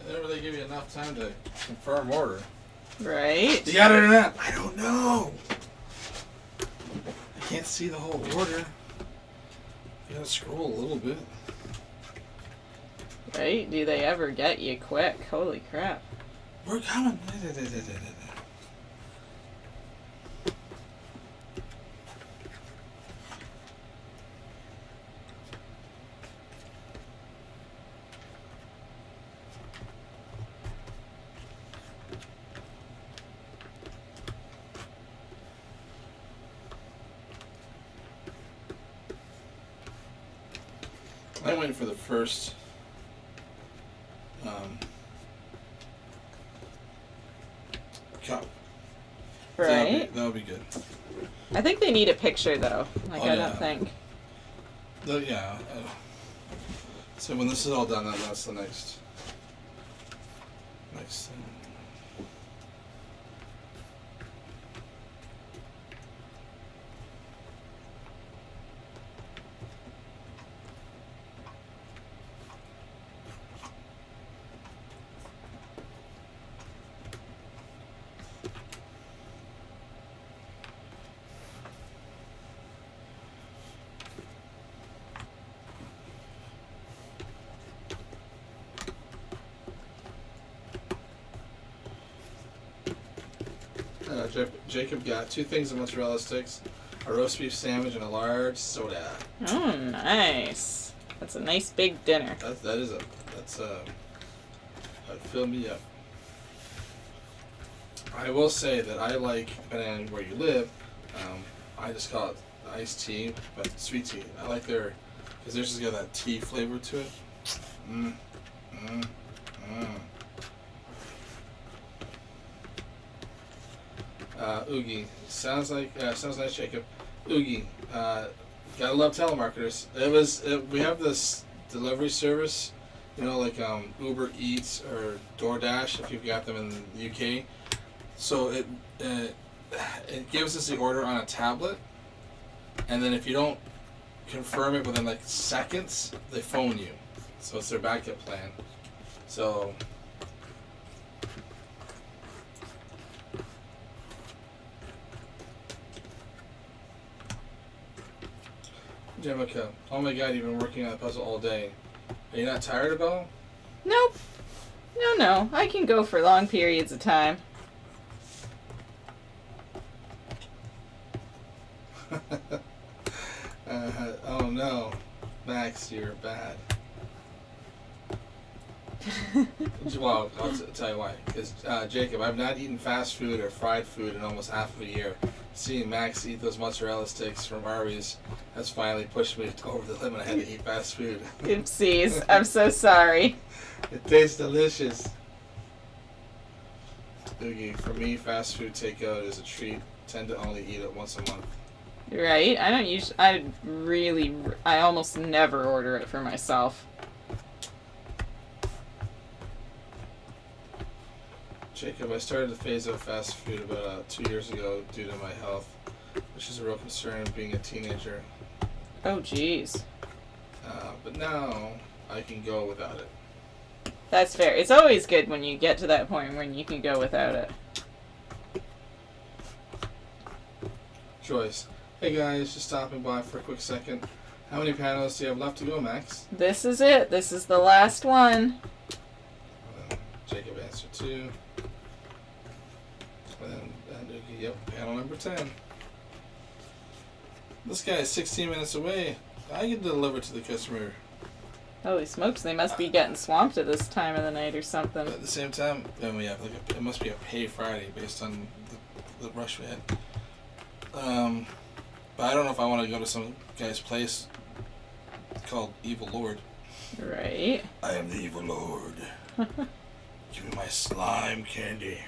They never really give you enough time to confirm order. Right? You got it or not? I don't know. I can't see the whole order. You gotta scroll a little bit. Right? Do they ever get you quick? Holy crap. We're coming. I'm waiting for the first cup. Right? That'll be good. I think they need a picture though. Like, Oh, I yeah. don't think. Yeah. So when this is all done, then that's the next thing. Jacob got 2 things of mozzarella sticks, a roast beef sandwich, and a large soda. Oh, nice. That's a nice big dinner. That'd fill me up. I will say that I like, depending on where you live, I just call it iced tea, but sweet tea. I like their, because theirs has got that tea flavor to it. Oogie. Sounds nice, Jacob. Oogie. Gotta love telemarketers. We have this delivery service, like Uber Eats or DoorDash if you've got them in the UK. So it gives us the order on a tablet, and then if you don't confirm it within like seconds, they phone you. So it's their backup plan. So Jemica, oh my god, you've been working on the puzzle all day. Are you not tired at all? Nope. No. I can go for long periods of time. Oh no. Max, you're bad. Well, I'll tell you why. Because, Jacob, I've not eaten fast food or fried food in almost half of a year. Seeing Max eat those mozzarella sticks from Arby's has finally pushed me over the limit. I had to eat fast food. Oopsies. I'm so sorry. It tastes delicious. Oogie, for me, fast food takeout is a treat. Tend to only eat it once a month. Right? I almost never order it for myself. Jacob, I started to phase out fast food about 2 years ago due to my health, which is a real concern being a teenager. Oh, jeez. But now I can go without it. That's fair. It's always good when you get to that point when you can go without it. Joyce, hey guys, just stopping by for a quick second. How many panels do you have left to go, Max? This is it. This is the last one. Jacob answered 2. And yep, panel number 10. This guy is 16 minutes away. I can deliver to the customer. Holy smokes, they must be getting swamped at this time of the night or something. But at the same time, then we have it must be a pay Friday based on the rush we had. But I don't know if I want to go to some guy's place called Evil Lord. Right. I am the Evil Lord. Give me my slime candy.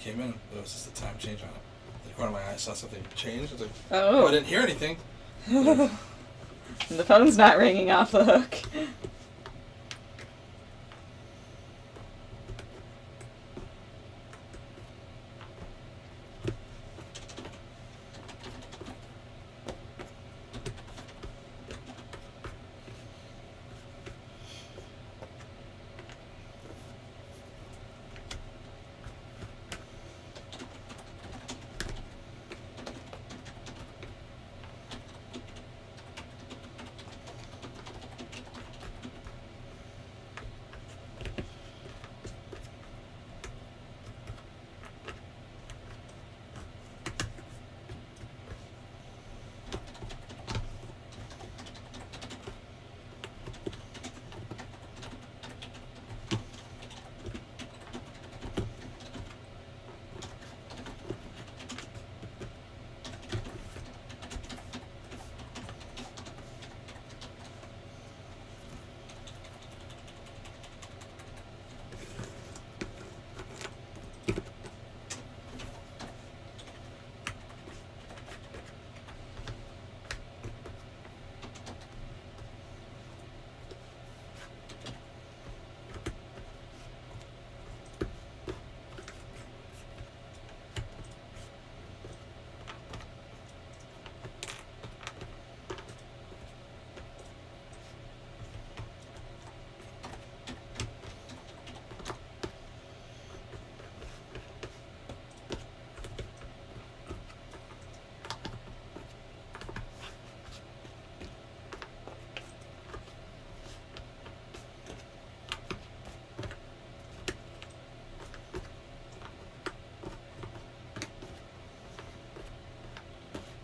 came in, it was just a time change on it. In the corner of my eye, I saw something change. I was like, Oh. I didn't hear anything. The phone's not ringing off the hook.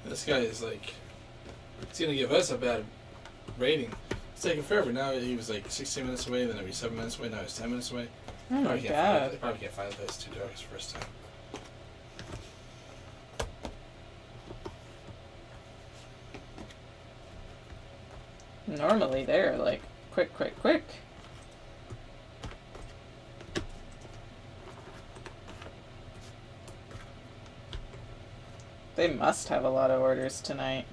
This guy is like, he's gonna give us a bad rating. It's taking forever. Now he was like 16 minutes away, then he'll be 7 minutes away, now he's 10 minutes away. Oh my Probably can't god. find it. They probably can't find it, it's too dark. It's the first time. Normally they're like quick, quick, quick. They must have a lot of orders tonight.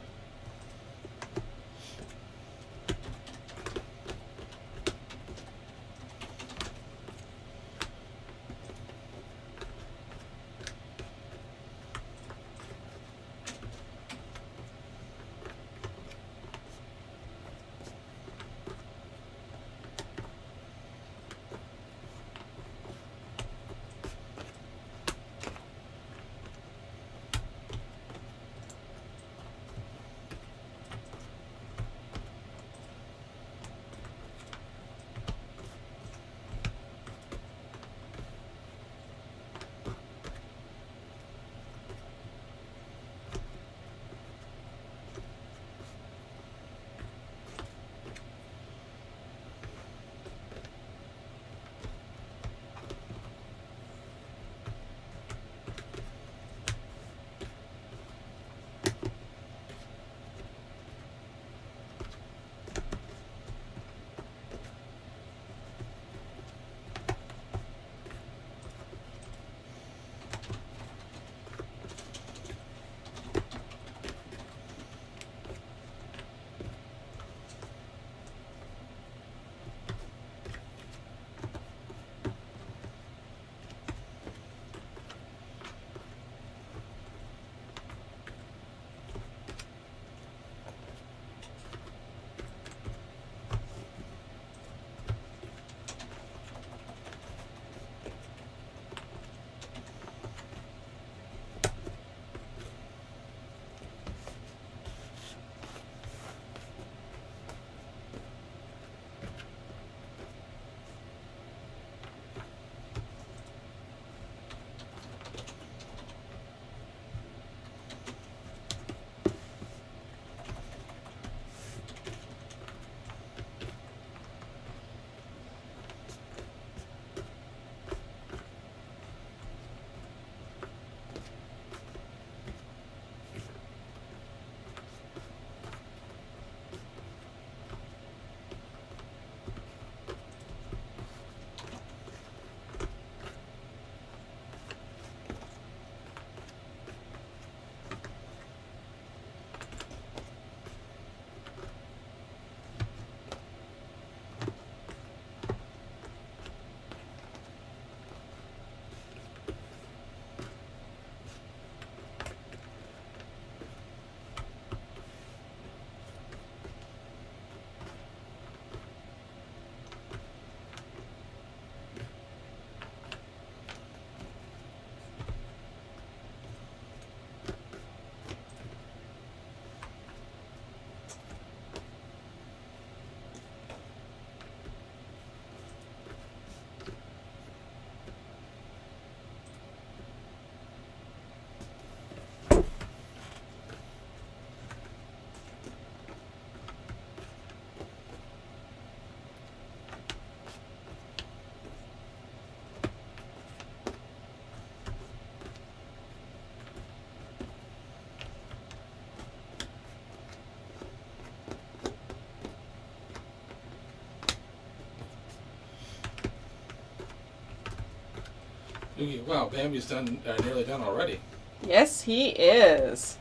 Okay, wow, Bambi's done, nearly done already. Yes, he is.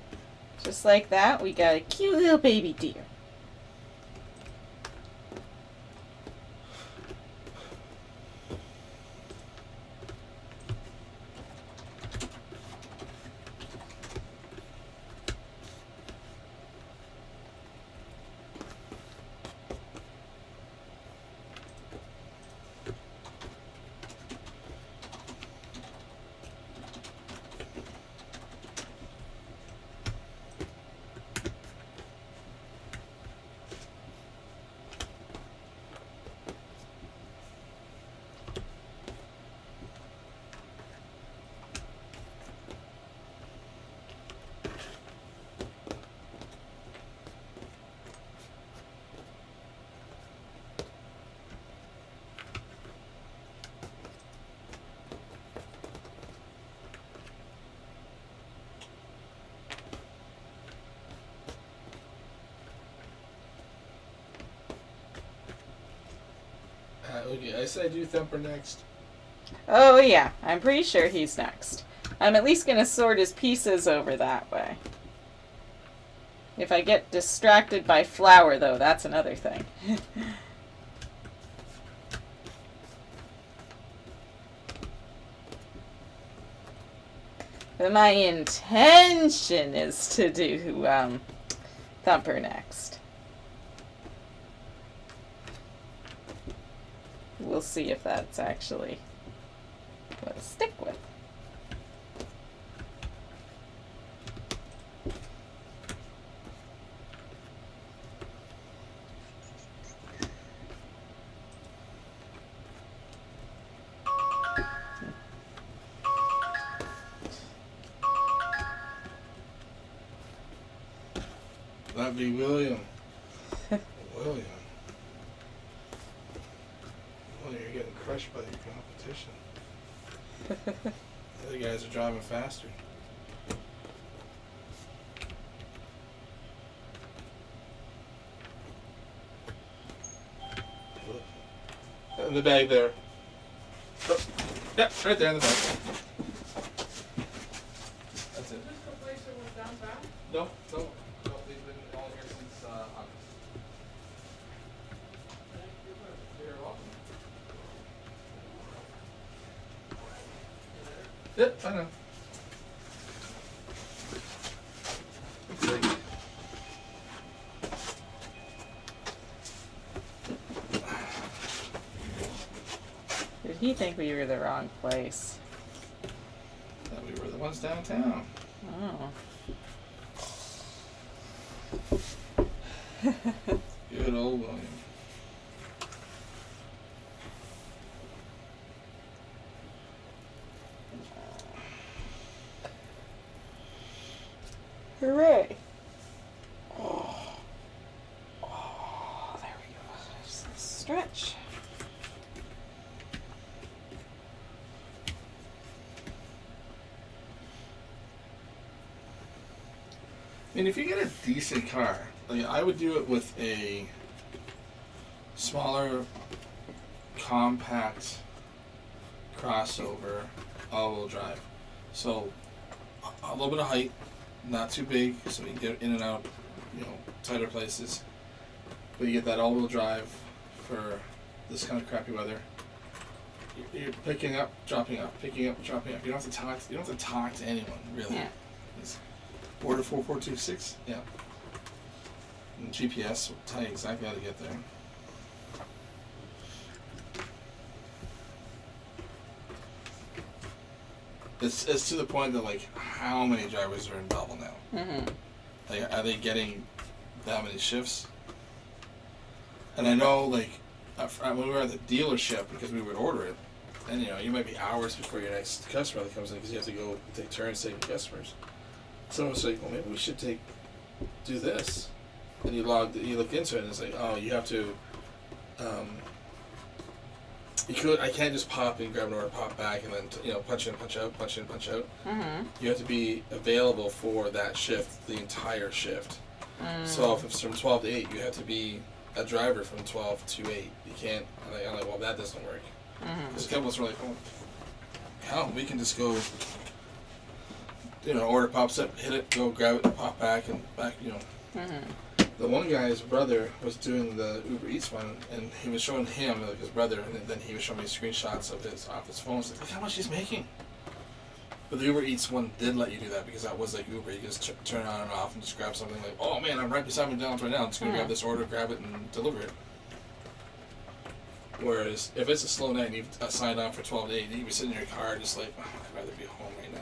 Just like that, we got a cute little baby deer. Okay, I said do Thumper next. Oh yeah, I'm pretty sure he's next. I'm at least gonna sort his pieces over that way. If I get distracted by flour, though, that's another thing. But my intention is to do Thumper next. We'll see if that's actually what I stick with. That'd be William. William. Well, you're getting crushed by your competition. The other guys are driving faster. In the bag there. Oh, yeah, right there in the bag. That's it. Is this the place that was down south? No, no, no. They've been all here since August. You're welcome. Yep, I know. It's like, Did he think we were the wrong place? thought we were the ones downtown. Oh. Good old William. Hooray! Oh, there we go. Just a stretch. I mean, if you get a decent car, like I would do it with a smaller, compact crossover all-wheel drive. So a little bit of height, not too big, so you can get in and out, tighter places. But you get that all-wheel drive for this kind of crappy weather. You're picking up, dropping up, picking up, dropping up. You don't have to talk. You don't have to talk to anyone, really. Yeah. It's Order 4426. Yeah. And GPS will tell you exactly how to get there. It's to the point that, like, how many drivers are in Belleville now? Mm-hmm. Like, are they getting that many shifts? And I know, like, when we were at the dealership, because we would order it, and you might be hours before your next customer that comes in because you have to go take turns taking customers. Someone was like, well, maybe we should do this. And you looked into it, and it's like, oh, you have to, I can't just pop and grab an order, pop back, and then, punch in, punch out, punch in, punch out. Mm-hmm. You have to be available for that shift, the entire shift. So if it's from 12 to 8, you have to be a driver from 12 to 8. You can't, I'm like, well, that doesn't work. Because a couple of us were like, oh, hell, we can just go. Order pops up, hit it, go grab it, pop back and back. The one guy's brother was doing the Uber Eats one, and he was showing him, like his brother, and then he was showing me screenshots of his off his phone. Like, look how much he's making. But the Uber Eats one did let you do that because that was like Uber. You just turn it on and off and just grab something like, oh man, I'm right beside McDonald's right now. I'm just gonna grab this order, grab it, and deliver it. Whereas if it's a slow night and you've signed on for 12 to 8, you'd be sitting in your car just like, oh, I'd rather be home right now.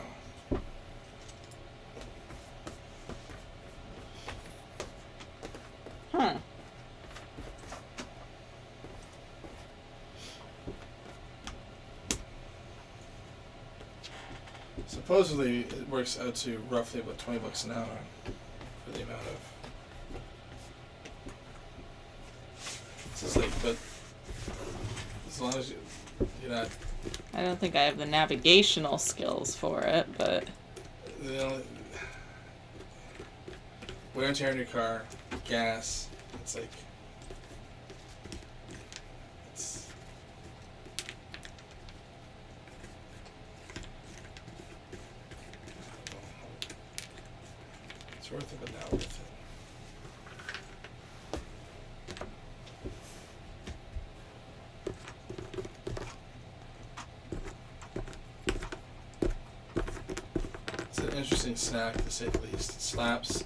Supposedly, it works out to roughly about $20 an hour for the amount of. It's just like, but as long as you're not. I don't think I have the navigational skills for it, but. Wear and tear in your car, gas. It's like. It's worth it, but not worth it. It's an interesting snack, to say the least. Slaps,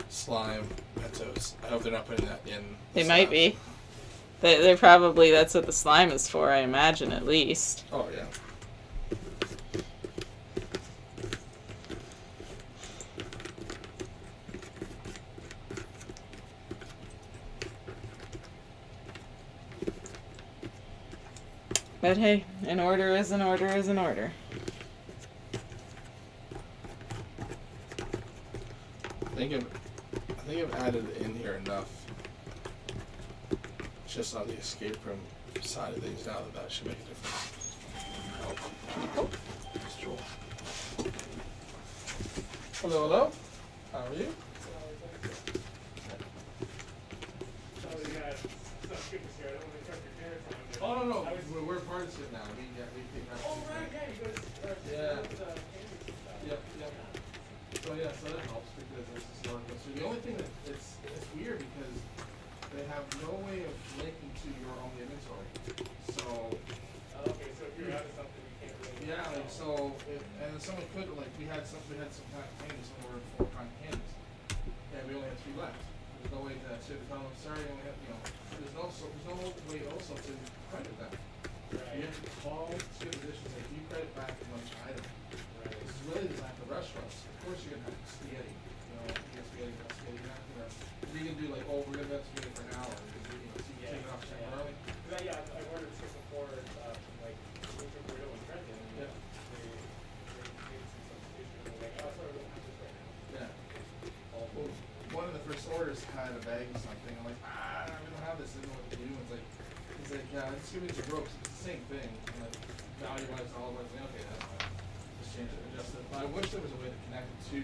slime, Mentos. I hope they're not putting that in. They might be. They're probably, that's what the slime is for, I imagine, at least. Oh, yeah. But hey, an order is an order is an order. I think I've added in here enough. Just on the escape room side of things now that should make a difference. Oh. It's Joel. Hello, hello. How are you? Oh no, we're part of it now. We pick up. Oh right, yeah, you guys. Yeah. Yep. So that helps because it's historical. So the only thing that it's weird because they have no way of linking to your own inventory. So. Okay, so if you're out of something, you can't really. Yeah, like so, and someone could we had some kind of candies, some ordered 4 kind of candies, and we only had 3 left. There's no way to say to tell them sorry, we only have there's no way also to credit that. Right. You have to call Skippositions and you credit back the money item. Right. It's really designed for restaurants. Of course you're gonna have spaghetti. You get spaghetti, not spaghetti, you can do like, oh, we're gonna have spaghetti for an hour. So you can take it off temporarily. I've ordered 6 before from like Burrito and Trenton. Yeah. They made some substitution and they're like, oh, sorry, we don't have this right now. Yeah. Well, one of the first orders had a bag or something. I'm like, we don't have this. I don't know what to do. He's like, yeah, just give me the ropes. It's the same thing. And like, value-wise, all of it. Like, okay, that's fine. Just change it, adjust it. But I wish there was a way to connect it to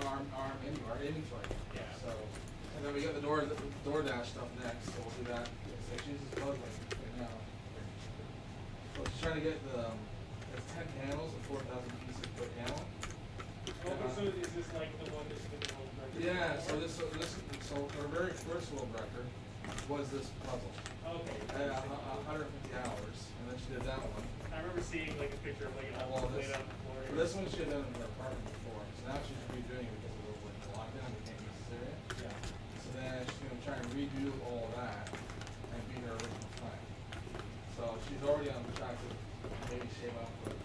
our menu, our inventory. Yeah. So, and then we got the DoorDash stuff next, so we'll do that. It's like, she's just bugging right now. So she's trying to get it's 10 panels and 4,000 pieces per panel. Okay, so is this like the one that's been the whole record? Yeah, so our very first world record was this puzzle. Okay. At 150 hours, and then she did that one. I remember seeing like a picture of like an Well, apple laid on the floor. this one she had done in her apartment before, so now she's redoing it because of the lockdown. We can't use this area. Yeah. So then she's going to try and redo all that and beat her original time. So she's already on the track to maybe shave off like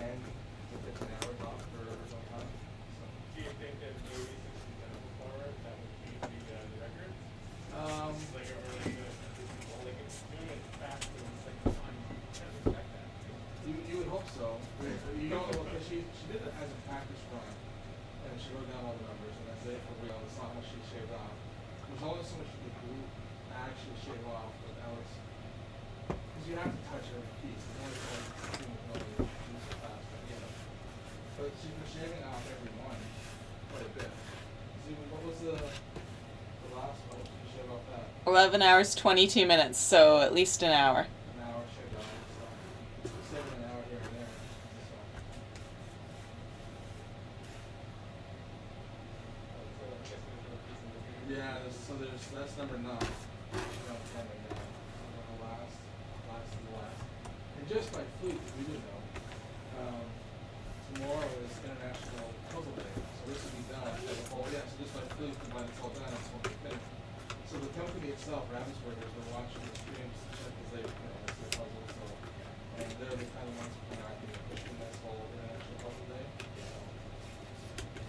10 to 15 hours off her original time. So. Do you think that maybe since she's done it before, that would be the record? Like, or like, like it's doing it faster than it's like on, can't expect that. You would hope so. You don't know because she did it as a practice run, and she wrote down all the numbers, and that's it for real. It's not how much she shaved off. There's only so much you could actually shave off, but that was because you have to touch every piece. There's only so much you can only do so fast, but she's been shaving off every one quite a bit. See, what was the last one? What did you shave off that? 11 hours, 22 minutes, so at least an hour. An hour shaved off. So. that's number 9. Around 10 right now. The last to the last. And just by fluke, we do know. Tomorrow is International Puzzle Day, so this will be done. So just by fluke, and when it's all done, it's going to be finished. So the company itself, Ravensburger, has been watching the streams because they, it's their puzzle. So, and they're the kind of ones who are pushing this whole International Puzzle Day. So,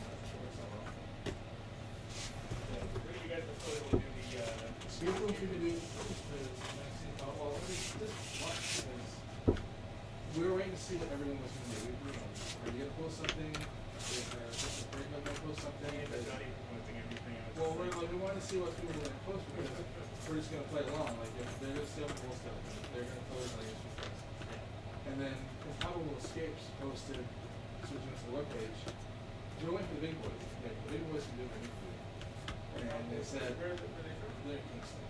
that's what it's all about. When are you guys are still able to do the Here's what we could do is Maxine, well, let me just watch because we were waiting to see what everyone was going to do. Are you going to post something? Is there just a break going to post something? It's not even posting everything. Well, we want to see what people are going to post because we're just going to play along. Like if they're going to still post it, they're going to post like it's just post. And then Improbable Escapes posted switching to the webpage. They're only for the big boys. The big boys can do what they need to do. And they said Where are they from? they're Kingston.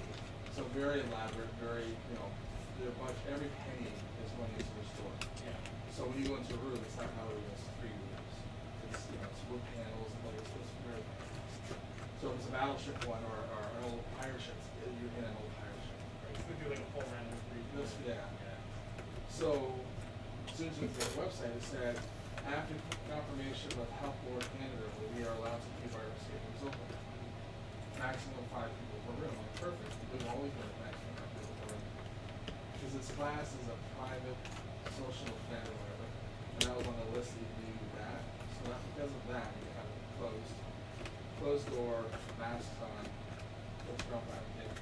So very elaborate, very, they're much, every penny is going into their store. Yeah. So when you go into a room, it's not how it is 3 rooms. It's, it's wood panels and like it's very nice. So if it's a battleship one or an old pirate ship, you're in an old pirate ship. Right. So they do like a full round of 3. Yeah. So, as soon as you go to the website, it said, after confirmation of Health Board Canada, we are allowed to keep our escape rooms open. Maximum 5 people per room. Like, perfect. We've always been a maximum 5 people per room. Because it's classed as a private social event or whatever. And that was on the list that you do that. So not because of that, you have it closed door, masks on, restaurant everything.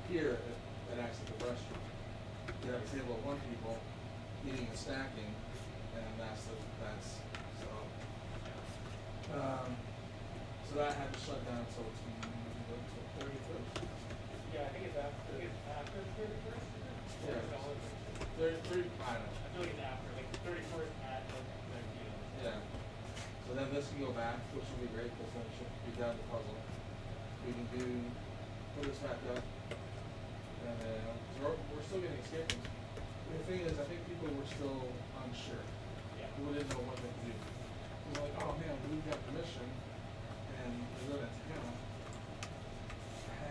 Here, it acts like a restaurant. You have a table of 1 people eating and snacking, and that's so that had to shut down until 31st. Yeah, I think it's after the 31st. Yeah. 30, I don't know. I feel like it's after, like 31st at like, Yeah. So then this can go back, which will be great because then it should be done the puzzle. We can put this back up, and then we're still getting escape rooms. The thing is, I think people were still unsure. Yeah. People didn't know what they could do. They were like, oh man, we got permission, and we live in town.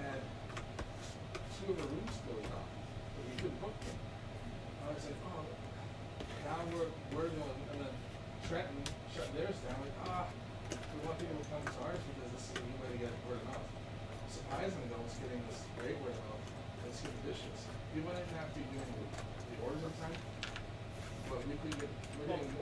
Had 2 of the rooms closed off, but we couldn't book them. I was like, oh, now we're doing, and then Trenton shut theirs down. Like, we want people to come to ours because this is a new way to get word of mouth. Surprisingly, though, it's getting this great word of mouth. Let's get the dishes. People didn't have to be doing the orders on time, but we're getting.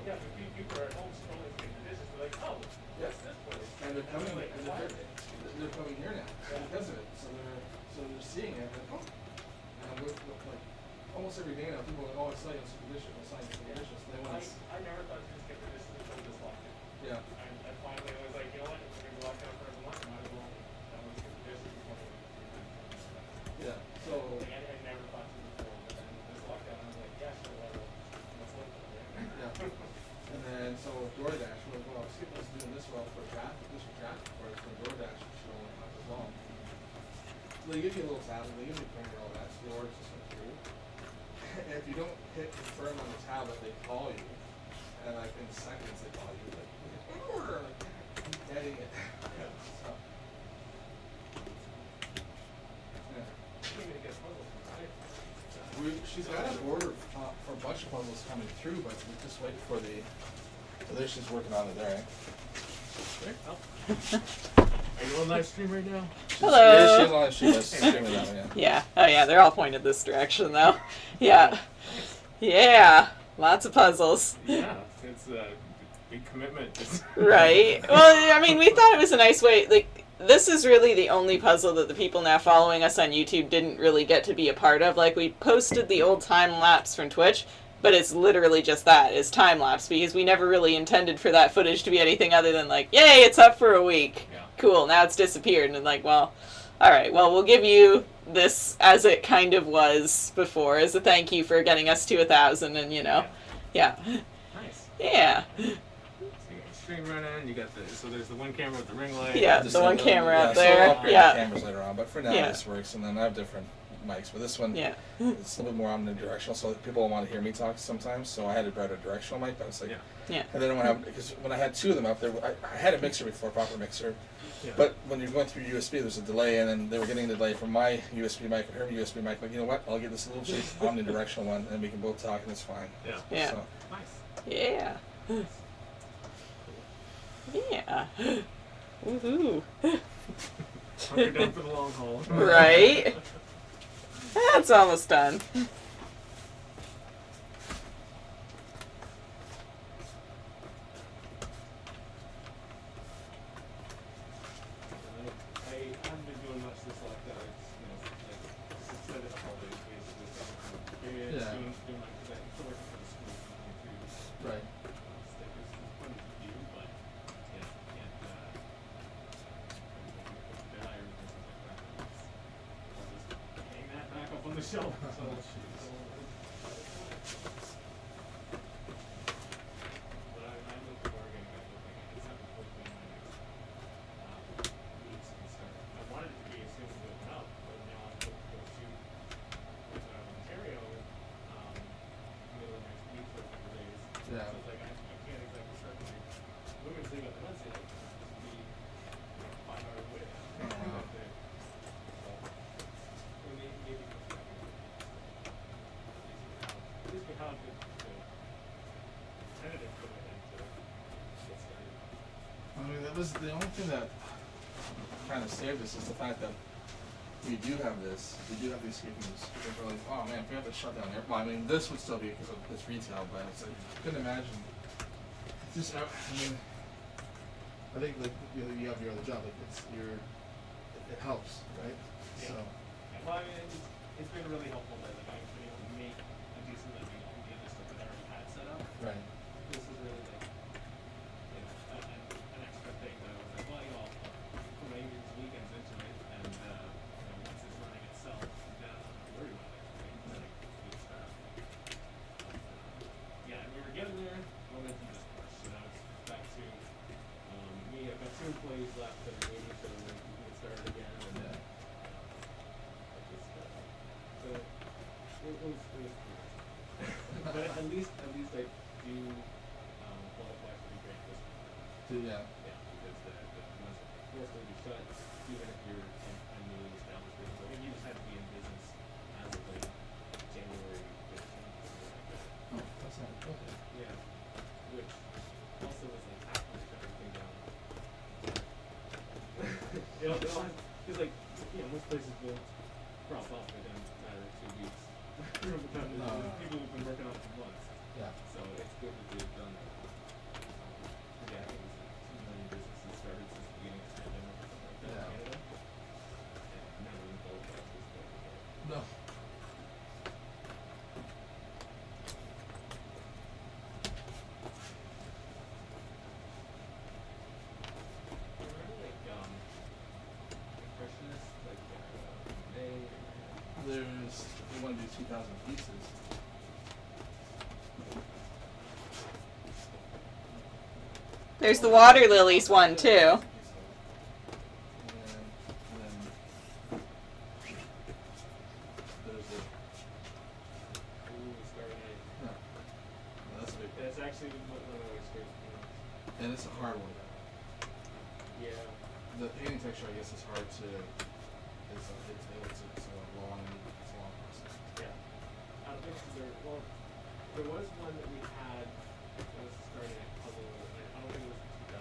yeah, but people are at home scrolling through the dishes. They're like, oh, Yeah. what's this place? And they're coming, like, and they're coming here now because of it. So they're seeing it. And, and with like almost every day now, people are like, oh, I saw you on Super Dishes. I saw you on Super Dishes. They want. I never thought to just get the dishes until this lockdown. Yeah. I finally was like, you know what? If we're gonna be locked down for a month, I might as well get the dishes before we. Yeah. So. Like, I never thought to before, but then this lockdown, I was like, yeah, sure, let's look at it. Yeah. And then so with DoorDash, we're like, well, Skip was doing this well for traffic, this for traffic for us, so DoorDash should only not as long. So they give you a little tablet, they give you a printer, all that, so the orders just went through. And if you don't hit confirm on the tablet, they call you. And like in seconds they call you, like, an order, like, keep getting it. So, yeah. She's got an order for a bunch of puzzles coming through, but we just wait for the. So there she's working on it there. Are you on live stream right now? Hello. Yeah, she's on live stream. That's streaming that one, yeah. Yeah. Oh yeah, they're all pointed this direction though. Yeah. Yeah. Lots of puzzles. Yeah, it's a big commitment. Right. Well, I mean, we thought it was a nice way. Like, this is really the only puzzle that the people now following us on YouTube didn't really get to be a part of. Like, we posted the old time lapse from Twitch, but it's literally just that, is time lapse, because we never really intended for that footage to be anything other than like, yay, it's up for a week. Yeah. Cool, now it's disappeared. And like, well, all right, well, we'll give you this as it kind of was before, as a thank you for getting us to 1,000, and yeah. Nice. Yeah. So you got the stream running, you got so there's the one camera with the ring light. Yeah, Just the one like camera yeah, up so there. we'll upgrade Yeah. the cameras later on, but for now Yeah. this works, and then I have different mics, but this one, Yeah. it's a little bit more omnidirectional, so people want to hear me talk sometimes. So I had to write a directional mic, but I was like, Yeah. And then because when I had two of them up there, I had a mixer before, a proper mixer. Yeah. But when you're going through USB, there's a delay, and then they were getting a delay from my USB mic and her USB mic. Like, you know what? I'll get this little cheap omnidirectional one, and we can both talk, and it's fine. Yeah. Yeah. So, Nice. Yeah. Yeah. Woohoo. Hunker down for the long haul. Right? That's almost done. I haven't been doing much this lockdown. It's, you know, like, just extended the holidays basically. So maybe Yeah. doing my, because I'm still working for the school too. right. It's like, it's fun to do, but yeah, can't, die or things like that. I'll just hang that back up on the shelf. So, but I'm looking forward to getting back to it. It's happened quickly in my next weeks and start. I wanted it to be as soon as it opened up, but now I'm supposed to go shoot Ontario middle of next week for a couple days. Yeah. So it's like I can't exactly start my women's league on the Wednesday. Like, it's supposed to be 5 hours away. Wow. So maybe at least we have the tentative commitment to get started. I mean, that was the only thing that kind of saved us is the fact that we do have this. We do have these escape rooms. We're like, oh man, if we have to shut down there. Well, I mean, this would still be because it's retail, but it's like, I couldn't imagine. It's just, I mean, I think like you have your other job. Like it helps, right? Yeah. So. Well, I mean, it's been really helpful that like I've been able to make a decent living on the other stuff that I already had set up. Right. This is really like, you know, an extra thing that I was like, well, you know, I'll put my evenings, weekends into it, and you know, once it's running itself, then I'm not worried about it. Right? It's like good stuff. Yeah, and we were getting there. Momentum just pushed, so now it's back to me. I've got 2 employees left that are waiting for the get started again, and Yeah. so it was but at least I do qualify for the grant this month. Yeah. Yeah, because the ones that are forced to be shut, even if you're in a newly established business, I think you just have to be in business as of like January 15th, something like that. Oh, that's not okay. Yeah, which also was like half push everything down. Because like, you know, most places will crop up within a matter of 2 weeks. From the time that No. people have been working on it for months. Yeah. So it's good that they've done that. Yeah, I think it was like 2 million businesses started since the beginning of the pandemic or something like that Yeah. in Canada. And none of them qualified for this program. No. Remember like impressionists, like May There's, we want to do 2,000 pieces. There's the water lilies one too. And then there's the, Ooh, Starry Night. yeah, that's a big one. That's actually one of my favorite things. And it's a hard one. Yeah. The painting texture, I guess, is hard to, it's a long process. Yeah. Out of which is there, well, there was one that we had that was a Starry Night puzzle. I don't think it was 2,000.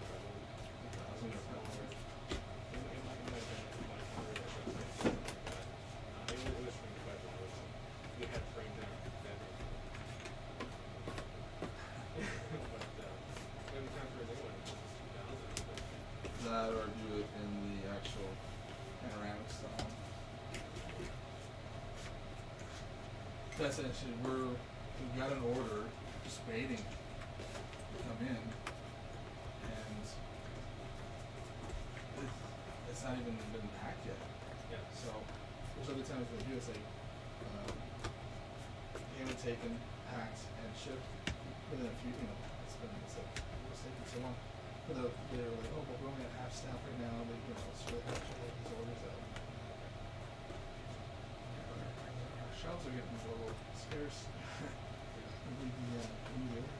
Probably 1,000 or smaller. It might have been like 500 or something like that. It was $25. We had framed out bedroom. But when it comes to a new one, it was 2,000. That or do it in the actual panoramic style. That's actually, we got an order, just waiting to come in, and it's not even been packed yet. Yeah. So there's other times when we do it's like payment taken, packed, and shipped within a few. You know, it's like what's taking so long? But they're like, oh, but we're only at half staff right now. But you know, it's really hard to get these orders out. shelves are getting a little scarce. Maybe the new orders.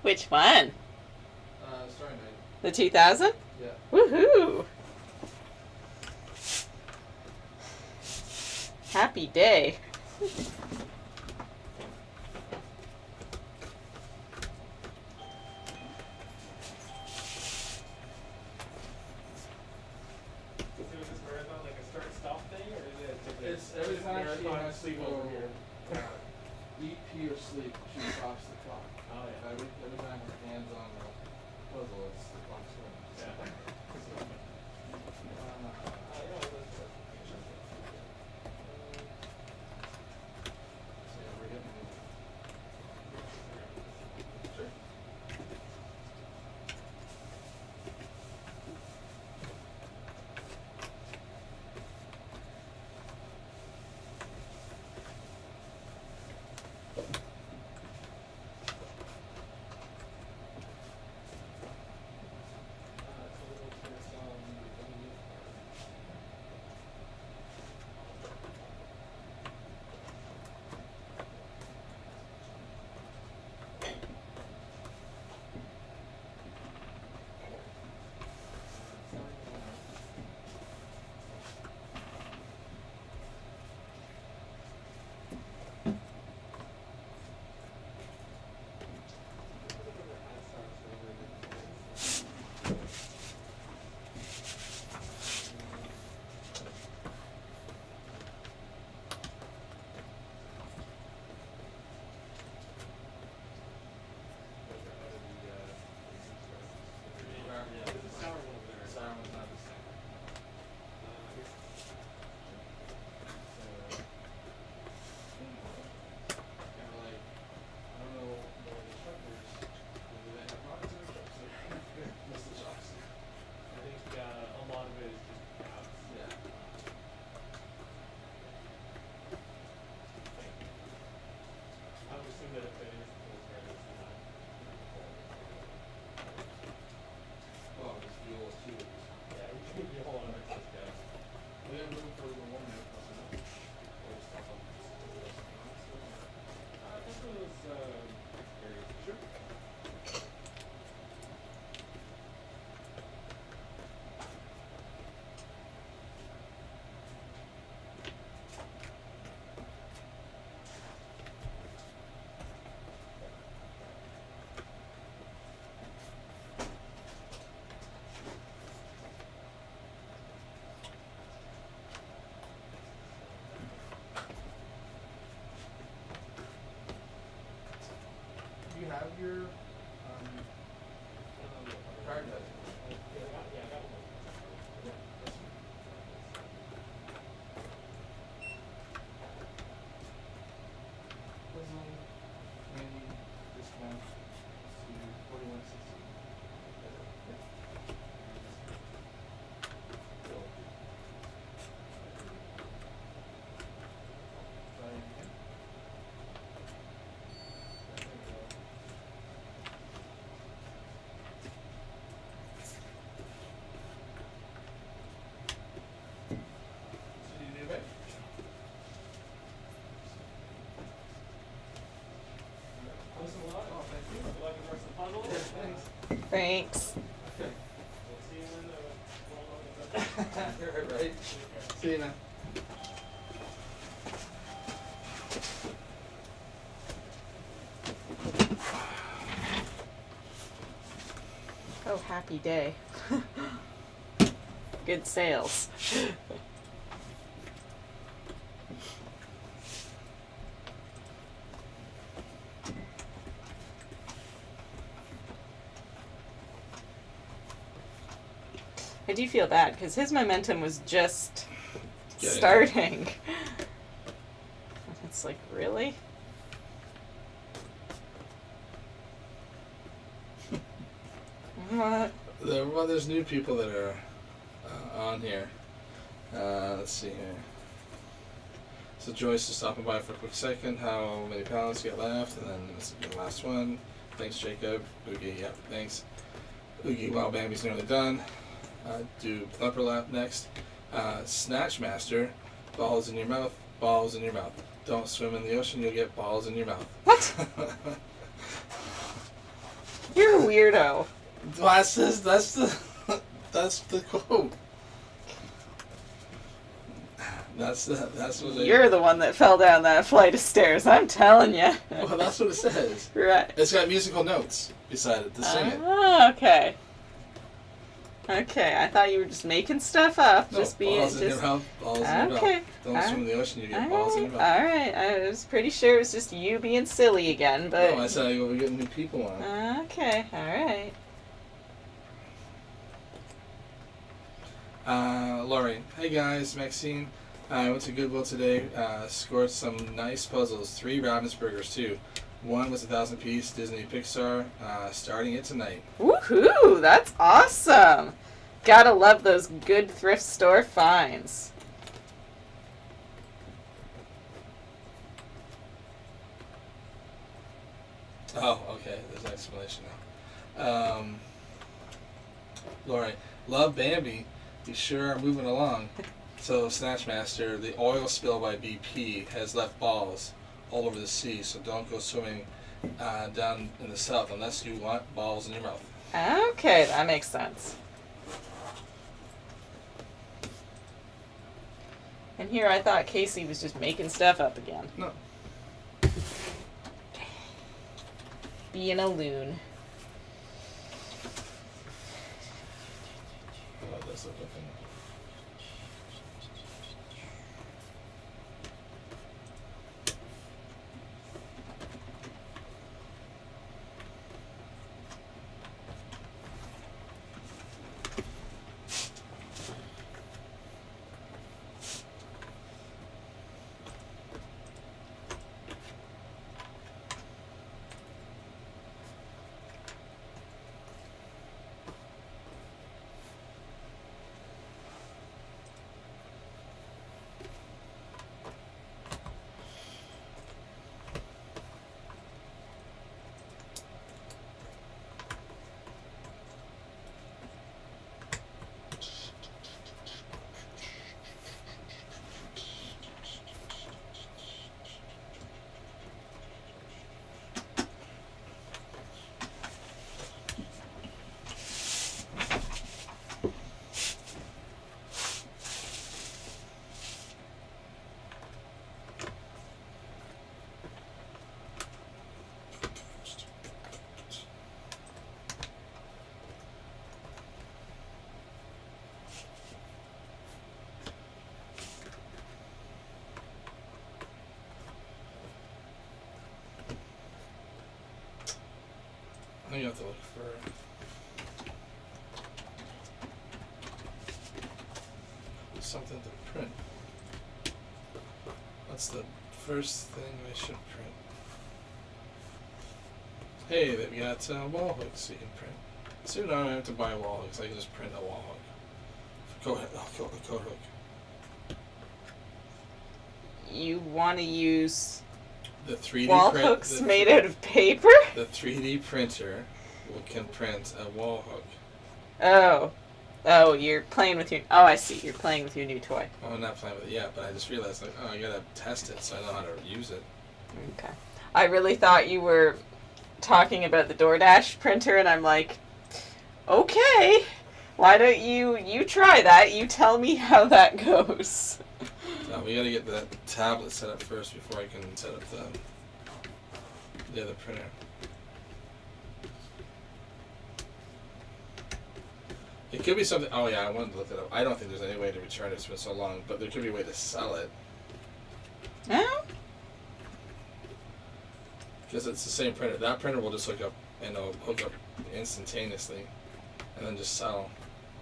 Which one? Sorry, mate. The 2000? Yeah. Woohoo! Happy day. So is this marathon like a start stop thing, or is it just It's every just time she marathon has to sleep go over here? eat, pee, or sleep, she stops the clock. Oh yeah. Every time her hand's on the puzzle, it's the clock's going. Yeah. So yeah, we're getting sure. You have your card does. Puzzle candy discount to 41.60. Try it again. So do you need a bag? Thanks a lot. Oh, thank you. Good luck with the rest of the puzzle. Thanks. Thanks. Okay. We'll see you in the Right. See you now. Oh, happy day. Good sales. I do feel bad because his momentum was just Getting starting. It's like, really? What? There's new people that are on here. Let's see here. So Joyce is stopping by for a quick second. How many pounds get left? And then this is the last one. Thanks, Jacob. Oogie, yep, thanks. Oogie, wow, Bambi's nearly done. Do Thumper Lap next. Snatch Master, balls in your mouth, balls in your mouth. Don't swim in the ocean, you'll get balls in your mouth. What? You're a weirdo. That's the quote. That's what they. You're the one that fell down that flight of stairs. I'm telling you. Well, that's what it says. Right. It's got musical notes beside it to sing it. Oh, okay. Okay, I thought you were just making stuff up. No, just being balls in just. your mouth, balls in your Okay. mouth. Don't swim in the ocean, you get All balls in your right. mouth. All right. I was pretty sure it was just you being silly again, but. No, I said we're getting new people on. Okay. All right. Lori, hey guys, Maxine. I went to Goodwill today, scored some nice puzzles, 3 Ravensburgers too. One was 1,000 piece, Disney Pixar, starting it tonight. Woohoo! That's awesome! Gotta love those good thrift store finds. Oh, okay, there's an explanation now. Lori, love Bambi, you sure are moving along. So, Snatchmaster, the oil spill by BP has left balls all over the sea, so don't go swimming down in the south unless you want balls in your mouth. Okay, that makes sense. And here I thought Casey was just making stuff up again. No. Being a loon. Oh, that's okay. I think you have to look for something to print. What's the first thing we should print? Hey, they've got wall hooks you can print. So now I don't have to buy wall hooks, I can just print a wall hook. Go ahead, I'll go with the code hook. You want to use The 3D wall print, hooks the, made out of paper? The 3D printer can print a wall hook. Oh. Oh, you're playing with your... Oh, I see. You're playing with your new toy. Well, I'm not playing with it yet, but I just realized, like, oh, I gotta test it so I know how to use it. Okay. I really thought you were talking about the DoorDash printer, and I'm like, okay. Why don't you try that? You tell me how that goes. No, we gotta get the tablet set up first before I can set up the other printer. It could be something. Oh yeah, I wanted to look it up. I don't think there's any way to return it. It's been so long, but there could be a way to sell it Oh? because it's the same printer. That printer will just hook up and it'll hook up instantaneously, and then just sell,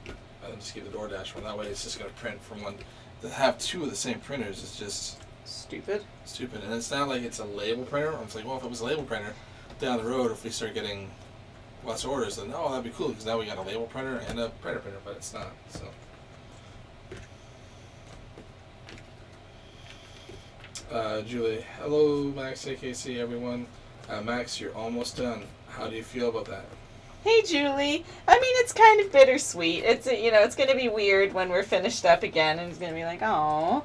and then just get the DoorDash one. That way, it's just gonna print from one. To have two of the same printers is just Stupid. stupid, and it's not like it's a label printer. It's like, well, if it was a label printer, down the road, if we start getting lots of orders, then that'd be cool because now we got a label printer and a printer, but it's not. So. Julie, hello Max, AKC, everyone. Max, you're almost done. How do you feel about that? Hey, Julie. I mean, it's kind of bittersweet. It's it's going to be weird when we're finished up again, and it's going to be like, oh,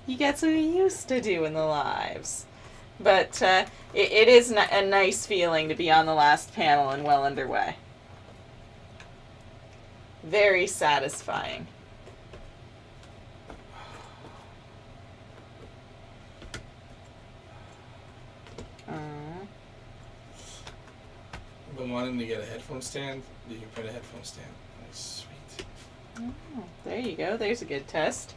you get so used to doing the lives. But it is a nice feeling to be on the last panel and well underway. Very satisfying. I've been wanting to get a headphone stand. You can print a headphone stand. Nice, sweet. Oh, there you go. There's a good test.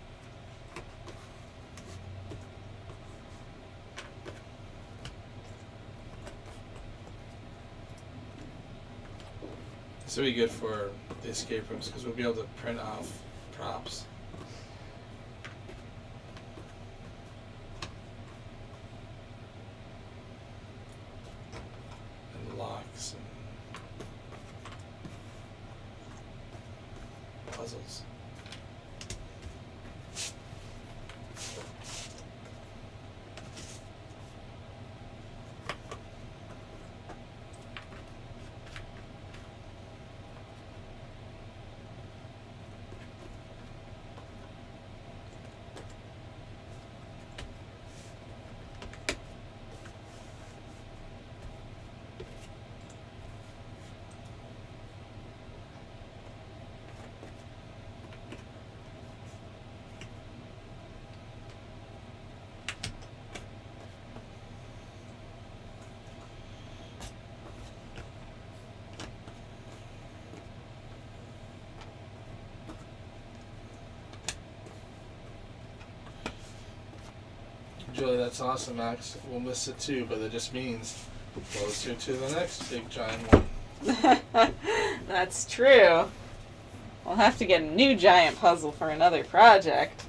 This will be good for the escape rooms because we'll be able to print off props. And locks and puzzles. Julie, that's awesome, Max. We'll miss it too, but that just means closer to the next big giant one. That's true. We'll have to get a new giant puzzle for another project.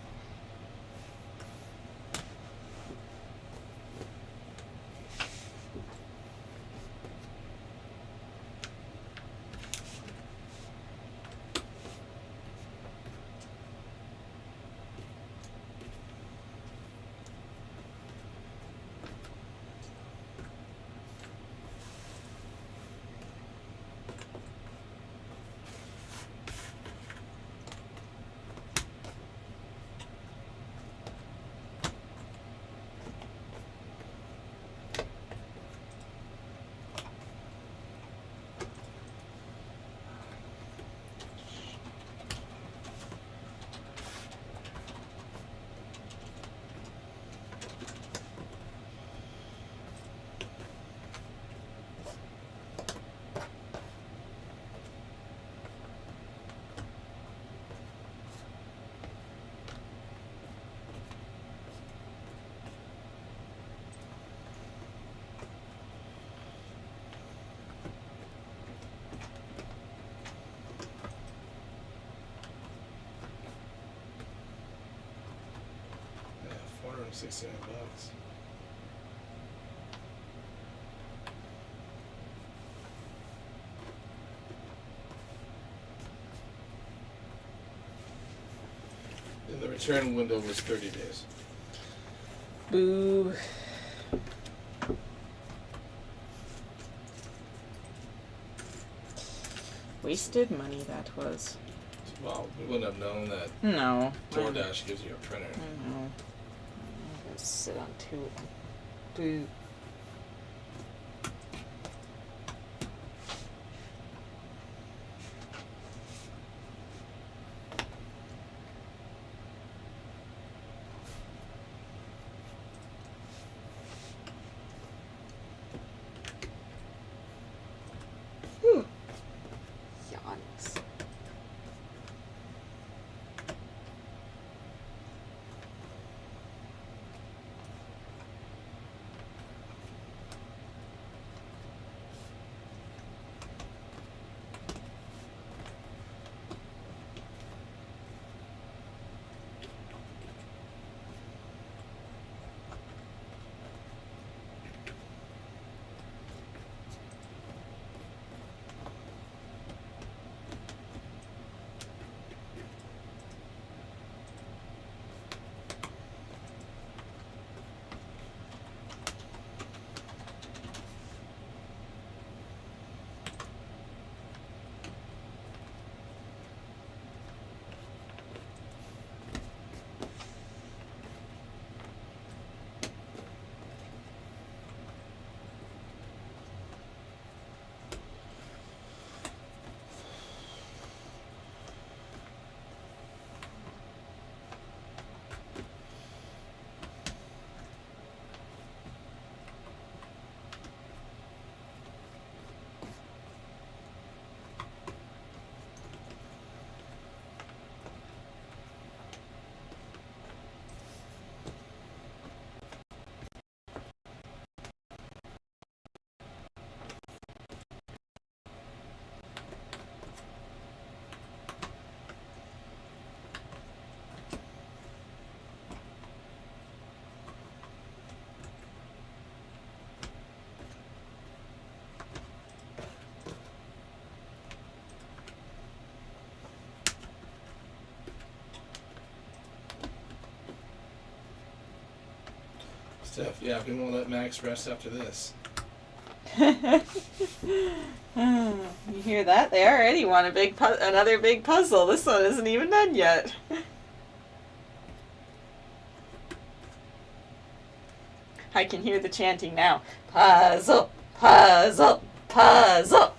$469. And the return window was 30 days. Boo. Wasted money, that was. Well, we wouldn't have known that No. DoorDash gives you a printer. I know. I'm gonna sit on two of them. Boo. Whew. Yawns. Steph, yeah, we won't let Max rest after this. You hear that? They already want another big puzzle. This one isn't even done yet. I can hear the chanting now. Puzzle, puzzle, puzzle.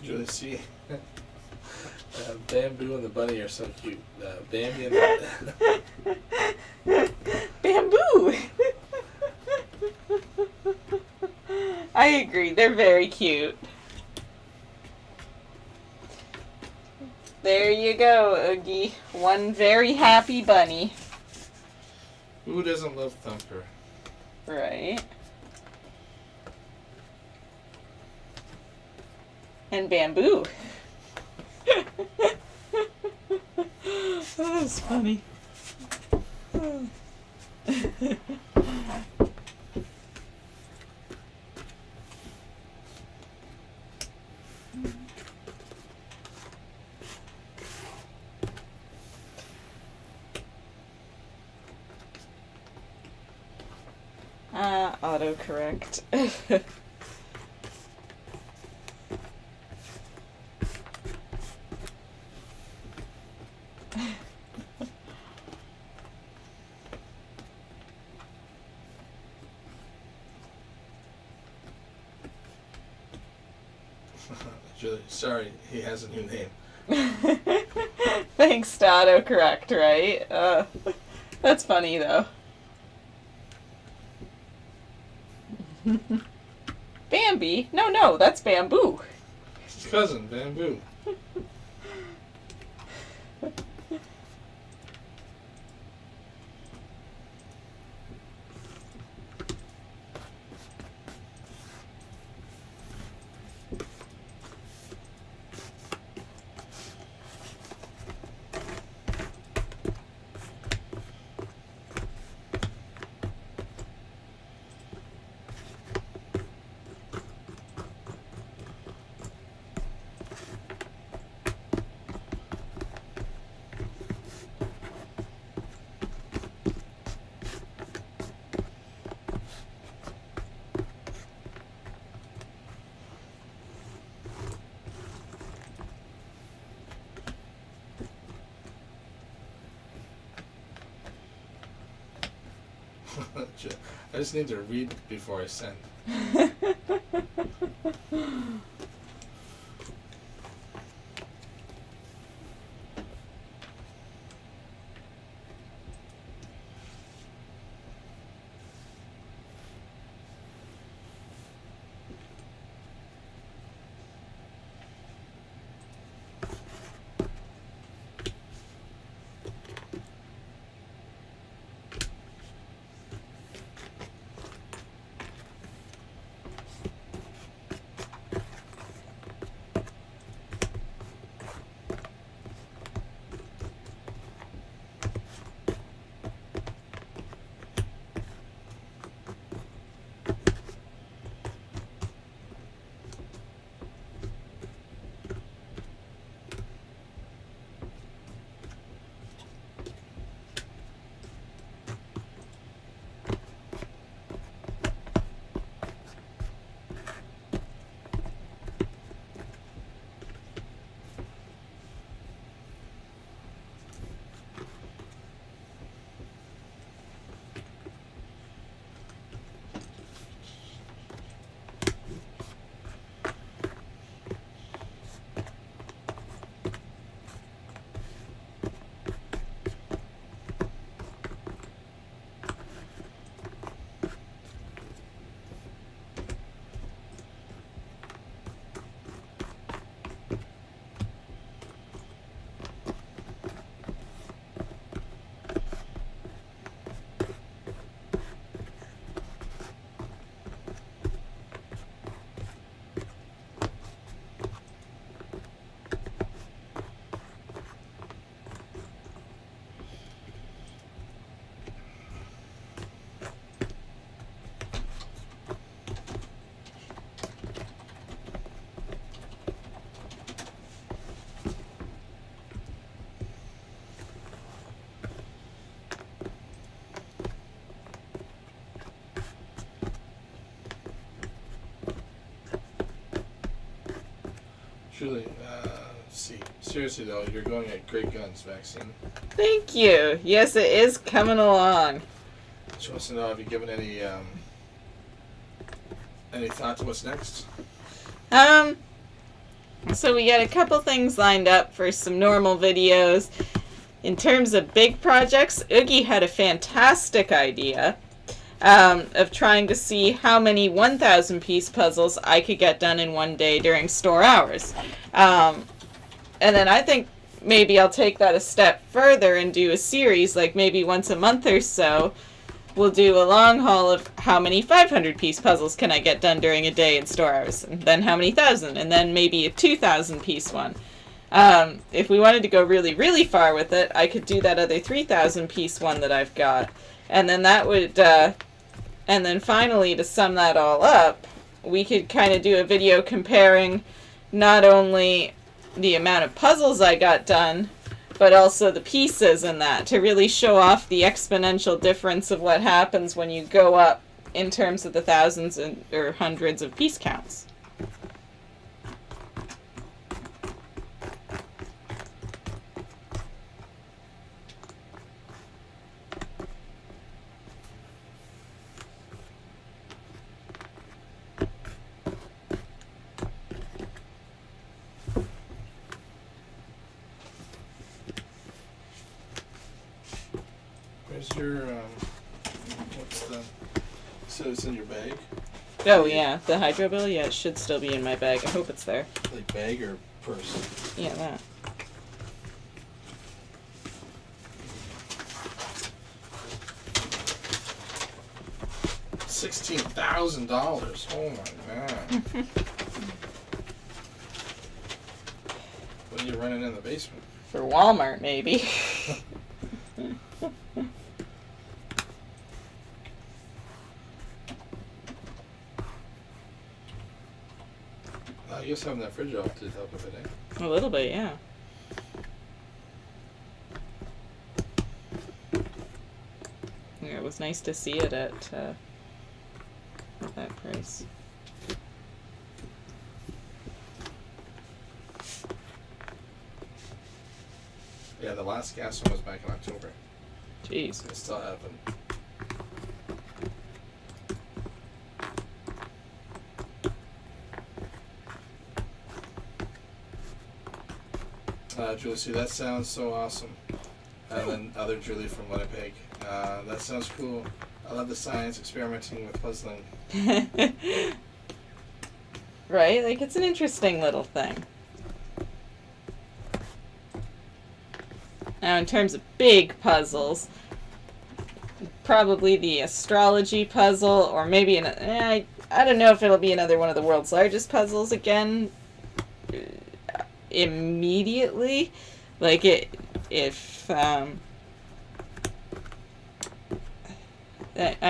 Julie, see, Bamboo and the bunny are so cute. Bambi and the... Bamboo! I agree, they're very cute. There you go, Oogie. One very happy bunny. Who doesn't love Thumper? Right. And Bamboo. That was funny. Autocorrect. Julie, sorry, he has a new name. Thanks to autocorrect, right? That's funny though. Bambi? No, that's Bamboo. His cousin, Bamboo. I just need to read before I send. Truly, see. Seriously though, you're going at great guns, Maxine. Thank you. Yes, it is coming along. She wants to know, have you given any thought to what's next? So we got a couple things lined up for some normal videos. In terms of big projects, Oogie had a fantastic idea of trying to see how many 1,000 piece puzzles I could get done in one day during store hours. And then I think maybe I'll take that a step further and do a series, like maybe once a month or so. We'll do a long haul of how many 500 piece puzzles can I get done during a day in store hours, and then how many thousand, and then maybe a 2,000 piece one. If we wanted to go really, really far with it, I could do that other 3,000 piece one that I've got. And then that would, and then finally, to sum that all up, we could kind of do a video comparing not only the amount of puzzles I got done, but also the pieces in that, to really show off the exponential difference of what happens when you go up in terms of the thousands or hundreds of piece counts. Where's your, so it's in your bag? Oh yeah, the hydro bill? Yeah, it should still be in my bag. I hope it's there. Like bag or purse? Yeah, that. $16,000. Oh my god. What are you running in the basement? For Walmart, maybe. I guess having that fridge off did help a bit, eh? A little bit, yeah. Yeah, it was nice to see it at that price. Yeah, the last gas one was back in October. Jeez. I still haven't Julie, see, that sounds so awesome. And then other Julie from Winnipeg. That sounds cool. I love the science experimenting with puzzling. Right? Like, it's an interesting little thing. Now, in terms of big puzzles, probably the astrology puzzle, or maybe I don't know if it'll be another one of the world's largest puzzles again immediately. Like, I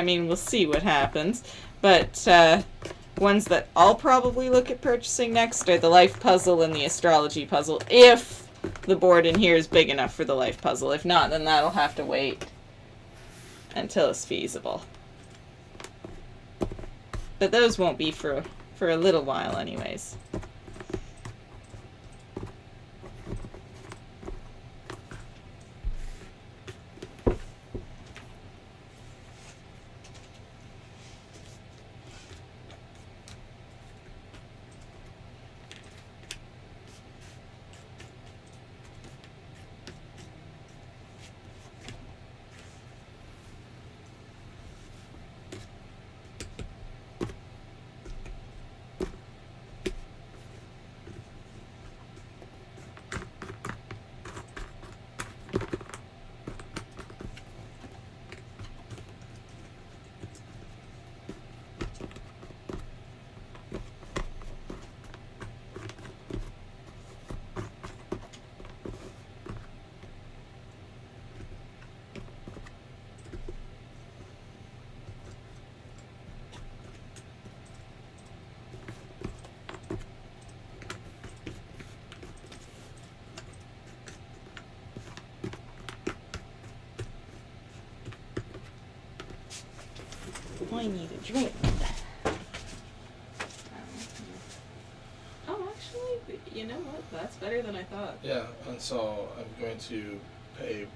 mean, we'll see what happens. But ones that I'll probably look at purchasing next are the life puzzle and the astrology puzzle, if the board in here is big enough for the life puzzle. If not, then that'll have to wait until it's feasible. But those won't be for a little while anyways. I need a drink. Oh, actually, you know what? That's better than I thought. Yeah, and so I'm going to pay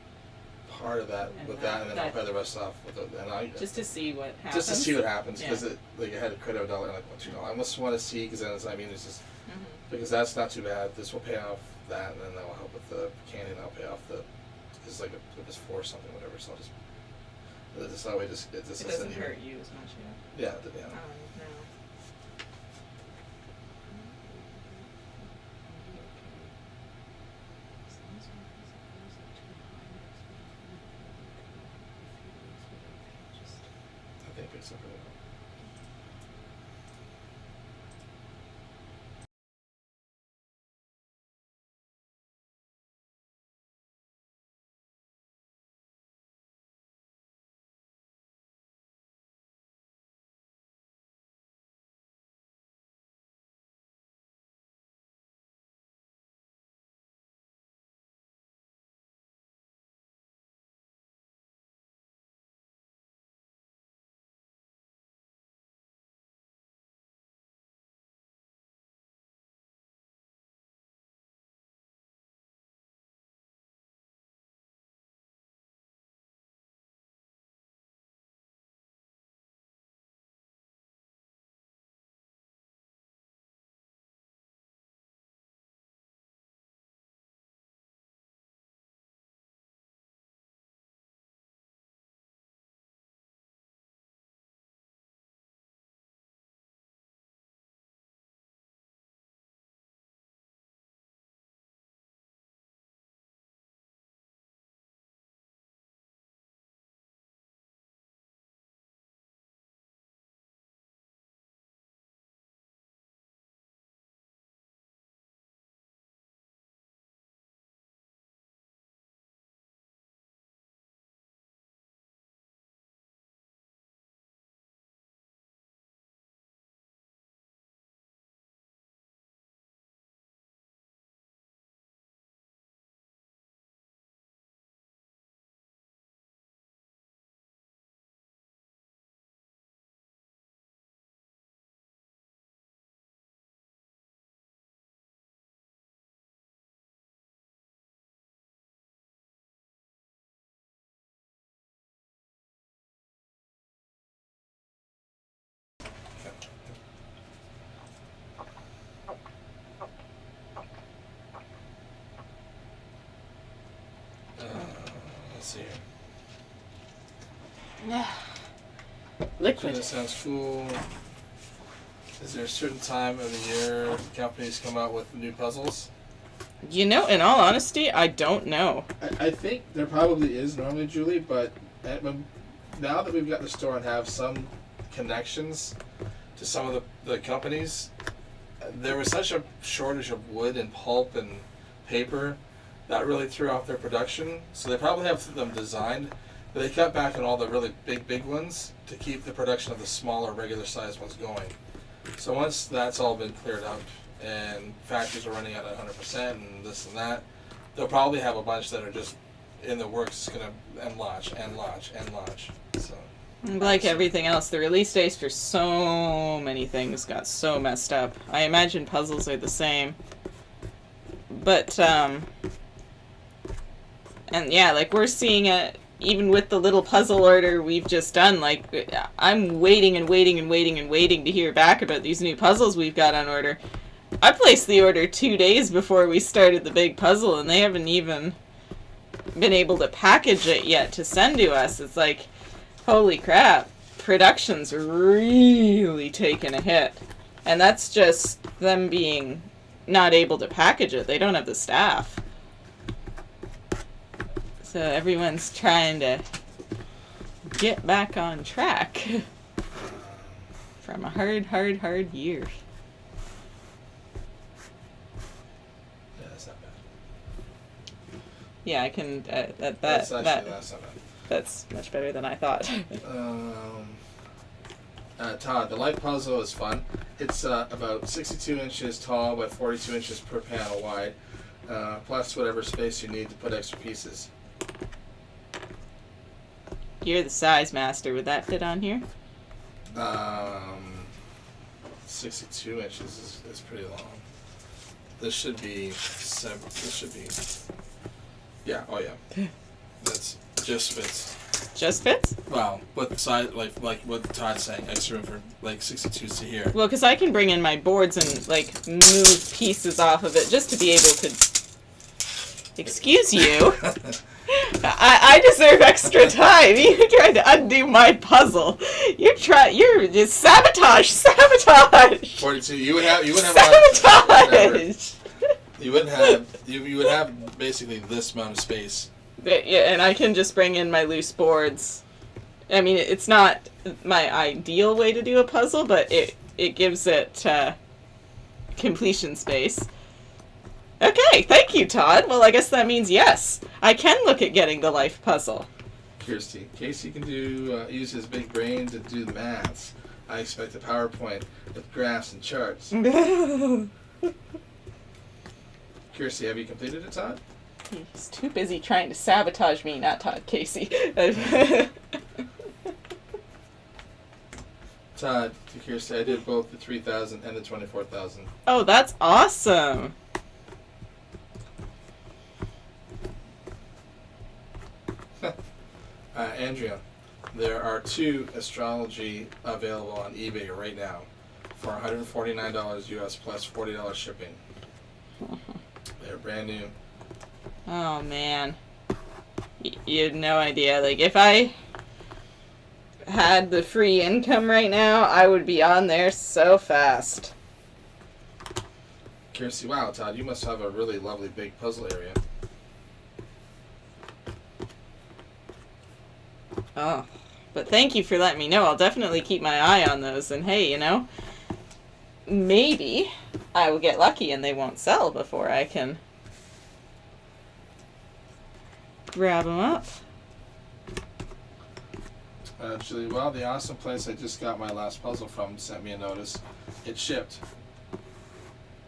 part of that And with that, and then I'll pay the rest off with it. And I Just to see what happens. just to see what happens, Yeah. because like I had to credit $1, and like, well, $2. I just want to see, because then it's, I mean, it's just Mhm. because that's not too bad. This will pay off that, and then that will help with the candy, and I'll pay off the. It's like it was 4 something, whatever. So I'll just. This that way, it just It doesn't hurt you as much, yeah. Yeah, yeah. No. I think it's something. see here. So Liquid. that sounds cool. Is there a certain time of the year companies come out with new puzzles? You know, in all honesty, I don't know. I think there probably is normally, Julie, but now that we've got the store and have some connections to some of the companies, there was such a shortage of wood and pulp and paper that really threw off their production. So they probably have them designed, but they cut back on all the really big ones to keep the production of the smaller, regular sized ones going. So once that's all been cleared up and factories are running at 100% and this and that, they'll probably have a bunch that are just in the works, gonna and launch. So Like everything else, the release dates for so many things got so messed up. I imagine puzzles are the same. But, and yeah, like we're seeing it even with the little puzzle order we've just done. Like, I'm waiting to hear back about these new puzzles we've got on order. I placed the order 2 days before we started the big puzzle, and they haven't even been able to package it yet to send to us. It's like, holy crap, production's really taken a hit. And that's just them being not able to package it. They don't have the staff. So everyone's trying to get back on track from a hard year. yeah, that's not bad. Yeah, I can, That's not bad. that's much better than I thought. Todd, the light puzzle is fun. It's about 62 inches tall by 42 inches per panel wide, plus whatever space you need to put extra pieces. You're the size master. Would that fit on here? 62 inches is pretty long. This should be yeah, oh yeah. That's just fits. Just fits? Wow, but the size, like what Todd's saying, extra room for like 62s to here. Well, because I can bring in my boards and, like, move pieces off of it just to be able to... Excuse you? I deserve extra time. You're trying to undo my puzzle. You're just sabotage. 42. You would have Sabotage! you would have basically this amount of space. Yeah, and I can just bring in my loose boards. I mean, it's not my ideal way to do a puzzle, but it gives it completion space. Okay, thank you, Todd. Well, I guess that means yes. I can look at getting the life puzzle. Kirsty, Casey can use his big brain to do the maths. I expect a PowerPoint with graphs and charts. Kirsty, have you completed it, Todd? He's too busy trying to sabotage me, not Todd Casey. Todd, to Kirsty, I did both the 3,000 and the 24,000. Oh, that's awesome. Andrea, there are 2 astrology available on eBay right now for $149 US plus $40 shipping. They're brand new. Oh, man. You have no idea. Like, if I had the free income right now, I would be on there so fast. Kirsty, wow, Todd, you must have a really lovely big puzzle area. Oh, but thank you for letting me know. I'll definitely keep my eye on those. And hey, you know, maybe I will get lucky and they won't sell before I can grab them up. Actually, well, the awesome place I just got my last puzzle from sent me a notice. It shipped.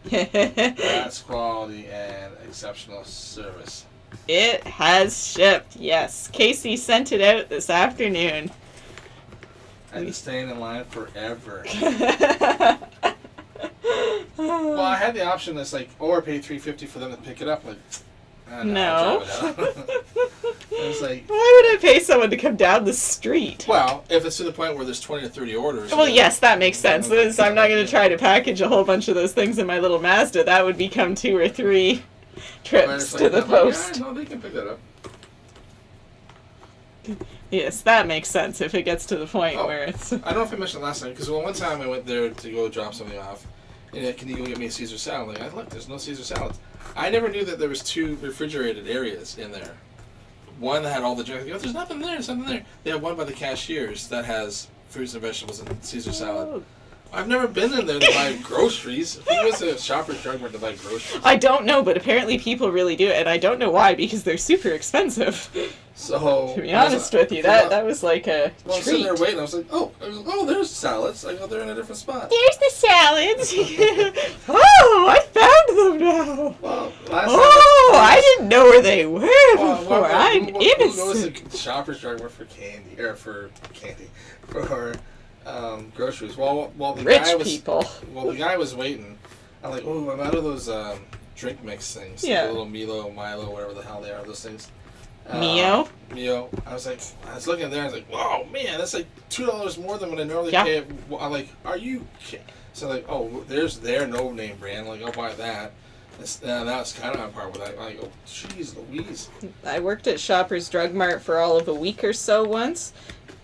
That's quality and exceptional service. It has shipped, yes. Casey sent it out this afternoon. I had to stay in line forever. Well, I had the option that's like, or pay $3.50 for them to pick it up. Like, no. I'll drive it out. I was like, why would I pay someone to come down the street? well, if it's to the point where there's 20 or 30 orders. Well, yes, that makes sense. So I'm not going to try to package a whole bunch of those things in my little Mazda. That would become 2 or 3 trips to the post. No, they can pick that up. Yes, that makes sense if it gets to the point Oh. where it's. I don't know if I mentioned last time, because one time I went there to go drop something off, and can you go get me a Caesar salad? Like, look, there's no Caesar salads. I never knew that there was 2 refrigerated areas in there. One that had all the junk. There's nothing there. There's nothing there. They have one by the cashiers that has fruits and vegetables and Caesar salad. Oh. I've never been in there to buy groceries. Who goes to a Shoppers Drug Mart to buy groceries? I don't know, but apparently people really do it, and I don't know why because they're super expensive. So To be honest with you, that was like a Well, I'm sitting treat. there waiting. I was like, oh, there's salads. I go there in a different spot. There's the salads. Oh, I found them now. Well, last Oh, time I didn't know where they were before. I'm who goes innocent. to Shoppers Drug Mart for groceries? Well, the Rich guy was people. well, the guy was waiting. I'm like, oh, I'm out of those drink mix things. Yeah. The little Milo, whatever the hell they are. Those things. Mio? Mio. I was looking there. I was like, wow, man, that's like $2 more than what I normally Yeah. pay. I'm like, are you kidding? So like, oh, there's their no name brand. Like, I'll buy that. That's kind of on par with that. I go, jeez Louise. I worked at Shoppers Drug Mart for all of a week or so once.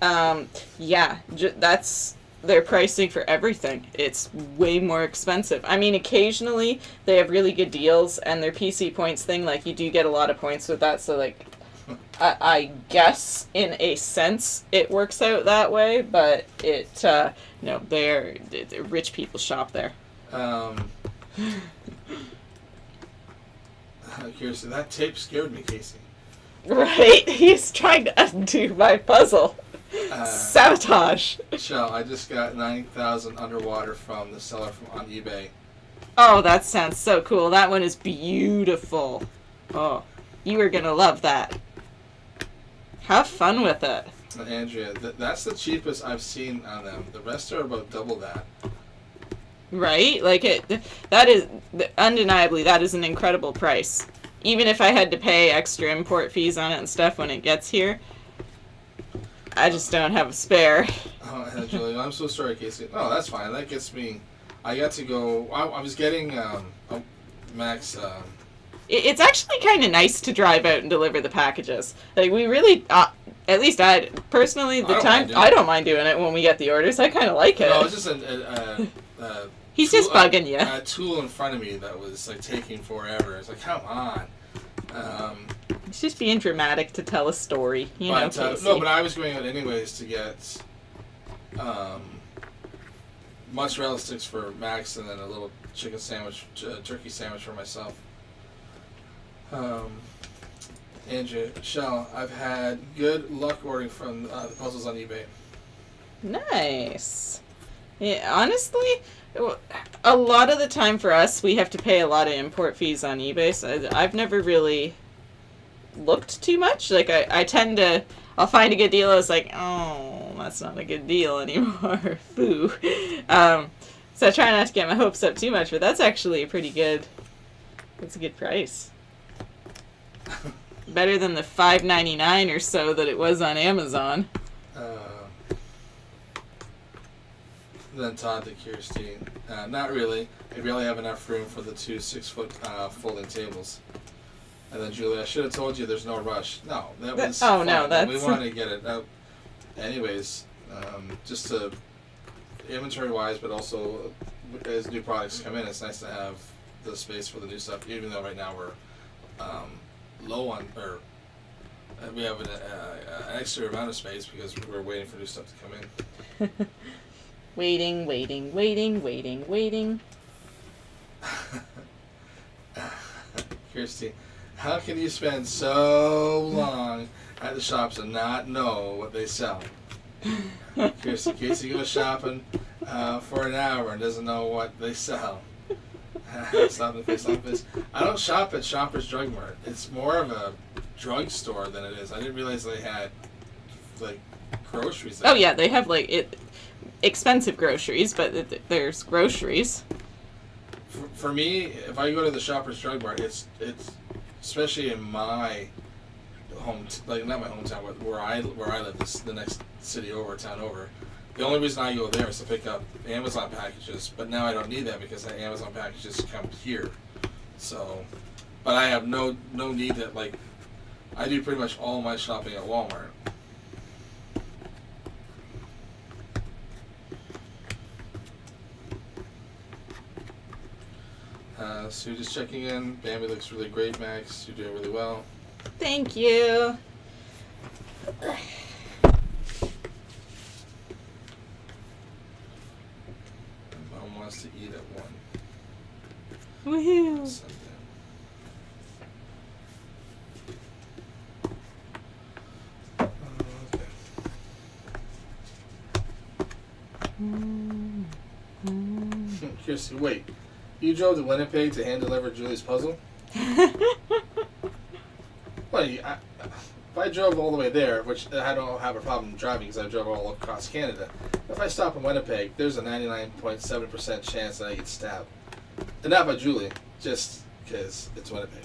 That's their pricing for everything. It's way more expensive. I mean, occasionally they have really good deals, and their PC points thing, like, you do get a lot of points with that, so, like, I guess, in a sense, it works out that way, but no, they're rich people shop there. Seriously, that tape scared me, Casey. Right? He's trying to undo my puzzle. Sabotage. Shell, I just got 9,000 underwater from the seller on eBay. Oh, that sounds so cool. That one is beautiful. Oh, you are gonna love that. Have fun with it. Andrea, that's the cheapest I've seen on them. The rest are about double that. Right? Like, that is, undeniably, that is an incredible price. Even if I had to pay extra import fees on it and stuff when it gets here, I just don't have a spare. Oh, Julie, I'm so sorry, Casey. No, that's fine. That gets me. I got to go. I was getting Max. It's actually kind of nice to drive out and deliver the packages. Like, we really, at least I, personally, I don't mind doing it when we get the orders. I kind of like it. No, it's just He's just bugging you. A tool in front of me that was like taking forever. It's like, come on. He's just being dramatic to tell a story, you know. Casey. No, but I was going out anyways to get mozzarella sticks for Max and then a little chicken sandwich, turkey sandwich for myself. Andrew, Shell, I've had good luck ordering from the puzzles on eBay. Nice. Yeah, honestly, a lot of the time for us, we have to pay a lot of import fees on eBay, so I've never really looked too much. Like, I tend to, I'll find a good deal, I was like, oh, that's not a good deal anymore. Foo. So I try not to get my hopes up too much, but that's actually a pretty good, that's a good price. Better than the $5.99 or so that it was on Amazon. Then Todd to Kirsty. Not really. I barely have enough room for the 2 6-foot folding tables. And then Julie, I should have told you there's no rush. No, that was no, fun. that's... We wanted to get it out. Anyways, just to inventory-wise, but also as new products come in, it's nice to have the space for the new stuff, even though right now we're low on, or we have an extra amount of space because we're waiting for new stuff to come in. Waiting. Kirsty, how can you spend so long at the shops and not know what they sell? Kirsty, Casey goes shopping for an hour and doesn't know what they sell. Stop the face. I don't shop at Shoppers Drug Mart. It's more of a drugstore than it is. I didn't realize they had like groceries there. Oh yeah, they have like expensive groceries, but there's groceries. For me, if I go to the Shoppers Drug Mart, it's especially in my not my hometown, but where I live, this the next city over, town over. The only reason I go there is to pick up Amazon packages, but now I don't need that because the Amazon packages come here. So, but I have no need that, like, I do pretty much all my shopping at Walmart. Sue just checking in. Bambi looks really great, Max. You're doing really well. Thank you. Mom wants to eat at 1. Woohoo. Sunday. Okay. Kirsty, wait. You drove to Winnipeg to hand deliver Julie's puzzle? Well, if I drove all the way there, which I don't have a problem driving because I drove all across Canada, if I stop in Winnipeg, there's a 99.7% chance that I get stabbed. And not by Julie, just because it's Winnipeg.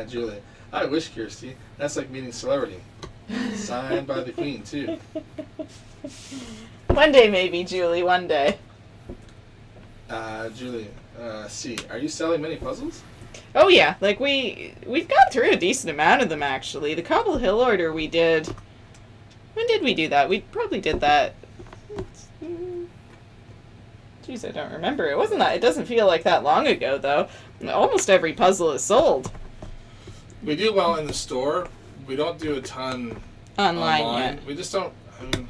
Julie, I wish, Kirsty. That's like meeting celebrity. Signed by the Queen, too. One day, maybe, Julie. One day. Julie, C, are you selling many puzzles? Oh yeah, like we've gone through a decent amount of them actually. The Cobble Hill order we did. When did we do that? We probably did that. Jeez, I don't remember. It wasn't that. It doesn't feel like that long ago though. Almost every puzzle is sold. We do well in the store. We don't do a ton Online yet. We just don't. I mean,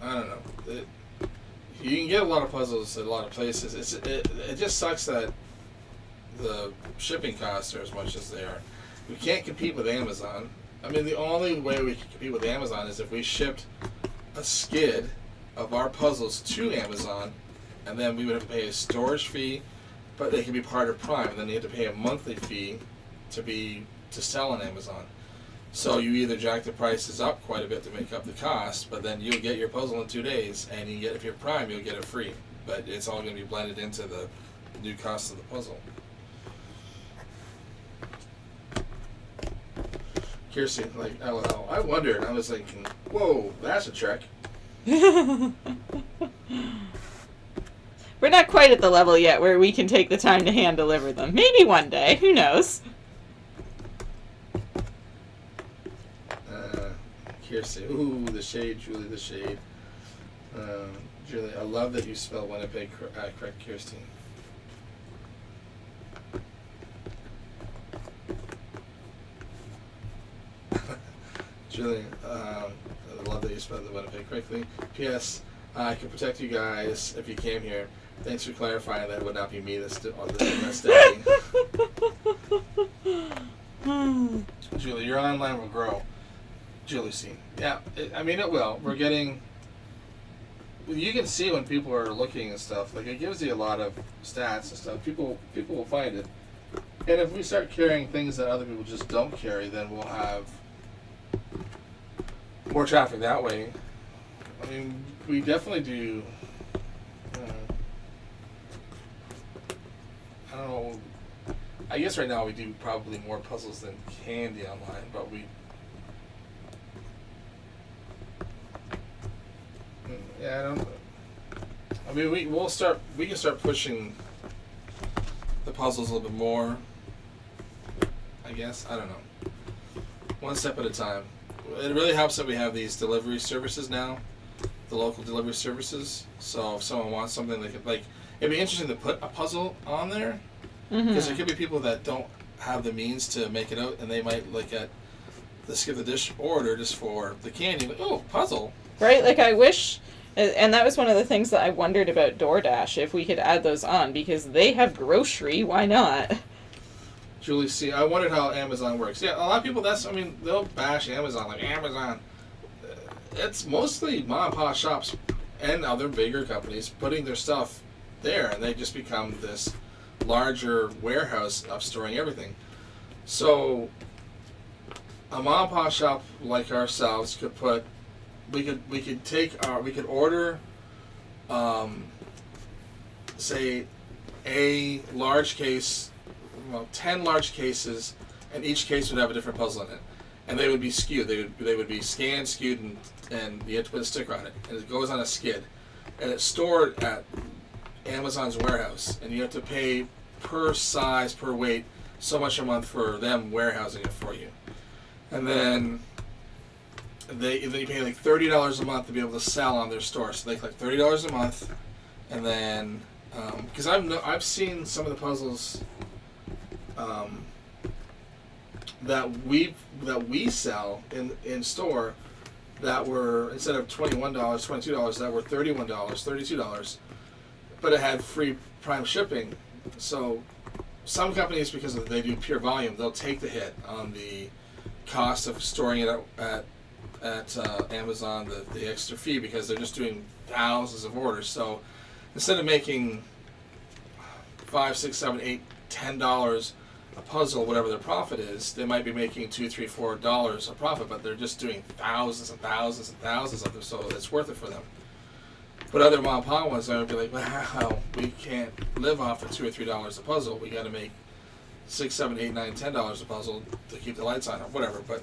I don't know. You can get a lot of puzzles at a lot of places. It just sucks that the shipping costs are as much as they are. We can't compete with Amazon. I mean, the only way we can compete with Amazon is if we shipped a skid of our puzzles to Amazon, and then we would have to pay a storage fee, but they can be part of Prime, and then you have to pay a monthly fee to sell on Amazon. So you either jack the prices up quite a bit to make up the cost, but then you'll get your puzzle in 2 days, and you get, if you're Prime, you'll get it free. But it's all going to be blended into the new cost of the puzzle. Kirsty, like, LOL. I wondered. I was thinking, whoa, that's a trick. We're not quite at the level yet where we can take the time to hand deliver them. Maybe one day. Who knows? Kirsty, ooh, the shade, Julie, the shade. Julie, I love that you spell Winnipeg correct, Kirsty. Julie, I love that you spelled the Winnipeg correctly. P.S. I can protect you guys if you came here. Thanks for clarifying that it would not be me that's day. Julie, your online will grow. Julie C. Yeah, I mean it will. We're getting. You can see when people are looking and stuff. Like it gives you a lot of stats and stuff. People will find it. And if we start carrying things that other people just don't carry, then we'll have more traffic that way. I mean, we definitely do. I don't know. I guess right now we do probably more puzzles than candy online, but we. Yeah, I don't. I mean, we can start pushing the puzzles a little bit more. I guess I don't know. One step at a time. It really helps that we have these delivery services now, the local delivery services. So if someone wants something, they could it'd be interesting to put a puzzle on there because there could be people that don't have the means to make it out, and they might look at the skip the dish order just for the candy. Like, oh, puzzle. Right? Like I wish. And that was one of the things that I wondered about DoorDash, if we could add those on, because they have grocery, why not? Julie C., I wondered how Amazon works. Yeah, a lot of people, they'll bash Amazon, like Amazon. It's mostly mom and pop shops and other bigger companies putting their stuff there, and they just become this larger warehouse of storing everything. So a mom and pop shop like ourselves could put we could order say a large case, 10 large cases, and each case would have a different puzzle in it, and they would be skewed. They would be scanned, skewed, and you have to put a sticker on it, and it goes on a skid, and it's stored at Amazon's warehouse, and you have to pay per size, per weight. so much a month for them warehousing it for you, and then you pay like $30 a month to be able to sell on their store. So they collect $30 a month, and then because I've seen some of the puzzles that we sell in store that were, instead of $21, $22, that were $31, $32, but it had free Prime shipping. So some companies, because they do pure volume, they'll take the hit on the cost of storing it at Amazon, the extra fee, because they're just doing thousands of orders. So instead of making $5, $6, $7, $8, $10 a puzzle, whatever their profit is, they might be making $2, $3, $4 a profit, but they're just doing thousands and thousands and thousands of them, so it's worth it for them. But other mom and pop ones, I would be like, wow, we can't live off of $2 or $3 a puzzle. We got to make $6, $7, $8, $9, $10 a puzzle to keep the lights on or whatever. But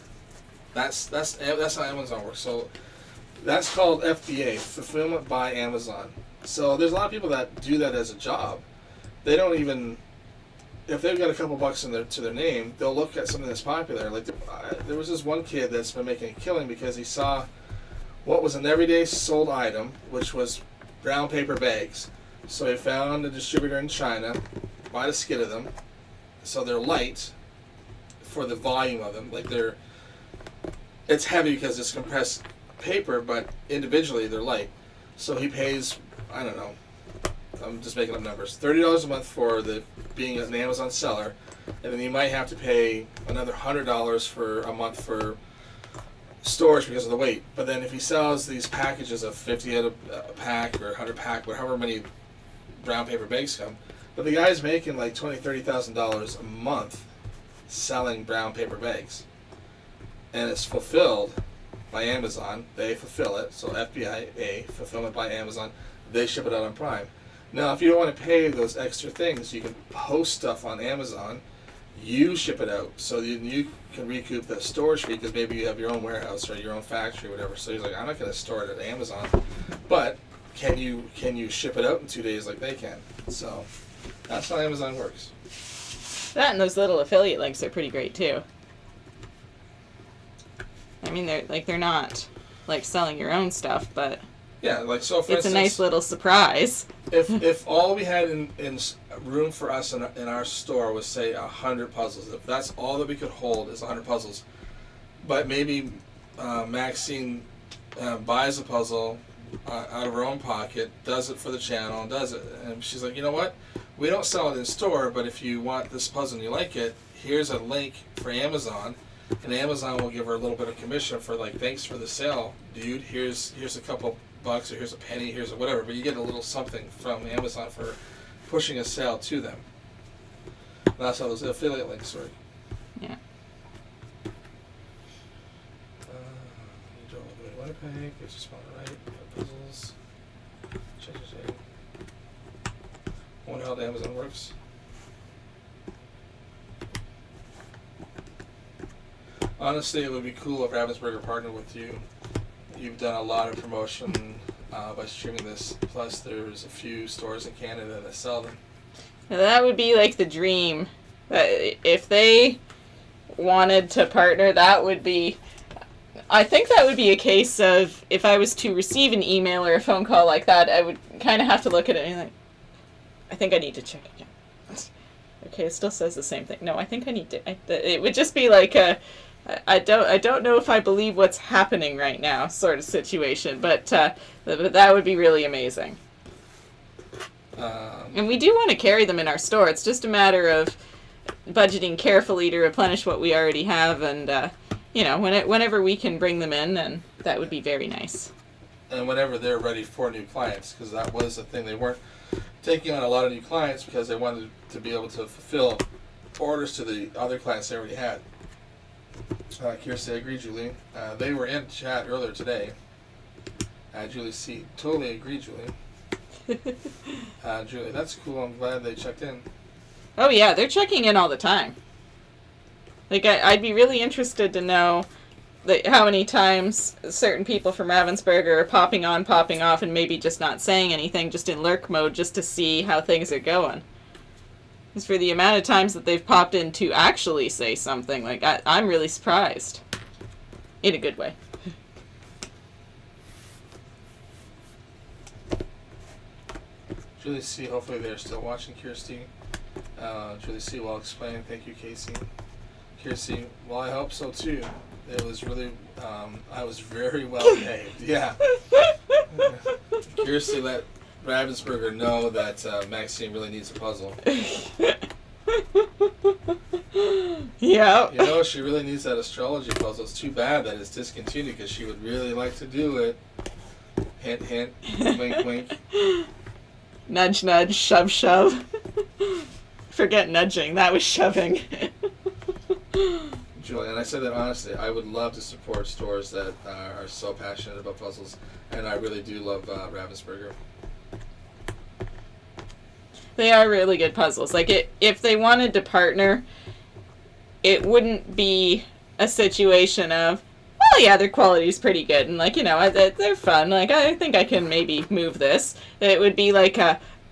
that's how Amazon works. So that's called FBA, Fulfillment by Amazon. So there's a lot of people that do that as a job. They don't even, if they've got a couple bucks to their name, they'll look at something that's popular. Like there was this one kid that's been making a killing because he saw what was an everyday sold item, which was brown paper bags. So he found a distributor in China, bought a skid of them. So they're light for the volume of them. Like it's heavy because it's compressed paper, but individually they're light. So he pays, I don't know, I'm just making up numbers, $30 a month for being an Amazon seller, and then you might have to pay another $100 for a month for storage because of the weight. But then if he sells these packages of 50 at a pack or 100 pack, however many brown paper bags come, but the guy's making like $20,000, $30,000 a month selling brown paper bags, and it's fulfilled by Amazon. They fulfill it, so FBA, Fulfillment by Amazon. They ship it out on Prime. Now, if you don't want to pay those extra things, you can post stuff on Amazon. You ship it out, so you can recoup the storage fee because maybe you have your own warehouse or your own factory or whatever. So he's like, I'm not going to store it at Amazon, but can you ship it out in 2 days like they can? So that's how Amazon works. That and those little affiliate links are pretty great too. I mean, they're not like selling your own stuff, but yeah, like so. For it's instance, a nice little surprise. If all we had in room for us in our store was say 100 puzzles, if that's all that we could hold is 100 puzzles, but maybe Maxine buys a puzzle out of her own pocket, does it for the channel, and does it, and she's like, you know what? We don't sell it in store, but if you want this puzzle and you like it, here's a link for Amazon. And Amazon will give her a little bit of commission for like, thanks for the sale, dude. Here's a couple bucks, or here's a penny, here's a whatever. But you get a little something from Amazon for pushing a sale to them. And that's how those affiliate links work. Yeah. You don't look at Winnipeg. It's just one right. Puzzles. Check. I wonder how the Amazon works. Honestly, it would be cool if Ravensburger partnered with you. You've done a lot of promotion by streaming this. Plus, there's a few stores in Canada that sell them. Now, that would be like the dream. If they wanted to partner, that would be... I think that would be a case of, if I was to receive an email or a phone call like that, I would kind of have to look at it and be like, I think I need to check again. Okay, it still says the same thing. No, I think I need to... It would just be like a... I don't know if I believe what's happening right now sort of situation, but that would be really amazing. And we do want to carry them in our store. It's just a matter of budgeting carefully to replenish what we already have, and whenever we can bring them in, then that would be very nice. And whenever they're ready for new clients, because that was the thing. They weren't taking on a lot of new clients because they wanted to be able to fulfill orders to the other clients they already had. Kirsty, I agree, Julie. They were in chat earlier today. Julie C. Totally agree, Julie. Julie, that's cool. I'm glad they checked in. Oh yeah, they're checking in all the time. Like, I'd be really interested to know how many times certain people from Ravensburger are popping on, popping off, and maybe just not saying anything, just in lurk mode, just to see how things are going. As for the amount of times that they've popped in to actually say something, like, I'm really surprised. In a good way. Julie C., hopefully they're still watching Kirsty. Julie C., well explained. Thank you, Casey. Kirsty, well, I hope so too. It was really, I was very well behaved. Yeah. Kirsty let Ravensburger know that Maxine really needs a puzzle. Yeah. You know, she really needs that astrology puzzle. It's too bad that it's discontinued because she would really like to do it. Hint, hint, wink, wink. Nudge, nudge, shove, shove. Forget nudging, that was shoving. Julie, and I said that honestly, I would love to support stores that are so passionate about puzzles, and I really do love Ravensburger. They are really good puzzles. Like, if they wanted to partner, it wouldn't be a situation of, well, yeah, their quality's pretty good, and, like, you know, they're fun. Like, I think I can maybe move this. It would be like,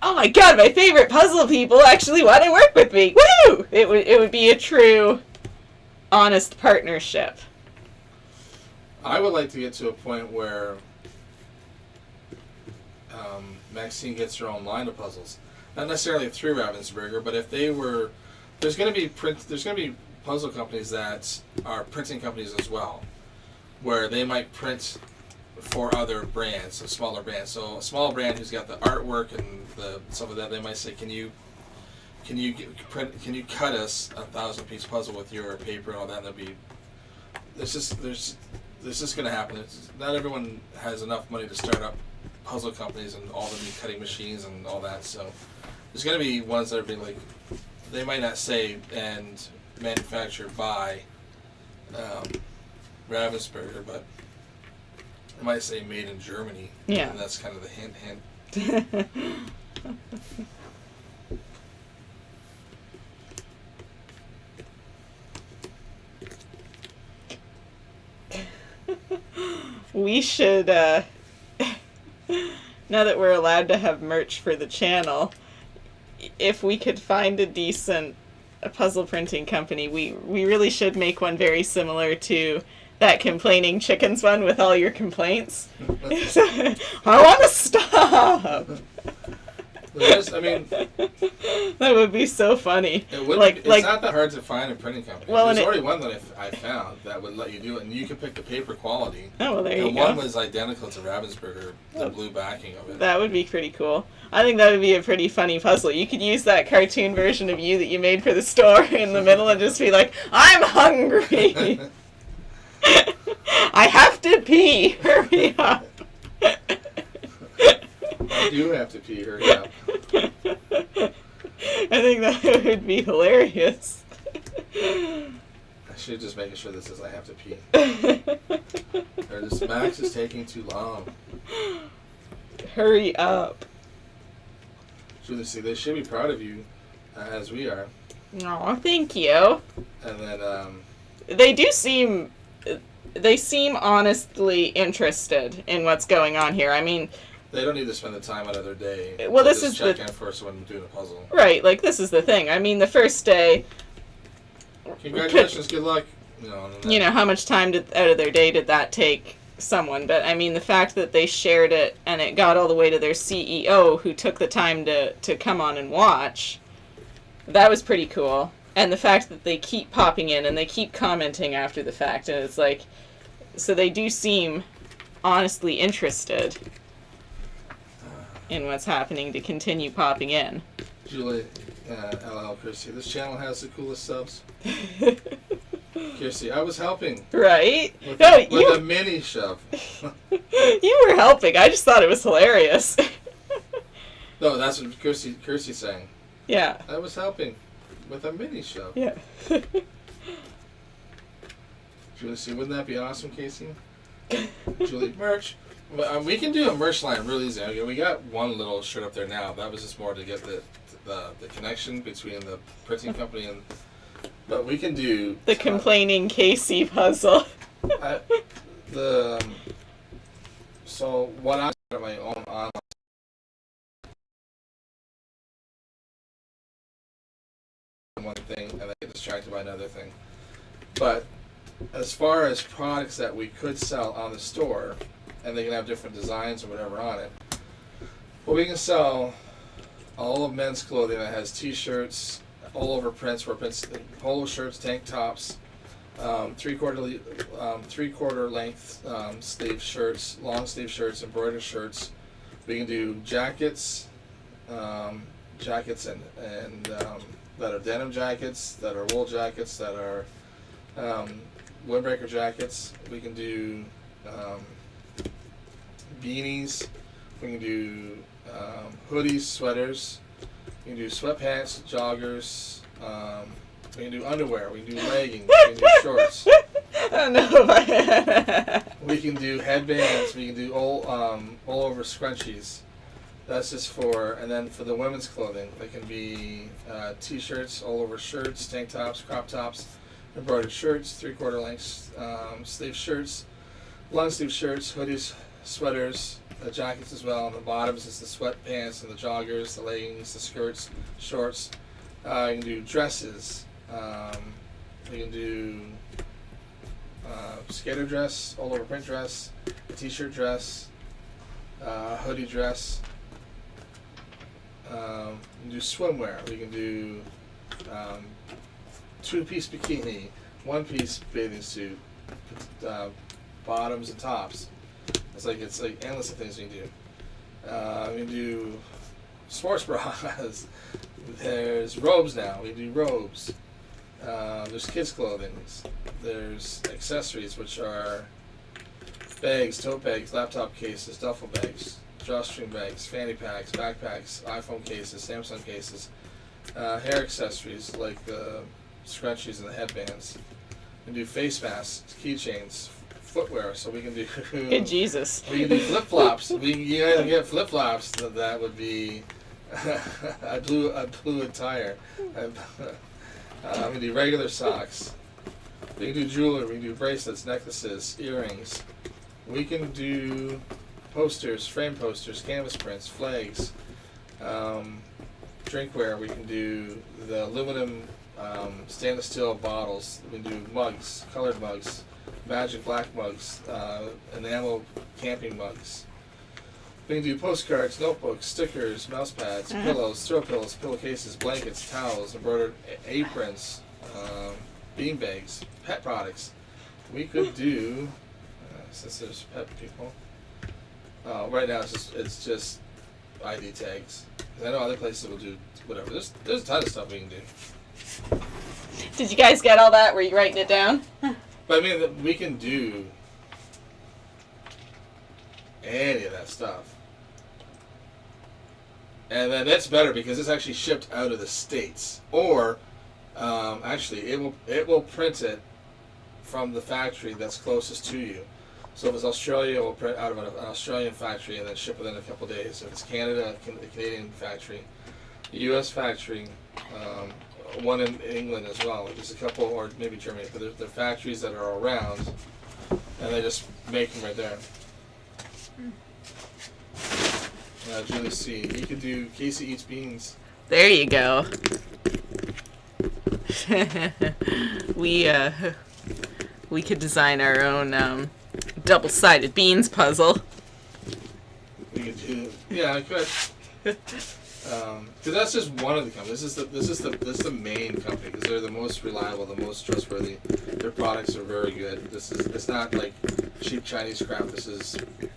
oh my god, my favorite puzzle people actually want to work with me. Woo! It would be a true, honest partnership. I would like to get to a point where Maxine gets her own line of puzzles. Not necessarily through Ravensburger, but if they were, there's going to be puzzle companies that are printing companies as well, where they might print for other brands, so smaller brands. So a small brand who's got the artwork and some of that, they might say, can you cut us a 1,000-piece puzzle with your paper and all that? And there'll be, this is going to happen. Not everyone has enough money to start up puzzle companies and all the new cutting machines and all that. So there's going to be ones that are being like, they might not say and manufactured by Ravensburger, but it might say made in Germany. Yeah. And that's kind of the hint. We should, now that we're allowed to have merch for the channel, if we could find a decent puzzle printing company, we really should make one very similar to that complaining chickens one with all your complaints. I want to stop. I mean, that would be so funny. It would. It's not that hard to find a printing company. Well, there's already one that I found that would let you do it, and you can pick the paper quality. Oh, well, there you go. And one was identical to Ravensburger, the blue backing of it. That would be pretty cool. I think that would be a pretty funny puzzle. You could use that cartoon version of you that you made for the store in the middle and just be like, I'm hungry. I have to pee. Hurry up. I do have to pee. Hurry up. I think that would be hilarious. I should just make sure this says I have to pee. Or this Max is taking too long. Hurry up. Julie, see, they should be proud of you, as we are. Aw, thank you. And then, they seem honestly interested in what's going on here. I mean, they don't need to spend the time out of their day. Well, this just is check in for someone doing a puzzle. Right, like, this is the thing. I mean, the first day... Congratulations, good luck. You know, how much time out of their day did that take someone? But, I mean, the fact that they shared it and it got all the way to their CEO, who took the time to come on and watch, that was pretty cool. And the fact that they keep popping in and they keep commenting after the fact, and it's like... So they do seem honestly interested in what's happening to continue popping in. Julie, LL, Kirsty, this channel has the coolest subs. Kirsty, I was helping. Right? With a mini shove. You were helping. I just thought it was hilarious. No, that's what Kirsty's saying. Yeah. I was helping with a mini shove. Yeah. Julie, see, wouldn't that be awesome, Casey? Julie, merch. Well, we can do a merch line really easy. Okay, we got one little shirt up there now. That was just more to get the connection between the printing company and. But we can do the complaining Casey puzzle. So what I got my own online distracted by another thing. But as far as products that we could sell on the store, and they can have different designs or whatever on it, well, we can sell all of men's clothing that has t-shirts, all over prints, polo shirts, tank tops, three-quarter length sleeve shirts, long sleeve shirts, embroidered shirts. We can do jackets, and that are denim jackets, that are wool jackets, that are windbreaker jackets. We can do beanies. We can do hoodies, sweaters. We can do sweatpants, joggers. We can do underwear. We can do leggings. We can do shorts. I don't know. We can do headbands. We can do all over scrunchies. That's just for, and then for the women's clothing, they can be t-shirts, all over shirts, tank tops, crop tops, embroidered shirts, three-quarter length sleeve shirts, long sleeve shirts, hoodies, sweaters, jackets as well. On the bottoms is the sweatpants and the joggers, the leggings, the skirts, shorts. You can do dresses. We can do skater dress, all over print dress, a t-shirt dress, hoodie dress. We can do swimwear. We can do two-piece bikini, one-piece bathing suit, bottoms and tops. It's like endless of things we can do. We can do sports bras. There's robes now. We do robes. There's kids' clothing. There's accessories, which are bags, tote bags, laptop cases, duffel bags, drawstring bags, fanny packs, backpacks, iPhone cases, Samsung cases, hair accessories like the scrunchies and the headbands. We can do face masks, keychains, footwear. So we can do. Good Jesus. We can do flip flops. You guys get flip flops. That would be a blue attire. We can do regular socks. We can do jewelry. We can do bracelets, necklaces, earrings. We can do posters, frame posters, canvas prints, flags, drinkware. We can do the aluminum stainless steel bottles. We can do mugs, colored mugs, magic black mugs, enamel camping mugs. We can do postcards, notebooks, stickers, mouse pads, pillows, throw pillows, pillowcases, blankets, towels, embroidered aprons, bean bags, pet products. We could do, since there's pet people, right now it's just ID tags. 'Cause I know other places will do whatever. There's a ton of stuff we can do. Did you guys get all that? Were you writing it down? But I mean, we can do any of that stuff. And then that's better because it's actually shipped out of the States. Or, actually, it will print it from the factory that's closest to you. So if it's Australia, it will print out of an Australian factory and then ship within a couple days. If it's Canada, a Canadian factory. A U.S. factory, one in England as well. There's a couple, or maybe Germany, but there are factories that are around, and they just make them right there. Julie C. You could do Casey Eats Beans. There you go. We could design our own double-sided beans puzzle. We could do, yeah, I could. Because that's just one of the companies. This is the main company because they're the most reliable, the most trustworthy. Their products are very good. It's not like cheap Chinese crap.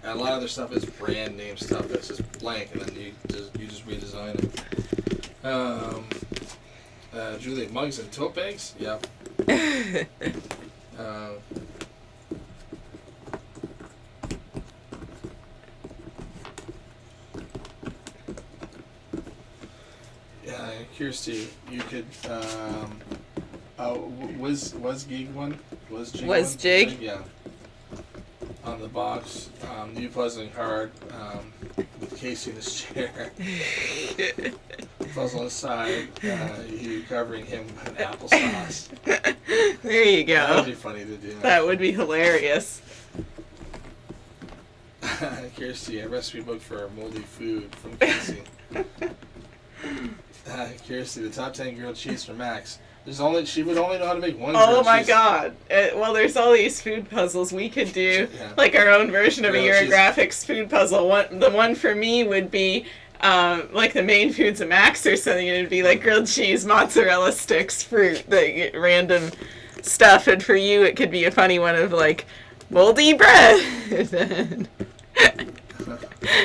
A lot of their stuff is brand name stuff that's just blank, and then you just redesign it. Julie, mugs and tote bags. Yep. Kirsty, you could was gig one? Was jig? Yeah. On the box, new puzzling hard, with Casey in his chair. Puzzle on the side, you covering him in applesauce. There you go. That would be funny to do. That would be hilarious. Kirsty, a recipe book for moldy food from Casey. Kirsty, the top 10 grilled cheese for Max. She would only know how to make one. Oh grilled my cheese. god. Well, there's all these food puzzles. We could do Yeah. like our own version of a Grilled cheese. Eurographics food puzzle. The one for me would be like the main foods of Max or something. It would be like grilled cheese, mozzarella sticks, fruit, like random stuff. And for you, it could be a funny one of like moldy bread.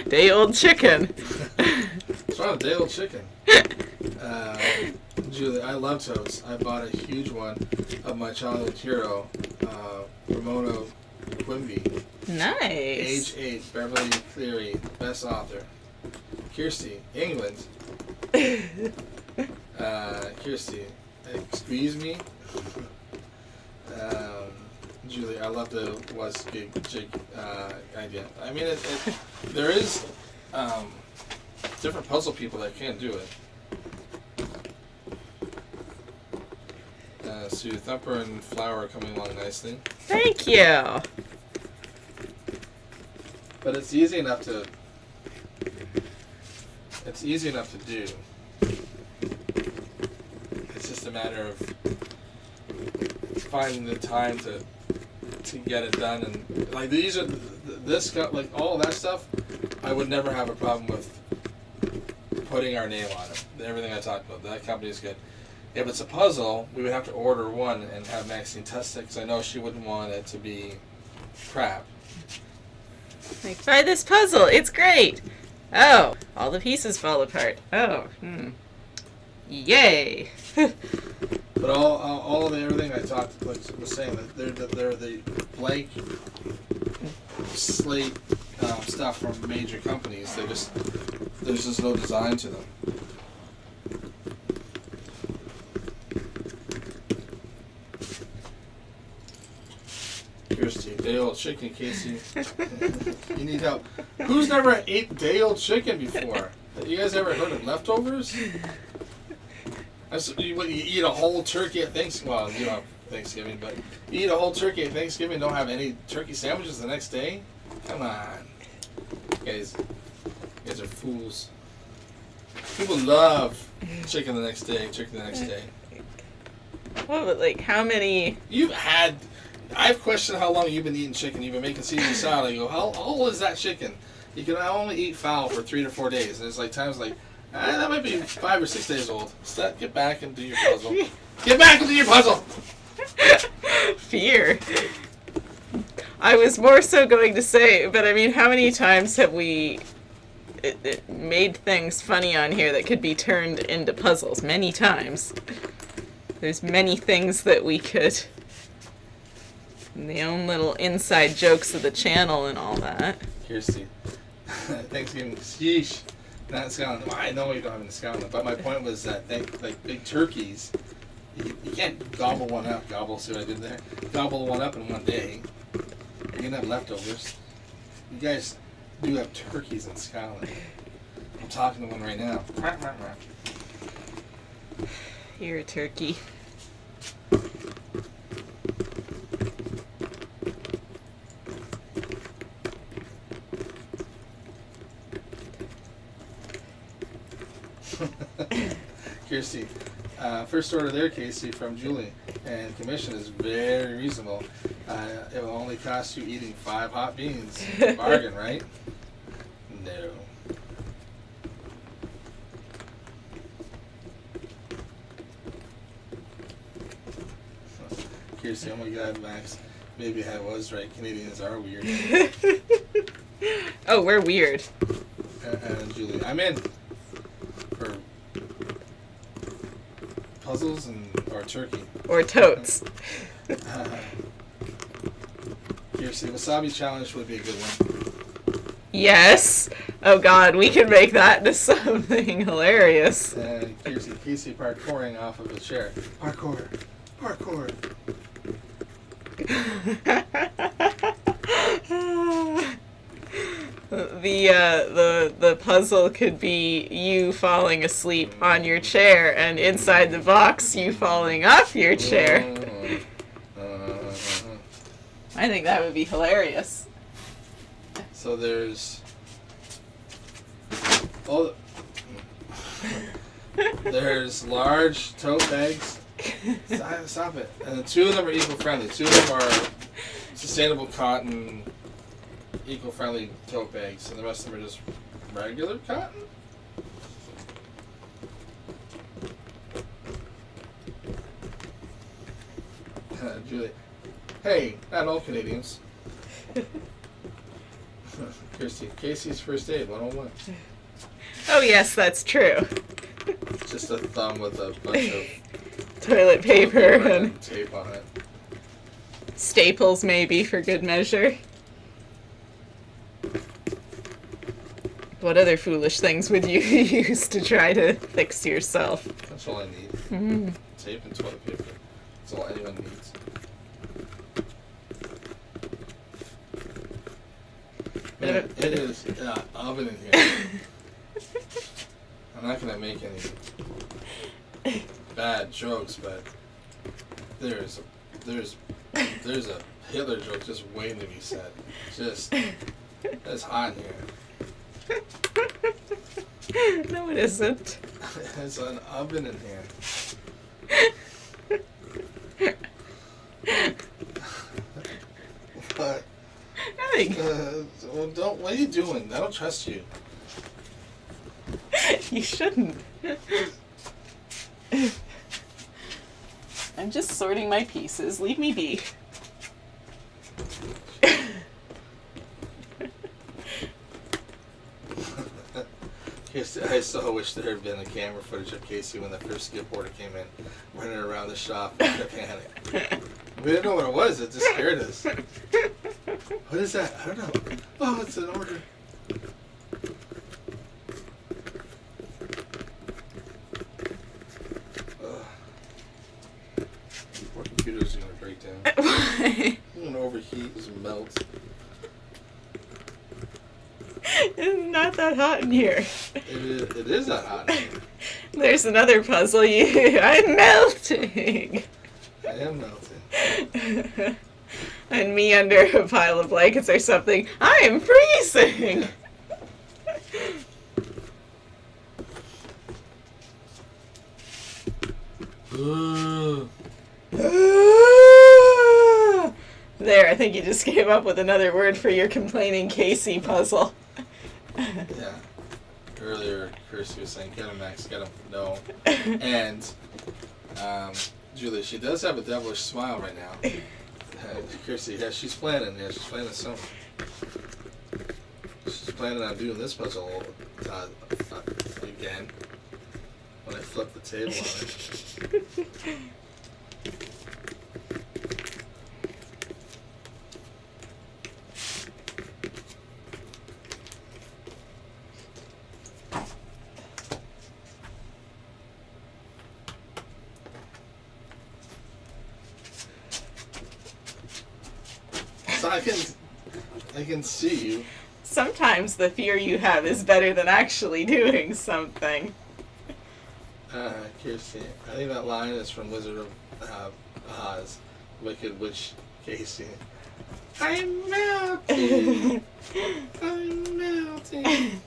Day old chicken. What's wrong with day old chicken? Julie, I love toads. I bought a huge one of my childhood hero, Ramona Quimby. Nice. Age 8, Beverly Cleary, best author. Kirsty, England. Kirsty, excuse me. Julie, I love the was big jig idea. I mean, there is different puzzle people that can do it. Sue, Thumper and Flower are coming along nicely. Thank you. But it's easy enough to. It's easy enough to do. It's just a matter of finding the time to get it done, and like these are this like all that stuff. I would never have a problem with putting our name on it. Everything I talked about, that company's good. If it's a puzzle, we would have to order one and have Maxine test it because I know she wouldn't want it to be crap. Like, try this puzzle. It's great. Oh, all the pieces fall apart. Oh, Yay. But all of everything I talked like was saying that they're the blank slate stuff from major companies. There's just no design to them. Here's to day old chicken, Casey. You need help. Who's never ate day old chicken before? You guys ever heard of leftovers? You eat a whole turkey at Thanksgiving. Well, you don't have Thanksgiving, but you eat a whole turkey at Thanksgiving, don't have any turkey sandwiches the next day? Come on. You guys are fools. People love chicken the next day, turkey the next day. Well, but like, how many... I've questioned how long you've been eating chicken. You've been making Caesar salad. You go, how old is that chicken? You can only eat fowl for 3 to 4 days. And it's like times like, that might be 5 or 6 days old. Get back and do your puzzle. Get back and do your puzzle! Fear. I was more so going to say, but I mean, how many times have we made things funny on here that could be turned into puzzles? Many times. There's many things that we could... The own little inside jokes of the channel and all that. Kirsty. Thanksgiving, sheesh. Not in Scotland. Well, I know you don't have it in Scotland, but my point was that like big turkeys, you can't gobble one up. See what I did there? Gobble one up in one day. You're gonna have leftovers. You guys do have turkeys in Scotland. I'm talking to one right now. Here, turkey. Kirsty, first order there, Casey, from Julie, and commission is very reasonable. It will only cost you eating 5 hot beans. Bargain, right? No. Kirsty, oh my God, Max. Maybe I was right. Canadians are weird. Oh, we're weird. And Julie, I'm in for puzzles or turkey. Or totes. Kirsty, wasabi challenge would be a good one. Yes. Oh God, we can make that into something hilarious. And Casey parkouring off of a chair. Parkour. The puzzle could be you falling asleep on your chair, and inside the box you falling off your chair. I think that would be hilarious. So there's there's large tote bags Stop it. And 2 of them are eco-friendly. 2 of them are sustainable cotton, eco-friendly tote bags, and the rest of them are just regular cotton. Julie. Hey, not all Canadians. Casey's first aid 101. Oh yes, that's true. Just a thumb with a bunch of Toilet paper and tape on it. staples maybe for good measure. What other foolish things would you use to try to fix yourself? That's all I need. Mm. Tape and toilet paper. That's all anyone needs. Man, it is oven in here. I'm not gonna make any bad jokes, but there's a Hitler joke just waiting to be said. It's hot in here. No, it isn't. There's an oven in here. What? Nothing. Well, what are you doing? I don't trust you. You shouldn't. I'm just sorting my pieces. Leave me be. I so wish there had been a camera footage of Casey when the first skip order came in, running around the shop in a panic. We didn't know what it was. It just scared us. What is that? I don't know. Oh, it's an order. Poor computer's gonna break down. Why? It's gonna overheat, just melt. It's not that hot in here. It is that hot. There's another puzzle. I'm melting. I am melting. And me under a pile of blankets or something. I am freezing. There, I think you just came up with another word for your complaining Casey puzzle. Yeah. Earlier, Kirsty was saying, get him, Max, get him. No. And, Julie, she does have a devilish smile right now. Kirsty, yeah, she's planning something. She's planning on doing this puzzle again. When I flip the table on it. So I can see you. Sometimes the fear you have is better than actually doing something. Kirsty, I think that line is from Wizard of Oz, Wicked Witch Casey. I'm melting. I'm melting.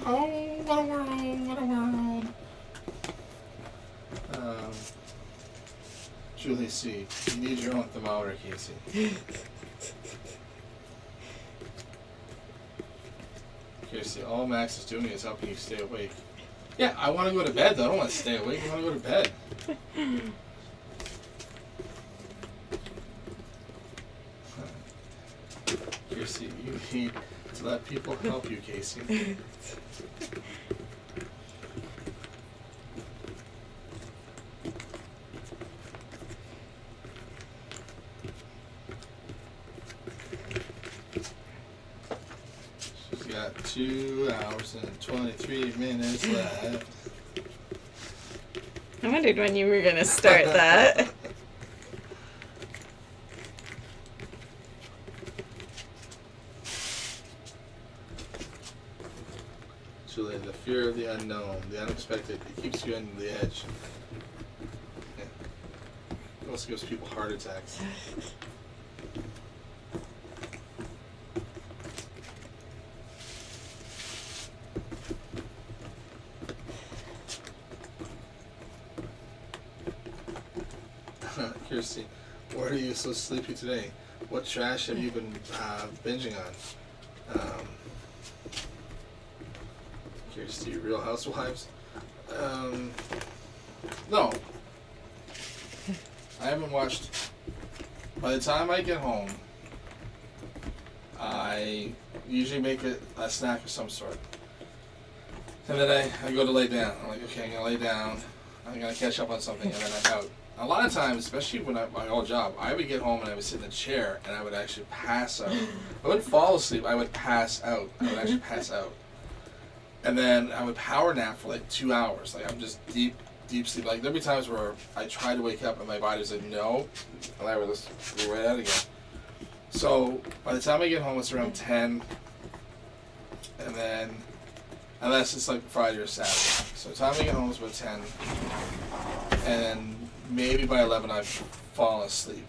Oh, what a world, what a world. Julie C., you need your own thermometer, Casey. Kirsty, all Max is doing is helping you stay awake. Yeah, I want to go to bed, though. I don't want to stay awake. I want to go to bed. Kirsty, you need to let people help you, Casey. She's got 2 hours and 23 minutes left. I wondered when you were going to start that. Julie, the fear of the unknown, the unexpected, it keeps you on the edge. Yeah. It also gives people heart attacks. Kirsty, why are you so sleepy today? What trash have you been binging on? Kirsty, Real Housewives? No. I haven't watched. By the time I get home, I usually make a snack of some sort. And then I go to lay down. I'm like, okay, I'm going to lay down. I'm going to catch up on something, and then I'm out. A lot of times, especially when my old job, I would get home and I would sit in a chair and I would actually pass out. I wouldn't fall asleep, I would pass out. I would actually pass out. And then I would power nap for like 2 hours. Like I'm just deep sleep. Like there'd be times where I try to wake up and my body was like, no. And I would just go right out again. So by the time I get home, it's around 10. And then, unless it's like Friday or Saturday. So the time I get home is about 10. And maybe by 11 I've fallen asleep.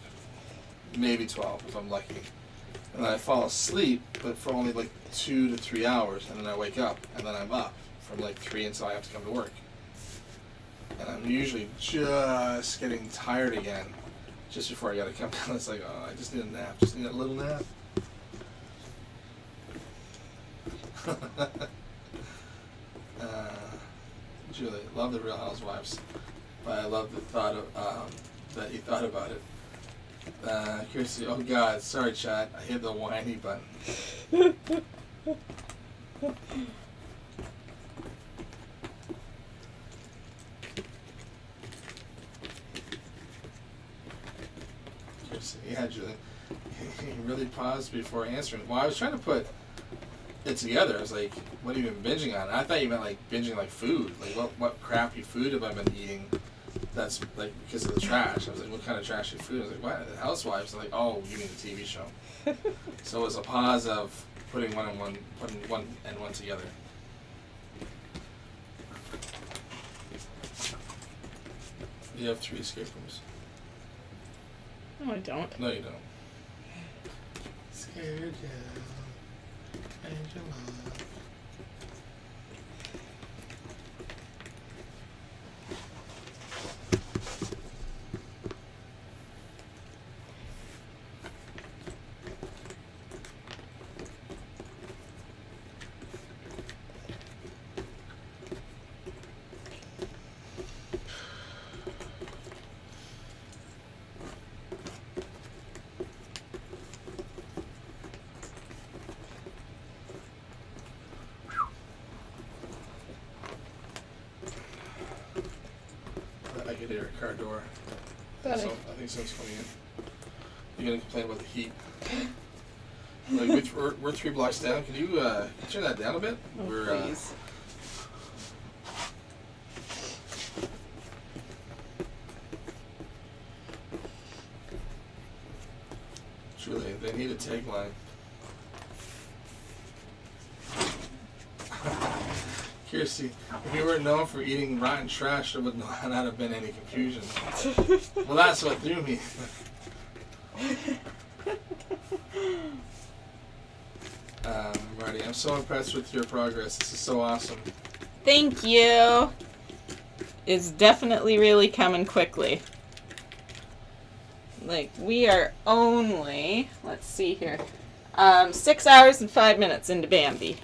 Maybe 12 if I'm lucky. And then I fall asleep, but for only like 2 to 3 hours, and then I wake up, and then I'm up from like 3 until I have to come to work. And I'm usually just getting tired again, just before I gotta come down. It's like, oh, I just need a nap, just need a little nap. Julie, love the Real Housewives, but I love the thought of that you thought about it. Kirsty, oh God, sorry chat, I hit the whiny button. Kirsty, yeah, Julie, you really paused before answering. Well, I was trying to put it together. I was like, what have you been binging on? I thought you meant like binging like food. Like what crappy food have I been eating? That's like because of the trash. I was like, what kind of trashy food? I was like, what? The Housewives. I'm like, oh, you mean the TV show? So it was a pause of putting one and one together. You have 3 escape rooms. No, I don't. No, you don't. Scared you. And your love. I could hear a car door. So, I think someone's coming in. You're gonna complain about the heat. Like we're 3 blocks down. Can you turn that down a bit? Oh, We're, please. Truly, they need a tagline. Kirsty, if you weren't known for eating rotten trash, there would not have been any confusion. Well, that's what threw me. Marty, I'm so impressed with your progress. This is so awesome. Thank you. It's definitely really coming quickly. Like, we are only, let's see here, 6 hours and 5 minutes into Bambi.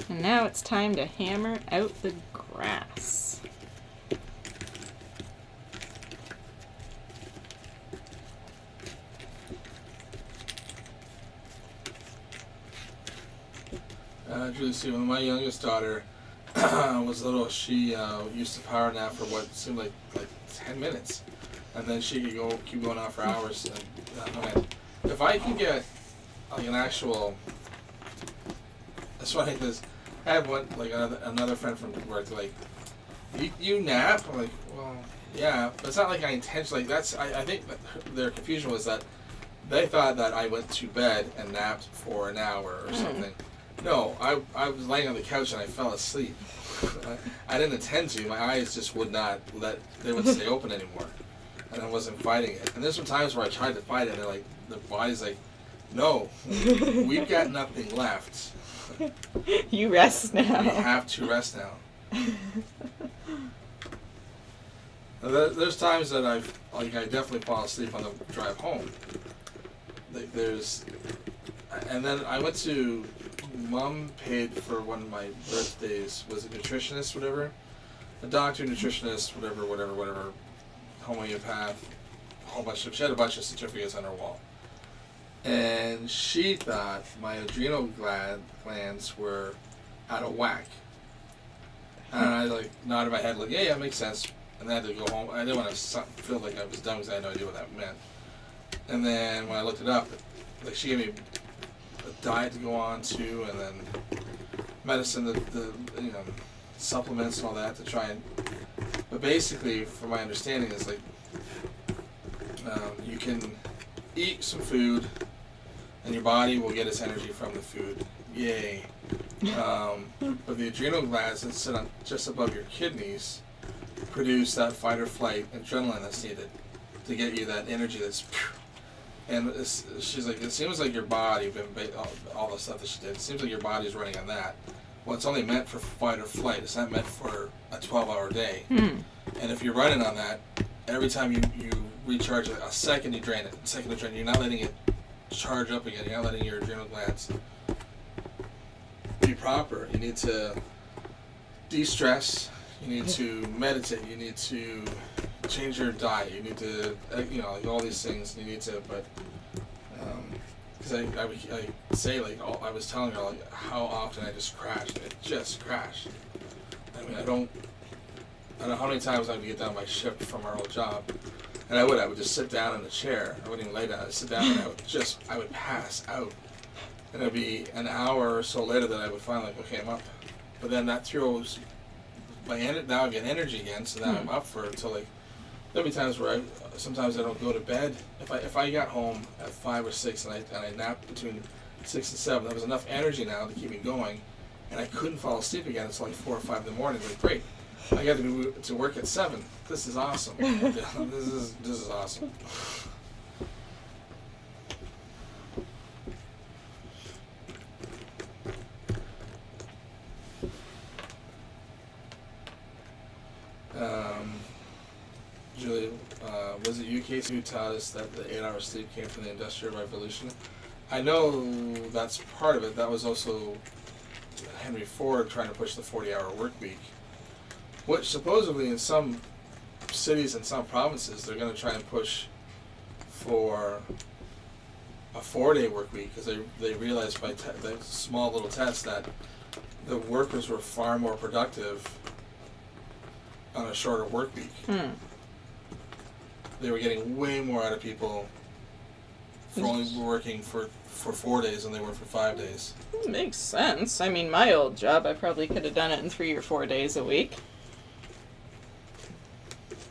And now it's time to hammer out the grass. Julie, see, when my youngest daughter was little, she used to power nap for what seemed like 10 minutes. And then she could keep going on for hours. And, if I can get like an actual... That's funny because I have one, like another friend from work, like, you nap? I'm like, well, yeah, but it's not like I intentionally, I think that their confusion was that they thought that I went to bed and napped for an hour or something. No, I was laying on the couch and I fell asleep. I didn't intend to, my eyes just would not they wouldn't stay open anymore. And I wasn't fighting it. And there's some times where I tried to fight it and they're like, the body's like, no, we've got nothing left. You rest now. We have to rest now. There's times that I definitely fall asleep on the drive home. And then I went to, Mom paid for one of my birthdays, was a nutritionist, whatever, a doctor, nutritionist, whatever, homeopath, she had a bunch of certificates on her wall. And she thought my adrenal glands were out of whack. And I nodded my head yeah, makes sense. And then I had to go home. I didn't want to feel like I was dumb because I had no idea what that meant. And then when I looked it up, she gave me a diet to go on to, and then medicine, the supplements and all that to try and. But basically, from my understanding, is you can eat some food, and your body will get its energy from the food. Yay! But the adrenal glands that sit on just above your kidneys produce that fight or flight adrenaline that's needed to get you that energy that's. And she's like, it seems like your body, all the stuff that she did, it seems like your body's running on that. Well, it's only meant for fight or flight. It's not meant for a 12-hour day. And if you're running on that, every time you recharge it, a second you drain it, a second you drain it, you're not letting it charge up again. You're not letting your adrenal glands be proper. You need to de-stress. You need to meditate. You need to change your diet. You need to, all these things. You need to, but because I say I was telling her how often I just crashed. It just crashed. I mean, I don't know how many times I would get done my shift from our old job, and I would just sit down in the chair. I wouldn't even lay down. I'd sit down and I would pass out, and it'd be an hour or so later that I would finally okay, I'm up. But then that throws now I get energy again, so now I'm up for it until there'll be times where sometimes I don't go to bed. If I got home at 5 or 6 and I napped between 6 and 7, that was enough energy now to keep me going, and I couldn't fall asleep again until 4 or 5 in the morning. Great, I got to be to work at 7. This is awesome. This is awesome. Julie, was it UK who taught us that the 8-hour sleep came from the Industrial Revolution? I know that's part of it. That was also Henry Ford trying to push the 40-hour work week, which supposedly in some cities and some provinces they're going to try and push for a 4-day work week because they realized by the small little test that the workers were far more productive on a shorter work week. They were getting way more out of people for only working for 4 days than they were for 5 days. Makes sense. I mean, my old job, I probably could have done it in 3 or 4 days a week.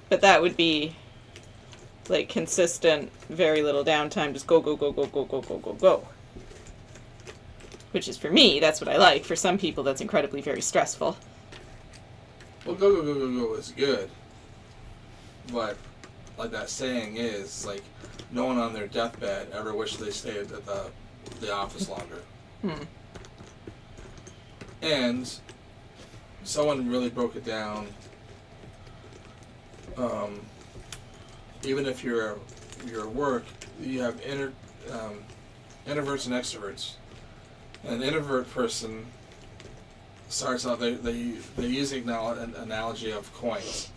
But that would be consistent, very little downtime, just go, go, go, go, go, go, go, go, go. Which is, for me, that's what I like. For some people, that's incredibly very stressful. Well, go, go, go, go, go is good. But, like that saying is, no one on their deathbed ever wished they stayed at the office longer. And someone really broke it down. Even if you're at work, you have introverts and extroverts. An introvert person starts out, they use the analogy of coins.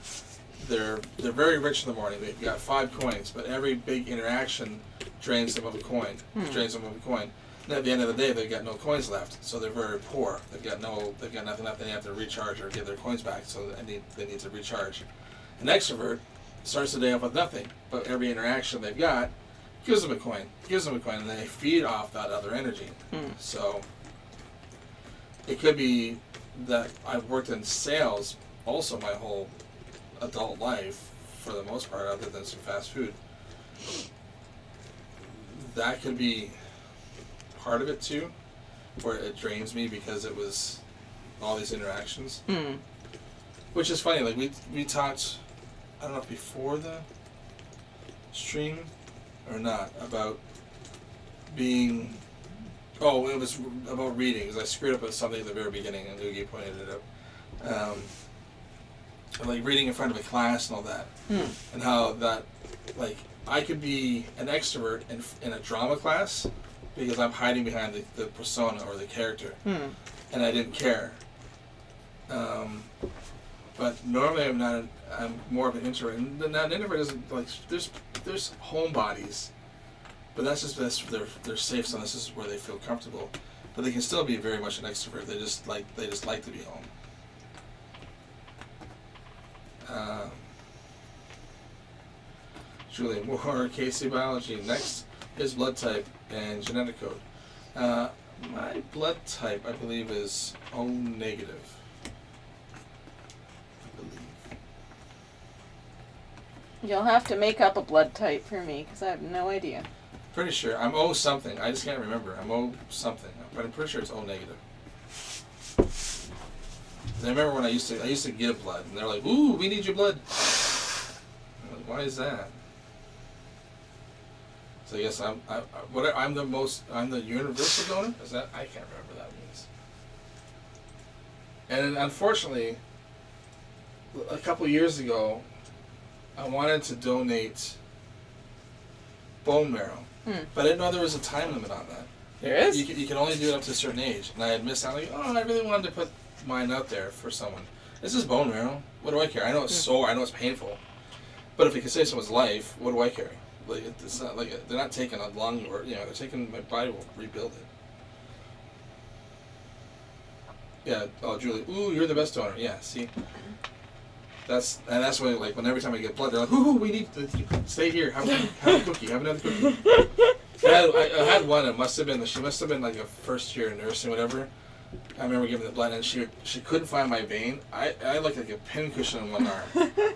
They're very rich in the morning. They've got 5 coins, but every big interaction drains them of a coin. And at the end of the day, they've got no coins left, so they're very poor. They've got nothing left. They have to recharge or get their coins back, so they need to recharge. An extrovert starts the day off with nothing, but every interaction they've got gives them a coin, and they feed off that other energy. So it could be that I've worked in sales also my whole adult life, for the most part, other than some fast food. That could be part of it too, where it drains me because it was all these interactions. Which is funny, we talked, I don't know if before the stream or not, about being, it was about reading, because I screwed up with something at the very beginning and Luigi pointed it out. like reading in front of a class and all that, and how that, like, I could be an extrovert in a drama class because I'm hiding behind the persona or the character, and I didn't care. But normally I'm more of an introvert, and now an introvert isn't like there's homebodies, but that's just their safe zone. This is where they feel comfortable, but they can still be very much an extrovert. They just like to be home. Julie Moore, Casey Biology. Next is blood type and genetic code. My blood type, I believe, is O negative. I believe. You'll have to make up a blood type for me because I have no idea. Pretty sure I'm O something. I just can't remember. I'm O something, but I'm pretty sure it's O negative. I remember when I used to give blood, and they're like, "Ooh, we need your blood." I'm like, why is that? So yes, I'm the universal donor. Is that? I can't remember what that means. And unfortunately, a couple years ago, I wanted to donate bone marrow, but I didn't know there was a time limit on that. There is? You can only do it up to a certain age, and I had missed out. Like, I really wanted to put mine out there for someone. This is bone marrow. What do I care? I know it's sore. I know it's painful. But if it can save someone's life, what do I care? Like, it's not like they're not taking a lung, or they're taking, my body will rebuild it. Yeah. Oh, Julie. Ooh, you're the best donor. Yeah. See. That's when, like, when every time I get blood, they're like, "Ooh, we need to stay here. Have a cookie. Have another cookie." I had one. She must have been like a first year in nursing, whatever. I remember giving the blood, and she couldn't find my vein. I had like a pincushion on one arm.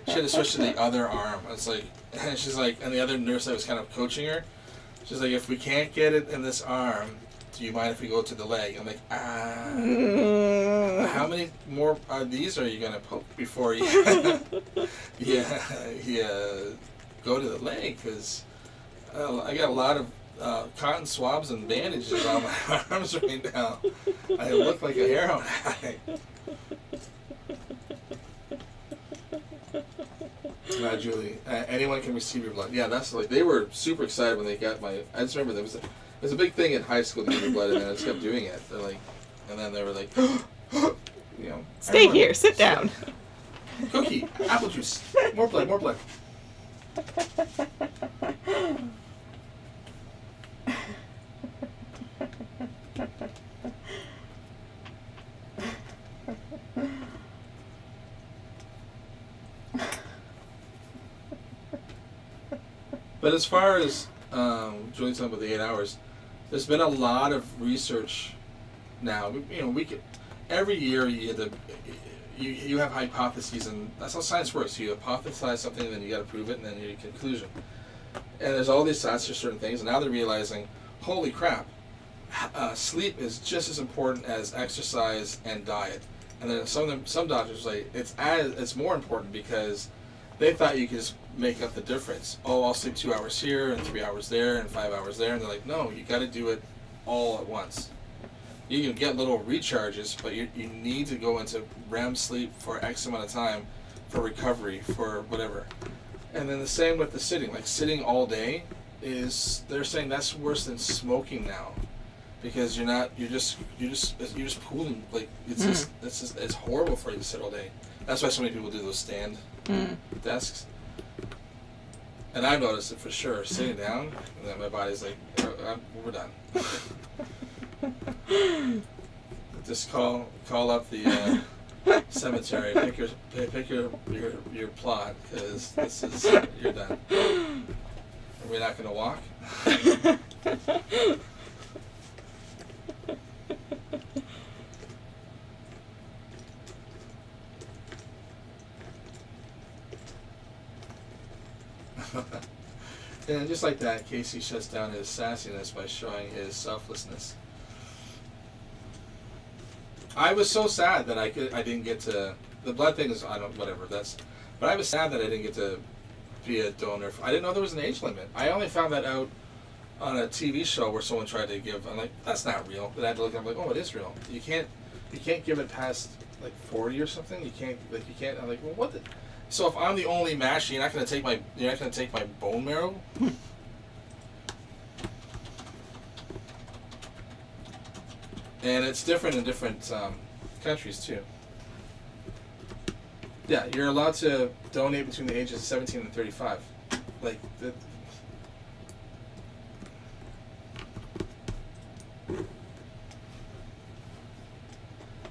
She had to switch to the other arm. It's like, and she's like, and the other nurse that was kind of coaching her, she's like, "If we can't get it in this arm, do you mind if we go to the leg?" I'm like, how many more of these are you gonna poke before you go to the leg? Because I got a lot of cotton swabs and bandages on my arms right now. I look like a heroin addict. Julie, anyone can receive your blood. Yeah, that's like, they were super excited when they got my. I just remember there was a big thing in high school to give your blood, and I just kept doing it. They're like, and then they were like, Stay here, sit down. Cookie, apple juice, more blood, more blood. But as far as Julie's talking about the 8 hours, there's been a lot of research now. We could, every year you have hypotheses, and that's how science works. You hypothesize something, and then you got to prove it, and then your conclusion. And there's all these science for certain things, and now they're realizing, holy crap, sleep is just as important as exercise and diet. And then some doctors say it's more important because they thought you could just make up the difference. Oh, I'll sleep 2 hours here and 3 hours there and 5 hours there, and they're like, no, you got to do it all at once. You can get little recharges, but you need to go into REM sleep for X amount of time for recovery, for whatever. And then the same with the sitting. Like, sitting all day they're saying that's worse than smoking now, because you're just pooling. Like, it's horrible for you to sit all day. That's why so many people do those stand desks. And I've noticed it for sure. Sitting down, and then my body's like, we're done. Just call up the cemetery. Pick your plot, because this is, you're done. Are we not going to walk? And just like that, Casey shuts down his sassiness by showing his selflessness. I was so sad that I didn't get to, the blood thing is, but I was sad that I didn't get to be a donor. I didn't know there was an age limit. I only found that out on a TV show where someone tried to give. I'm like, that's not real. But I had to look. I'm like, oh, it is real. You can't give it past like 40 or something. You can't. I'm like, well, what? So if I'm the only masher, you're not gonna take my bone marrow. And it's different in different countries too. Yeah, you're allowed to donate between the ages of 17 and 35. Like,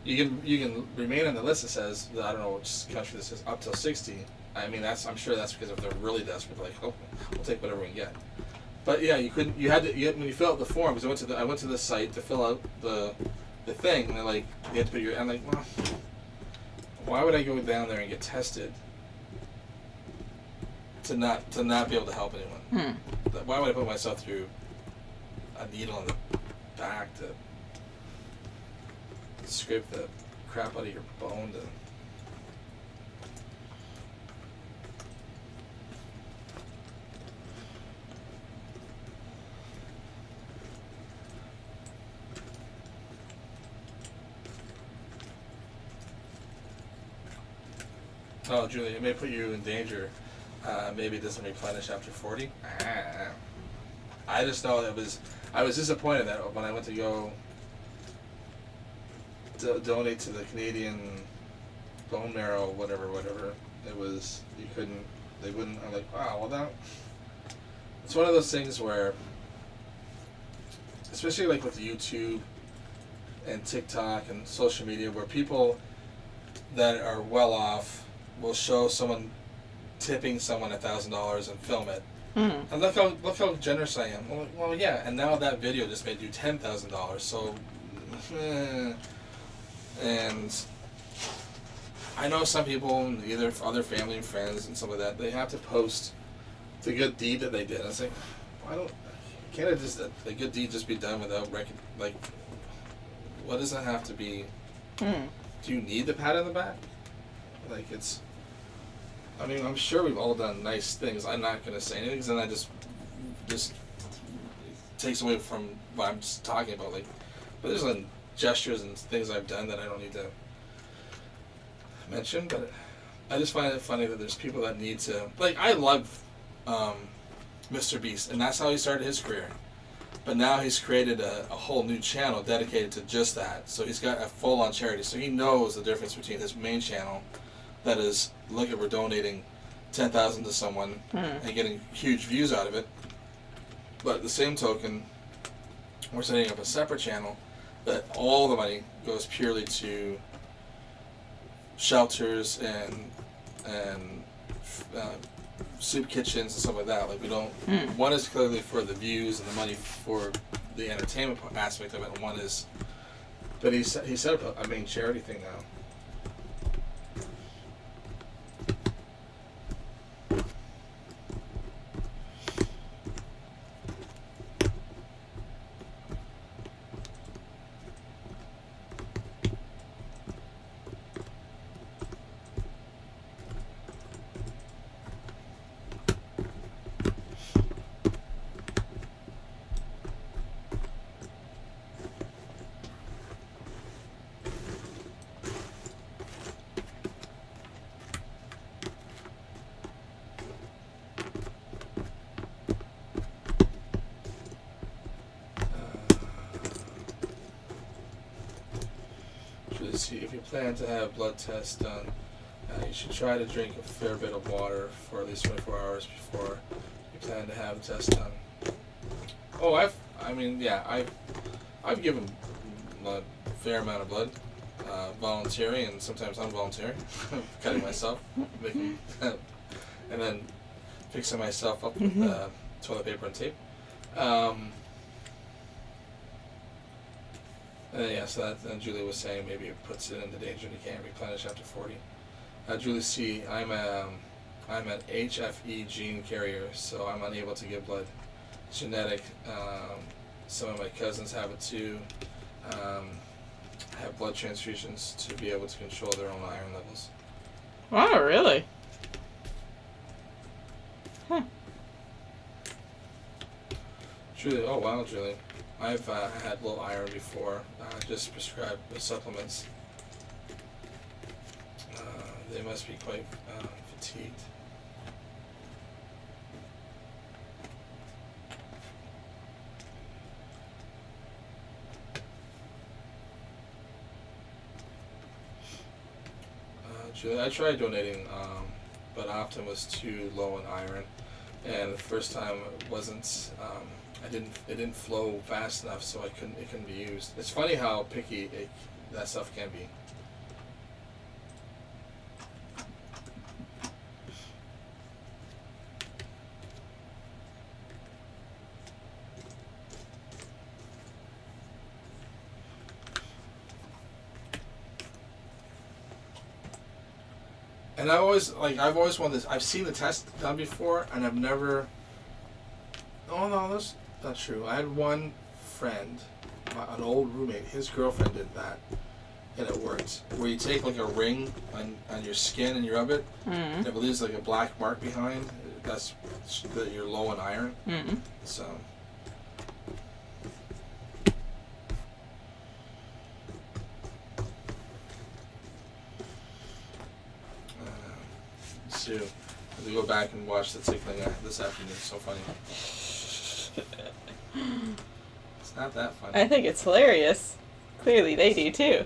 you can remain on the list that says, I don't know which country this is, up till 60. I mean, I'm sure that's because if they're really desperate, like, oh, we'll take whatever we can get. But yeah, when you fill out the form, because I went to the site to fill out the thing, and they're like, you have to put I'm like, well, why would I go down there and get tested to not be able to help anyone? Why would I put myself through a needle in the back to scrape the crap out of your bone to... Oh, Julie, it may put you in danger. Maybe it doesn't replenish after 40. I just know I was disappointed that when I went to go donate to the Canadian bone marrow, whatever, it was, they wouldn't. I'm like, wow, well that, it's one of those things where, especially like with YouTube and TikTok and social media, where people that are well off will show someone tipping someone $1,000 and film it. And look how generous I am. Well, yeah, and now that video just made you $10,000. So, and I know some people, either other family and friends and some of that, they have to post the good deed that they did. I was like, can't a good deed just be done without like, what does it have to be? Do you need the pat on the back? Like, it's, I mean, I'm sure we've all done nice things. I'm not going to say anything, because then I just takes away from what I'm just talking about. Like, but there's like gestures and things I've done that I don't need to mention. But I just find it funny that there's people that need to, like, I love Mr. Beast, and that's how he started his career. But now he's created a whole new channel dedicated to just that. So he's got a full-on charity. So he knows the difference between his main channel, that is, look at, we're donating $10,000 to someone and getting huge views out of it. But at the same token, we're setting up a separate channel that all the money goes purely to shelters and soup kitchens and stuff like that. Like, we don't. One is clearly for the views and the money for the entertainment aspect of it, and one is. But he set up a main charity thing now. If you plan to have blood tests done, you should try to drink a fair bit of water for at least 24 hours before you plan to have the test done. Oh, I've given a fair amount of blood, volunteering and sometimes involuntary, cutting myself, making, and then fixing myself up with toilet paper and tape. So that Julie was saying maybe it puts it into danger and you can't replenish after 40. Julie C, I'm an HFE gene carrier, so I'm unable to give blood. It's genetic. Some of my cousins have it too. Have blood transfusions to be able to control their own iron levels. Oh, really? Julie, oh wow, Julie. I've had low iron before. Just prescribed the supplements. They must be quite fatigued. Julie, I tried donating, but often was too low in iron, and the first time it wasn't. It didn't flow fast enough, so it couldn't be used. It's funny how picky that stuff can be. And I've always wanted this. I've seen the test done before, and I've never. Oh no, that's not true. I had one friend, an old roommate. His girlfriend did that, and it worked. Where you take like a ring on your skin and you rub it, and it leaves like a black mark behind. That's that you're low in iron. So. To go back and watch the tickling this afternoon. It's so funny. It's not that funny. I think it's hilarious. Clearly they do too.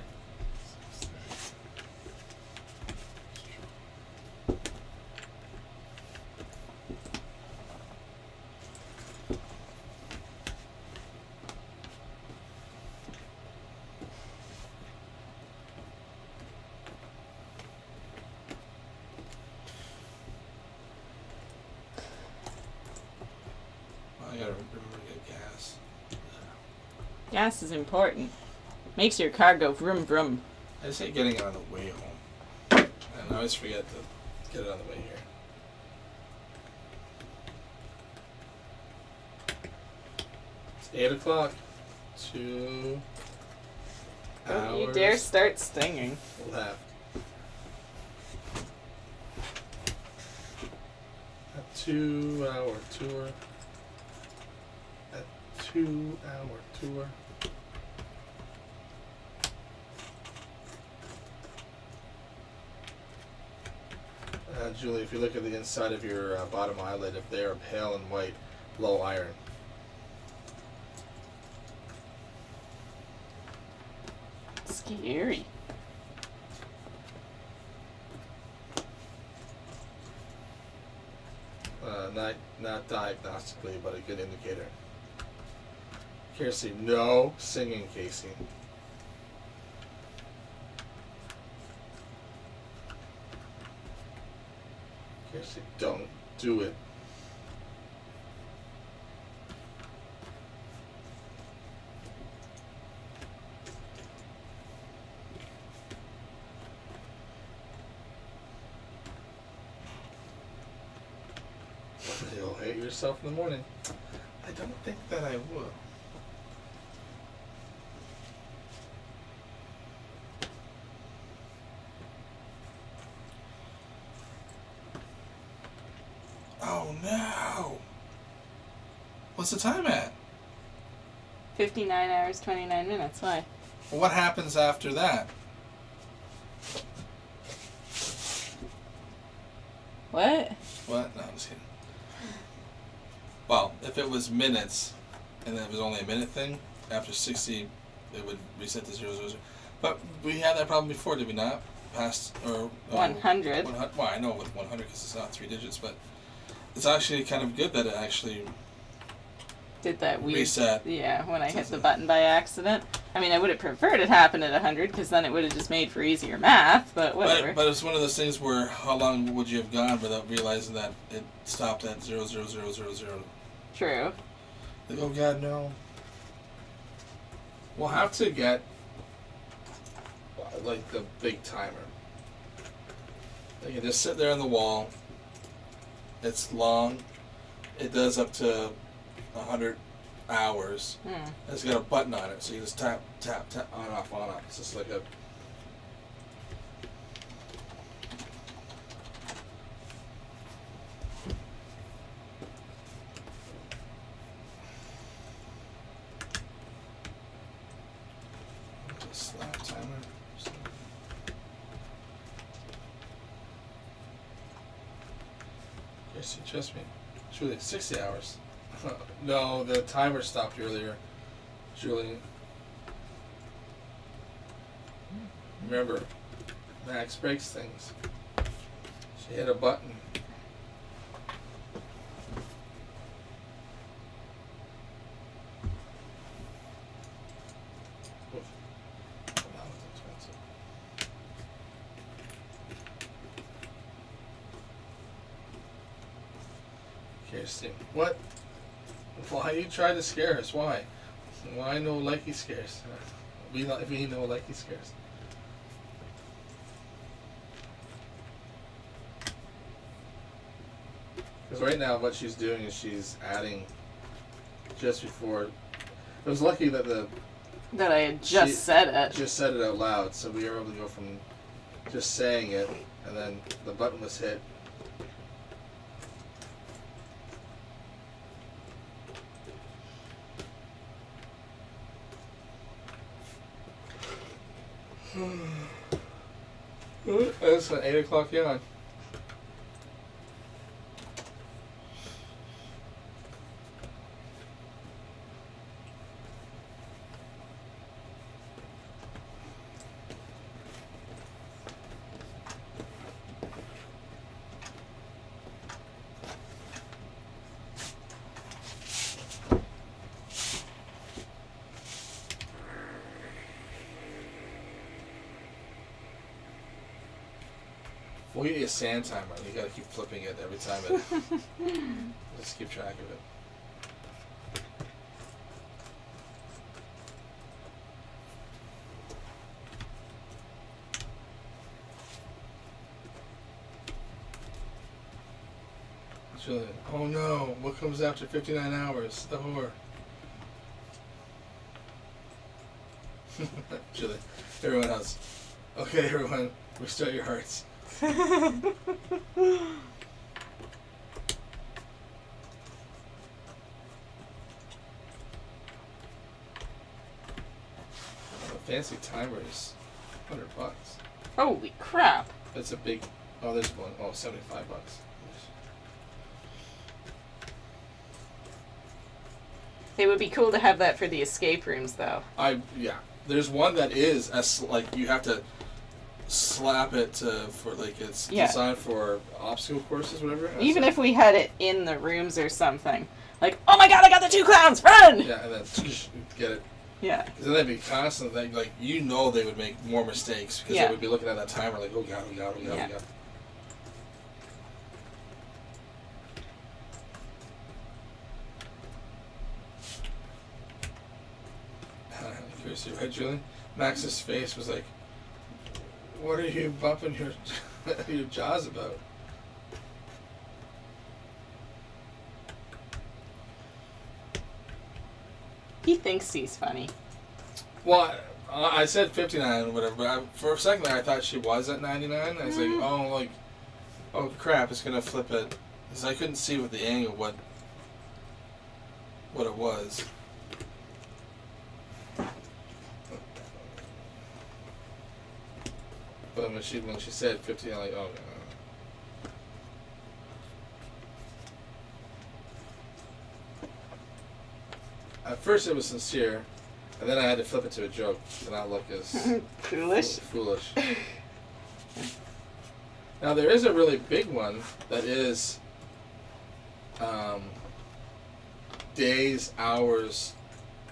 I gotta remember to get gas. Gas is important. Makes your car go vroom vroom. I just hate getting it on the way home. And I always forget to get it on the way here. It's 8 o'clock. 2 Don't hours. you dare start stinging. Left. A 2-hour tour. A 2-hour tour. Julie, if you look at the inside of your bottom eyelid, if they are pale and white, low iron. Scary. Not diagnostically, but a good indicator. Casey, no singing, Casey. Casey, don't do it. You'll hate yourself in the morning. I don't think that I will. Oh no! What's the time at? 59 hours, 29 minutes. Why? Well, what happens after that? What? What? No, I'm just kidding. Well, if it was minutes, and then it was only a minute thing, after 60, it would reset to 000. But we had that problem before, did we not? Past, or... 100. Well, I know with 100 because it's not 3 digits, but it's actually kind of good that it actually Did that weird... reset. Yeah, when I hit the button by accident. I mean, I would have preferred it happen at 100, because then it would have just made for easier math, but whatever. But it's one of those things where how long would you have gone without realizing that it stopped at 00000? True. Like, oh God, no. We'll have to get like the big timer. They can just sit there on the wall. It's long. It does up to 100 hours. It's got a button on it, so you just tap, tap, tap, on, off, on, off. It's just like a... Slap timer. Yes, you trust me. Julie, 60 hours. No, the timer stopped earlier. Julie. Remember, Max breaks things. She hit a button. Oof. That was expensive. Kirsten, what? Why you try to scare us? Why? Why no likey scares? We no likey scares. Because right now what she's doing is she's adding just before. It was lucky that That I had just said it. just said it out loud, so we were able to go from just saying it, and then the button was hit. It's an 8 o'clock yawn. We'll get you a sand timer. You gotta keep flipping it every time it. Just keep track of it. Julian, oh no, what comes after 59 hours? The whore. Julian, everyone else. Okay, everyone, restart your hearts. A fancy timer is $100. Holy crap. That's a big. Oh, there's one. Oh, $75. It would be cool to have that for the escape rooms, though. Yeah. There's one that is as like you have to slap it for like it's designed for obstacle courses, whatever. Even if we had it in the rooms or something, like, oh my god, I got the 2 clowns, run! Yeah, and then get it. Yeah. Because then they'd be constant. Like they would make more mistakes because they would be looking at that timer like, oh god, oh god, oh god, oh god. Seriously, right, Julian? Max's face was like, what are you bumping your your jaws about? He thinks he's funny. Well, I said 59 or whatever, but for a second there I thought she was at 99. I was like, oh crap, it's gonna flip it. Because I couldn't see with the angle what it was. But when she said 50, I'm like, oh no. At first it was sincere, and then I had to flip it to a joke to not look as foolish. Now there is a really big one that is days, hours,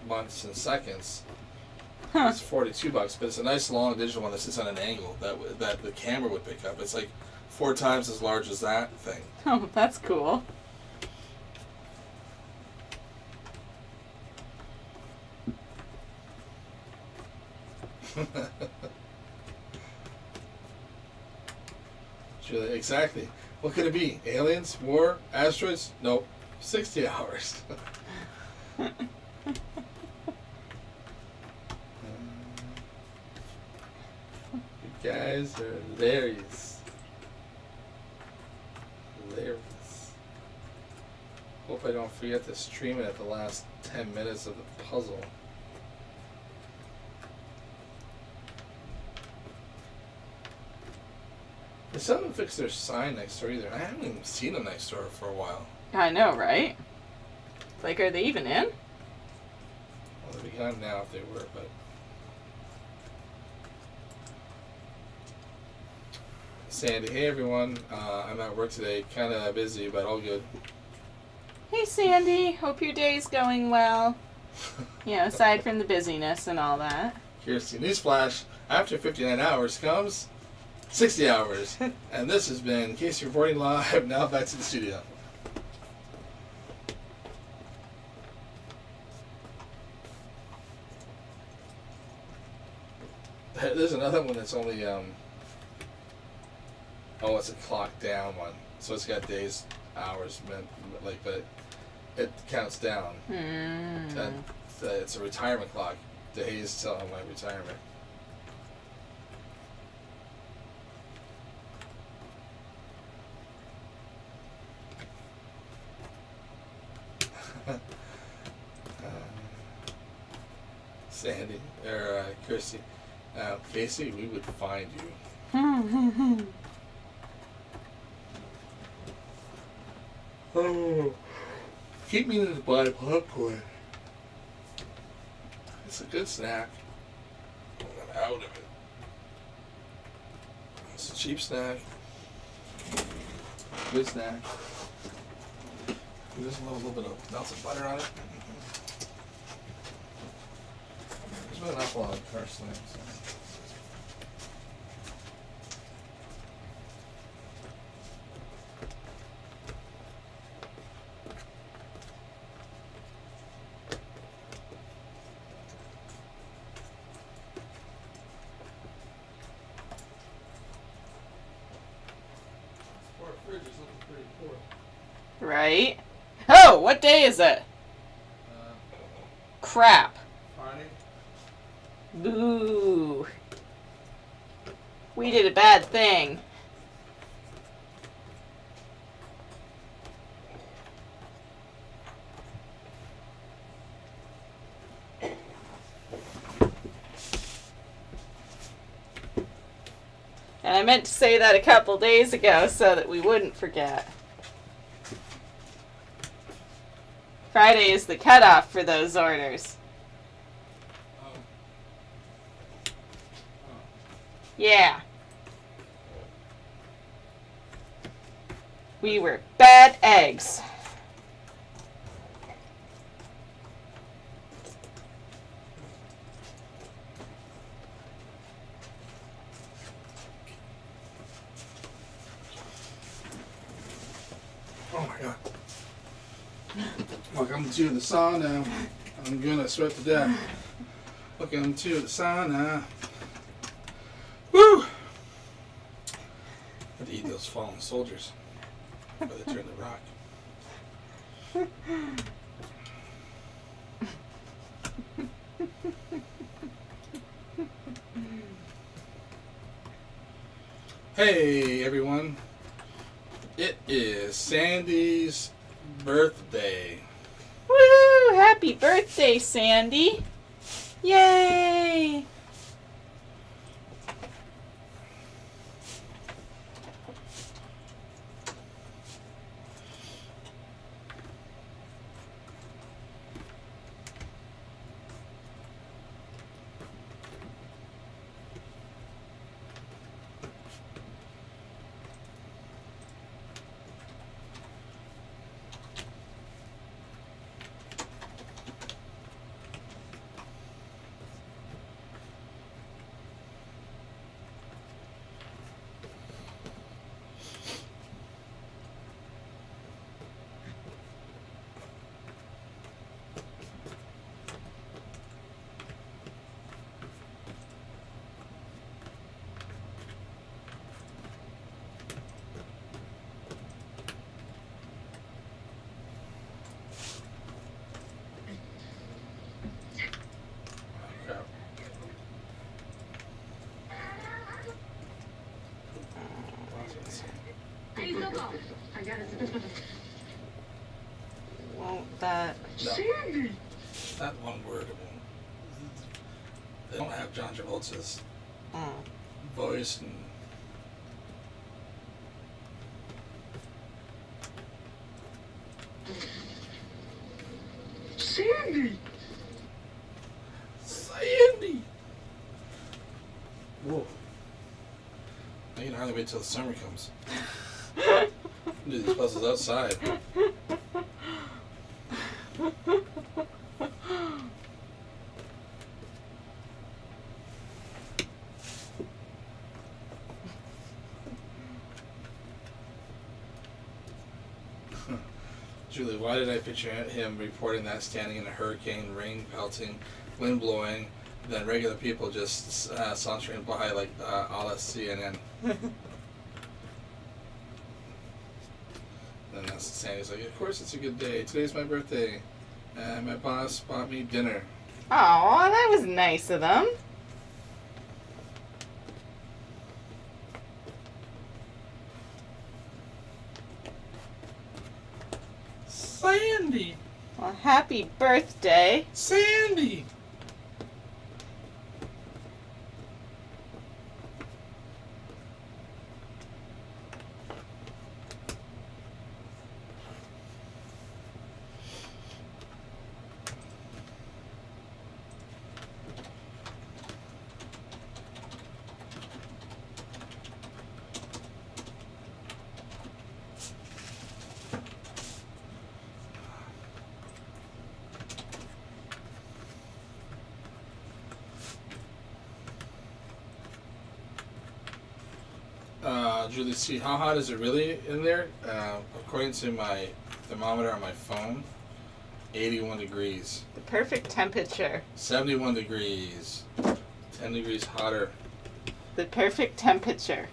months, and seconds. Huh. It's $42, but it's a nice long digital one that sits on an angle that the camera would pick up. It's like 4 times as large as that thing. Oh, that's cool. Julia, exactly. What could it be? Aliens? War? Asteroids? Nope. 60 hours. You guys are hilarious. Hilarious. Hope I don't forget to stream it at the last 10 minutes of the puzzle. They still haven't fixed their sign next door either. I haven't even seen them next door for a while. I know, right? Like, are they even in? Well, they'd be gone now if they were, but. Sandy, hey everyone. I'm at work today. Kind of busy, but all good. Hey, Sandy. Hope your day's going well. You know, aside from the busyness and all that. Kirsty, newsflash. After 59 hours comes 60 hours. And this has been Casey reporting live. Now back to the studio. There's another one that's only, oh, it's a clock down one. So it's got days, hours, like, but it counts down. It's a retirement clock. Days till my retirement. Sandy, or Kirsty, Casey, we would find you. Oh, keep meaning to buy popcorn. It's a good snack. I'm out of it. It's a cheap snack. Good snack. There's a little bit of melted butter on it. There's been an awful lot of car slams. Right? Oh, what day is it? Crap. Friday? Boo. We did a bad thing. And I meant to say that a couple days ago so that we wouldn't forget. Friday is the cutoff for those orders. Yeah. We were bad eggs. Oh my god. Welcome to the sauna. I'm gonna sweat to death. Welcome to the sauna. Woo! Had to eat those fallen soldiers before they turned to rock. Hey everyone. It is Sandy's birthday. Woo! Happy birthday, Sandy. Yay! Won't that... No. Not one word. They don't have John Travolta's voice and Sandy! Whoa. I can hardly wait till the summer comes. Do these puzzles outside. Julie, why did I picture him reporting that standing in a hurricane, rain pelting, wind blowing, then regular people just sauntering by like a la CNN? And that's Sandy's like, of course it's a good day. Today's my birthday. And my boss bought me dinner. Aw, that was nice of them. Sandy! Well, happy birthday. Sandy! Julie, see how hot is it really in there? According to my thermometer on my phone, 81 degrees. The perfect temperature. 71 degrees. 10 degrees hotter. The perfect temperature.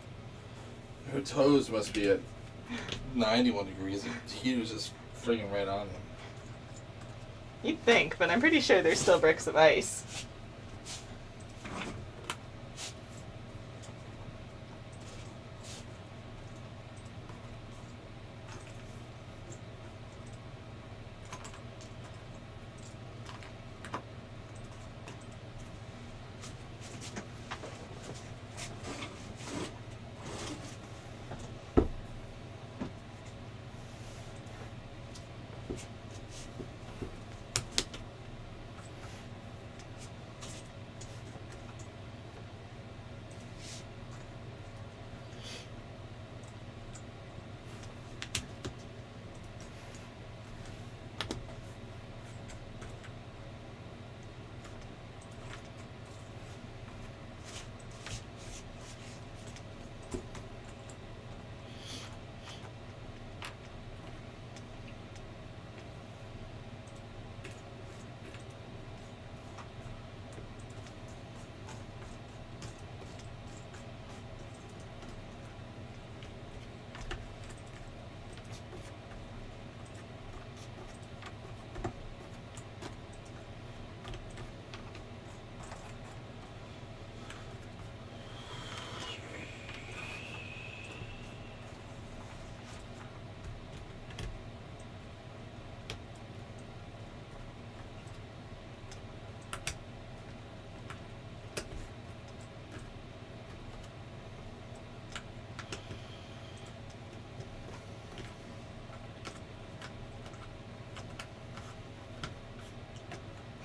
Her toes must be at 91 degrees. The heat was just friggin' right on them. You'd think, but I'm pretty sure they're still bricks of ice.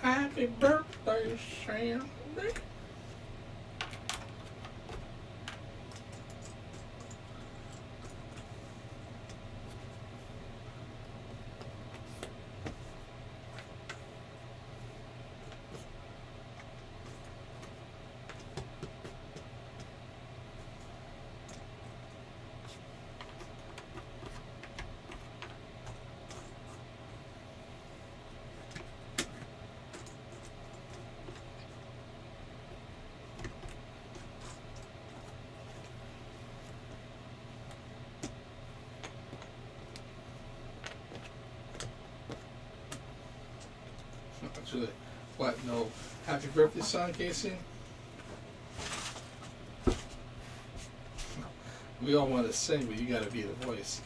Happy birthday, Sandy. Actually, what? No happy birthday song, Casey? We all want to sing, but you got to be the voice.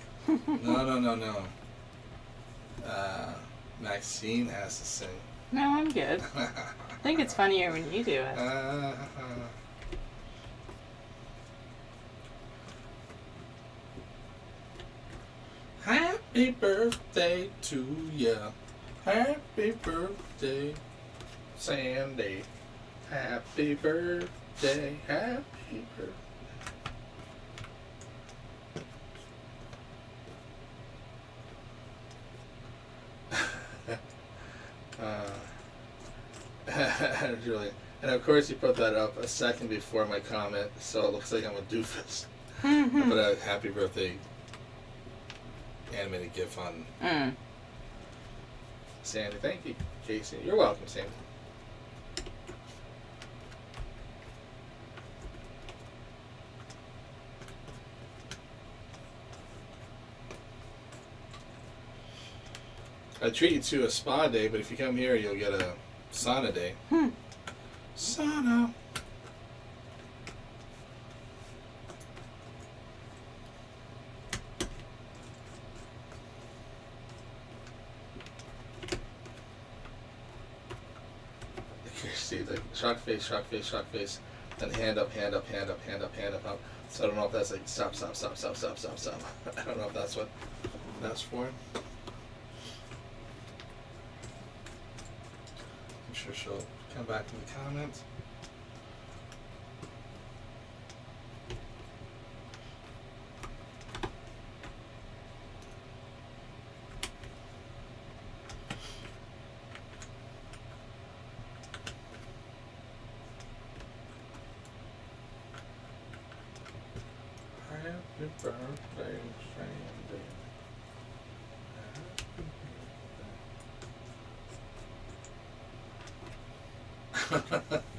No. Maxine has to sing. No, I'm good. I think it's funnier when you do it. Happy birthday to ya. Happy birthday, Sandy. Happy birthday, happy birthday. Julie. And of course you put that up a second before my comment, so it looks like I'm a doofus. I put a happy birthday animated GIF on Sandy. Thank you, Casey. You're welcome, Sandy. I treat you to a spa day, but if you come here, you'll get a sauna day. Sauna. See, the shock face, then hand up, hand up, hand up, hand up, hand up, up. So I don't know if that's like stop, stop, stop, stop, stop, stop, stop. I don't know if that's what that's for. I'm sure she'll come back in the comments. Happy birthday, Sandy.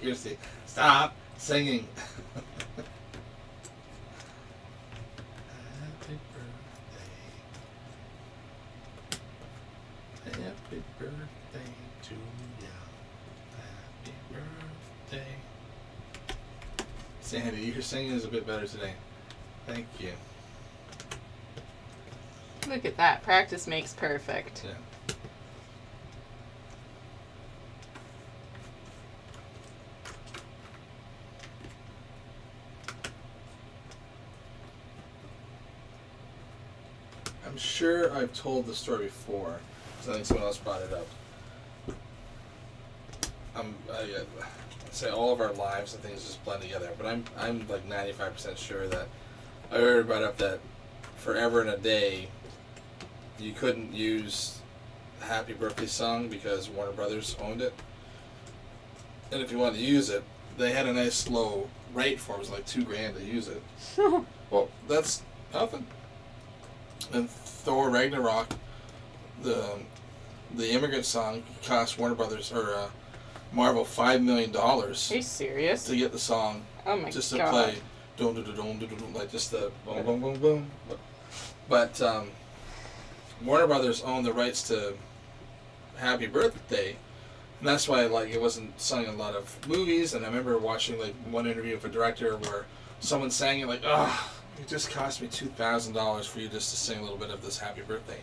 Kirsty, stop singing. Happy birthday. Happy birthday to you. Happy birthday. Sandy, your singing is a bit better today. Thank you. Look at that. Practice makes perfect. Yeah. I'm sure I've told the story before, because I think someone else brought it up. I say all of our lives and things just blend together, but I'm like 95% sure that I already brought up that forever and a day you couldn't use Happy Birthday song because Warner Brothers owned it, and if you wanted to use it, they had a nice low rate for it. It was like $2,000 to use it. Well, that's nothing. And Thor Ragnarok, the immigrant song, cost Warner Brothers or Marvel $5 million Are you serious? to get the song Oh my just to god. play, like just the boom boom boom boom. But Warner Brothers owned the rights to Happy Birthday, and that's why like it wasn't sung in a lot of movies. And I remember watching like one interview with a director where someone sang it like, "Ah, it just cost me $2,000 for you just to sing a little bit of this Happy Birthday."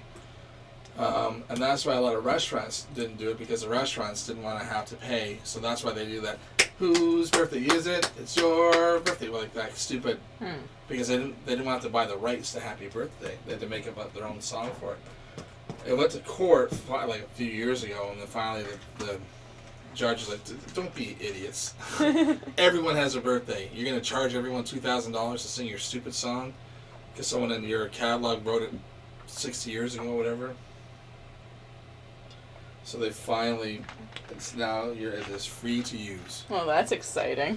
And that's why a lot of restaurants didn't do it, because the restaurants didn't want to have to pay. So that's why they do that. Whose birthday is it? It's your birthday. Well, like that stupid. Because they didn't want to buy the rights to Happy Birthday. They had to make up their own song for it. It went to court like a few years ago, and then finally the judge was like, "Don't be idiots. Everyone has a birthday. You're gonna charge everyone $2,000 to sing your stupid song because someone in your catalog wrote it 60 years ago, or whatever." So they finally, it is free to use. Well, that's exciting.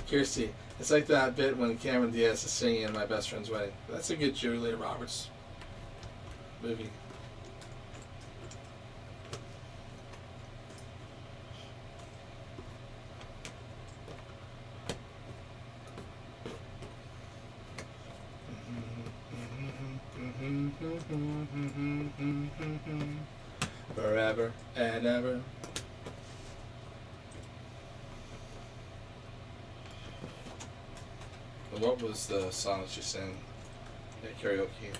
Kirsty, it's like that bit when Cameron Diaz is singing in My Best Friend's Wedding. That's a good Julia Roberts movie. Forever and ever. What was the song that you sang at karaoke?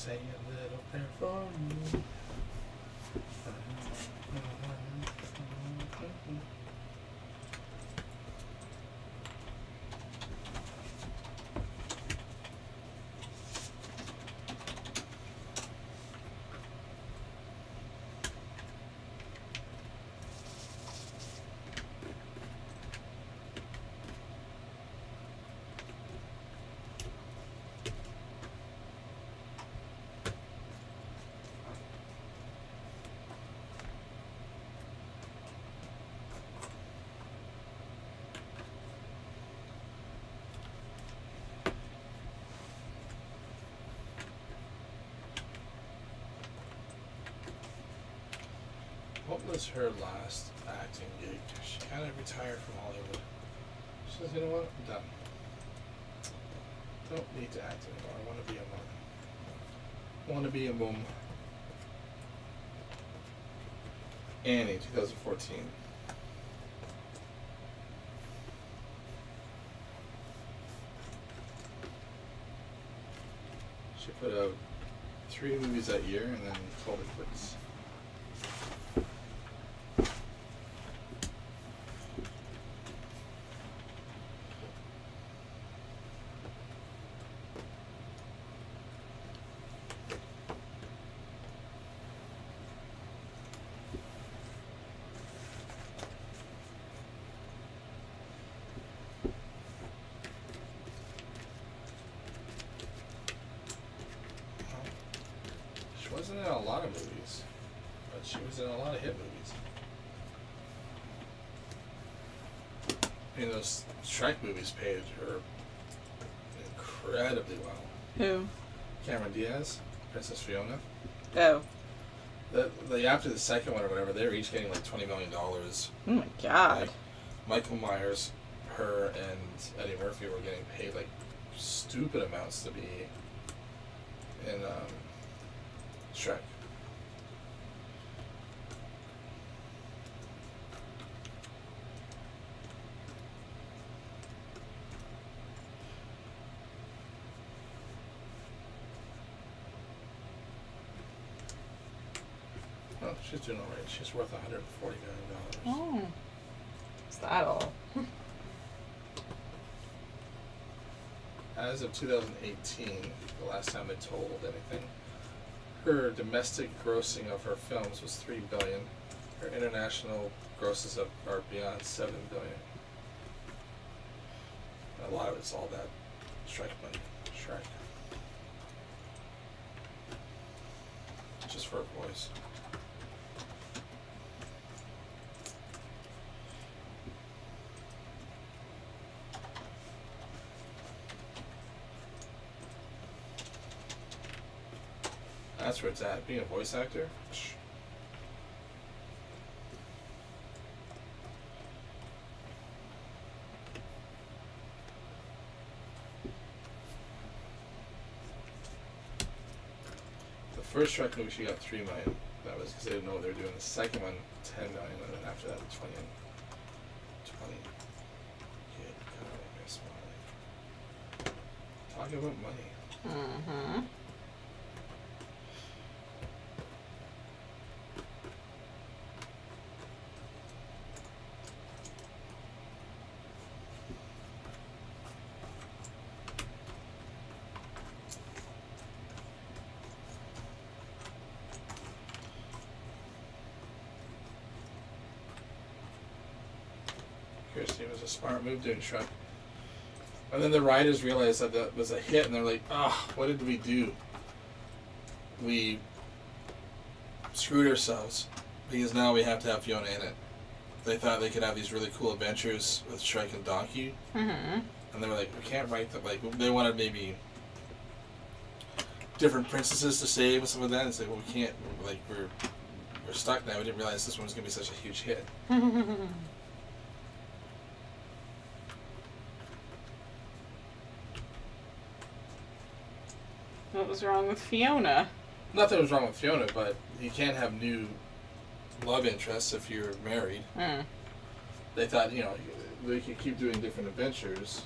Say a little prayer for you. What was her last acting gig? She kind of retired from Hollywood. She says, you know what? I'm done. Don't need to act anymore. I want to be a mom. I want to be a mom. Annie, 2014. She put out 3 movies that year and then called it quits. She wasn't in a lot of movies, but she was in a lot of hit movies. I mean, those Shrek movies paid her incredibly well. Who? Cameron Diaz, Princess Fiona. Oh. After the second one or whatever, they were each getting like $20 million. Oh my god. Like, Michael Myers, her, and Eddie Murphy were getting paid like stupid amounts to be in Shrek. Oh, she's doing all right. She's worth $140 million. Oh. Is that all? As of 2018, the last time they told anything, her domestic grossing of her films was $3 billion. Her international grosses are beyond $7 billion. A lot of it's all that Shrek money. Shrek. Just for her voice. That's where it's at. Being a voice actor. The first Shrek movie, she got $3 million. That was because they didn't know what they were doing. The second one, $10 million, and then after that, $20 million. Good God, I miss money. Talking about money. Mm-hmm. It was a smart move doing Shrek. And then the writers realized that that was a hit, and they're like, "Ah, what did we do? We screwed ourselves because now we have to have Fiona in it." They thought they could have these really cool adventures with Shrek and Donkey, Mm-hmm. and they were like, "We can't write that." Like they wanted maybe different princesses to save and stuff like that. And it's like, well, we can't. Like we're stuck now. We didn't realize this one was gonna be such a huge hit. What was wrong with Fiona? Nothing was wrong with Fiona, but you can't have new love interests if you're married. Mm. They thought, they could keep doing different adventures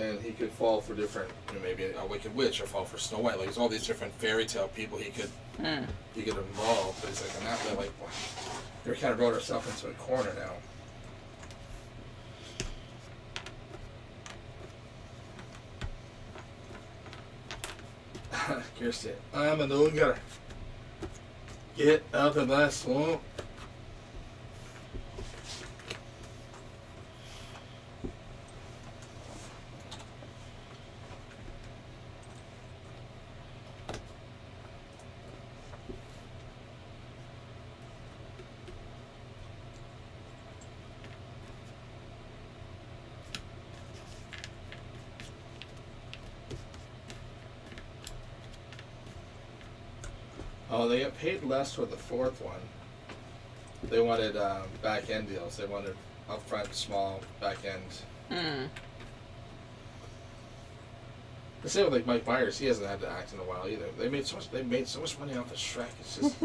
and he could fall for different, maybe a wicked witch, or fall for Snow White. Like, there's all these different fairy tale people he could involve. But he's like, in that way, like, you're kind of brought herself into a corner now. Kirsty, I'm an ogre. Get out of that swamp. Oh, they got paid less for the fourth one. They wanted back end deals. They wanted upfront, small, back end. The same with like Mike Myers. He hasn't had to act in a while either. They made so much money off of Shrek. It's just.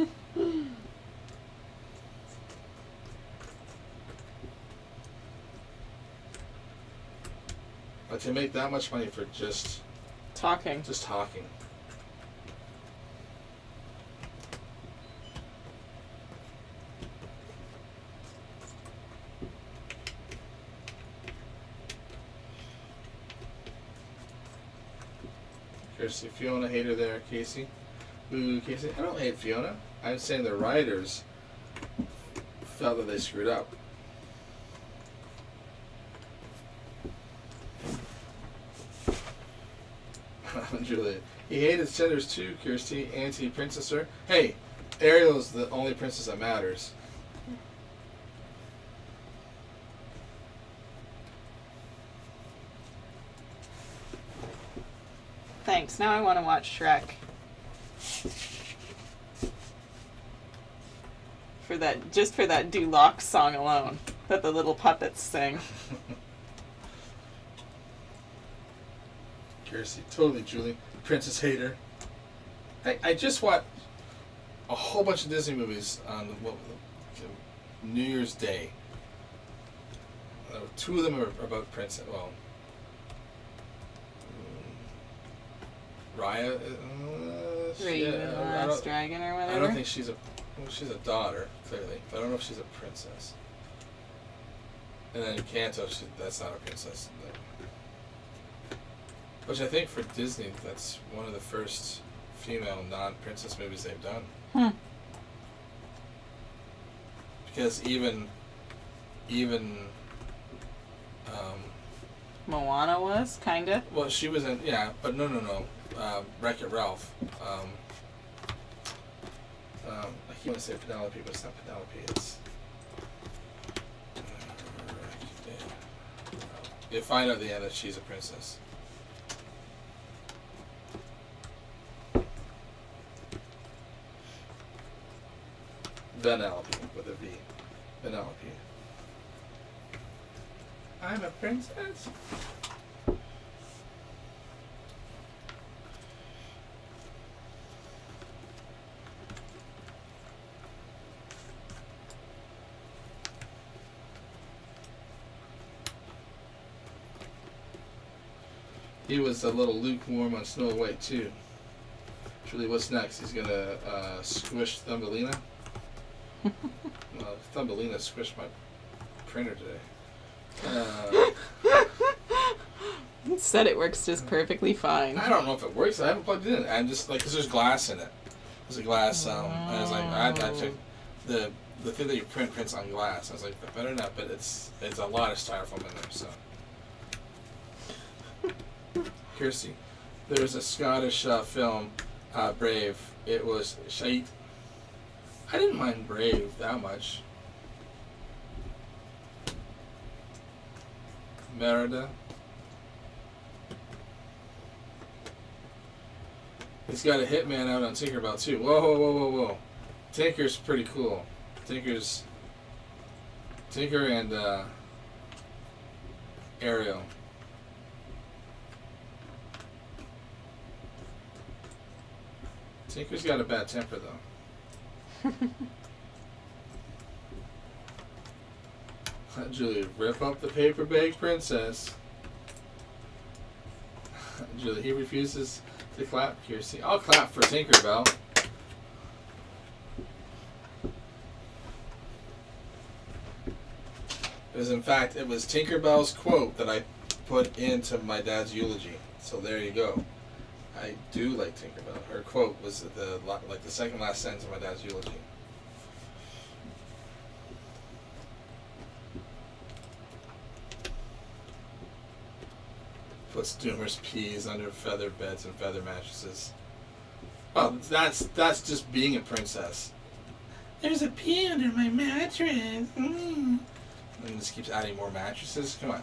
But to make that much money for just talking. Kirsty, Fiona hater there, Casey. Ooh, Casey. I don't hate Fiona. I'm saying the writers felt that they screwed up. Julia. He hated Cinders too, Kirsty. Anti-princesser. Hey, Ariel's the only princess that matters. Thanks. Now I want to watch Shrek. For that Duloc song alone that the little puppets sing. Kirsty, totally, Julie. Princess hater. I just watched a whole bunch of Disney movies on New Year's Day. Two of them are about princess. Well, Raya. Last Dragon or whatever. I don't think she's a daughter, clearly, but I don't know if she's a princess. And then Kanto, that's not a princess. Which I think for Disney, that's one of the first female non-princess movies they've done. Because even Moana was, kinda. well, she was in, yeah, but no. Wreck-It Ralph. I keep want to say Penelope, but it's not Penelope. It's you find out at the end that she's a princess. Penelope with a V. Penelope. I'm a princess. He was a little lukewarm on Snow White too. Julie, what's next? He's gonna squish Thumbelina. Thumbelina squished my printer today. Said it works just perfectly fine. I don't know if it works. I haven't plugged it in. I'm just like, cause there's glass in it. There's a glass. I was like, I checked the thing that you prints on glass. I was like, better not. But it's a lot of styrofoam in there. So, Kirsty, there's a Scottish film, Brave. It was shite. I didn't mind Brave that much. Merida. He's got a hitman out on Tinkerbell too. Whoa. Tinker's pretty cool. Tinker and Ariel. Tinker's got a bad temper though. Julie, rip up the paper bag princess. Julie, he refuses to clap. Kirsty, I'll clap for Tinkerbell. Because in fact, it was Tinkerbell's quote that I put into my dad's eulogy. So there you go. I do like Tinkerbell. Her quote was the second last sentence of my dad's eulogy. Puts numerous peas under feather beds and feather mattresses. Well, that's just being a princess. There's a pea under my mattress. And just keeps adding more mattresses. Come on.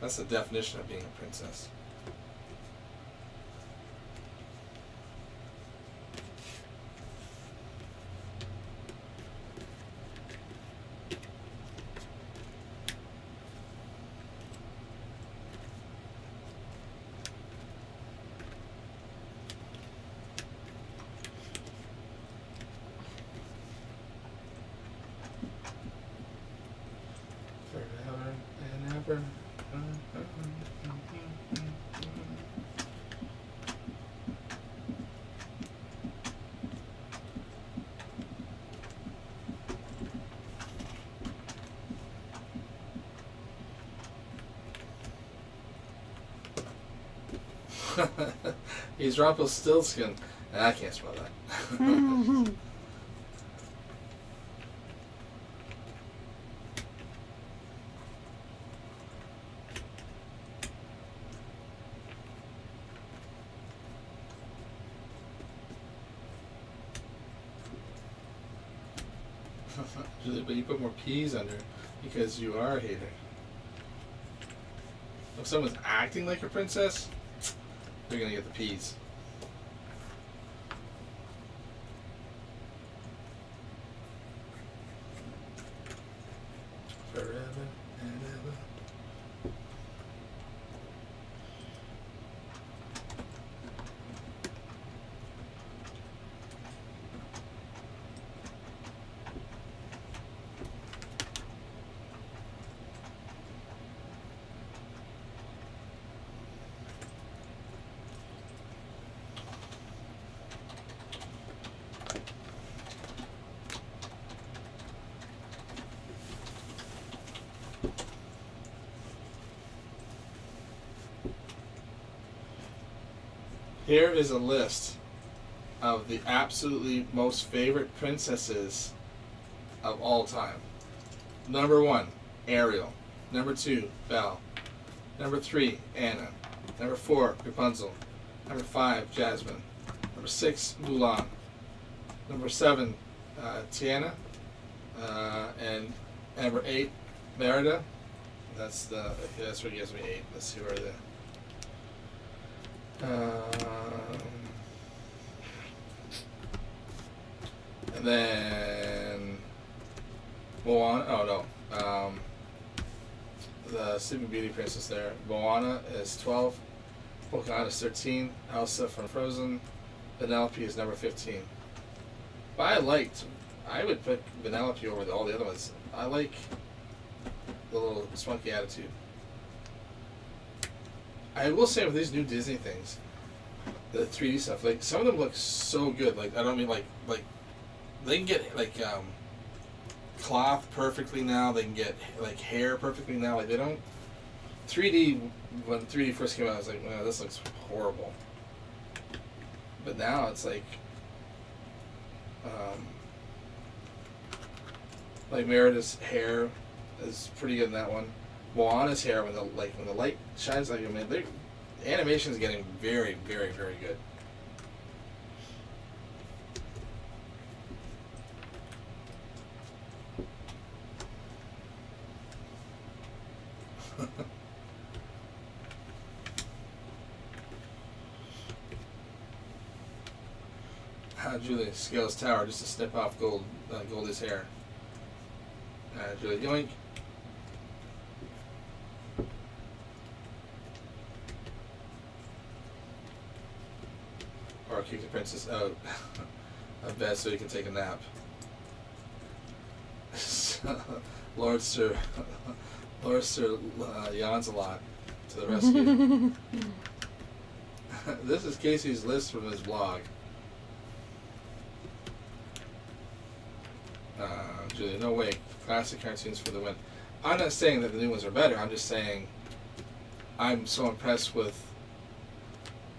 That's the definition of being a princess. Forever and ever. He's Rumpelstiltskin, and I can't spell that. Julie, but you put more peas under because you are a hater. If someone's acting like a princess, they're gonna get the peas. Forever and ever. Here is a list of the absolutely most favorite princesses of all time. Number 1, Ariel. Number 2, Belle. Number 3, Anna. Number 4, Rapunzel. Number 5, Jasmine. Number 6, Mulan. Number 7, Tiana. And number 8, Merida. That's what gives me 8. Let's see where the and then Moana. Oh no, the Sleeping Beauty princess there. Moana is 12. Pocahontas 13. Elsa from Frozen. Penelope is number 15. But I would put Penelope over all the other ones. I like the little spunky attitude. I will say with these new Disney things, the 3D stuff, like some of them look so good. Like I don't mean like they can get like cloth perfectly now. They can get like hair perfectly now. Like they don't 3D when 3D first came out. I was like, wow, this looks horrible. But now it's like Merida's hair is pretty good in that one. Moana's hair when the light shines, like I mean, the animation is getting very, very, very good. Julie scales tower just to snip off Goldie's hair. Julie, yoink. Or kick the princess out of bed so he can take a nap. Lord Sir yawns a lot. to the rescue. This is Casey's list from his blog. Julia, no way. Classic cartoons for the win. I'm not saying that the new ones are better. I'm just saying I'm so impressed with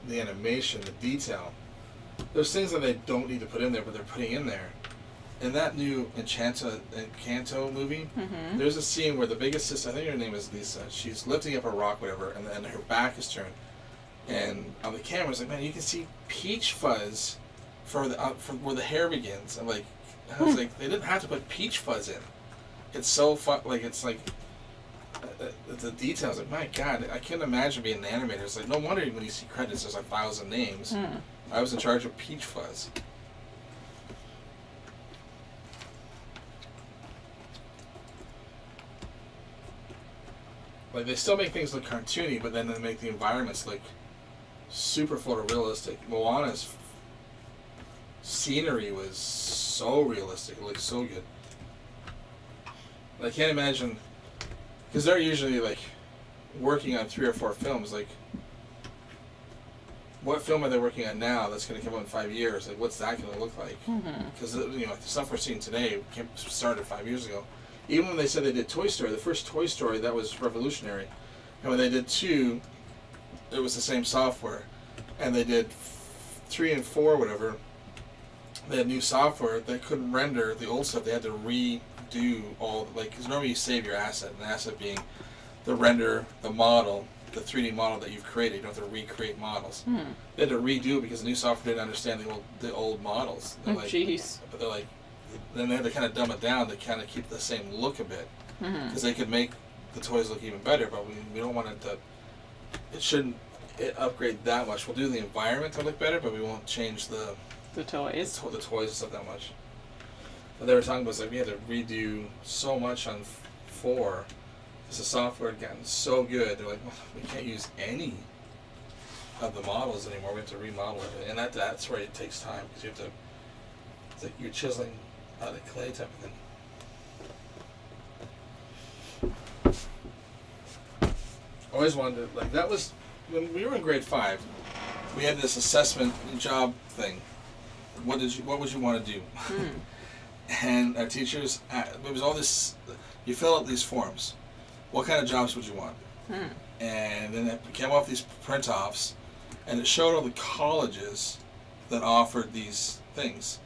the animation, the detail. There's things that they don't need to put in there, but they're putting in there. In that new Encanto movie, there's a scene where the biggest sister, I think her name is Lisa, she's lifting up a rock, whatever, and then her back is turned. And on the camera, it's like, man, you can see peach fuzz for where the hair begins. And like, I was like, they didn't have to put peach fuzz in. It's so fun, like, it's like, the details, like, my God, I can't imagine being an animator. It's like, no wonder when you see credits, there's like 1,000 names. I was in charge of peach fuzz. Like, they still make things look cartoony, but then they make the environments look super photorealistic. Moana's scenery was so realistic. It looked so good. I can't imagine, because they're usually, like, working on 3 or 4 films. Like, what film are they working on now that's going to come out in 5 years? Like, what's that going to look like? Because, you know, the stuff we're seeing today started 5 years ago. Even when they said they did Toy Story, the first Toy Story, that was revolutionary. And when they did 2, it was the same software. And they did 3 and 4, whatever. They had new software that couldn't render the old stuff. They had to redo all, like, because normally you save your asset. An asset being the render, the model, the 3D model that you've created. You don't have to recreate models. They had to redo it because the new software didn't understand the old models. They're like, Jeez. But they're like, then they had to kind of dumb it down to kind of keep the same look a bit, because they could make the toys look even better. But we don't want it to. It shouldn't upgrade that much. We'll do the environment to look better, but we won't change the toys. The toys and stuff that much. But they were talking about, like, we had to redo so much on 4 because the software had gotten so good. They're like, well, we can't use any of the models anymore. We have to remodel it, and that's where it takes time, because you have to. It's like you're chiseling out of clay type of thing. Always wanted to, like, that was when we were in grade 5. We had this assessment job thing. What would you want to do? And our teachers, there was all this. You fill out these forms. What kind of jobs would you want? And then it came off these print-offs, and it showed all the colleges that offered these things.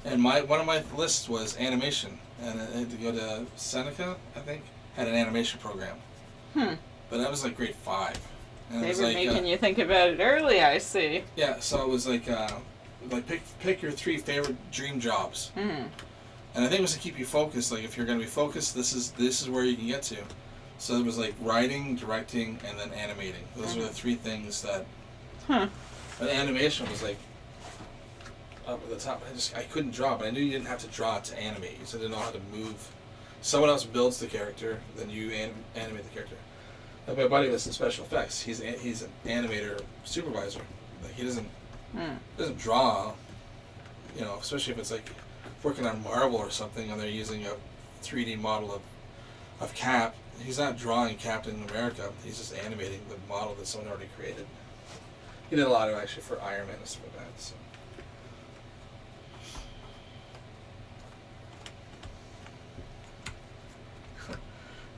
And one of my lists was animation, and I had to go to Seneca, I think, had an animation program. But that was like grade 5. And They it was were like, making you think about it early, I see. Yeah, so it was like pick your 3 favorite dream jobs. And I think it was to keep you focused. Like, if you're going to be focused, this is where you can get to. So it was like writing, directing, and then animating. Those were the 3 things that. But animation was like up at the top. I couldn't draw, but I knew you didn't have to draw to animate. You just didn't know how to move. Someone else builds the character, then you animate the character. Like, my buddy was in special effects. He's an animator supervisor. Like, he doesn't draw. You know, especially if it's like working on Marvel or something, and they're using a 3D model of Cap. He's not drawing Captain America. He's just animating the model that someone already created. He did a lot of actually for Iron Man and stuff like that. So.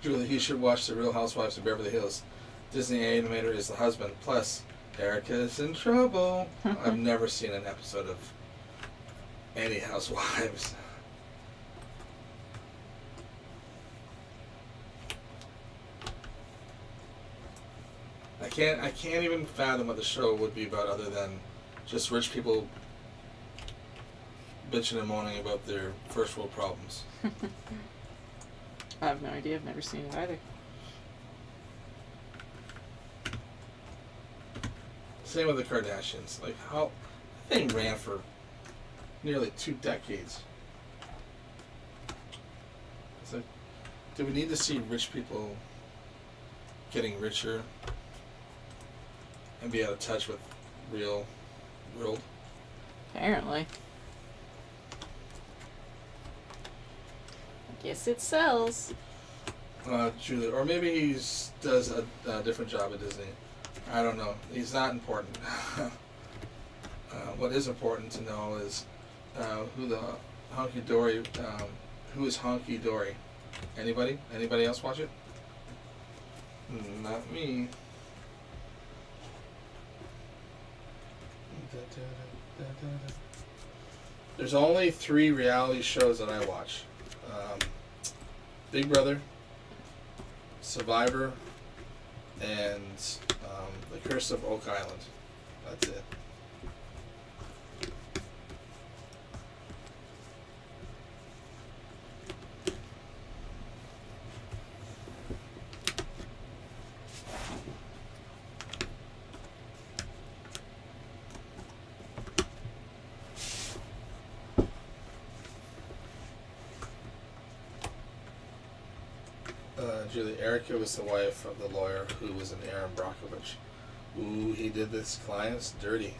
Julie, you should watch The Real Housewives of Beverly Hills. Disney animator is the husband. Plus, Erica's in trouble. I've never seen an episode of any Housewives. I can't even fathom what the show would be about, other than just rich people bitching and moaning about their first world problems. I have no idea. I've never seen it either. Same with the Kardashians. Like, how that thing ran for nearly 2 decades. It's like, do we need to see rich people getting richer and be out of touch with real world? Apparently. I guess it sells. Julie, or maybe he does a different job at Disney. I don't know. He's not important. What is important to know is who the Honky Dory. Who is Honky Dory? Anybody? Anybody else watch it? Not me. There's only 3 reality shows that I watch. Big Brother, Survivor, and The Curse of Oak Island. That's it. Julie, Erica was the wife of the lawyer who was in Aaron Brockovich. Ooh, he did this client's dirty.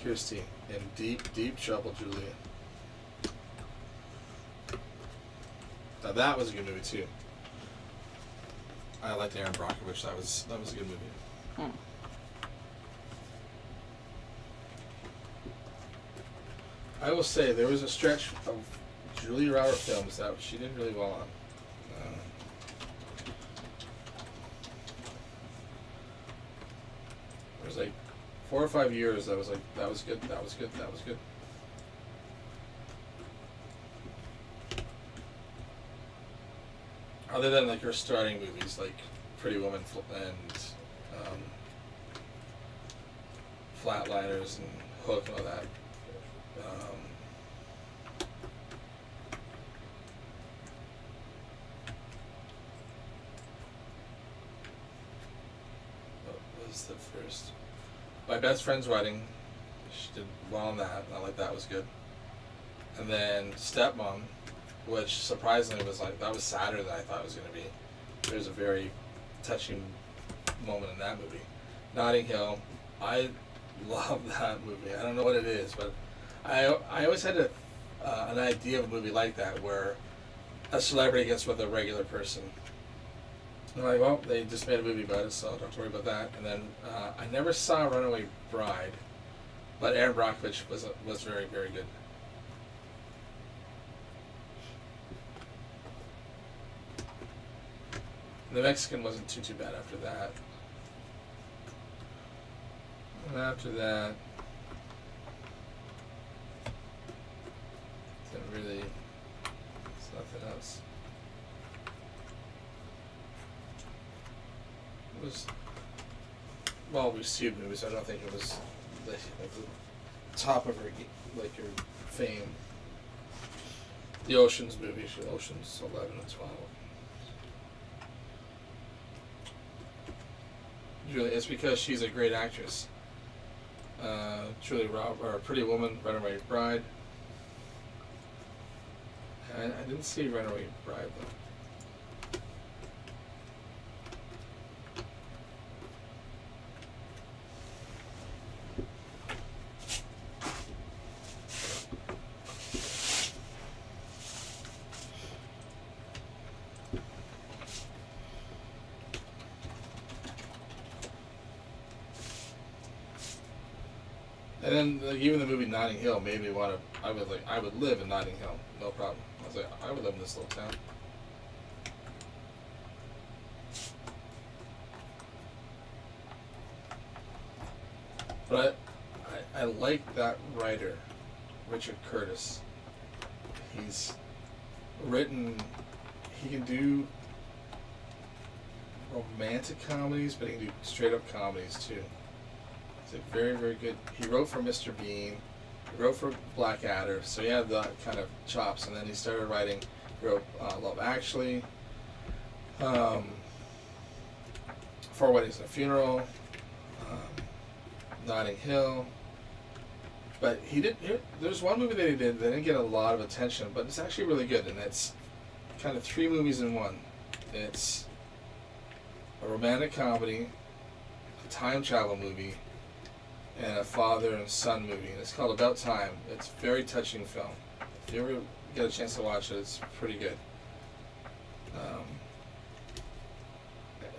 Kirsty, in deep, deep trouble, Julie. Now that was a good movie too. I liked Aaron Brockovich. That was a good movie. I will say there was a stretch of Julia Roberts films that she did really well on. There was like 4 or 5 years that was good, that was good. Other than like her starting movies like Pretty Woman and Flatliners and Hook and all that. What was the first? My Best Friend's Wedding. She did well on that. I like that was good. And then Stepmom, which surprisingly was like, that was sadder than I thought it was going to be. There's a very touching moment in that movie. Notting Hill, I love that movie. I don't know what it is, but I always had an idea of a movie like that where a celebrity gets with a regular person. And I'm like, well, they just made a movie about it, so don't have to worry about that. And then I never saw Runaway Bride, but Aaron Brockovich was very, very good. The Mexican wasn't too bad after that. And after that, didn't really, it's nothing else. It was well received movies. I don't think it was like the top of her fame. The Ocean's movies, Ocean's 11 and 12. Julie, it's because she's a great actress. Pretty Woman, Runaway Bride. I didn't see Runaway Bride though. And then even the movie Notting Hill made me want to. I would live in Notting Hill, no problem. I was like, I would live in this little town. But I like that writer, Richard Curtis. He's written. He can do romantic comedies, but he can do straight up comedies too. He's very, very good. He wrote for Mr. Bean. He wrote for Blackadder, so he had that kind of chops. And then he started writing. He wrote Love Actually, Four Weddings and a Funeral, Notting Hill. But he did. There's one movie that he did that didn't get a lot of attention, but it's actually really good. And it's kind of 3 movies in one. It's a romantic comedy, a time travel movie, and a father and son movie, and it's called About Time. It's a very touching film. If you ever get a chance to watch it, it's pretty good.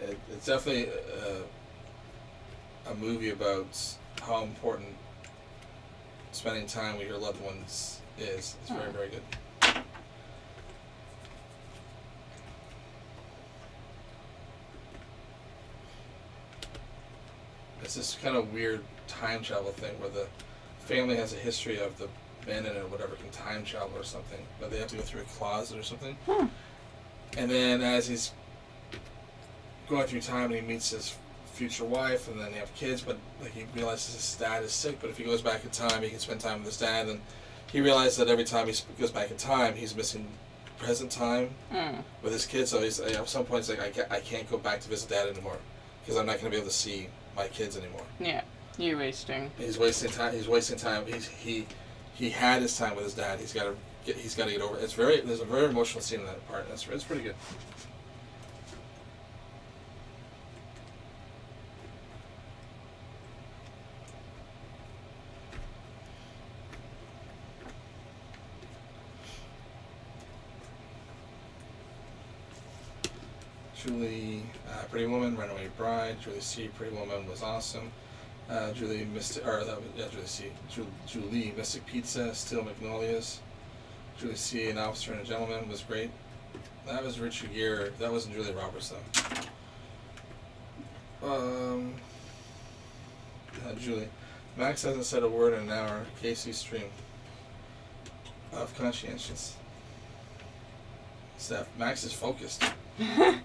it's definitely a movie about how important spending time with your loved ones is. It's very, very good. It's this kind of weird time travel thing where the family has a history of the men in it or whatever can time travel or something, but they have to go through a closet or something. And then as he's going through time and he meets his future wife and then they have kids, but like he realizes his dad is sick, but if he goes back in time he can spend time with his dad, and he realizes that every time he goes back in time he's missing present time with his kids, so he's at some point he's like, I can't go back to visit dad anymore because I'm not going to be able to see my kids anymore. Yeah, you're wasting. He's wasting time. He had his time with his dad. He's got to get over it. There's a very emotional scene in that part. It's pretty good. Julie, Pretty Woman, Runaway Bride. Julie C, Pretty Woman was awesome. Julie, Mystic Pizza, Steel Magnolias. Julie C, An Officer and a Gentleman was great. That was Richard Gere. That wasn't Julia Roberts though. Julie, Max hasn't said a word in an hour. Casey stream of conscientious. Steph, Max is focused. I'm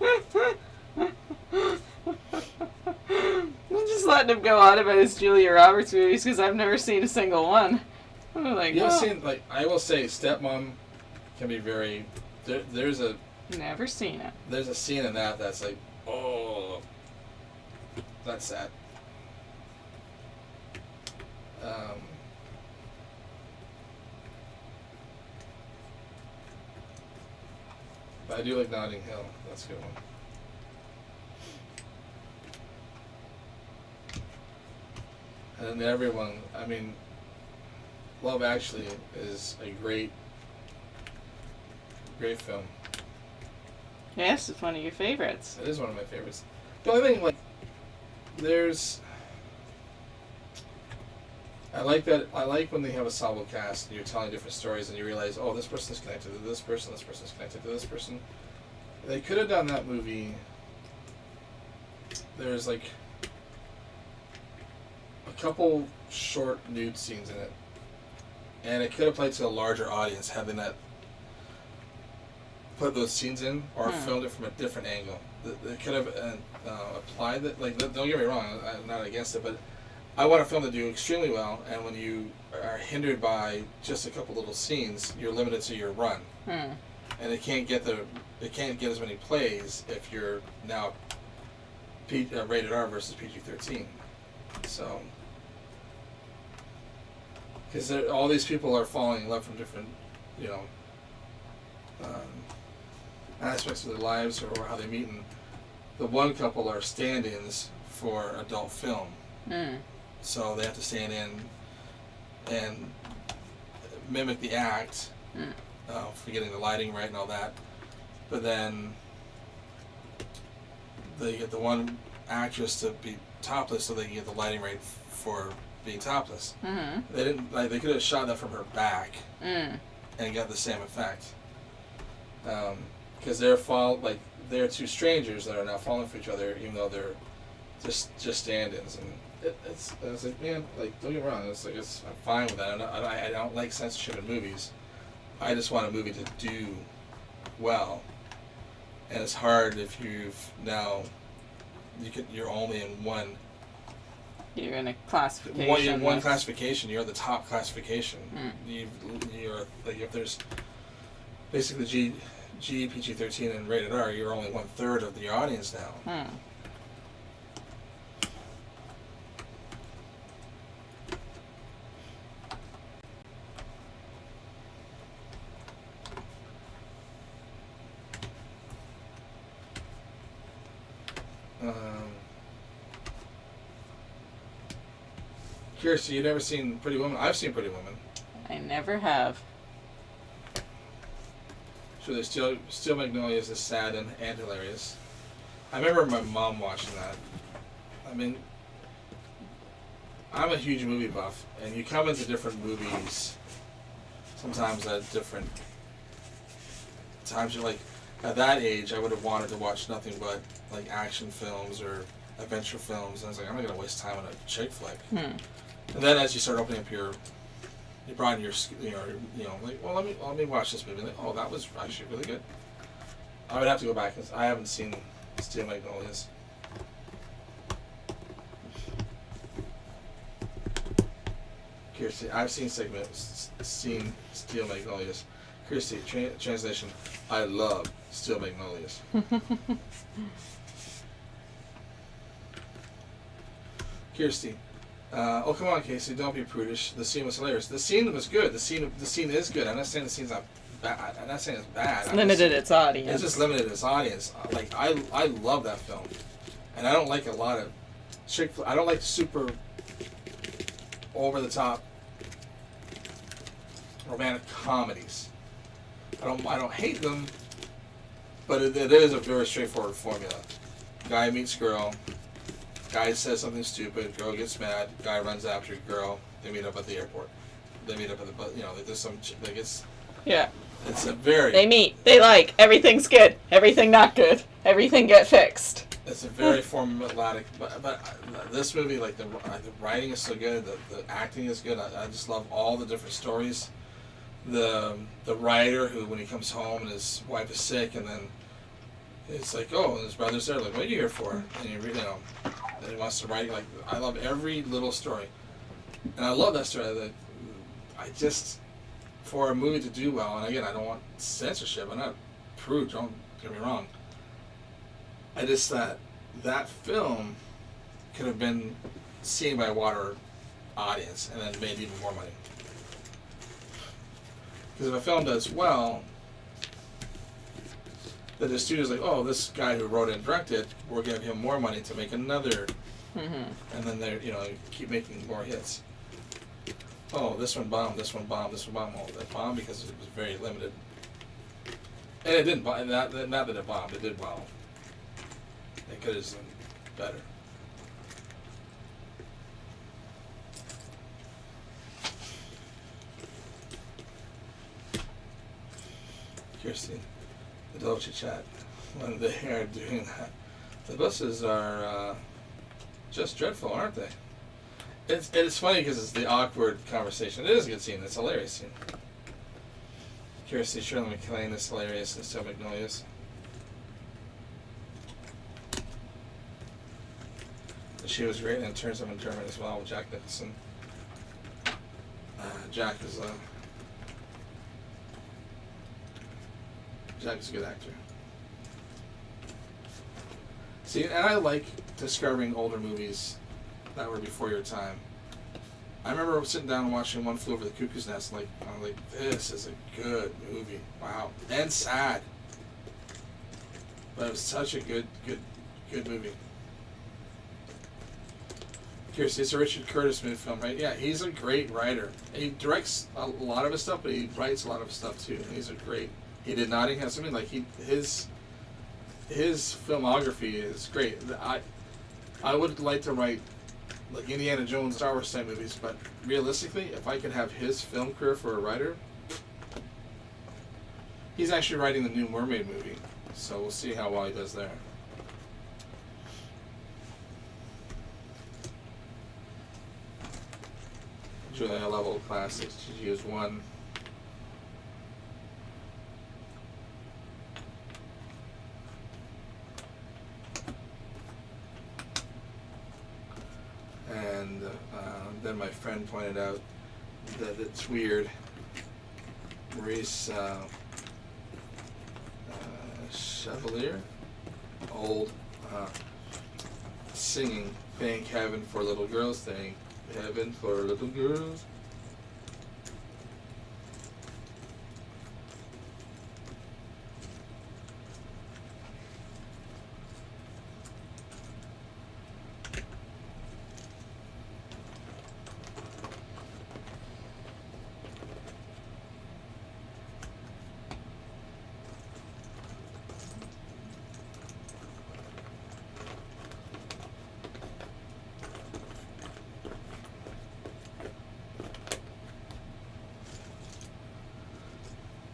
just letting him go on about his Julia Roberts movies because I've never seen a single one. I'm like, You ever seen, like, I will say, Stepmom can be very. There's a never seen it. There's a scene in that that's like, oh, that's sad. But I do like Notting Hill. That's a good one. And then everyone, I mean, Love Actually is a great film. Yes, it's one of your favorites. It is one of my favorites. The only thing, like, I like when they have a ensemble cast and you're telling different stories and you realize, oh, this person's connected to this person is connected to this person. They could have done that movie. There's like a couple short nude scenes in it, and it could have played to a larger audience having that put those scenes in or filmed it from a different angle. They could have applied that. Like, don't get me wrong, I'm not against it, but I want a film to do extremely well, and when you are hindered by just a couple little scenes, you're limited to your run, and it can't get as many plays if you're now rated R versus PG-13. So, because all these people are falling in love from different, aspects of their lives or how they meet, and the one couple are stand-ins for adult film. So they have to stand in and mimic the act for getting the lighting right and all that. But then they get the one actress to be topless so they can get the lighting right for being topless. They didn't they could have shot that from her back and got the same effect. Because they're two strangers that are now falling for each other, even though they're just stand-ins, and I was like, man, like, don't get me wrong, I'm fine with that. I don't like censorship in movies. I just want a movie to do well, and it's hard if you're only in one. You're in a classification. One classification. You're the top classification. You're like, if there's basically G, PG-13, and rated R, you're only 1/3 of the audience now. Kirsty, you've never seen Pretty Woman? I've seen Pretty Woman. I never have. So there's Steel Magnolias is sad and hilarious. I remember my mom watching that. I mean, I'm a huge movie buff, and you come into different movies sometimes at different times. You're like, at that age, I would have wanted to watch nothing but like action films or adventure films, and I was like, I'm not gonna waste time on a chick flick. And then as you start opening up you broaden your, like, well, let me watch this movie. Like, oh, that was actually really good. I would have to go back because I haven't seen Steel Magnolias. Kirsty, I've seen Steel Magnolias. Kirsty, translation, I love Steel Magnolias. Kirsty, oh come on, Casey, don't be prudish. The scene was hilarious. The scene was good. The scene is good. I'm not saying the scene's not bad. I'm not saying it's bad. It's limited its audience. It's just limited its audience. Like I love that film, and I don't like a lot of I don't like super over the top romantic comedies. I don't hate them, but it is a very straightforward formula. Guy meets girl. Guy says something stupid. Girl gets mad. Guy runs after girl. They meet up at the airport. They meet up at the there's some like it's. Yeah. It's a very. They meet. They like. Everything's good. Everything not good. Everything get fixed. It's a very formulaic, but this movie, like the writing is so good, the acting is good. I just love all the different stories. The writer who, when he comes home and his wife is sick, and then it's like, oh, and his brother's there, like, what are you here for? And and he wants to write. Like, I love every little story, and I love that story. That I just, for a movie to do well, and again, I don't want censorship. I'm not prude. Don't get me wrong. I just thought that film could have been seen by a wider audience and then made even more money. Because if a film does well, then the studio's like, oh, this guy who wrote it and directed, we're giving him more money to make another, and then they keep making more hits. Oh, this one bombed, this one bombed, this one bombed. Well, that bombed because it was very limited, and it didn't bomb. Not that it bombed, it did well. It could have done better. Kirsty, the Dolce Chat, when they are doing that, the buses are just dreadful, aren't they? It's funny because it's the awkward conversation. It is a good scene. It's a hilarious scene. Kirsty, Shirley MacLaine is hilarious in Steel Magnolias. She was great in Turns Up in German as well with Jack Nicholson. Jack is a good actor. See, and I like discovering older movies that were before your time. I remember sitting down and watching One Flew Over the Cuckoo's Nest. I'm like, this is a good movie. Wow, and sad, but it was such a good movie. Kirsty, it's a Richard Curtis movie film, right? Yeah, he's a great writer. He directs a lot of his stuff, but he writes a lot of his stuff too. And he's a great. He did Notting Hill. Something like his filmography is great. I would like to write like Indiana Jones, Star Wars type movies, but realistically, if I could have his film career for a writer, he's actually writing the new Mermaid movie, so we'll see how well he does there. Julia level classics. She used one. And then my friend pointed out that it's weird. Maurice Chevalier, old, singing "Thank Heaven for Little Girls," thank heaven for little girls.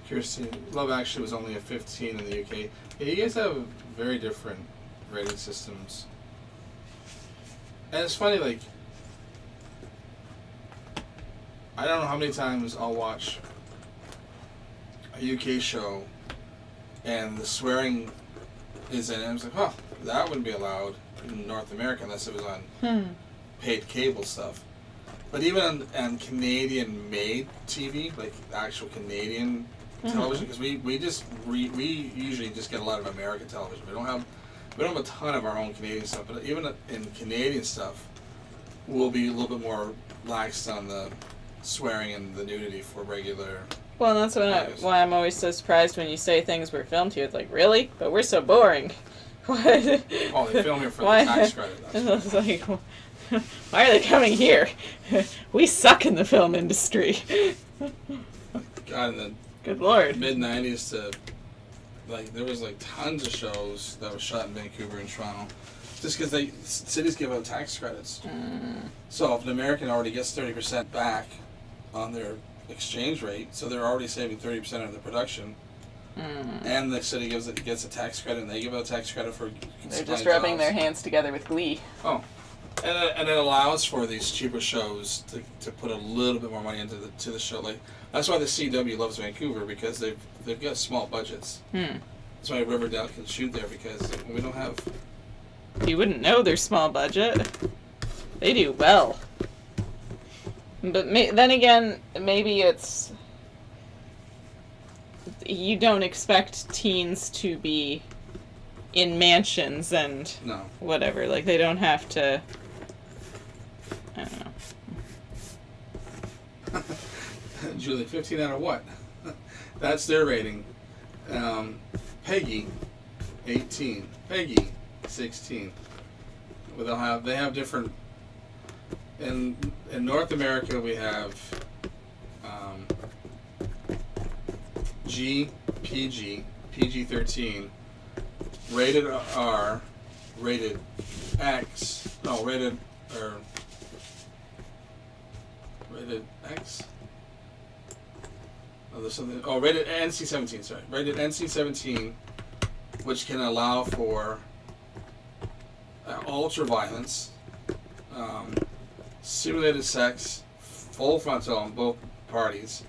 Kirsty, Love Actually was only a 15 in the UK. Yeah, you guys have very different rating systems. And it's funny, like, I don't know how many times I'll watch a UK show and the swearing is in it. I was like, oh, that wouldn't be allowed in North America unless it was on paid cable stuff. But even on Canadian-made TV, like actual Canadian television, because we usually just get a lot of American television. We don't have a ton of our own Canadian stuff. But even in Canadian stuff, we'll be a little bit more lax on the swearing and the nudity for regular. Well, and that's why I'm always so surprised when you say things were filmed here. It's like, really? But we're so boring. What? Oh, they film here for the tax credit. It's like, why are they coming here? We suck in the film industry. God, in the Good Lord. mid-90s to, like, there was, like, tons of shows that were shot in Vancouver and Toronto. Just because cities give out tax credits. So if an American already gets 30% back on their exchange rate, so they're already saving 30% of the production, and the city gets a tax credit, and they give out a tax credit for They're just rubbing their hands together with glee. Oh, and it allows for these cheaper shows to put a little bit more money into the show. Like that's why the CW loves Vancouver, because they've got small budgets. That's why Riverdale can shoot there, because we don't have. You wouldn't know their small budget. They do well. But then again, maybe it's... You don't expect teens to be in mansions and No. whatever. Like, they don't have to... I don't know. Julie, 15 out of what? That's their rating. Peggy, 18. Peggy, 16. Well, they have different. In North America, we have G, PG, PG-13, rated R, rated X. No, rated X. Oh, there's something. Oh, rated NC-17. Sorry, rated NC-17, which can allow for ultra violence, simulated sex, full frontal on both parties.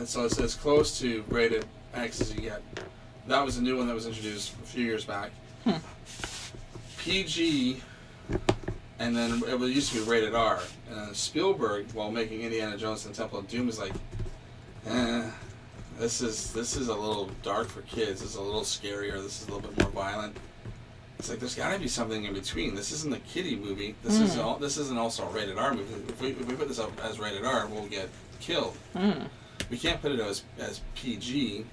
So it's as close to rated X as you get. That was a new one that was introduced a few years back. PG, and then it used to be rated R. Spielberg, while making Indiana Jones and the Temple of Doom, is like, this is a little dark for kids. This is a little scarier. This is a little bit more violent. It's like there's got to be something in between. This isn't a kiddie movie. This isn't also a rated R movie. If we put this up as rated R, we'll get killed. We can't put it as PG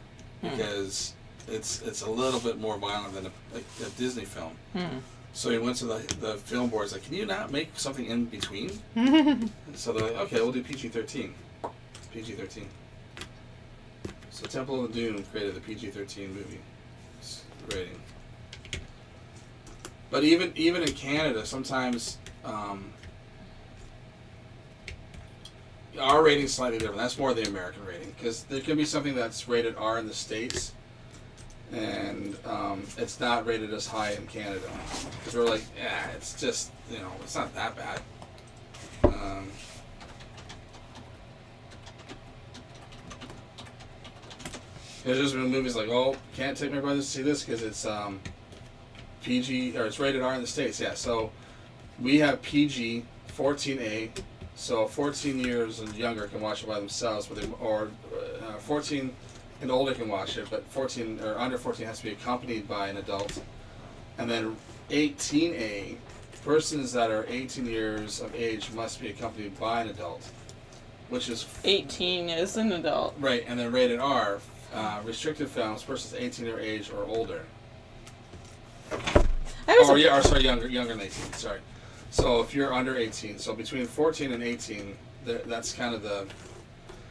because it's a little bit more violent than a Disney film. So he went to the film boards like, can you not make something in between? So they're like, okay, we'll do PG-13. PG-13. So Temple of Doom created the PG-13 movie rating. But even in Canada, sometimes our rating's slightly different. That's more the American rating, because there can be something that's rated R in the States, and it's not rated as high in Canada. Because we're like, yeah, it's just, it's not that bad. There's just been movies like, oh, can't take my brothers to see this because it's PG, or it's rated R in the States. Yeah, so we have PG 14A, so 14 years and younger can watch it by themselves, or 14 and older can watch it, but 14 or under 14 has to be accompanied by an adult. And then 18A, persons that are 18 years of age must be accompanied by an adult, which is 18 is an adult. Right, and then rated R, restricted films, persons 18 or age or older. Younger than 18. Sorry. So if you're under 18, so between 14 and 18, that's kind of the.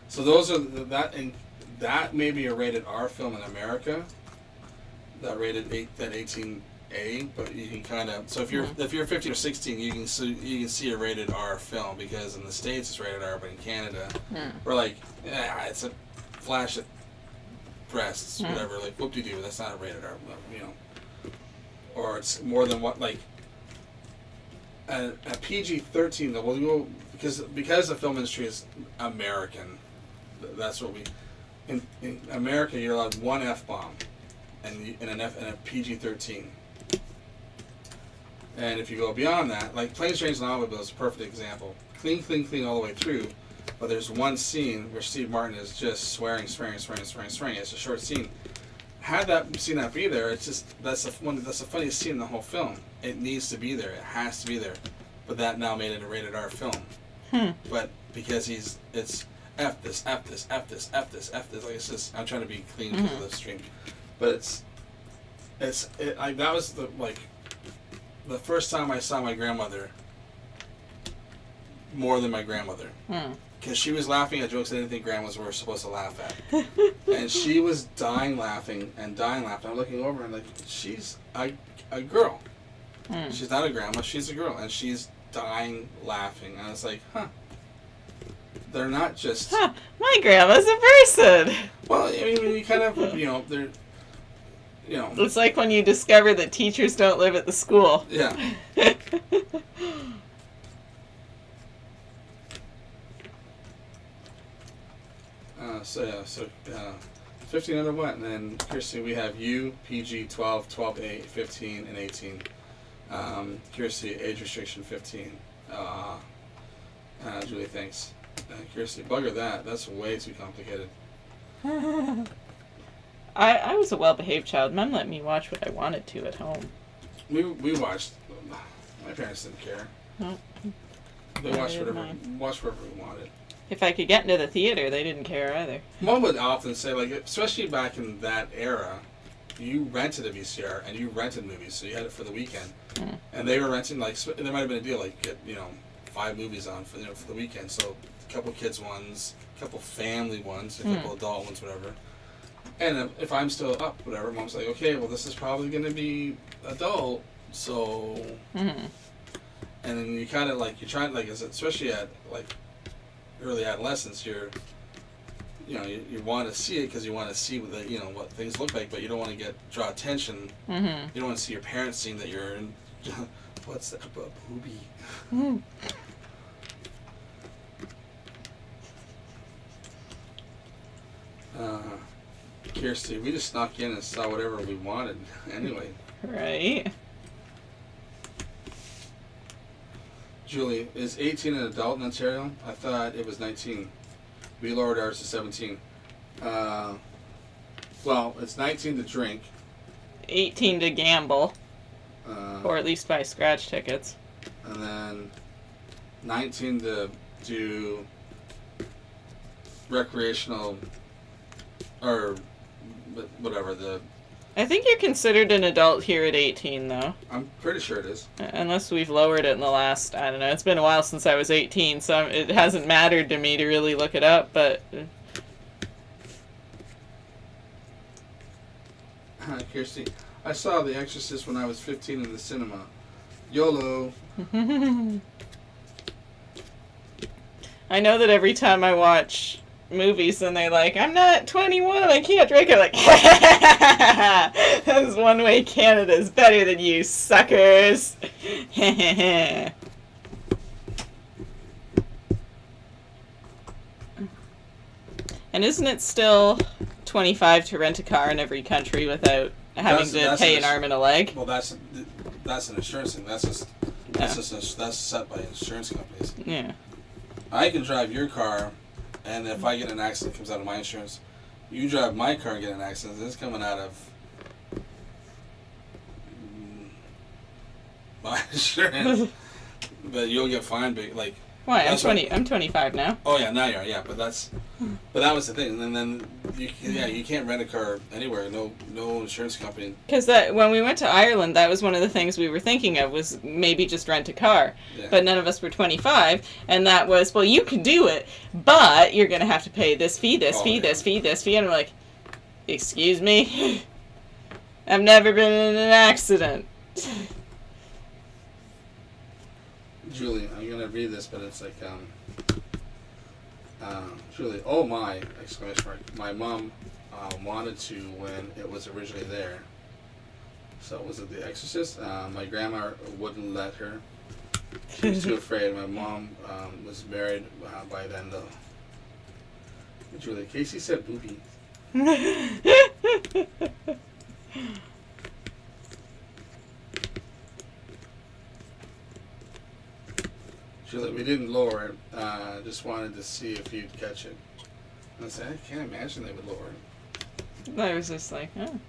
So those are that may be a rated R film in America. That rated 18A, but you can kind of. So if you're 15 or 16, you can see a rated R film, because in the States it's rated R, but in Canada we're like, yeah, it's a flash at breasts, whatever. Like whoop-de-doo, that's not a rated R, you know. Or it's more than what, like a PG-13 though. We'll go because the film industry is American. That's what we in America you're allowed one F-bomb, and in a PG-13. And if you go beyond that, like Planes, Trains, and Automobiles is a perfect example. Clean all the way through. But there's one scene where Steve Martin is just swearing. It's a short scene. Had that scene not be there, it's just that's the funniest scene in the whole film. It needs to be there. It has to be there. But that now made it a rated R film. But because it's F this. Like it's just I'm trying to be clean because of the stream. But that was the first time I saw my grandmother more than my grandmother. Because she was laughing at jokes I didn't think grandmas were supposed to laugh at. And she was dying laughing. I'm looking over and like, she's a girl. She's not a grandma, she's a girl. And she's dying laughing. And I was like, they're not just... my grandma's a person! Well, I mean, you kind of, they're... It's like when you discover that teachers don't live at the school. Yeah. 15 under what? And then Kirsty, we have you, PG 12, 12A, 15, and 18. Kirsty, age restriction 15. Julie, thanks. Kirsty, bugger that. That's way too complicated. I was a well-behaved child. Mom let me watch what I wanted to at home. We watched. My parents didn't care. No. They watched whatever we wanted. If I could get into the theater, they didn't care either. Mom would often say, like, especially back in that era, you rented a VCR and you rented movies, so you had it for the weekend. And they were renting, like, there might have been a deal, like, get 5 movies on for the weekend. So a couple kids ones, a couple family ones, a couple adult ones, whatever. And if I'm still up, whatever, Mom's like, okay, well, this is probably going to be adult, so... And then you kind of, like, you're trying, like, especially at, like, early adolescence, you want to see it because you want to see what things look like, but you don't want to draw attention. You don't want to see your parents seeing that you're in, what's that, a boobie? Kirsty, we just snuck in and saw whatever we wanted anyway. Right. Julie, is 18 an adult in Ontario? I thought it was 19. We lowered ours to 17. Well, it's 19 to drink. 18 to gamble. Or at least buy scratch tickets. And then 19 to do recreational, or whatever, I think you're considered an adult here at 18, though. I'm pretty sure it is. Unless we've lowered it in the last, I don't know, it's been a while since I was 18, so it hasn't mattered to me to really look it up, but... Kirsty, I saw The Exorcist when I was 15 in the cinema. YOLO. I know that every time I watch movies and they're like, I'm not 21, I can't drink. I'm like, that's one way Canada's better than you, suckers. And isn't it still 25 to rent a car in every country without having to pay an arm and a leg? Well, that's an insurance thing. That's set by insurance companies. Yeah. I can drive your car, and if I get in an accident, it comes out of my insurance. You drive my car and get in an accident, it's coming out of my insurance. But you'll get fined, like... Why? I'm 25 now. Oh yeah, now you are. Yeah, but that was the thing. And then you can't rent a car anywhere. No insurance company. Because when we went to Ireland, that was one of the things we were thinking of, was maybe just rent a car. Yeah. But none of us were 25, and that was, well, you can do it, but you're gonna have to pay this fee, this fee, and we're like, excuse me, I've never been in an accident. Julie, I'm gonna read this, but it's like, Julie, oh my, exclamation mark. My mom wanted to when it was originally there. So was it The Exorcist? My grandma wouldn't let her. She was too afraid. My mom was married by then, though. Julie, Casey said boobies. Julie, we didn't lower it. Just wanted to see if you'd catch it. I said, I can't imagine they would lower it. I was just like, oh.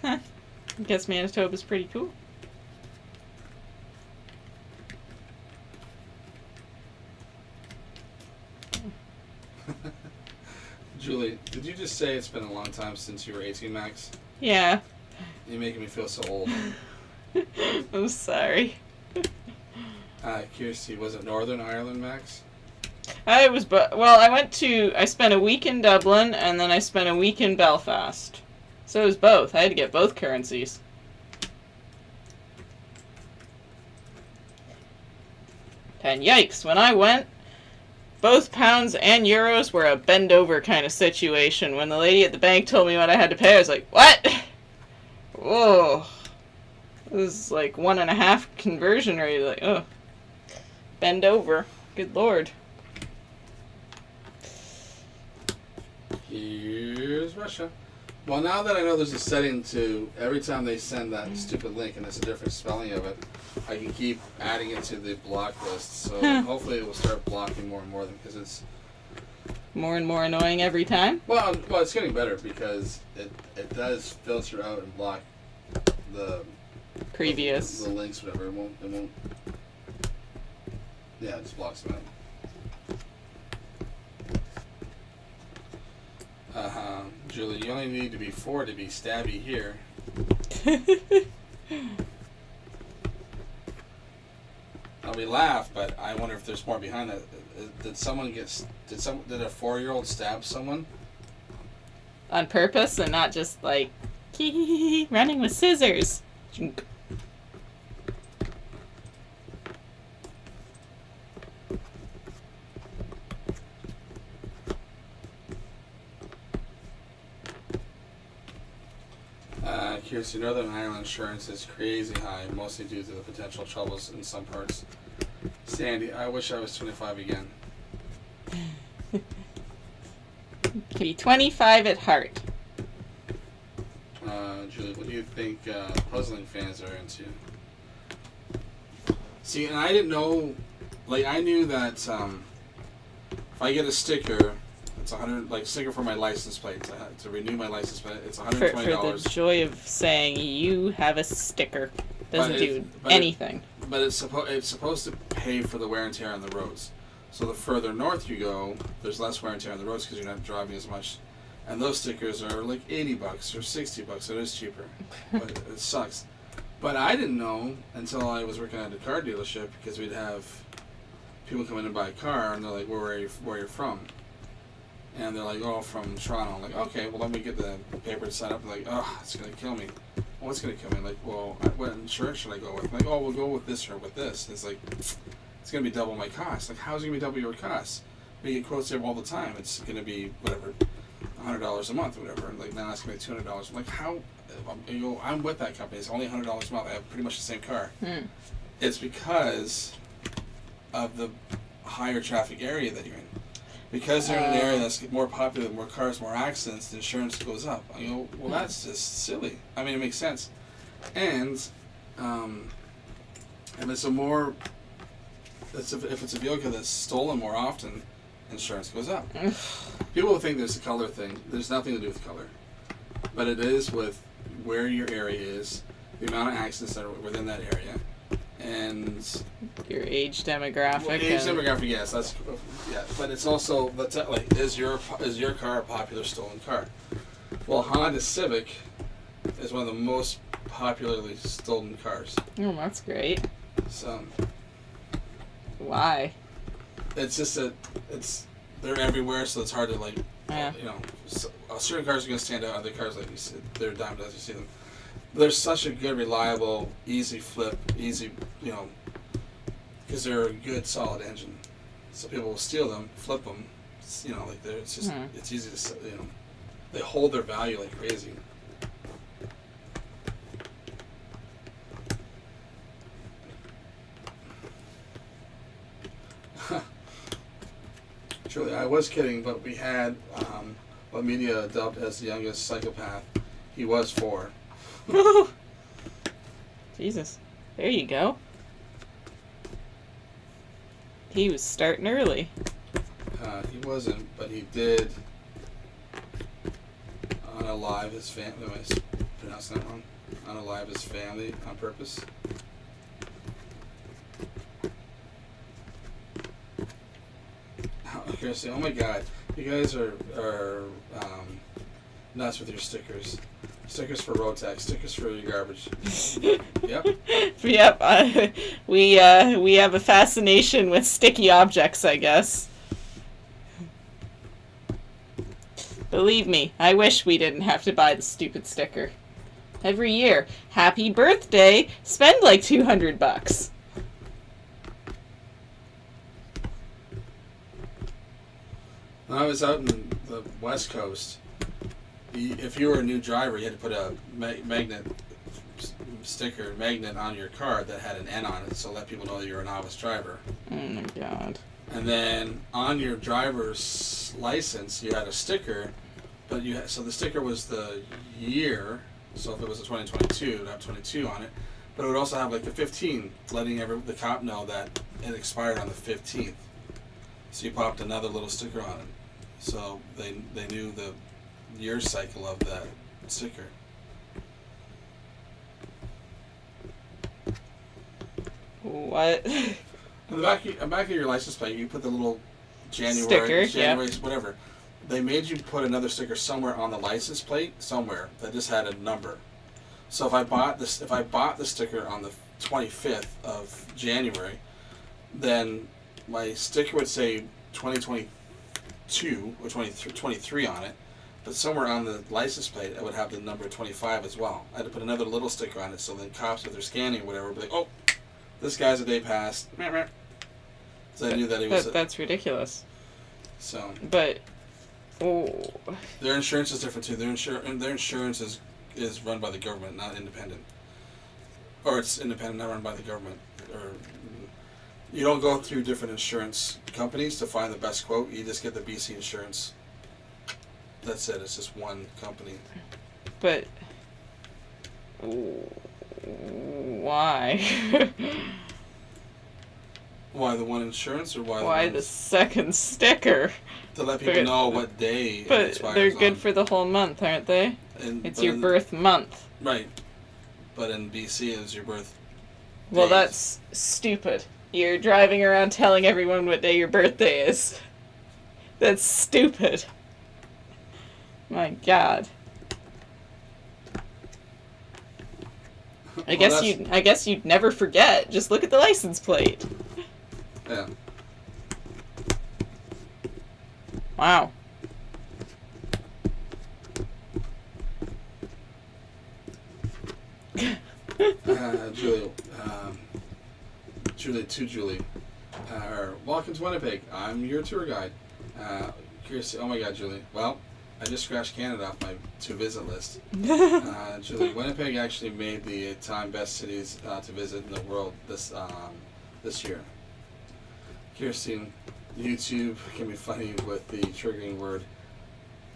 Huh. I guess Manitoba's pretty cool. Julie, did you just say it's been a long time since you were 18, Max? Yeah. You're making me feel so old. I'm sorry. Kirsty, was it Northern Ireland, Max? I spent a week in Dublin and then I spent a week in Belfast. So it was both. I had to get both currencies. And yikes, when I went, both pounds and euros were a bend over kind of situation. When the lady at the bank told me what I had to pay, I was like, what? Whoa. It was like 1.5 conversion rate. Like, oh. Bend over. Good lord. Here's Russia. Well, now that I know there's a setting to every time they send that stupid link and it's a different spelling of it, I can keep adding it to the block list. So hopefully it will start blocking more and more because it's more and more annoying every time. Well, it's getting better because it does filter out and block the previous the links, whatever. It won't. Yeah, it just blocks them out. Julie, you only need to be 4 to be stabby here. We laugh, but I wonder if there's more behind that. Did a 4-year-old stab someone? On purpose and not just like running with scissors. Kirsty, Northern Ireland insurance is crazy high, mostly due to the potential troubles in some parts. Sandy, I wish I was 25 again. Could be 25 at heart. Julie, what do you think puzzling fans are into? See, and I didn't know, like, I knew that if I get a sticker, it's sticker for my license plate to renew my license plate. It's $120. For the joy of saying you have a sticker, doesn't do anything. But it's supposed to pay for the wear and tear on the roads. So the further north you go, there's less wear and tear on the roads because you're not driving as much. And those stickers are like $80 or $60. It is cheaper, but it sucks. But I didn't know until I was working at a car dealership because we'd have people come in and buy a car, and they're like, "Where you're from?" And they're like, "Oh, from Toronto." I'm like, "Okay, well, let me get the paper to sign up." They're like, "Oh, it's gonna kill me." Well, what's gonna kill me? Like, well, what insurance should I go with? I'm like, "Oh, we'll go with this or with this." And it's like, it's gonna be double my cost. Like, how's it gonna be double your cost? We get quotes there all the time. It's gonna be whatever, $100 a month or whatever. And like, now it's gonna be $200. I'm like, how? I'm with that company. It's only $100 a month. I have pretty much the same car. It's because of the higher traffic area that you're in. Because they're in an area that's more popular, more cars, more accidents, the insurance goes up. I go, well, that's just silly. I mean, it makes sense. And if it's a vehicle that's stolen more often, insurance goes up. People will think there's a color thing. There's nothing to do with color. But it is with where your area is, the amount of accidents that are within that area, and your age demographic. Well, age demographic, yes, that's but it's also like is your car a popular stolen car? Well, Honda Civic is one of the most popularly stolen cars. Oh, that's great. So why? It's just they're everywhere, so it's hard to certain cars are going to stand out. Other cars, like you said, they're dimed as you see them. They're such a good, reliable, easy flip, because they're a good, solid engine. So people will steal them, flip them, it's just it's easy to, They hold their value like crazy. Truly, I was kidding, but we had what media dubbed as the youngest psychopath. He was 4. Jesus. There you go. He was starting early. He wasn't, but he did unalive his family. Am I pronouncing that wrong? Unalive his family on purpose. Seriously, oh my god. You guys are nuts with your stickers. Stickers for road tax, stickers for your garbage. Yep. Yep. We have a fascination with sticky objects, I guess. Believe me, I wish we didn't have to buy the stupid sticker. Every year, happy birthday, spend like $200. When I was out in the West Coast, if you were a new driver, you had to put a magnet on your car that had an N on it, so let people know that you're a novice driver. Oh my god. And then on your driver's license, you had a sticker, but so the sticker was the year. So if it was a 2022, it would have 22 on it, but it would also have like the 15, letting the cop know that it expired on the 15th. So you popped another little sticker on it, so they knew the year cycle of that sticker. What? On the back of your license plate, you put the little January, Sticker, whatever. They made you put another sticker somewhere on the license plate, somewhere that just had a number. So if I bought the sticker on the 25th of January, then my sticker would say 2022 or 23 on it, but somewhere on the license plate it would have the number 25 as well. I had to put another little sticker on it, so then cops, if they're scanning or whatever, would be like, oh, this guy's a day past. So I knew that he was. That's ridiculous. So. But. Oh. Their insurance is different too. Their insurance is run by the government, not independent. Or it's independent, not run by the government. Or you don't go through different insurance companies to find the best quote. You just get the BC insurance. That's it. It's just one company. But why? Why the one insurance, or why the second sticker? To let people know what day but it expires they're good on. for the whole month, aren't they? It's your in birth month. Right. But in BC, it's your birth. Well, days. that's stupid. You're driving around telling everyone what day your birthday is. That's stupid. My God. I guess you'd never forget. Just look at the license plate. Yeah. Wow. Julie. Welcome to Winnipeg. I'm your tour guide. Curious. Oh my God, Julie. Well, I just scratched Canada off my to-visit list. Julie, Winnipeg actually made the time best cities to visit in the world this year. Kirsten, YouTube can be funny with the triggering word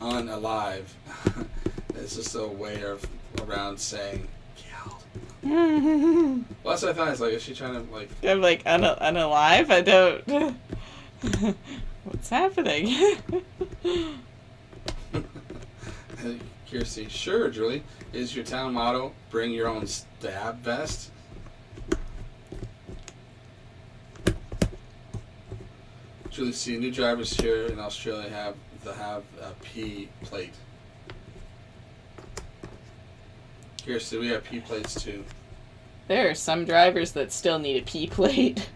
unalive. It's just a way around saying killed. Well, that's what I thought. It's like, is she trying to like? I'm like unalive. I don't. What's happening? Kirsty, sure, Julie. Is your town motto "Bring your own stab vest"? Julie, see, new drivers here in Australia have a P plate. Kirsty, we have P plates too. There are some drivers that still need a P plate.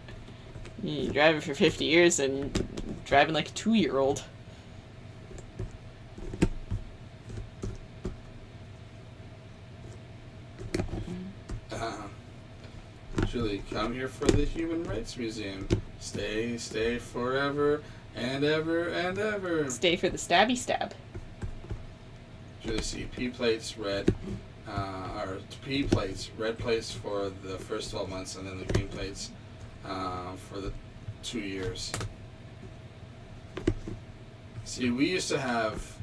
You drive it for 50 years and you're driving like a 2-year-old. Julie, come here for the Human Rights Museum. Stay forever and ever and ever. Stay for the stabby stab. Julie C. P plates, red, or P plates, red plates for the first 12 months, and then the green plates for the 2 years. See, we used to have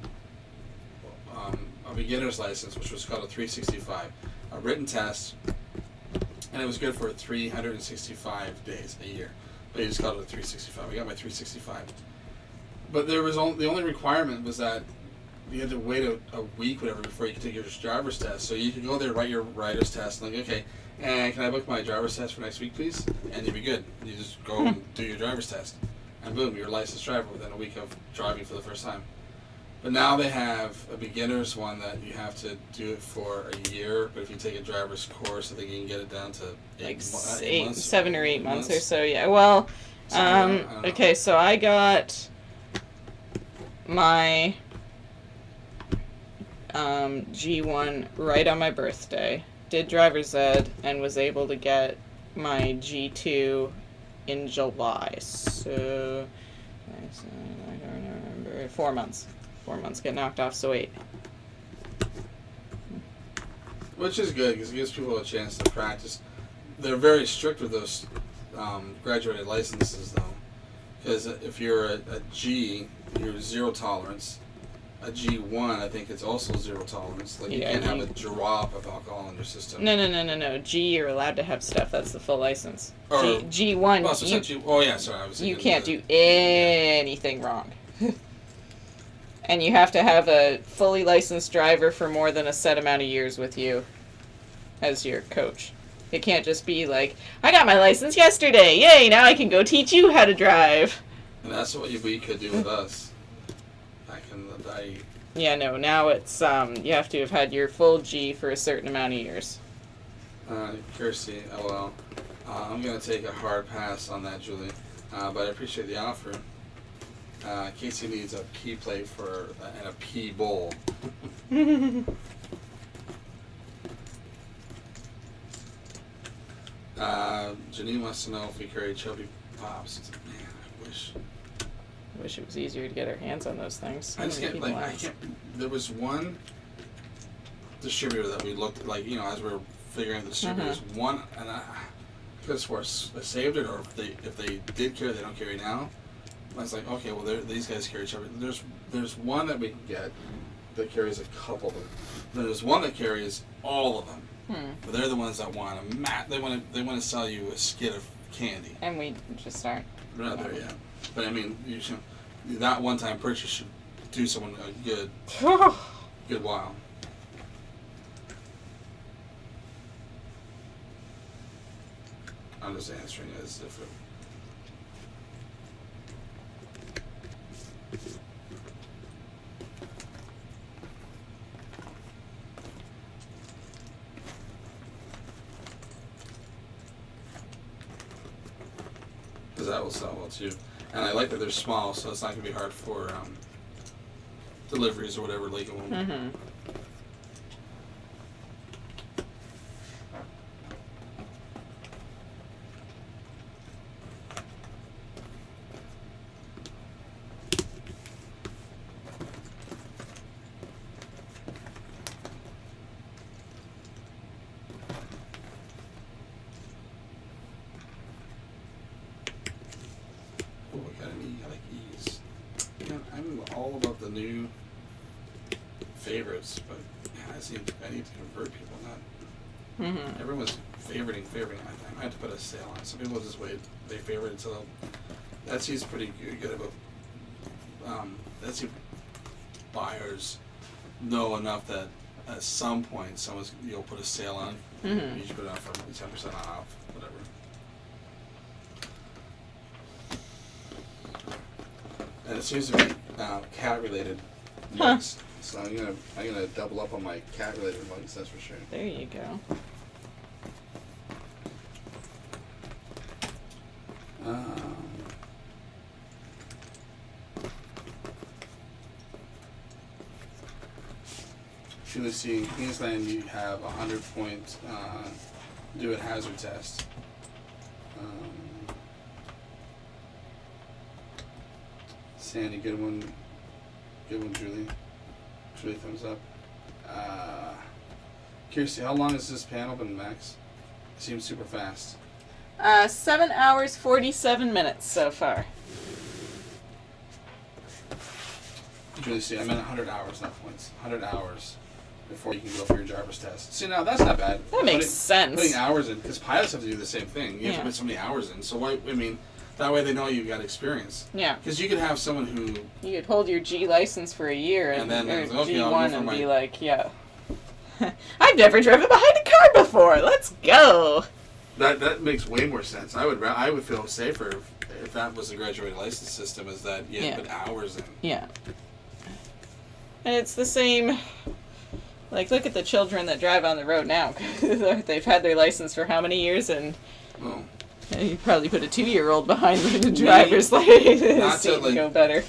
a beginner's license, which was called a 365, a written test, and it was good for 365 days a year. But you just called it a 365. I got my 365. But there was the only requirement was that you had to wait a week, whatever, before you could take your driver's test. So you could go there, write your writer's test, and like, okay, and can I book my driver's test for next week, please? And you'd be good. You just go and do your driver's test, and boom, you're a licensed driver within a week of driving for the first time. But now they have a beginner's one that you have to do it for a year. But if you take a driver's course, I think you can get it down to Like 8 7 or 8 months or so. Yeah. Well, okay. So I got my G1 right on my birthday. Did driver's ed and was able to get my G2 in July. So I don't remember. 4 months. 4 months get knocked off, so 8. Which is good because it gives people a chance to practice. They're very strict with those graduated licenses, though, because if you're a G, you're 0 tolerance. A G1, I think it's also 0 tolerance. Like you can't have a drop of alcohol in your system. No. G, you're allowed to have stuff. That's the full license. Or, G1, well, so oh yeah, sorry, I was. You can't do anything wrong. And you have to have a fully licensed driver for more than a set amount of years with you as your coach. It can't just be like, I got my license yesterday. Yay, now I can go teach you how to drive. And that's what we could do with us. Back in the day. Yeah, no, now it's, you have to have had your full G for a certain amount of years. Kirsty, well, I'm going to take a hard pass on that, Julie. But I appreciate the offer. Casey needs a P plate and a P bowl. Janine wants to know if we carry chubby pops. Man, I wish it was easier to get our hands on those things. I just can't, there was one distributor that we looked at, as we were figuring the distributors, one, and I could have swore I saved it, or if they did carry, they don't carry now. I was like, okay, well, these guys carry each other. There's one that we can get that carries a couple of them. Then there's one that carries all of them. But they're the ones that want to they want to sell you a skid of candy. And we just aren't. We're not there yet. But I mean, that one-time purchase should do someone a good while. I'm just answering as if it. Because that will sell well too. And I like that they're small, so it's not going to be hard for deliveries or whatever. Like it won't. New favorites, but I need to convert people. Not everyone's favoriting. I have to put a sale on. Some people just wait. They favorite until Etsy's pretty good about. Etsy buyers know enough that at some point you'll put a sale on. You should put it on for 10% off, whatever. And it seems to be cat related mugs. So I'm gonna double up on my cat related mugs, that's for sure. There you go. Julie C. In Queensland, you have a 100-point do it hazard test. Sandy, good one, Julie. Julie, thumbs up. Kirsty, how long has this panel been, Max? It seems super fast. 7 hours, 47 minutes so far. Julie, see, I meant 100 hours, not points. 100 hours before you can go for your Jarvis test. See, now that's not bad. That makes sense. Putting hours in, because pilots have to do the same thing. You have Yeah. to put so many hours in. So why? I mean, that way they know you've got experience. Yeah. Because you could have someone who, You could hold your G license for a year And then or it's, okay, I'll go G1 for and my- be like, yeah. I've never driven behind a car before. Let's go. that makes way more sense. I would feel safer if that was the graduated license system, is that you had to put hours in. Yeah. And it's the same. Like, look at the children that drive on the road now. They've had their license for how many years, and Oh. you probably put a 2-year-old behind the driver's license Not to, seat like- go better.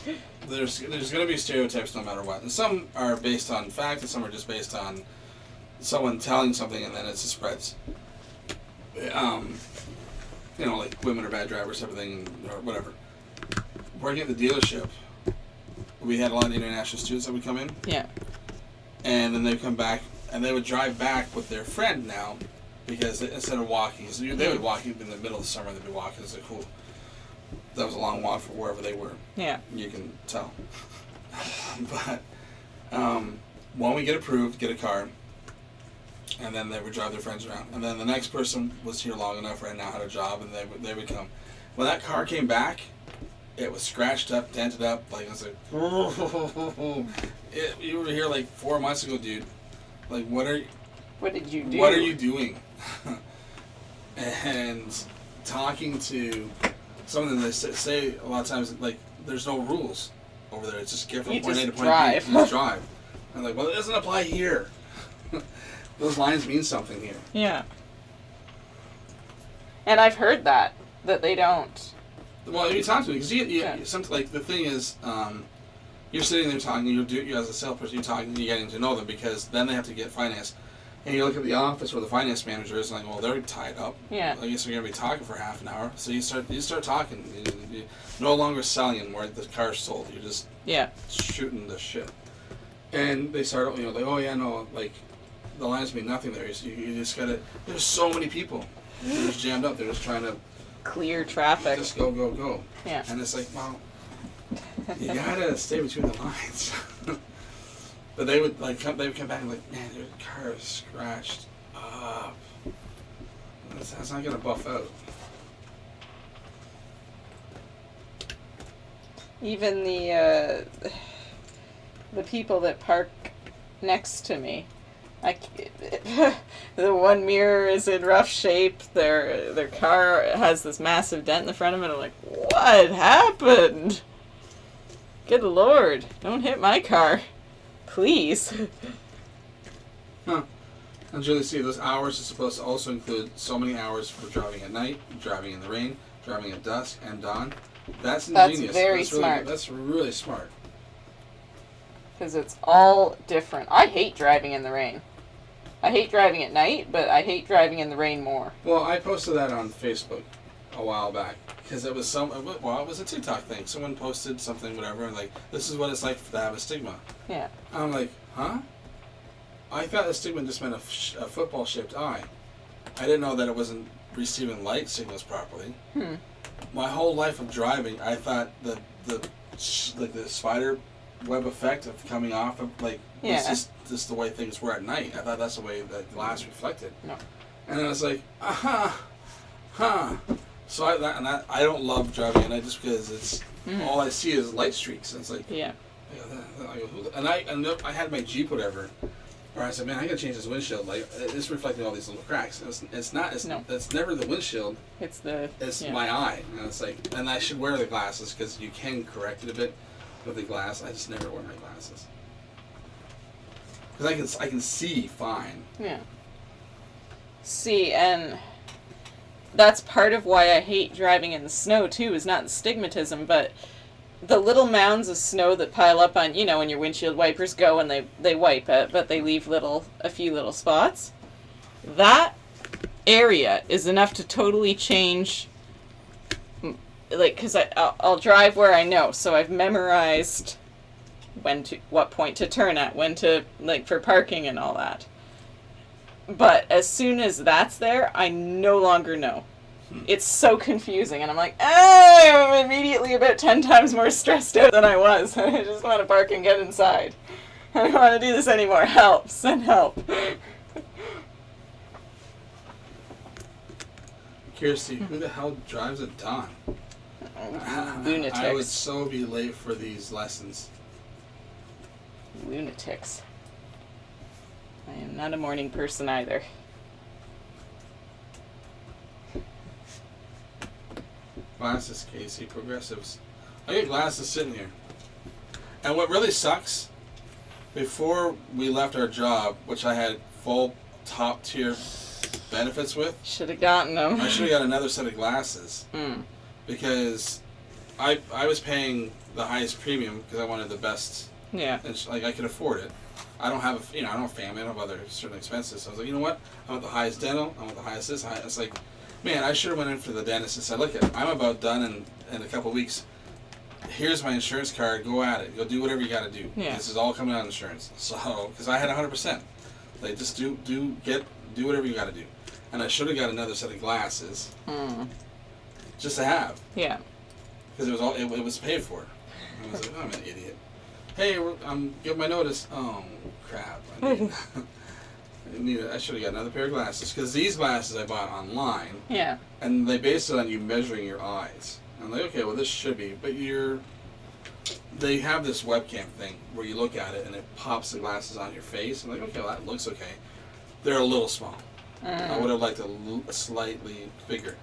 There's going to be stereotypes no matter what, and some are based on fact, and some are just based on someone telling something, and then it just spreads. You know, like women are bad drivers, everything, or whatever. Working at the dealership, we had a lot of international students that would come in, Yeah. and then they'd come back, and they would drive back with their friend now, because instead of walking, so they would walk in the middle of the summer. They'd be walking. It's like, cool. That was a long walk for wherever they were. Yeah. You can tell. But when we get approved, get a car, and then they would drive their friends around. And then the next person was here long enough right now, had a job, and they would come. When that car came back, it was scratched up, dented up, like it was like, you were here like 4 months ago, dude. Like, what did you do? What are you doing? And talking to someone, they say a lot of times, like, there's no rules over there. It's just get from You point A just to point drive. B. You just drive. I'm like, well, it doesn't apply here. Those lines mean something here. Yeah. And I've heard that they don't. Well, you talk to me because Yeah. something like the thing is, you're sitting there talking. You as a salesperson, you're talking. You're getting to know them because then they have to get finance. And you look at the office where the finance manager is, and like, well, they're tied up. Yeah. I guess we're gonna be talking for half an hour. So you start talking. You're no longer selling where the car's sold. You're just Yeah. shooting the shit. And they start, like, oh yeah, no, like, the lines mean nothing there. You just gotta. There's so many people. They're just jammed up. They're just trying to Clear traffic. just go, go, go. Yeah. And it's like, well, you gotta stay between the lines. But they would come back and like, man, your car is scratched up. That's not gonna buff out. Even the people that park next to me, the one mirror is in rough shape. Their car has this massive dent in the front of it. I'm like, what happened? Good Lord, don't hit my car, please. Huh. And Julie, see, those hours are supposed to also include so many hours for driving at night, driving in the rain, driving at dusk and dawn. That's ingenious. very really smart. good. That's really smart. Because it's all different. I hate driving in the rain. I hate driving at night, but I hate driving in the rain more. Well, I posted that on Facebook a while back because it was it was a TikTok thing. Someone posted something, whatever, and like, this is what it's like to have a stigma. Yeah. I'm like, huh? I thought a stigma just meant a football-shaped eye. I didn't know that it wasn't receiving light signals properly. My whole life of driving, I thought the spider web effect of coming off of was just the way things were at night. I thought that's the way that glass reflected. No. And I was like, So I don't love driving at night just because it's all I see is light streaks. And it's like, Yeah. I had my Jeep, whatever. Where I said, man, I gotta change this windshield. Like, it's reflecting all these little cracks. It's never the windshield. It's My eye. And it's like, and I should wear the glasses because you can correct it a bit with the glass. I just never wear my glasses because I can see fine. Yeah. See, and that's part of why I hate driving in the snow too, is not the stigmatism, but the little mounds of snow that pile up on, when your windshield wipers go and they wipe it, but they leave a few little spots. That area is enough to totally change, like, because I'll drive where I know, so I've memorized what point to turn at, when to, like, for parking and all that. But as soon as that's there, I no longer know. It's so confusing, and I'm like, I'm immediately about 10 times more stressed out than I was. I just want to park and get inside. I don't want to do this anymore. Help. Send help. Kirsty, who the hell drives at dawn? Lunatics. I would so be late for these lessons. Lunatics. I am not a morning person either. Glasses, Casey. Progressives. I got glasses sitting here. And what really sucks, before we left our job, which I had full top tier benefits with, Should have gotten them. I should have got another set of glasses. Mm. Because I was paying the highest premium because I wanted the best, Yeah. and like I could afford it. I don't have I don't have a family, I don't have other certain expenses. So I was like, you know what? I want the highest dental. I want the highest this. It's like, man, I should have went in for the dentist and said, look, I'm about done in a couple of weeks. Here's my insurance card. Go at it. Go do whatever you got to do. Yeah. This is all coming out of insurance. So, because I had 100%, like just do whatever you got to do. And I should have got another set of glasses, just to have, Yeah. because it was paid for. I was like, oh, I'm an idiot. Hey, I'm giving my notice. Oh crap! I should have got another pair of glasses, because these glasses I bought online, Yeah. and they based it on you measuring your eyes. I'm like, okay, well this should be, but they have this webcam thing where you look at it and it pops the glasses on your face. I'm like, okay, well that looks okay. They're a little small. I would have liked a slightly bigger.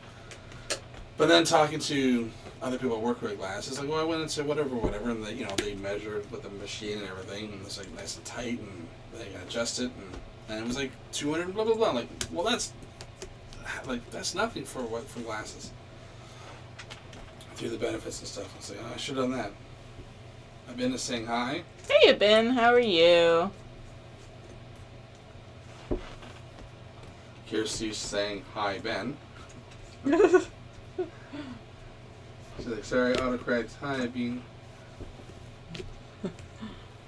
But then talking to other people at work with glasses, like, well, I went and said whatever, and they measured with the machine and everything, and it's like nice and tight, and they can adjust it, and it was like 200 blah blah blah. Like, well, that's nothing for glasses. Through the benefits and stuff, I was like, oh, I should have done that. I've been to saying hi. Hey, Ben. How are you? Kirsty's saying hi, Ben. She's like, sorry, autocorrect. Hi, Bean.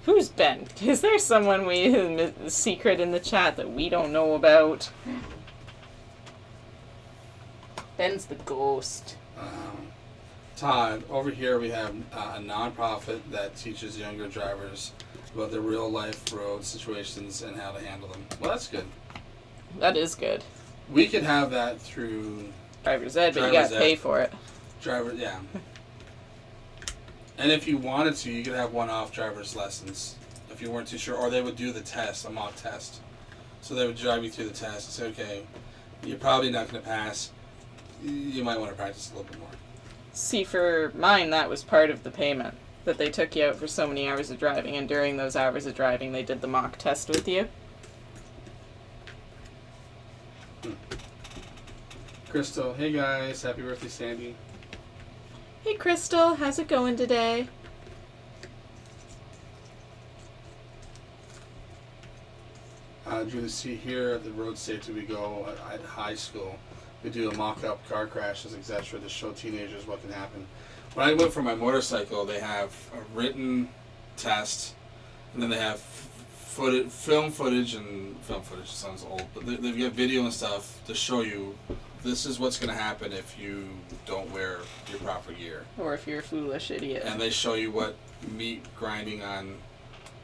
Who's Ben? Is there someone secret in the chat that we don't know about? Ben's the ghost. Todd, over here we have a nonprofit that teaches younger drivers about the real life road situations and how to handle them. Well, that's good. That is good. We could have that through Driver's Ed, but you Driver's gotta pay Ed. for it. yeah. And if you wanted to, you could have one-off driver's lessons if you weren't too sure, or they would do the test, a mock test. So they would drive you through the test and say, okay, you're probably not going to pass. You might want to practice a little bit more. See, for mine, that was part of the payment. That they took you out for so many hours of driving, and during those hours of driving, they did the mock test with you. Crystal, hey guys, happy birthday, Sandy. Hey, Crystal, how's it going today? Julie, see here at the road safety we go at high school. We do a mock-up car crashes, etc. to show teenagers what can happen. When I went for my motorcycle, they have a written test, and then they have film footage sounds old, but they've got video and stuff to show you this is what's going to happen if you don't wear your proper gear. Or if you're a foolish idiot. And they show you what meat grinding on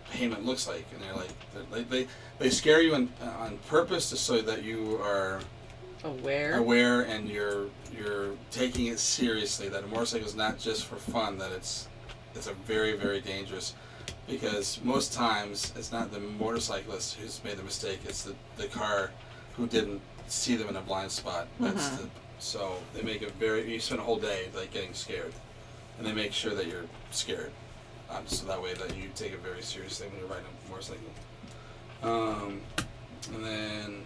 pavement looks like, and they're like they scare you on purpose to so that you are aware and you're taking it seriously, that a motorcycle is not just for fun, that it's a very, very dangerous, because most times it's not the motorcyclist who's made the mistake, it's the car who didn't see them in a blind spot. So they make it you spend a whole day like getting scared, and they make sure that you're scared, so that way that you take it very seriously when you're riding a motorcycle. And then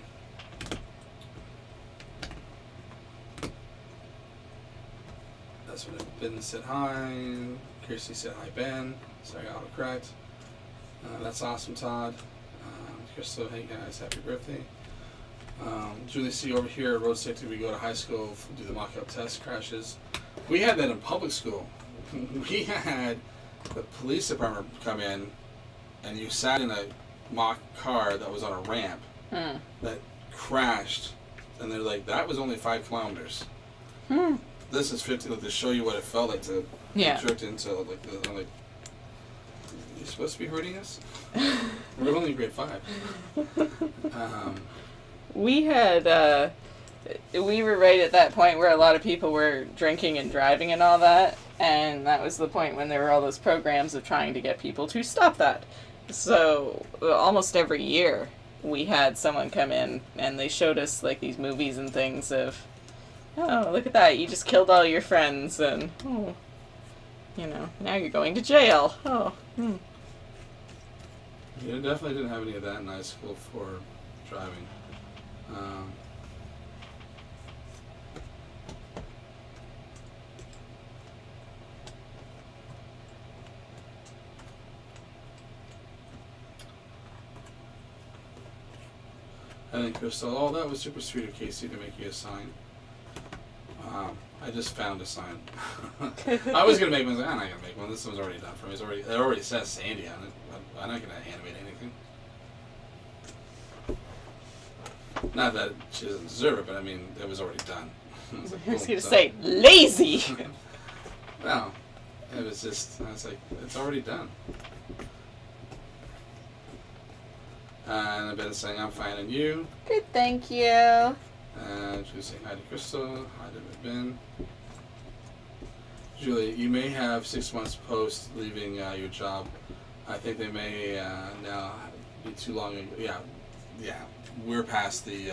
that's when Ben said hi. Kirsty said hi, Ben. Sorry, autocorrect. That's awesome, Todd. Crystal, hey guys, happy birthday. Julie C, over here at road safety, we go to high school, do the mock-up test crashes. We had that in public school. We had the police department come in, and you sat in a mock car that was on a ramp that crashed, and they're like, that was only 5 kilometers. This is 50, like, to show you what it felt like to be jerked into, like, I'm like, you're supposed to be hurting us? We're only in grade 5. We had, we were right at that point where a lot of people were drinking and driving and all that, and that was the point when there were all those programs of trying to get people to stop that. So almost every year we had someone come in and they showed us like these movies and things of, oh, look at that, you just killed all your friends, and oh, you know, now you're going to jail. Oh. Yeah, definitely didn't have any of that in high school for driving. I think Crystal, oh, that was super sweet of Casey to make you a sign. I just found a sign. I was gonna make one. I'm not gonna make one. This one's already done for me. It already says Sandy on it. I'm not gonna animate anything. Not that she doesn't deserve it, but I mean, it was already done. I was gonna say lazy. No, it was just. I was like, it's already done. And I've been saying I'm fine, and you. Good, thank you. And she was saying hi to Crystal, hi to Ben. Julie, you may have 6 months post leaving your job. I think they may now be too long. Yeah, we're past the.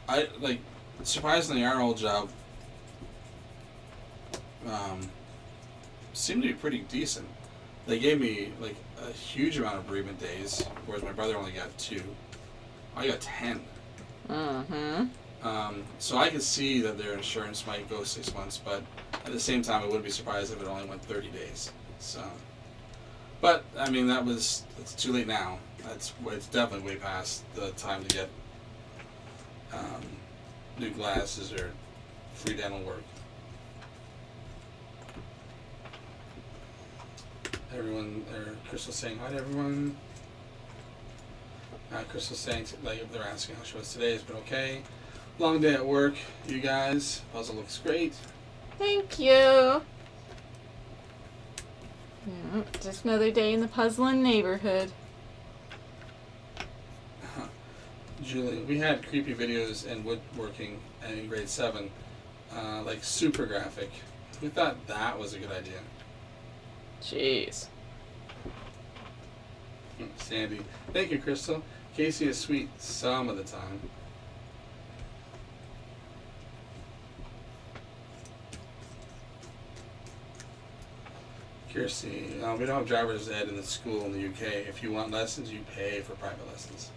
I like surprisingly our old job seemed to be pretty decent. They gave me like a huge amount of bereavement days, whereas my brother only got 2. I got 10. So I could see that their insurance might go 6 months, but at the same time, I wouldn't be surprised if it only went 30 days. So, but I mean, it's too late now. It's definitely way past the time to get new glasses or free dental work. Everyone, or Crystal saying hi to everyone. Crystal saying, like, they're asking how she was today. It's been okay. Long day at work, you guys. Puzzle looks great. Thank you. Yeah, just another day in the puzzling neighborhood. Julie, we had creepy videos in woodworking in grade 7, like super graphic. We thought that was a good idea. Jeez. Sandy, thank you, Crystal. Casey is sweet some of the time. Kirsty, we don't have driver's ed in the school in the UK. If you want lessons, you pay for private lessons.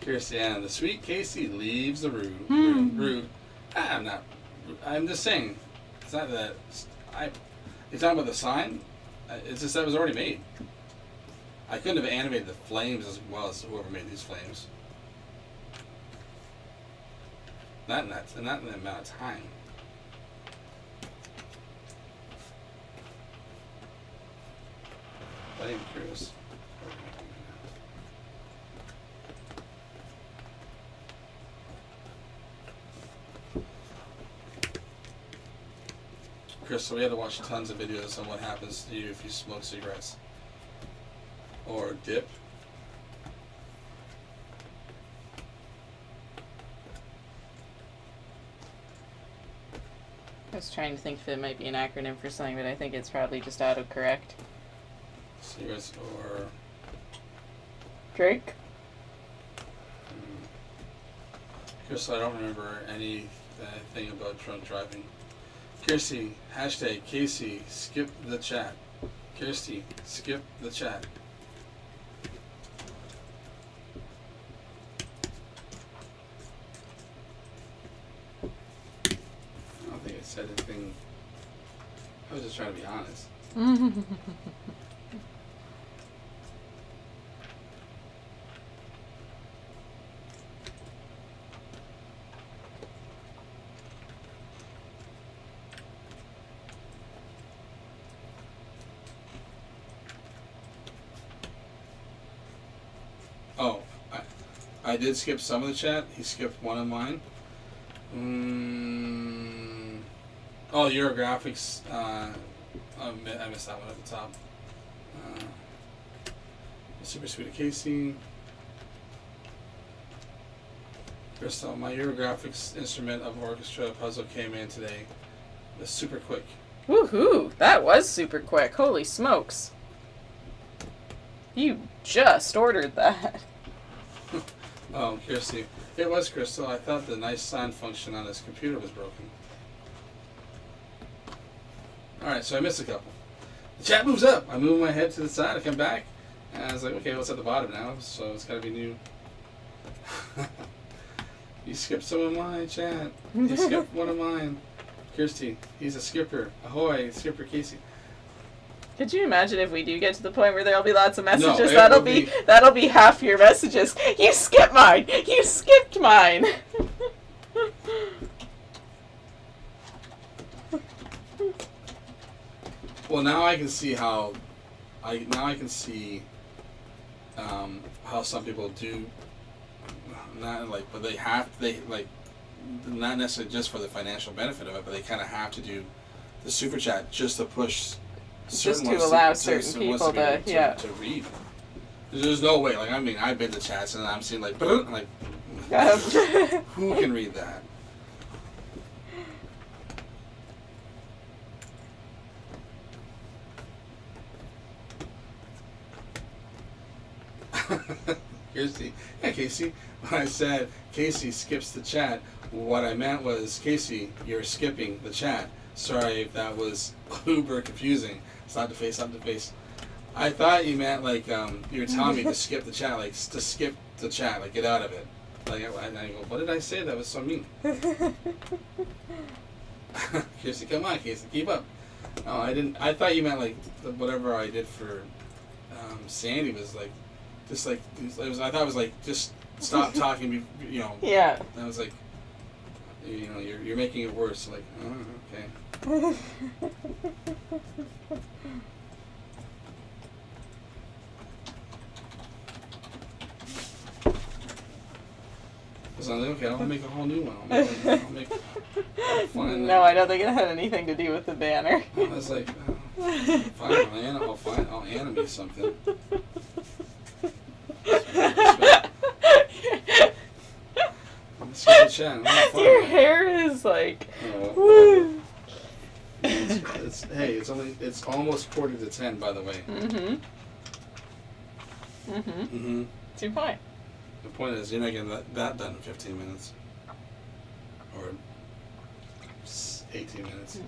Kirsty, and the sweet Casey leaves the room. Rude. I'm not. I'm just saying. It's not that. You're talking about the sign? It's just that it was already made. I couldn't have animated the flames as well as whoever made these flames. Not in that amount of time. I am curious. Crystal, we had to watch tons of videos on what happens to you if you smoke cigarettes. Or dip. I was trying to think if it might be an acronym for something, but I think it's probably just autocorrect. Cigarettes or... Drake? Crystal, I don't remember anything about drunk driving. Kirsty, hashtag Casey, skip the chat. Kirsty, skip the chat. I don't think I said anything. I was just trying to be honest. I did skip some of the chat. He skipped one of mine. Oh, Eurographics. I missed that one at the top. Super sweet of Casey. Crystal, my Eurographics instrument of orchestra puzzle came in today. It was super quick. Woohoo! That was super quick. Holy smokes. You just ordered that. Oh, Kirsty. It was Crystal. I thought the nice sign function on his computer was broken. Alright, so I missed a couple. The chat moves up. I move my head to the side. I come back. And I was like, okay, what's at the bottom now? So it's got to be new. You skipped some of mine, chat. You skipped one of mine. Kirsty, he's a skipper. Ahoy, Skipper Casey. Could you imagine if we do get to the point where there'll be lots of messages? No, it that'll will be- that'll be half your messages. You skipped mine. You skipped mine. Well, now I can see how how some people do not like, but they not necessarily just for the financial benefit of it, but they kind of have to do the super chat just to push certain to ones allow ones certain be people able to to read. There's no way. Like, I mean, I've been to chats and I'm seeing like who can read that? Casey. Yeah, Casey. When I said Casey skips the chat, what I meant was, Casey, you're skipping the chat. Sorry if that was uber confusing. Side to face, side to face. I thought you meant like you were telling me to skip the chat, like to skip the chat, like get out of it. Like, and I go, what did I say? That was so mean. Casey, come on, Casey, keep up. No, I didn't. I thought you meant like whatever I did for Sandy was like, just like it was. I thought it was like just stop talking. You know. Yeah. And I was like, you know, you're making it worse. Like, oh, okay. So I'm like, okay, I'll make a whole new one. I'll make fine. No, I don't think it had anything to do with the banner. I was like, oh, fine, I'll animate something. Your hair is like. Oh, it's almost 9:45, by the way. Mm-hmm. 2 point. The point is, you're not getting that done in 15 minutes. Or 18 minutes.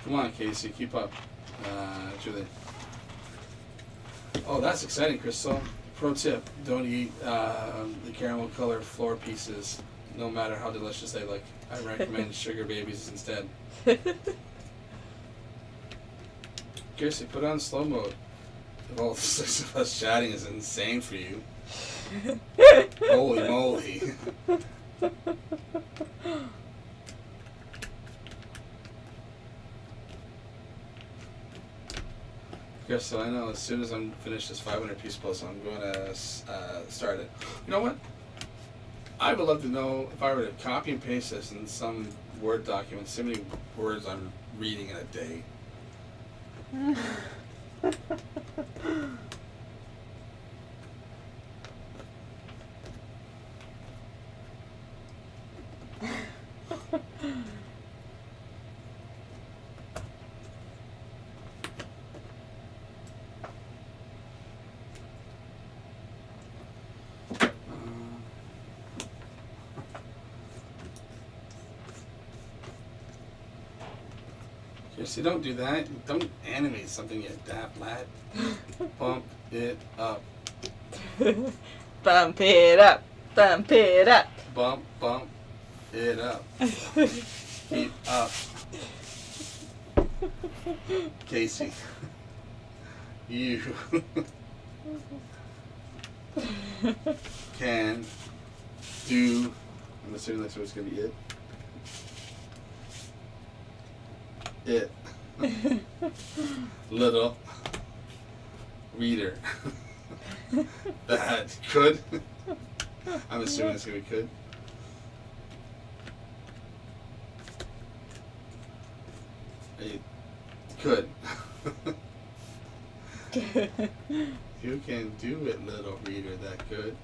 Come on, Casey, keep up. Julie. Oh, that's exciting, Crystal. Pro tip, don't eat the caramel colored floor pieces, no matter how delicious they look. I recommend sugar babies instead. Kirsty, put on slow mode. If all 6 of us chatting is insane for you. Holy moly. Crystal, I know as soon as I'm finished this 500-piece puzzle, I'm going to start it. You know what? I would love to know if I were to copy and paste this in some Word document, how many words I'm reading in a day. See, don't do that. Don't animate something, you daft lad. Bump it up. Bump it up. Bump it up. Bump it up. Keep up. Casey. You can do. I'm assuming that's what's going to be it. Little reader that could I'm assuming it's gonna be good. Good. You can do it, little reader. That good.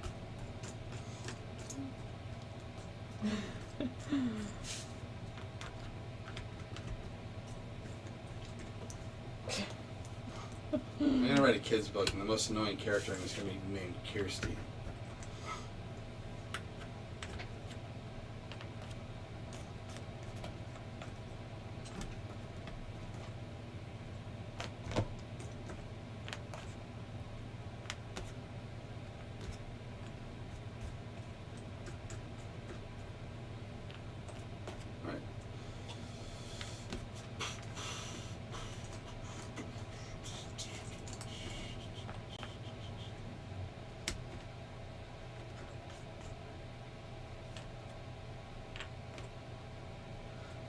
I'm gonna write a kid's book, and the most annoying character in it is gonna be named Kirsty. Right.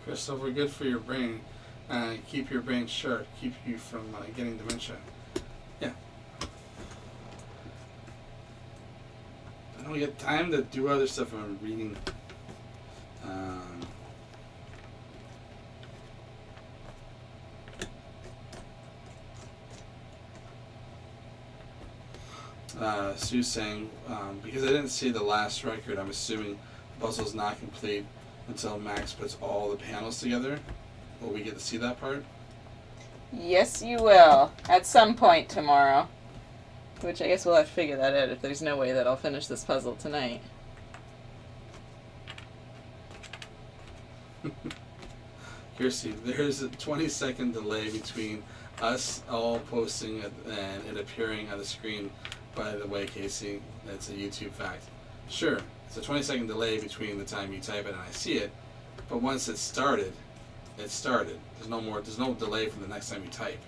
Crystal, we're good for your brain. Keep your brain sharp. Keep you from getting dementia. Yeah. I don't get time to do other stuff when I'm reading. Sue's saying, because I didn't see the last record, I'm assuming the puzzle's not complete until Max puts all the panels together. Will we get to see that part? Yes, you will. At some point tomorrow. Which I guess we'll have to figure that out if there's no way that I'll finish this puzzle tonight. Kirsty, there's a 20-second delay between us all posting it and it appearing on the screen. By the way, Casey, that's a YouTube fact. Sure, it's a 20-second delay between the time you type it and I see it, but once it started, it started. There's no delay from the next time you type.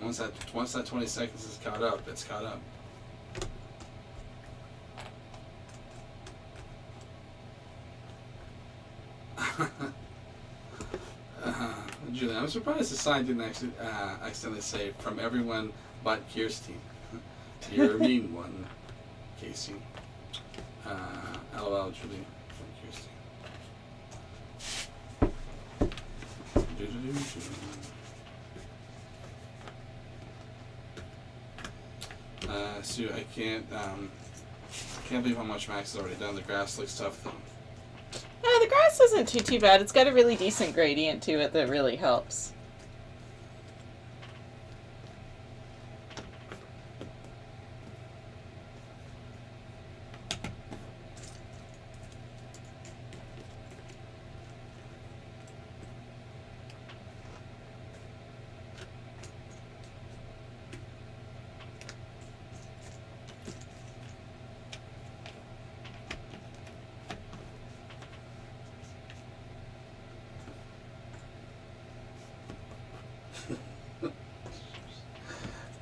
Once that 20 seconds is caught up, it's caught up. Julian, I'm surprised the sign didn't actually accidentally say "from everyone but Kirsty." You're a mean one, Casey. LOL, Julie, from Kirsty. Sue, I can't believe how much Max has already done. The grass looks tough though. The grass isn't too bad. It's got a really decent gradient to it that really helps.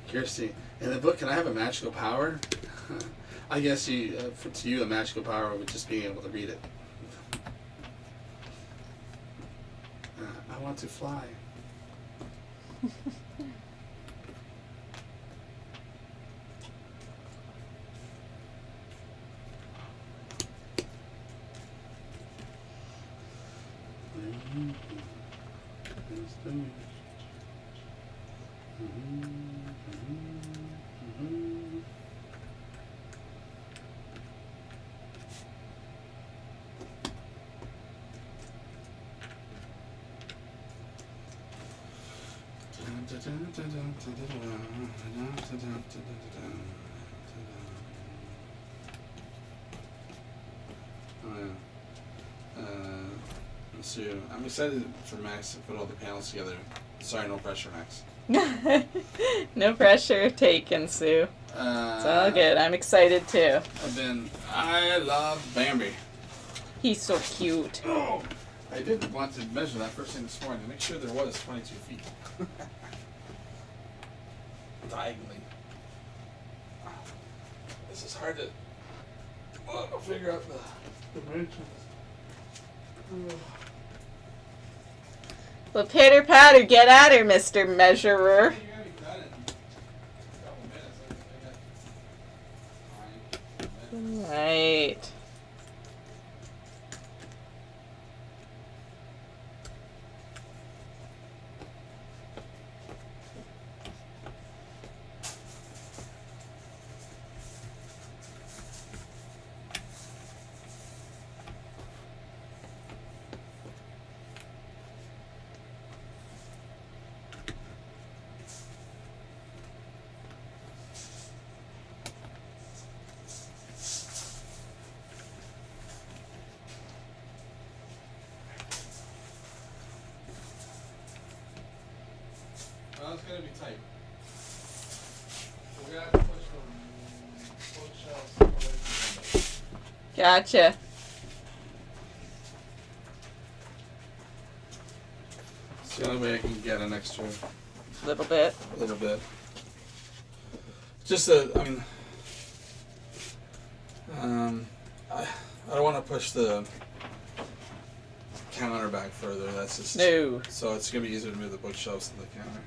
Kirsty, in the book, can I have a magical power? I guess to you, a magical power would just being able to read it. I want to fly. So I'm excited for Max to put all the panels together. Sorry, no pressure, Max. No pressure taken, Sue. It's all good. I'm excited too. I love Bambi. He's so cute. Oh, I did want to measure that first thing this morning to make sure there was 22 feet. Diagonally. This is hard to figure out the dimensions. Well, pitter patter, get at her, Mr. Measurer. You're gonna be Right. Well, it's gonna be tight. We're gonna have to push the bookshelves away from the window. Gotcha. It's the only way I can get an extra Little bit. little bit. Just I mean, I don't want to push the counter back further. That's just No. So it's gonna be easier to move the bookshelves to the counter.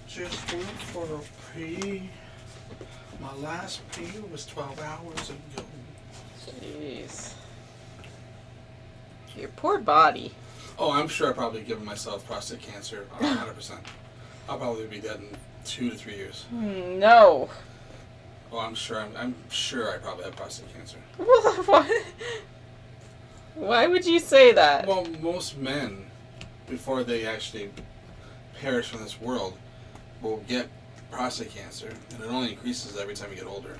Just went for a pee. My last pee was 12 hours ago. Jeez. Your poor body. Oh, I'm sure I probably given myself prostate cancer 100%. I'll probably be dead in 2 to 3 years. No. Oh, I'm sure I probably have prostate cancer. What? Why would you say that? Well, most men, before they actually perish from this world, will get prostate cancer, and it only increases every time you get older.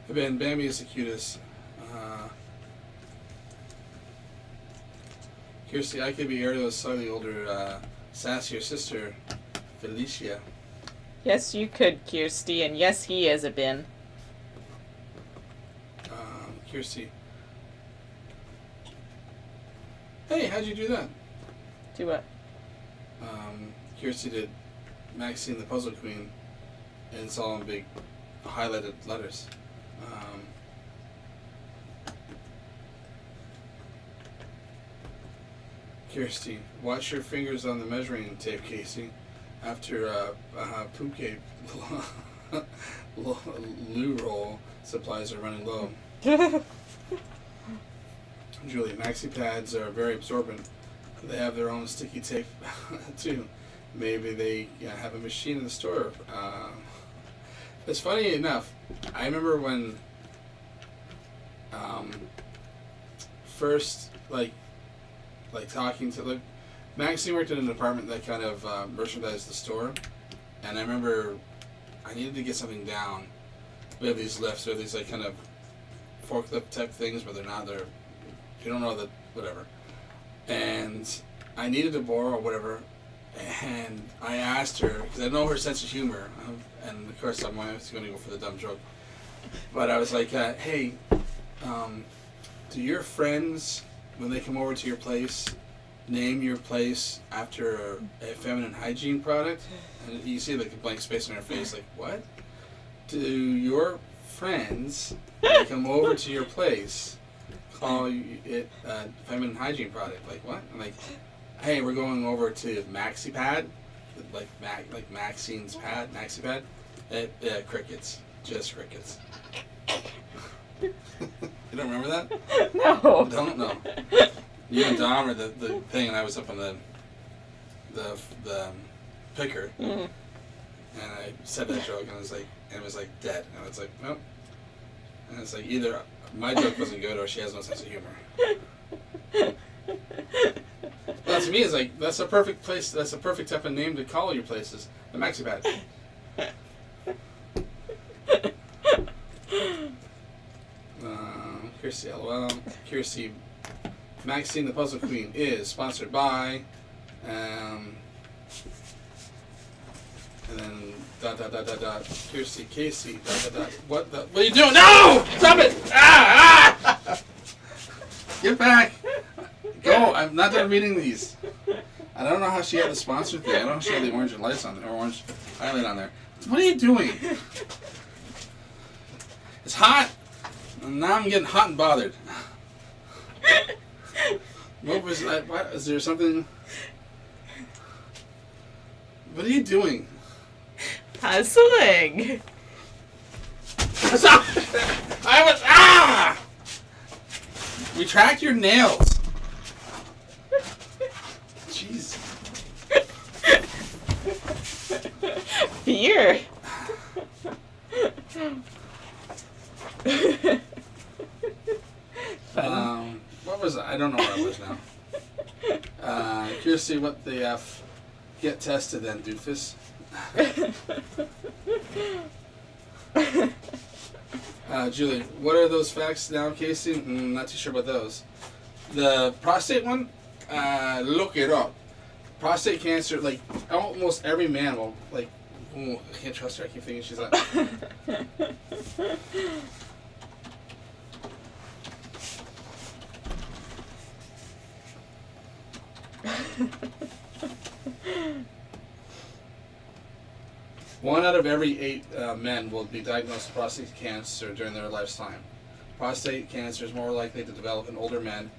And Bambi is the cutest. Kirsty, I could be Ariel's slightly older, sassier sister, Felicia. Yes, you could, Kirsty, and yes, he is a bin. Kirsty. Hey, how'd you do that? Do what? Kirsty did Maxine the Puzzle Queen, and it's all in big highlighted letters. Kirsty, watch your fingers on the measuring tape, Casey. After Pookie loo roll supplies are running low. Julie, maxi pads are very absorbent. They have their own sticky tape too. Maybe they have a machine in the store. It's funny enough. I remember when first like talking to Maxine worked in an department that kind of merchandised the store, and I remember I needed to get something down. We have these lifts, or these like kind of forklift type things, but they're not. You don't know that whatever. And I needed to borrow whatever, and I asked her because I know her sense of humor, and of course I'm always going to go for the dumb joke. But I was like, hey, do your friends, when they come over to your place, name your place after a feminine hygiene product? And you see like a blank space on her face, like, what? Do your friends, when they come over to your place, call it a feminine hygiene product? Like, what? I'm like, hey, we're going over to Maxi Pad, like Maxine's pad, Maxi Pad. Crickets, just crickets. You don't remember that? No. Don't know. You and Dom were the thing, and I was up on the picker, and I said that joke, and it was like dead, and it's like, nope. And it's like either my joke wasn't good, or she has no sense of humor. Well, to me, it's like that's a perfect place. That's a perfect type of name to call your places. The Maxi Pad. Kirsty, LOL. Kirsty, Maxine the Puzzle Queen is sponsored by, and then ... Kirsty, Casey, ... What are you doing? No! Stop it! Ah! Get back! Go! I'm not done reading these. I don't know how she had the sponsor thing. I don't know how she had the orange lights on there, or orange highlight on there. What are you doing? It's hot! And now I'm getting hot and bothered. What was that? What? Is there something? What are you doing? Puzzling. I was ah! Retract your nails. Jeez. Fear. What was I? I don't know where I was now. Curious to see what the F. Get tested then, doofus. Julie, what are those facts now, Casey? Not too sure about those. The prostate one, look it up. Prostate cancer, like almost every man will like. Ooh, I can't trust her. I keep thinking she's like. One out of every 8 men will be diagnosed with prostate cancer during their lifetime. Prostate cancer is more likely to develop in older men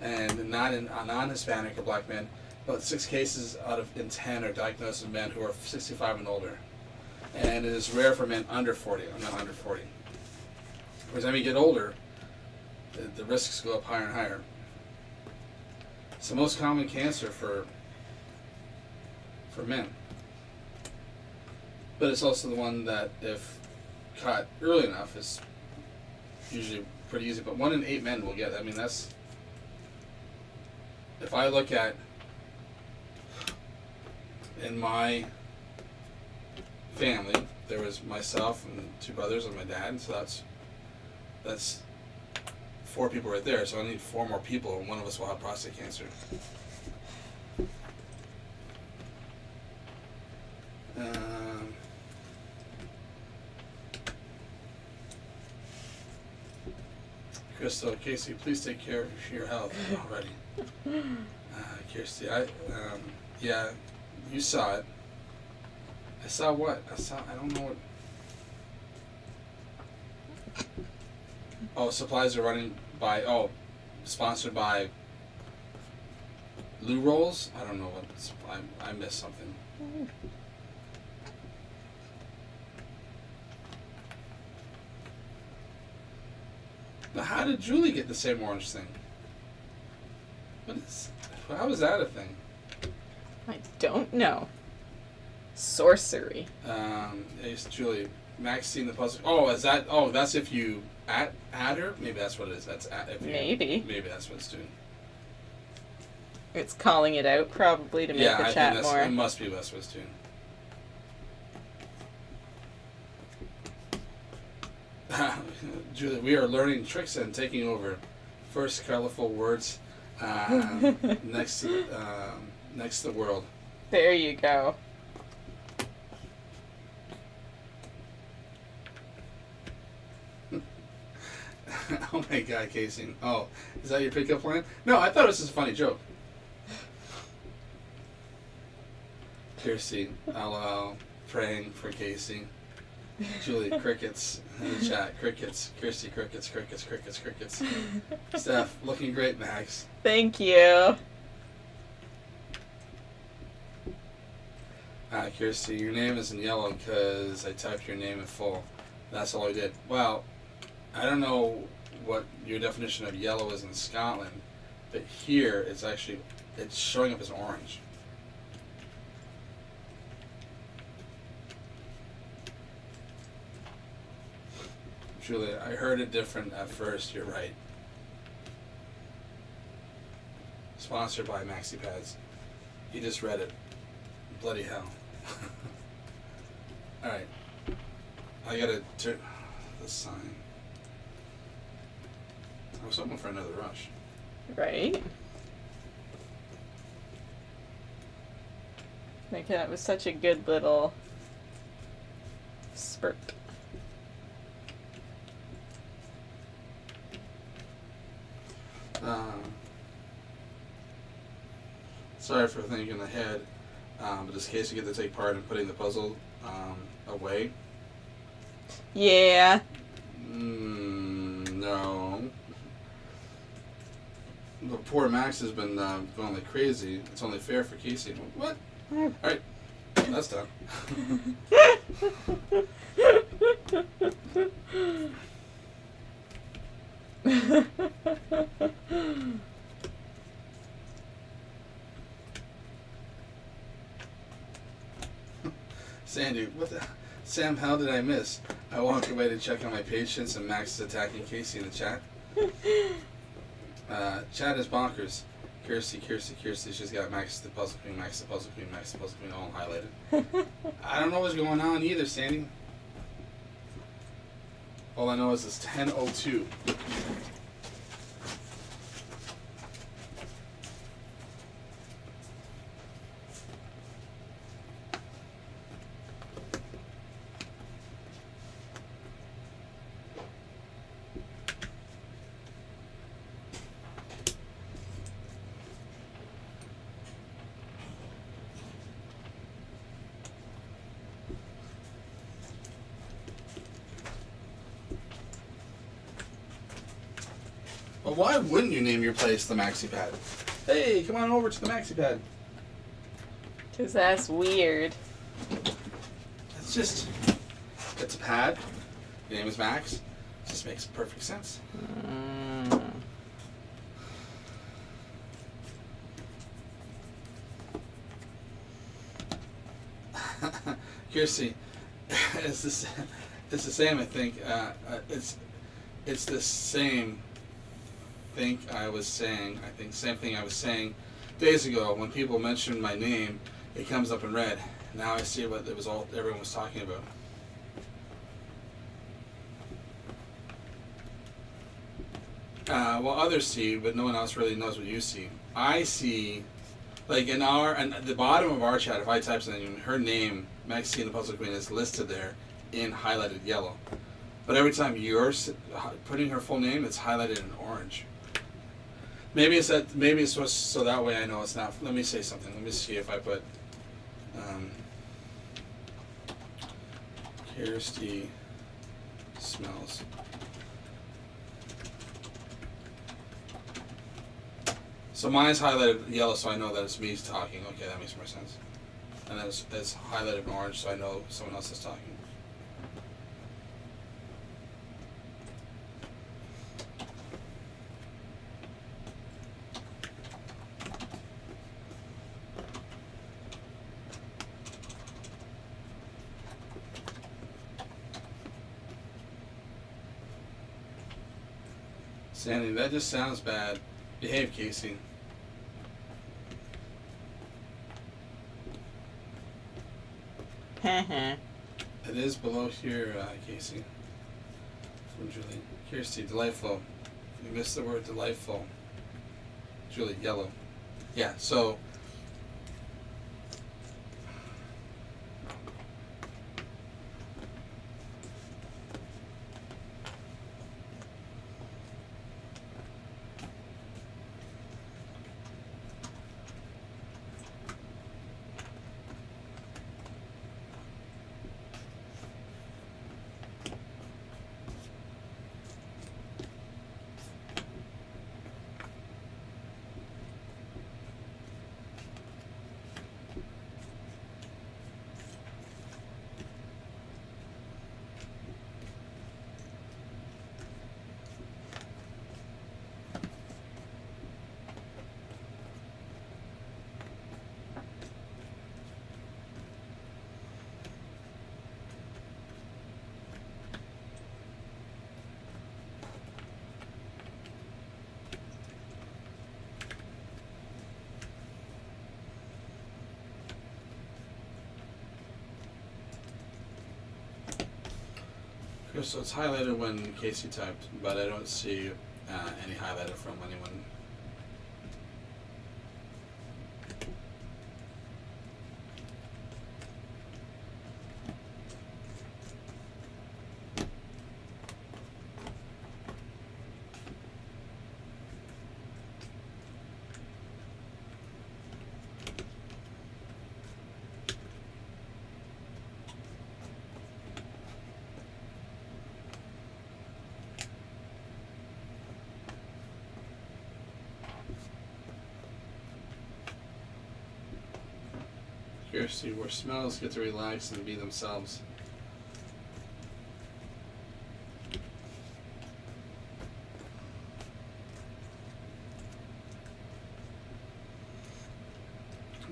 and not in non-Hispanic or black men, but 6 cases in 10 are diagnosed in men who are 65 and older. And it is rare for men under 40. I'm not under 40. By the time you get older, the risks go up higher and higher. It's the most common cancer for men. But it's also the one that, if caught early enough, is usually pretty easy. But 1 in 8 men will get it. I mean, that's... If I look at... In my family, there was myself and 2 brothers and my dad, so that's 4 people right there. So I need 4 more people, and one of us will have prostate cancer. Crystal, Casey, please take care of your health already. Kirsty, yeah, you saw it. I saw what? I don't know what. Oh, supplies are running by, sponsored by Lou Rolls? I don't know what, I missed something. Now, how did Julie get the same orange thing? How is that a thing? I don't know. Sorcery. It's Julie. Maxine the puzzle. Oh, is that? Oh, that's if you add her. Maybe that's what it is. That's if you, Maybe. Maybe that's what it's doing. It's calling it out probably to make Yeah, the I chat think more. it must be that's what it's doing. Julie, we are learning tricks and taking over. First colorful words next to the world. There you go. Oh my God, Casey. Oh, is that your pickup line? No, I thought it was just a funny joke. Kirsty, LOL, praying for Casey. Julie, crickets in the chat. Crickets. Kirsty, crickets, crickets, crickets, crickets. Steph, looking great, Max. Thank you. Kirsty, your name is in yellow because I typed your name in full. That's all I did. Well, I don't know what your definition of yellow is in Scotland, but here it's showing up as orange. Julia, I heard it different at first. You're right. Sponsored by Maxi Pads. You just read it. Bloody hell. Alright. I gotta turn the sign. I was hoping for another rush. Right? Like that was such a good little spurt. Sorry for thinking ahead, but does Casey get to take part in putting the puzzle away? Yeah. No. The poor Max has been going like crazy. It's only fair for Casey. What? Alright, that's done. Sandy, what the? Sam, how did I miss? I walked away to check on my patients and Max is attacking Casey in the chat. Chat is bonkers. Kirsty, she's got Max the Puzzle Queen, Max the Puzzle Queen, Max the Puzzle Queen all highlighted. I don't know what's going on either, Sandy. All I know is it's 10:02. Well, why wouldn't you name your place the Maxi Pad? Hey, come on over to the Maxi Pad. 'Cause that's weird. It's a pad. Your name is Max. It just makes perfect sense. Kirsty, it's the same. I think it's the same. I think same thing I was saying days ago when people mentioned my name. It comes up in red. Now I see what everyone was talking about. Well, others see, but no one else really knows what you see. I see, like and at the bottom of our chat, if I type something, her name, Maxine the Puzzle Queen, is listed there in highlighted yellow. But every time you're putting her full name, it's highlighted in orange. Maybe it's so that way I know it's not. Let me say something. Let me see if I put Kirsty smells. So mine's highlighted yellow, so I know that it's me talking. Okay, that makes more sense. And then it's highlighted orange, so I know someone else is talking. Sandy, that just sounds bad. Behave, Casey. Heh. It is below here, Casey. From Julie. Kirsty, delightful. You missed the word delightful. Julie, yellow. Yeah, so. So it's highlighted when Casey typed, but I don't see any highlighted from anyone. Kirsty, where smells get to relax and be themselves.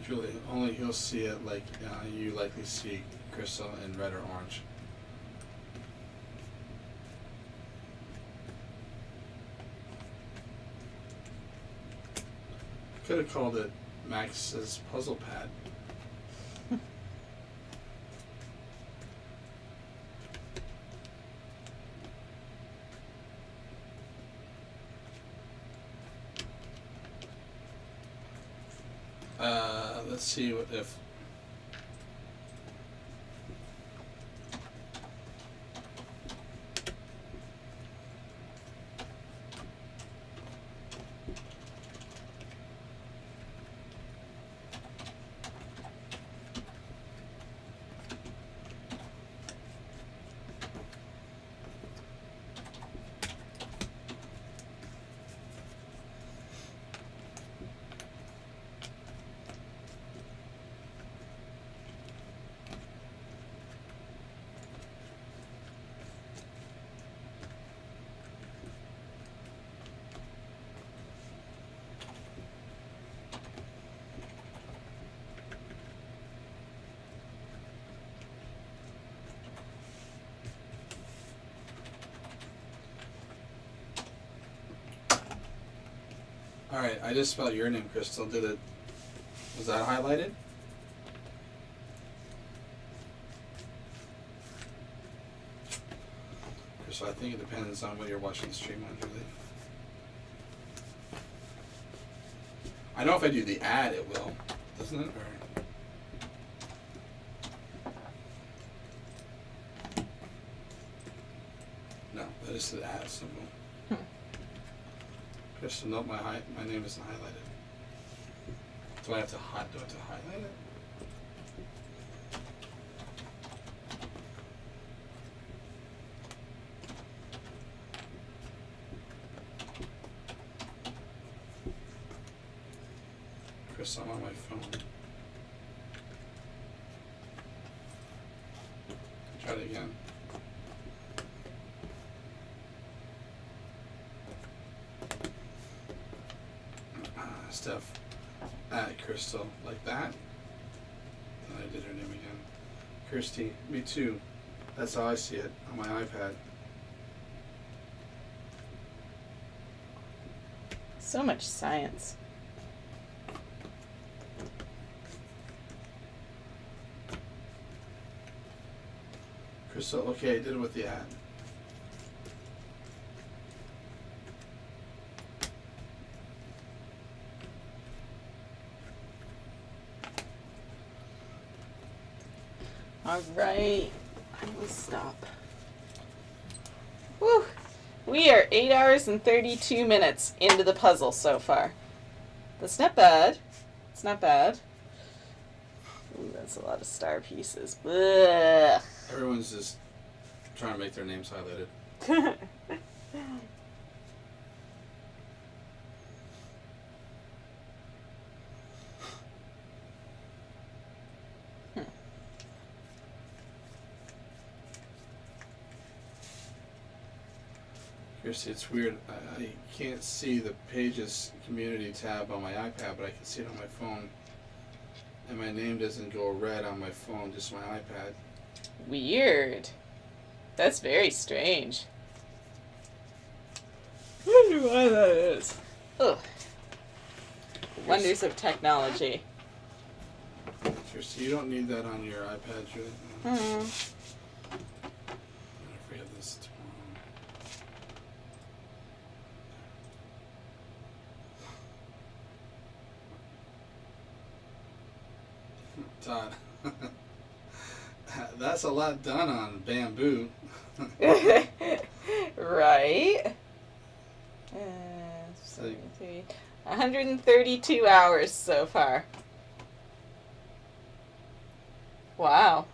Julie, only he'll see it like you likely see Crystal in red or orange. Could have called it Max's puzzle pad. Let's see what if. Alright, I just spelled your name, Crystal. Did it... Was that highlighted? Crystal, I think it depends on what you're watching the stream on, Julie. I know if I do the ad, it will. Doesn't it? Or... No, that is the ad symbol. Crystal, note my name isn't highlighted. Do I have to highlight it? Crystal, I'm on my phone. Try it again. Stuff at Crystal like that. Then I did her name again. Kirsty, me too. That's how I see it on my iPad. So much science. Crystal, okay, I did it with the ad. All right. I will stop. Woo! We are 8 hours and 32 minutes into the puzzle so far. That's not bad. It's not bad. Ooh, that's a lot of star pieces. Ugh. Everyone's just trying to make their names highlighted. Kirsty, it's weird. I can't see the Pages Community tab on my iPad, but I can see it on my phone. And my name doesn't go red on my phone, just my iPad. Weird. That's very strange. I wonder why that is. Ugh. Wonders of technology. Kirsty, you don't need that on your iPad, Julie. Hmm. I'm gonna forget this tomorrow. Todd. That's a lot done on bamboo. Right? 132 hours so far. Wow.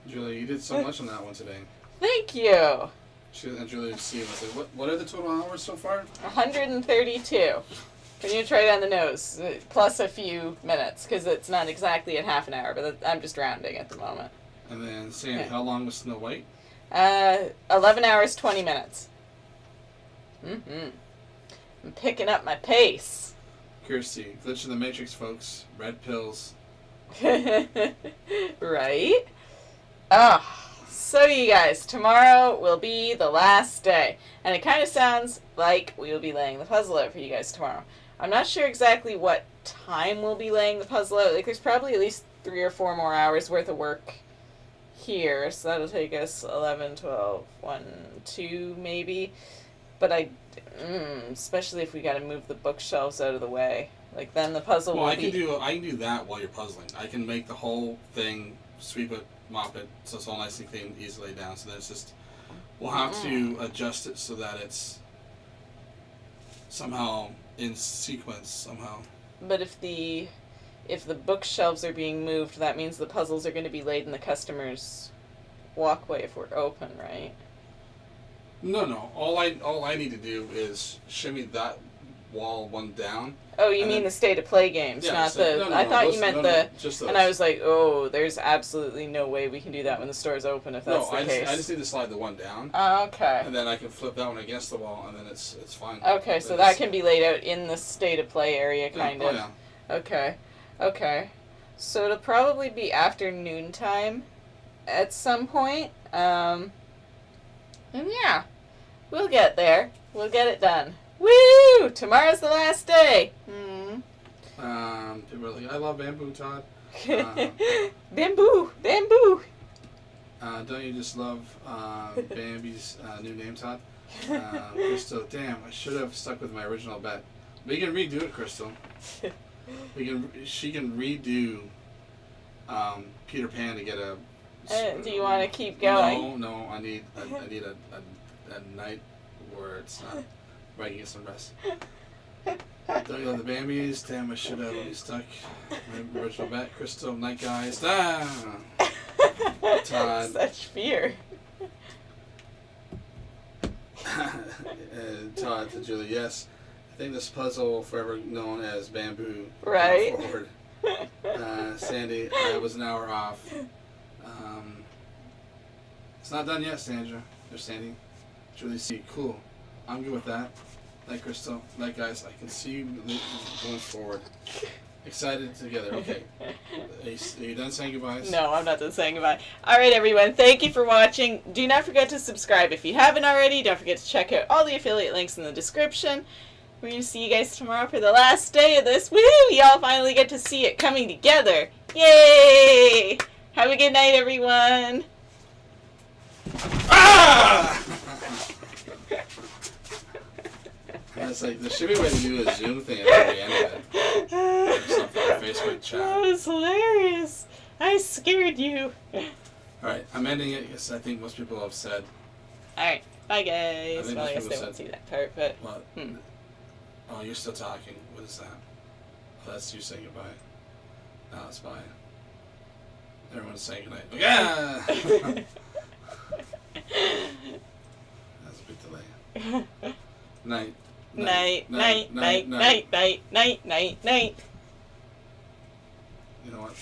Julie, you did so much on that one today. Thank you. Julie would see and say, what are the total hours so far? 132. Can you try it on the nose? Plus a few minutes, because it's not exactly at half an hour, but I'm just rounding at the moment. And then Sandy, how long was Snow White? 11 hours, 20 minutes. Mm-hmm. I'm picking up my pace. Kirsty, glitch in the Matrix, folks. Red pills. Right? So you guys, tomorrow will be the last day. And it kind of sounds like we will be laying the puzzle out for you guys tomorrow. I'm not sure exactly what time we'll be laying the puzzle out. Like, there's probably at least 3 or 4 more hours worth of work here. So that'll take us 11, 12, 1, 2 maybe. But especially if we got to move the bookshelves out of the way. Like, then the puzzle will I be... can do that while you're puzzling. I can make the whole thing, sweep it, mop it, so it's all nice and clean, easily down. So then it's just, we'll have to adjust it so that it's somehow in sequence somehow. But if the bookshelves are being moved, that means the puzzles are going to be laid in the customer's walkway if we're open, right? No. All I need to do is shimmy that wall one down. Oh, you mean the state of play games, Yeah, not so- the... no, I thought those- you meant no, the... just those. And I was like, oh, there's absolutely no way we can do that when the store's open if that's the case. I just need to slide the one down, Okay. and then I can flip that one against the wall, and then it's fine. Okay, so But that it's- can be laid out in the state of play area, kind oh, of. yeah. Okay. So it'll probably be afternoon time at some point. And yeah, we'll get there. We'll get it done. Woo! Tomorrow's the last day. People are like, I love bamboo, Todd. Bamboo! Don't you just love Bambi's new name, Todd? Crystal, damn, I should have stuck with my original bet. We can redo it, Crystal. She can redo Peter Pan to get a. Do you want to keep going? No. I need a night where it's not. Where I can get some rest. Don't you love the Bambis? Damn, I should have stuck my original bet. Crystal, night guys. Todd. Such fear. Todd to Julie, yes. I think this puzzle will forever known as bamboo. Right. Going forward. Sandy, I was an hour off. It's not done yet, Sandra. Or Sandy. Julie C. Cool. I'm good with that. Night, Crystal. Night, guys. I can see you going forward. Excited together. Okay. Are you done saying goodbyes? No, I'm not done saying goodbye. Alright, everyone. Thank you for watching. Do not forget to subscribe if you haven't already. Don't forget to check out all the affiliate links in the description. We're gonna see you guys tomorrow for the last day of this. Woo! Y'all finally get to see it coming together. Yay! Have a good night, everyone. Ah! It's like there should be a way to do a Zoom thing at the very end of it. Or something, or Facebook chat. That was hilarious. I scared you. Alright, I'm ending it because I think most people have said Alright, bye guys. think Well, I most guess people they won't said- see that part, but what. Oh, you're still talking. What is that? Oh, that's you saying goodbye. No, it's bye. Everyone's saying goodnight. Yeah! That's a big delay. Night. night, night, night, night, night, night, night, night. You know what?